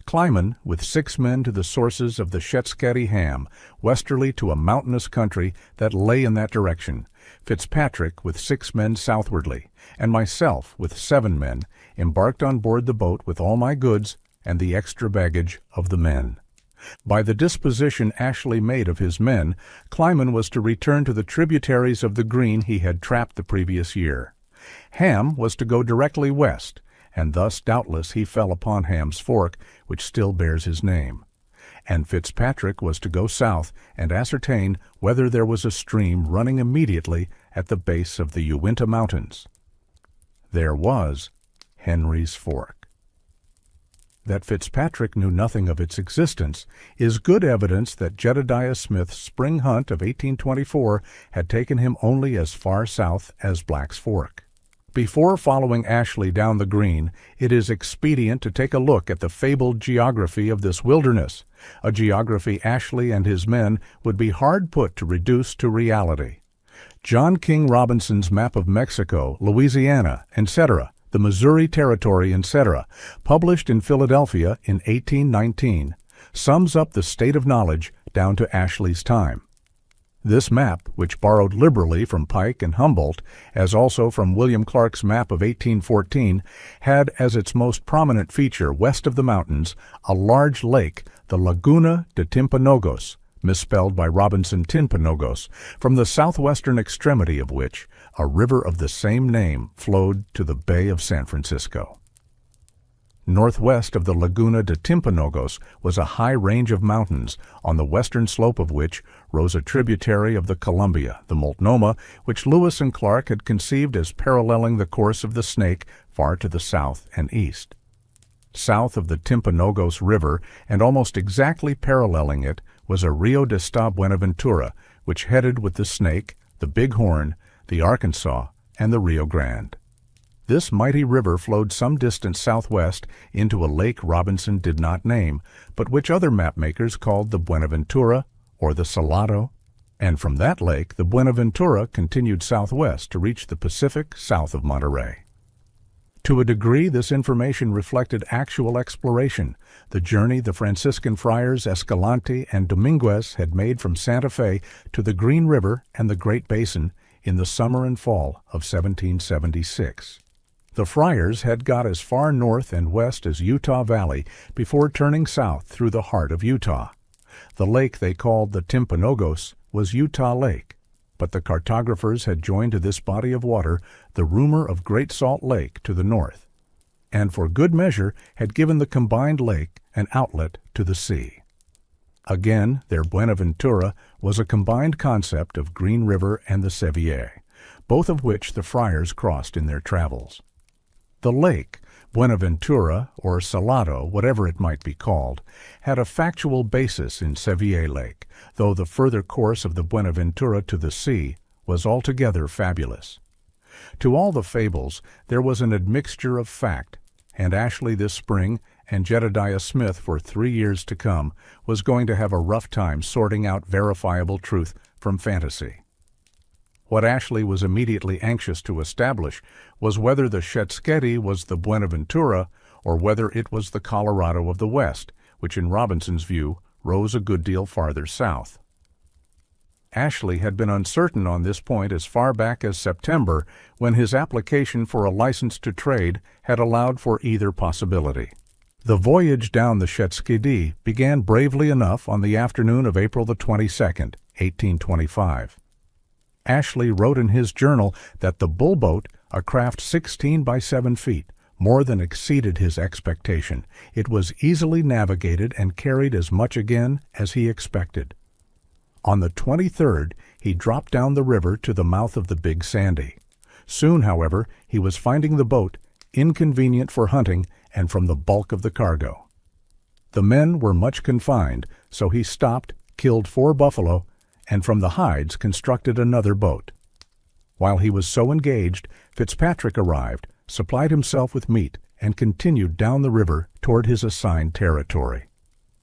Clyman, with 6 men to the sources of the Shetskedi Ham, westerly to a mountainous country that lay in that direction, Fitzpatrick with 6 men southwardly, and myself with 7 men, embarked on board the boat with all my goods and the extra baggage of the men. By the disposition Ashley made of his men, Clyman was to return to the tributaries of the Green he had trapped the previous year. Ham was to go directly west, and thus doubtless he fell upon Ham's Fork, which still bears his name. And Fitzpatrick was to go south and ascertain whether there was a stream running immediately at the base of the Uinta Mountains. There was Henry's Fork. That Fitzpatrick knew nothing of its existence is good evidence that Jedediah Smith's spring hunt of 1824 had taken him only as far south as Black's Fork. Before following Ashley down the Green, it is expedient to take a look at the fabled geography of this wilderness, a geography Ashley and his men would be hard put to reduce to reality. John King Robinson's map of Mexico, Louisiana, etc., the Missouri Territory, etc., published in Philadelphia in 1819, sums up the state of knowledge down to Ashley's time. This map, which borrowed liberally from Pike and Humboldt, as also from William Clark's map of 1814, had as its most prominent feature west of the mountains a large lake, the Laguna de Timpanogos, misspelled by Robinson Timpanogos, from the southwestern extremity of which a river of the same name flowed to the Bay of San Francisco. Northwest of the Laguna de Timpanogos was a high range of mountains, on the western slope of which rose a tributary of the Columbia, the Multnomah, which Lewis and Clark had conceived as paralleling the course of the Snake far to the south and east. South of the Timpanogos River, and almost exactly paralleling it, was a Rio de sta Buenaventura, which headed with the Snake, the Big Horn, the Arkansas, and the Rio Grande. This mighty river flowed some distance southwest into a lake Robinson did not name, but which other mapmakers called the Buenaventura or the Salado, and from that lake the Buenaventura continued southwest to reach the Pacific south of Monterey. To a degree, this information reflected actual exploration, the journey the Franciscan friars Escalante and Dominguez had made from Santa Fe to the Green River and the Great Basin in the summer and fall of 1776. The friars had got as far north and west as Utah Valley before turning south through the heart of Utah. The lake they called the Timpanogos was Utah Lake, but the cartographers had joined to this body of water the rumor of Great Salt Lake to the north, and for good measure had given the combined lake an outlet to the sea. Again, their Buenaventura was a combined concept of Green River and the Sevier, both of which the friars crossed in their travels. The lake, Buenaventura or Salado, whatever it might be called, had a factual basis in Sevier Lake, though the further course of the Buenaventura to the sea was altogether fabulous. To all the fables there was an admixture of fact, and Ashley this spring, and Jedediah Smith for 3 years to come, was going to have a rough time sorting out verifiable truth from fantasy. What Ashley was immediately anxious to establish was whether the Shetskedi was the Buenaventura or whether it was the Colorado of the West, which in Robinson's view rose a good deal farther south. Ashley had been uncertain on this point as far back as September, when his application for a license to trade had allowed for either possibility. The voyage down the Shetskedi began bravely enough on the afternoon of April the 22nd, 1825. Ashley wrote in his journal that the bullboat, a craft 16 by 7 feet, more than exceeded his expectation. It was easily navigated and carried as much again as he expected. On the 23rd, he dropped down the river to the mouth of the Big Sandy. Soon, however, he was finding the boat inconvenient for hunting and from the bulk of the cargo. The men were much confined, so he stopped, killed 4 buffalo, and from the hides constructed another boat. While he was so engaged, Fitzpatrick arrived, supplied himself with meat, and continued down the river toward his assigned territory.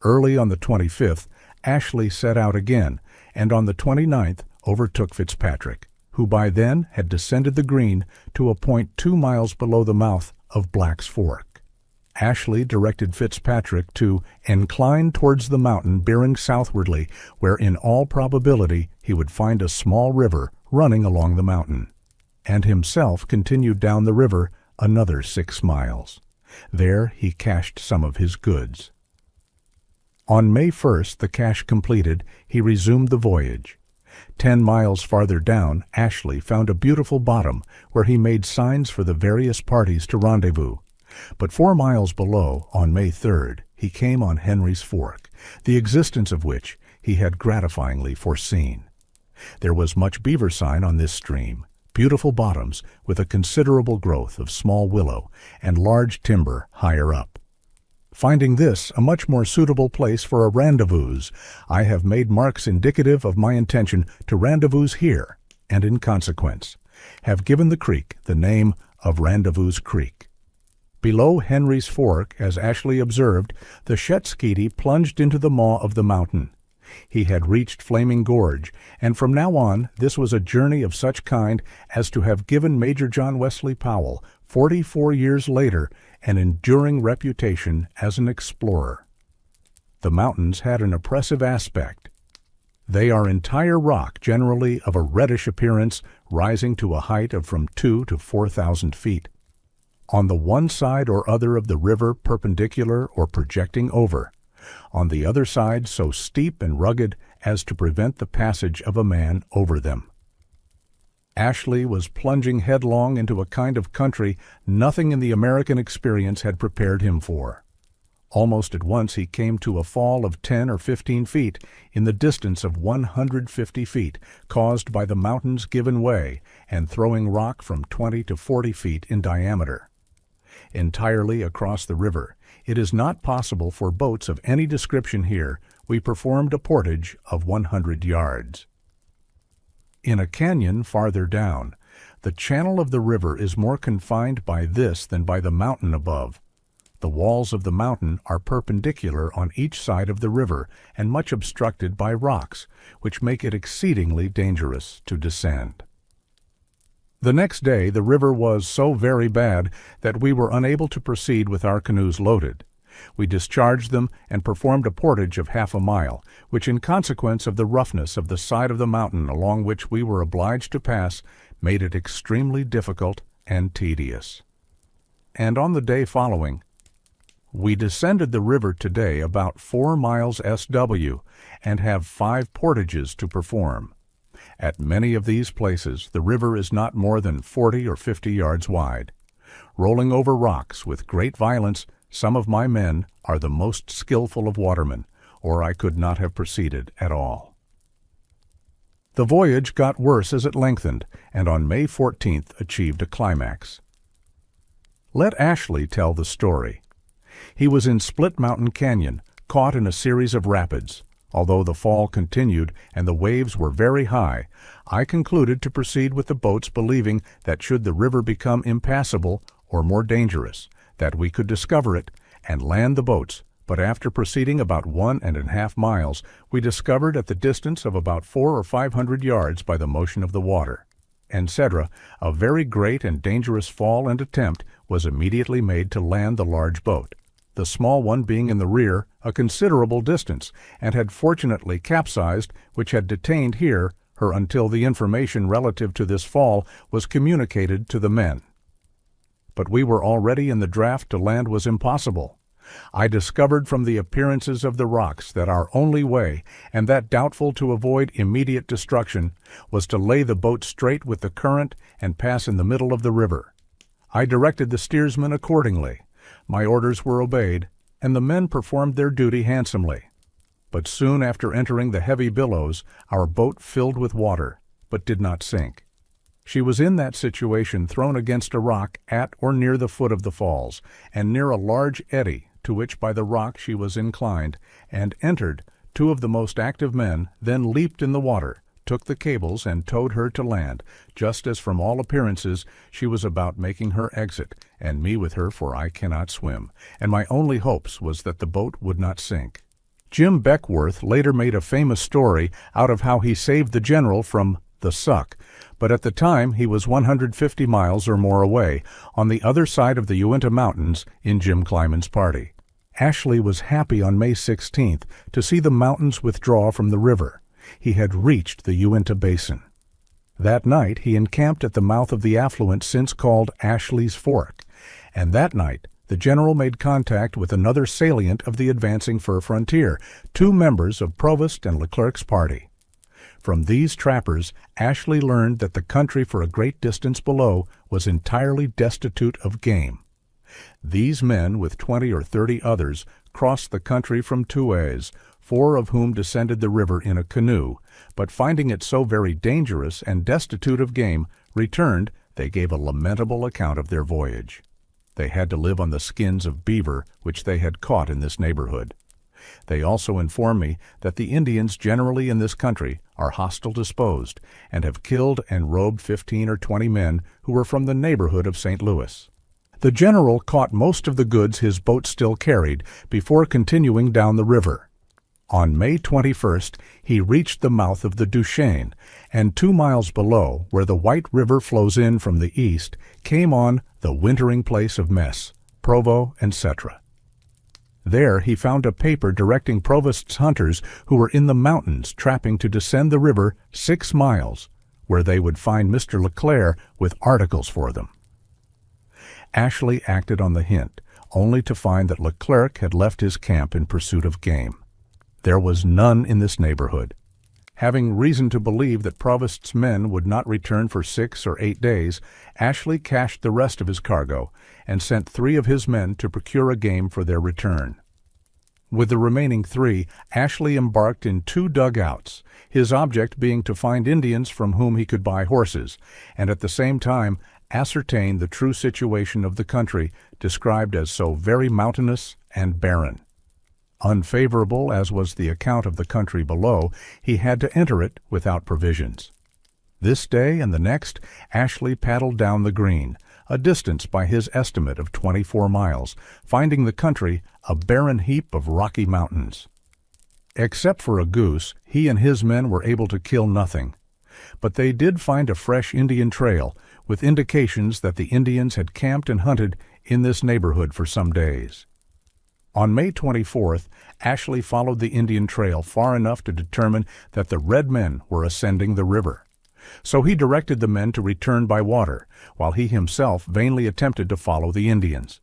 Early on the 25th, Ashley set out again, and on the 29th overtook Fitzpatrick. who by then had descended the Green to a point 2 miles below the mouth of Black's Fork. Ashley directed Fitzpatrick to incline towards the mountain bearing southwardly, where in all probability he would find a small river running along the mountain, and himself continued down the river another 6 miles. There he cached some of his goods. On May 1st, the cache completed, he resumed the voyage. 10 miles farther down, Ashley found a beautiful bottom where he made signs for the various parties to rendezvous. But 4 miles below, on May 3rd, he came on Henry's Fork, the existence of which he had gratifyingly foreseen. There was much beaver sign on this stream, beautiful bottoms with a considerable growth of small willow and large timber higher up. Finding this a much more suitable place for a rendezvous, I have made marks indicative of my intention to rendezvous here, and in consequence, have given the creek the name of Rendezvous Creek. Below Henry's Fork, as Ashley observed, the Shetskiti plunged into the maw of the mountain. He had reached Flaming Gorge, and from now on this was a journey of such kind as to have given Major John Wesley Powell, 44 years later, an enduring reputation as an explorer. The mountains had an oppressive aspect. They are entire rock, generally of a reddish appearance, rising to a height of from 2,000 to 4,000 feet. On the one side or other of the river perpendicular or projecting over, on the other side so steep and rugged as to prevent the passage of a man over them. Ashley was plunging headlong into a kind of country nothing in the American experience had prepared him for. Almost at once he came to a fall of 10 or 15 feet in the distance of 150 feet, caused by the mountains giving way and throwing rock from 20 to 40 feet in diameter. Entirely across the river, it is not possible for boats of any description here. We performed a portage of 100 yards. In a canyon farther down, the channel of the river is more confined by this than by the mountain above. The walls of the mountain are perpendicular on each side of the river and much obstructed by rocks, which make it exceedingly dangerous to descend. The next day the river was so very bad that we were unable to proceed with our canoes loaded. We discharged them and performed a portage of 1/2 mile, which in consequence of the roughness of the side of the mountain along which we were obliged to pass, made it extremely difficult and tedious. And on the day following, we descended the river today about 4 miles SW, and have 5 portages to perform. At many of these places the river is not more than 40 or 50 yards wide. Rolling over rocks with great violence, some of my men are the most skillful of watermen, or I could not have proceeded at all. The voyage got worse as it lengthened, and on May 14th achieved a climax. Let Ashley tell the story. He was in Split Mountain Canyon, caught in a series of rapids. Although the fall continued and the waves were very high, I concluded to proceed with the boats, believing that should the river become impassable or more dangerous, that we could discover it and land the boats. But after proceeding about 1½ miles, we discovered at the distance of about 400 or 500 yards by the motion of the water, etc., a very great and dangerous fall, and attempt was immediately made to land the large boat, the small one being in the rear a considerable distance, and had fortunately capsized, which had detained here her until the information relative to this fall was communicated to the men. But we were already in the draught to land was impossible. I discovered from the appearances of the rocks that our only way, and that doubtful to avoid immediate destruction, was to lay the boat straight with the current and pass in the middle of the river. I directed the steersman accordingly. My orders were obeyed, and the men performed their duty handsomely. But soon after entering the heavy billows, our boat filled with water, but did not sink. She was in that situation thrown against a rock at or near the foot of the falls, and near a large eddy, to which by the rock she was inclined, and entered. 2 of the most active men then leaped in the water, took the cables, and towed her to land, just as from all appearances she was about making her exit, and me with her, for I cannot swim, and my only hopes was that the boat would not sink. Jim Beckworth later made a famous story out of how he saved the general from the Suck, but at the time he was 150 miles or more away, on the other side of the Uinta Mountains in Jim Kleiman's party. Ashley was happy on May 16th to see the mountains withdraw from the river. He had reached the Uinta Basin. That night he encamped at the mouth of the affluent since called Ashley's Fork, and that night the general made contact with another salient of the advancing fur frontier, 2 members of Provost and Leclerc's party. From these trappers, Ashley learned that the country for a great distance below was entirely destitute of game. These men, with 20 or 30 others, crossed the country from 2 ways, 4 of whom descended the river in a canoe, but finding it so very dangerous and destitute of game, returned. They gave a lamentable account of their voyage. They had to live on the skins of beaver which they had caught in this neighborhood. They also inform me that the Indians generally in this country are hostile disposed, and have killed and robed 15 or 20 men who were from the neighborhood of St. Louis. The general caught most of the goods his boat still carried before continuing down the river. On May 21st, he reached the mouth of the Duchesne, and 2 miles below, where the White River flows in from the east, came on the wintering place of Mess, Provo, etc. There he found a paper directing Provost's hunters who were in the mountains trapping to descend the river 6 miles, where they would find Mr. Leclerc with articles for them. Ashley acted on the hint, only to find that Leclerc had left his camp in pursuit of game. There was none in this neighborhood. Having reason to believe that Provost's men would not return for 6 or 8 days, Ashley cached the rest of his cargo and sent 3 of his men to procure a game for their return. With the remaining 3, Ashley embarked in 2 dugouts, his object being to find Indians from whom he could buy horses, and at the same time ascertain the true situation of the country described as so very mountainous and barren. Unfavorable as was the account of the country below, he had to enter it without provisions. This day and the next, Ashley paddled down the Green, a distance by his estimate of 24 miles, finding the country a barren heap of rocky mountains. Except for a goose, he and his men were able to kill nothing. But they did find a fresh Indian trail, with indications that the Indians had camped and hunted in this neighborhood for some days. On May 24th, Ashley followed the Indian trail far enough to determine that the red men were ascending the river. So he directed the men to return by water, while he himself vainly attempted to follow the Indians.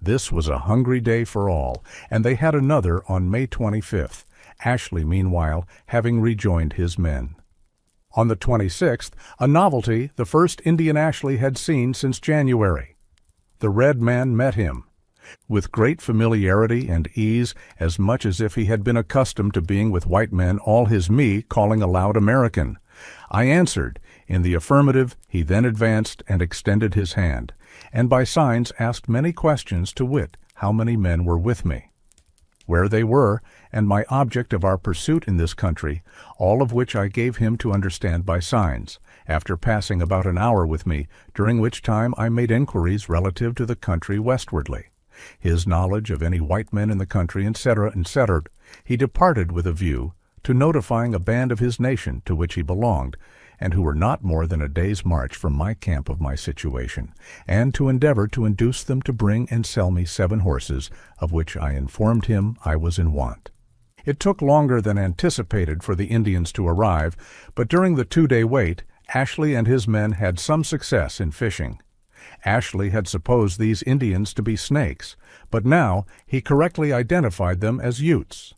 This was a hungry day for all, and they had another on May 25th, Ashley, meanwhile, having rejoined his men. On the 26th, a novelty, the first Indian Ashley had seen since January. The red man met him. With great familiarity and ease, as much as if he had been accustomed to being with white men all his calling aloud American. I answered. In the affirmative, he then advanced and extended his hand, and by signs asked many questions, to wit, how many men were with me, where they were, and my object of our pursuit in this country, all of which I gave him to understand by signs, after passing about an hour with me, during which time I made inquiries relative to the country westwardly, his knowledge of any white men in the country, etc., etc. He departed with a view to notifying a band of his nation to which he belonged, and who were not more than a day's march from my camp of my situation, and to endeavor to induce them to bring and sell me 7 horses, of which I informed him I was in want. It took longer than anticipated for the Indians to arrive, but during the 2-day wait, Ashley and his men had some success in fishing. Ashley had supposed these Indians to be snakes, but now he correctly identified them as Utes.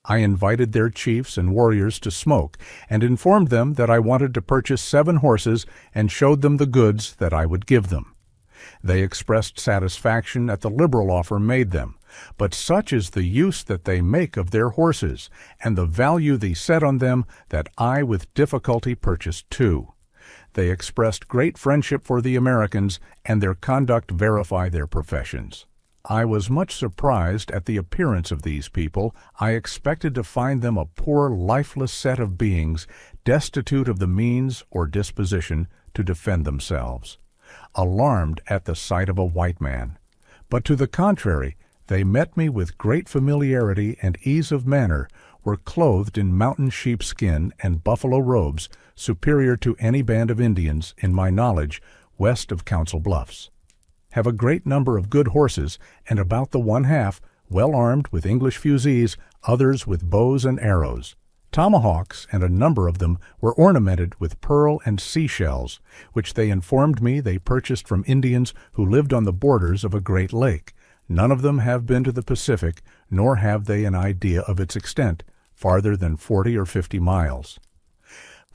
I invited their chiefs and warriors to smoke, and informed them that I wanted to purchase 7 horses, and showed them the goods that I would give them. They expressed satisfaction at the liberal offer made them, but such is the use that they make of their horses, and the value they set on them, that I with difficulty purchased 2. They expressed great friendship for the Americans, and their conduct verify their professions. I was much surprised at the appearance of these people. I expected to find them a poor, lifeless set of beings, destitute of the means or disposition to defend themselves, alarmed at the sight of a white man. But to the contrary, they met me with great familiarity and ease of manner, were clothed in mountain sheepskin and buffalo robes superior to any band of Indians, in my knowledge, west of Council Bluffs. Have a great number of good horses, and about the one-half, well armed with English fusees, others with bows and arrows. Tomahawks, and a number of them, were ornamented with pearl and seashells, which they informed me they purchased from Indians who lived on the borders of a great lake. None of them have been to the Pacific, nor have they an idea of its extent, farther than 40 or 50 miles.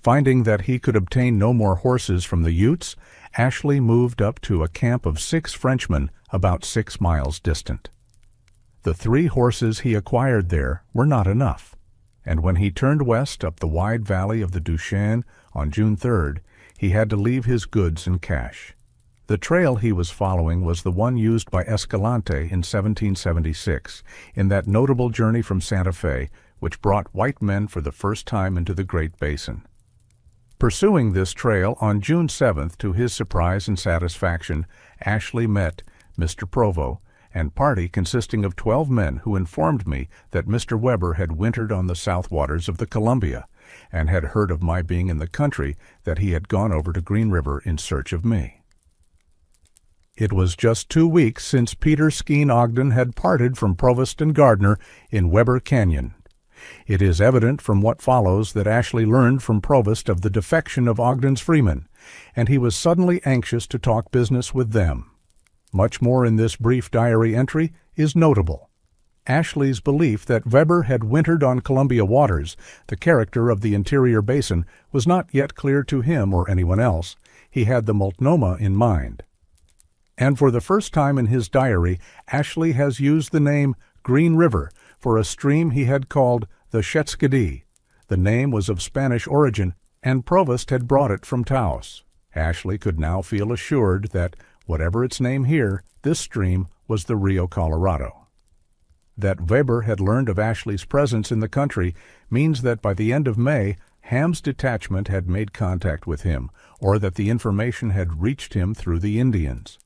Finding that he could obtain no more horses from the Utes, Ashley moved up to a camp of 6 Frenchmen about 6 miles distant. The 3 horses he acquired there were not enough, and when he turned west up the wide valley of the Duchesne on June 3rd, he had to leave his goods in cache. The trail he was following was the one used by Escalante in 1776, in that notable journey from Santa Fe, which brought white men for the first time into the Great Basin. Pursuing this trail on June 7th, to his surprise and satisfaction, Ashley met Mr. Provo and party consisting of 12 men who informed me that Mr. Weber had wintered on the south waters of the Columbia, and had heard of my being in the country, that he had gone over to Green River in search of me. It was just 2 weeks since Peter Skeen Ogden had parted from Provost and Gardner in Weber Canyon. It is evident from what follows that Ashley learned from Provost of the defection of Ogden's freemen, and he was suddenly anxious to talk business with them. Much more in this brief diary entry is notable. Ashley's belief that Weber had wintered on Columbia waters, the character of the interior basin, was not yet clear to him or anyone else. He had the Multnomah in mind. And for the first time in his diary, Ashley has used the name Green River for a stream he had called the Shetskadee. The name was of Spanish origin, and Provost had brought it from Taos. Ashley could now feel assured that, whatever its name here, this stream was the Rio Colorado. That Weber had learned of Ashley's presence in the country means that by the end of May, Ham's detachment had made contact with him, or that the information had reached him through the Indians.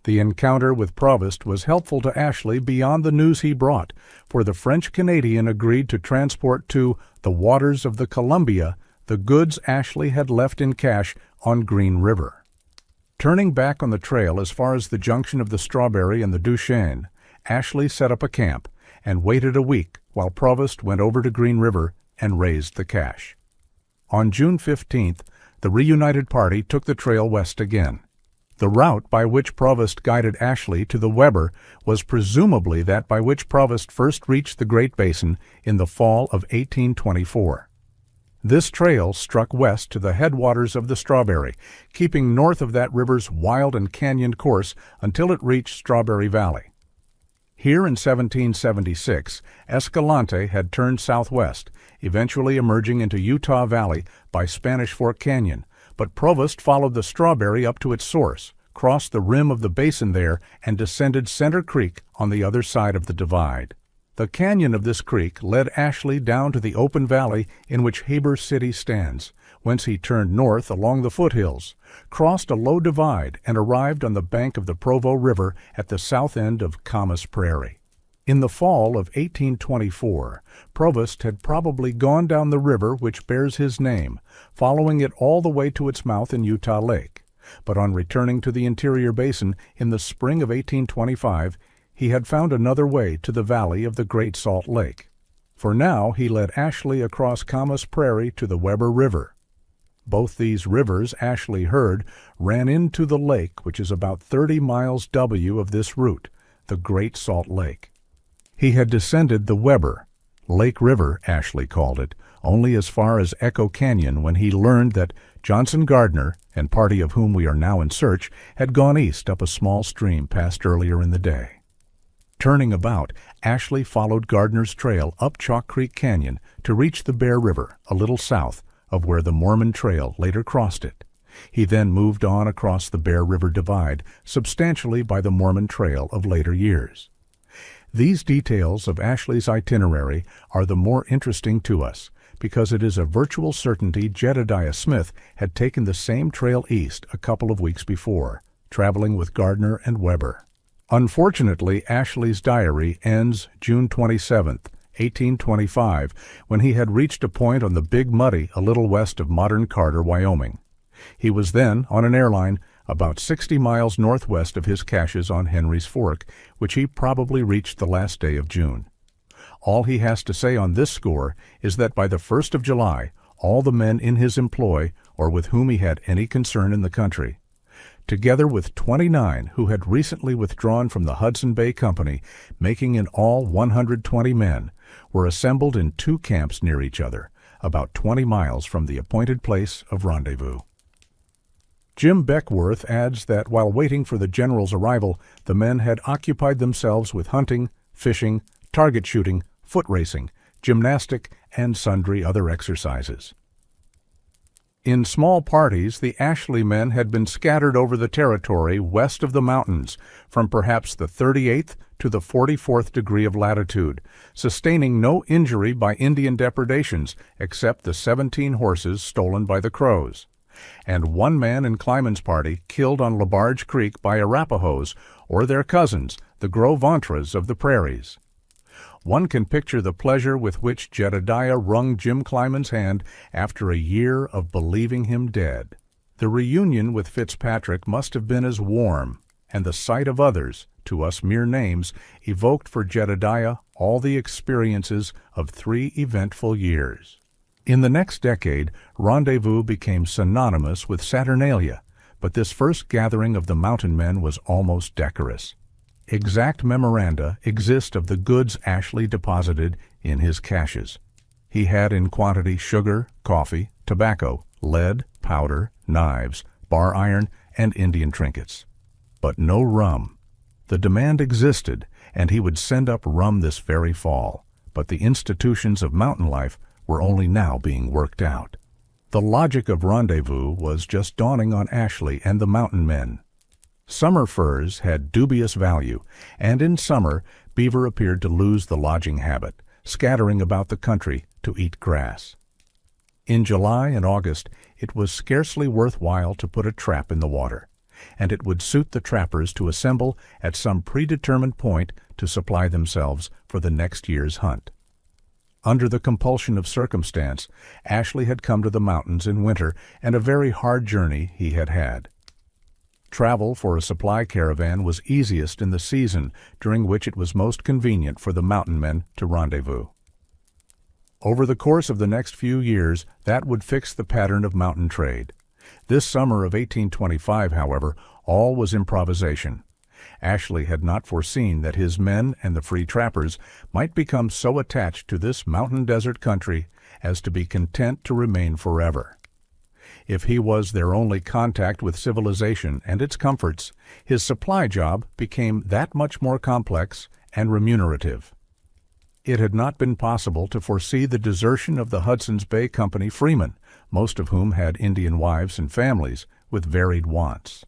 The encounter with Provost was helpful to Ashley beyond the news he brought, for the French-Canadian agreed to transport to the waters of the Columbia the goods Ashley had left in cache on Green River. Turning back on the trail as far as the junction of the Strawberry and the Duchesne, Ashley set up a camp and waited a week while Provost went over to Green River and raised the cache. On June 15th, the reunited party took the trail west again. The route by which Provost guided Ashley to the Weber was presumably that by which Provost first reached the Great Basin in the fall of 1824. This trail struck west to the headwaters of the Strawberry, keeping north of that river's wild and canyoned course until it reached Strawberry Valley. Here in 1776, Escalante had turned southwest, eventually emerging into Utah Valley by Spanish Fork Canyon, but Provost followed the Strawberry up to its source, crossed the rim of the basin there, and descended Center Creek on the other side of the divide. The canyon of this creek led Ashley down to the open valley in which Heber City stands, whence he turned north along the foothills, crossed a low divide, and arrived on the bank of the Provo River at the south end of Camas Prairie. In the fall of 1824, Provost had probably gone down the river which bears his name, following it all the way to its mouth in Utah Lake. But on returning to the interior basin in the spring of 1825, he had found another way to the valley of the Great Salt Lake. For now he led Ashley across Camas Prairie to the Weber River. Both these rivers, Ashley heard, ran into the lake, which is about 30 miles W of this route, the Great Salt Lake. He had descended the Weber, Lake River, Ashley called it, only as far as Echo Canyon when he learned that Johnson Gardner, and party of whom we are now in search, had gone east up a small stream passed earlier in the day. Turning about, Ashley followed Gardner's trail up Chalk Creek Canyon to reach the Bear River, a little south of where the Mormon Trail later crossed it. He then moved on across the Bear River Divide, substantially by the Mormon Trail of later years. These details of Ashley's itinerary are the more interesting to us, because it is a virtual certainty Jedediah Smith had taken the same trail east a couple of weeks before, traveling with Gardner and Weber. Unfortunately, Ashley's diary ends June 27th, 1825, when he had reached a point on the Big Muddy a little west of modern Carter, Wyoming. He was then on an airline about 60 miles northwest of his caches on Henry's Fork, which he probably reached the last day of June. All he has to say on this score is that by the 1st of July, all the men in his employ or with whom he had any concern in the country, together with 29 who had recently withdrawn from the Hudson Bay Company, making in all 120 men, were assembled in 2 camps near each other, about 20 miles from the appointed place of rendezvous. Jim Beckworth adds that while waiting for the general's arrival, the men had occupied themselves with hunting, fishing, target shooting, foot racing, gymnastic, and sundry other exercises. In small parties, the Ashley men had been scattered over the territory west of the mountains, from perhaps the 38th to the 44th degree of latitude, sustaining no injury by Indian depredations except the 17 horses stolen by the Crows, and 1 man in Kleiman's party killed on LaBarge Creek by Arapahoes or their cousins, the Gros Ventres of the prairies. One can picture the pleasure with which Jedediah wrung Jim Kleiman's hand after a year of believing him dead. The reunion with Fitzpatrick must have been as warm, and the sight of others, to us mere names, evoked for Jedediah all the experiences of 3 eventful years. In the next decade, rendezvous became synonymous with Saturnalia, but this first gathering of the mountain men was almost decorous. Exact memoranda exist of the goods Ashley deposited in his caches. He had in quantity sugar, coffee, tobacco, lead, powder, knives, bar iron, and Indian trinkets. But no rum. The demand existed, and he would send up rum this very fall, but the institutions of mountain life were only now being worked out. The logic of rendezvous was just dawning on Ashley and the mountain men. Summer furs had dubious value, and in summer beaver appeared to lose the lodging habit, scattering about the country to eat grass. In July and August it was scarcely worthwhile to put a trap in the water, and it would suit the trappers to assemble at some predetermined point to supply themselves for the next year's hunt. Under the compulsion of circumstance, Ashley had come to the mountains in winter, and a very hard journey he had had. Travel for a supply caravan was easiest in the season during which it was most convenient for the mountain men to rendezvous. Over the course of the next few years, that would fix the pattern of mountain trade. This summer of 1825, however, all was improvisation. Ashley had not foreseen that his men and the free trappers might become so attached to this mountain desert country as to be content to remain forever. If he was their only contact with civilization and its comforts, his supply job became that much more complex and remunerative. It had not been possible to foresee the desertion of the Hudson's Bay Company freemen, most of whom had Indian wives and families with varied wants.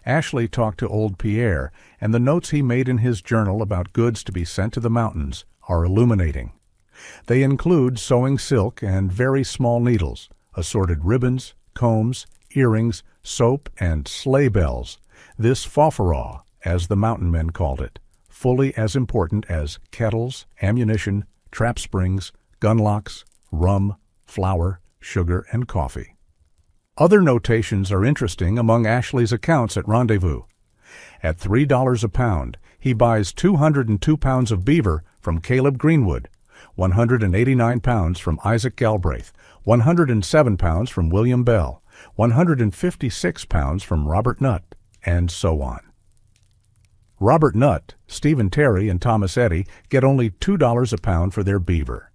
Ashley talked to old Pierre, and the notes he made in his journal about goods to be sent to the mountains are illuminating. They include sewing silk and very small needles, assorted ribbons, combs, earrings, soap, and sleigh bells, this fofferaw, as the mountain men called it, fully as important as kettles, ammunition, trap springs, gun locks, rum, flour, sugar, and coffee. Other notations are interesting among Ashley's accounts at rendezvous. At $3 a pound, he buys 202 pounds of beaver from Caleb Greenwood, 189 pounds from Isaac Galbraith, 107 pounds from William Bell, 156 pounds from Robert Nutt, and so on. Robert Nutt, Stephen Terry, and Thomas Eddy get only $2 a pound for their beaver.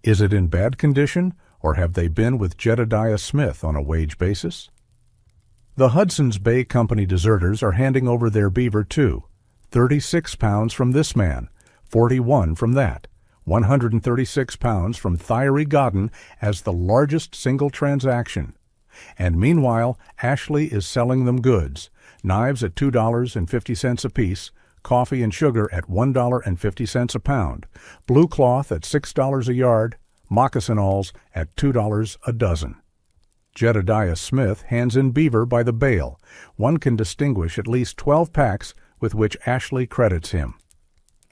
Is it in bad condition, or have they been with Jedediah Smith on a wage basis? The Hudson's Bay Company deserters are handing over their beaver too. 36 pounds from this man, 41 from that, 136 pounds from Thierry Godden as the largest single transaction. And meanwhile, Ashley is selling them goods, knives at $2.50 apiece, coffee and sugar at $1.50 a pound, blue cloth at $6 a yard, moccasin awls at $2 a dozen. Jedediah Smith hands in beaver by the bale. One can distinguish at least 12 packs with which Ashley credits him.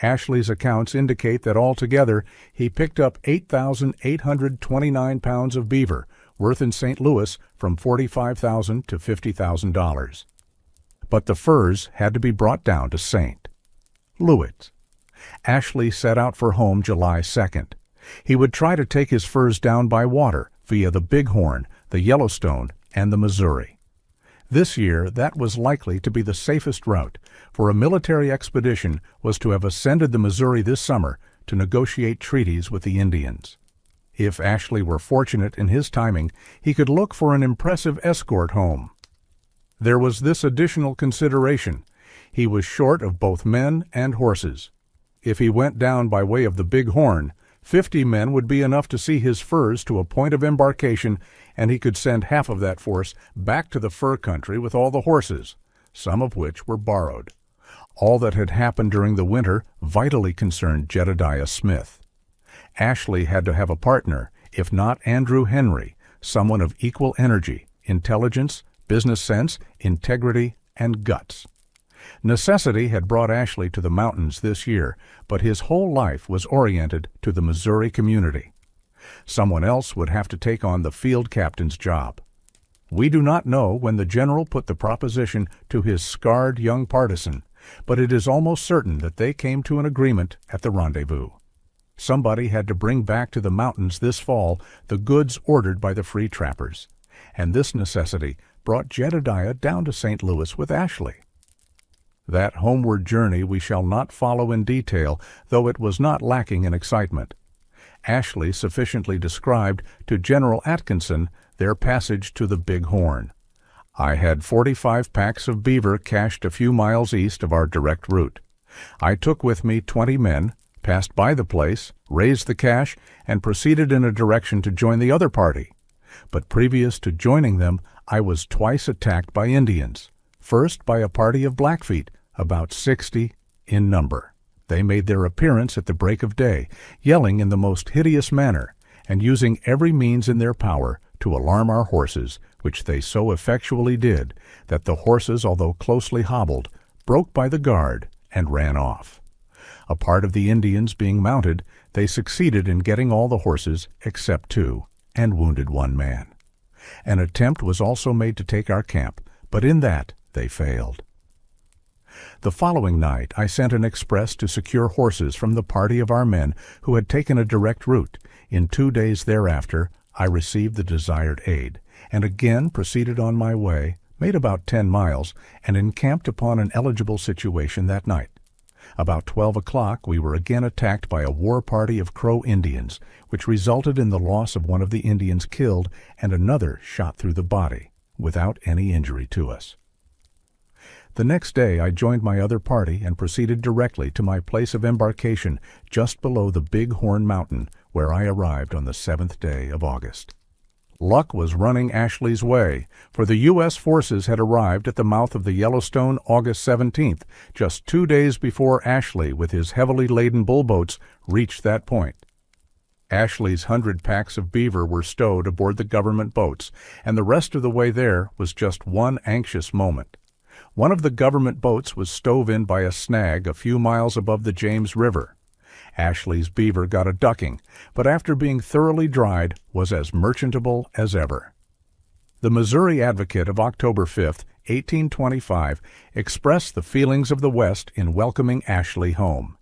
Ashley's accounts indicate that altogether he picked up 8,829 pounds of beaver, worth in St. Louis from $45,000 to $50,000. But the furs had to be brought down to St. Louis. Ashley set out for home July 2nd. He would try to take his furs down by water via the Bighorn, the Yellowstone, and the Missouri. This year, that was likely to be the safest route, for a military expedition was to have ascended the Missouri this summer to negotiate treaties with the Indians. If Ashley were fortunate in his timing, he could look for an impressive escort home. There was this additional consideration. He was short of both men and horses. If he went down by way of the Bighorn, 50 men would be enough to see his furs to a point of embarkation, and he could send half of that force back to the fur country with all the horses, some of which were borrowed. All that had happened during the winter vitally concerned Jedediah Smith. Ashley had to have a partner, if not Andrew Henry, someone of equal energy, intelligence, business sense, integrity, and guts. Necessity had brought Ashley to the mountains this year, but his whole life was oriented to the Missouri community. Someone else would have to take on the field captain's job. We do not know when the general put the proposition to his scarred young partisan, but it is almost certain that they came to an agreement at the rendezvous. Somebody had to bring back to the mountains this fall the goods ordered by the free trappers, and this necessity brought Jedediah down to St. Louis with Ashley. That homeward journey we shall not follow in detail, though it was not lacking in excitement. Ashley sufficiently described to General Atkinson their passage to the Bighorn. I had 45 packs of beaver cached a few miles east of our direct route. I took with me 20 men, passed by the place, raised the cache, and proceeded in a direction to join the other party. But previous to joining them, I was twice attacked by Indians. First by a party of Blackfeet, about 60 in number. They made their appearance at the break of day, yelling in the most hideous manner, and using every means in their power to alarm our horses, which they so effectually did that the horses, although closely hobbled, broke by the guard and ran off. A part of the Indians being mounted, they succeeded in getting all the horses except 2, and wounded 1 man. An attempt was also made to take our camp, but in that they failed. The following night I sent an express to secure horses from the party of our men who had taken a direct route. In 2 days thereafter I received the desired aid, and again proceeded on my way, made about 10 miles, and encamped upon an eligible situation that night. About 12 o'clock we were again attacked by a war party of Crow Indians, which resulted in the loss of one of the Indians killed and another shot through the body, without any injury to us. The next day I joined my other party and proceeded directly to my place of embarkation just below the Bighorn Mountain, where I arrived on the 7th day of August. Luck was running Ashley's way, for the U.S. forces had arrived at the mouth of the Yellowstone August 17th, just 2 days before Ashley, with his heavily laden bullboats, reached that point. Ashley's 100 packs of beaver were stowed aboard the government boats, and the rest of the way there was just one anxious moment. One of the government boats was stove in by a snag a few miles above the James River. Ashley's beaver got a ducking, but after being thoroughly dried, was as merchantable as ever. The Missouri Advocate of October 5, 1825, expressed the feelings of the West in welcoming Ashley home.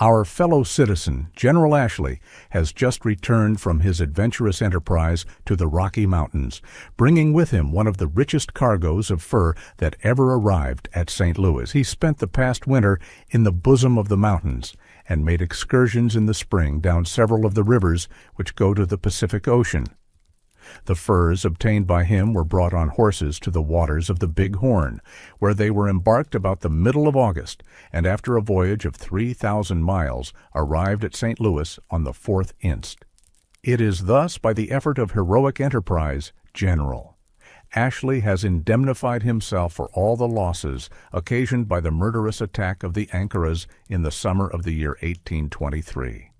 Our fellow citizen, General Ashley, has just returned from his adventurous enterprise to the Rocky Mountains, bringing with him one of the richest cargoes of fur that ever arrived at St. Louis. He spent the past winter in the bosom of the mountains and made excursions in the spring down several of the rivers which go to the Pacific Ocean. The furs obtained by him were brought on horses to the waters of the Bighorn, where they were embarked about the middle of August, and after a voyage of 3,000 miles, arrived at St. Louis on the 4th inst. It is thus by the effort of heroic enterprise, General. Ashley has indemnified himself for all the losses occasioned by the murderous attack of the Ankaras in the summer of the year 1823.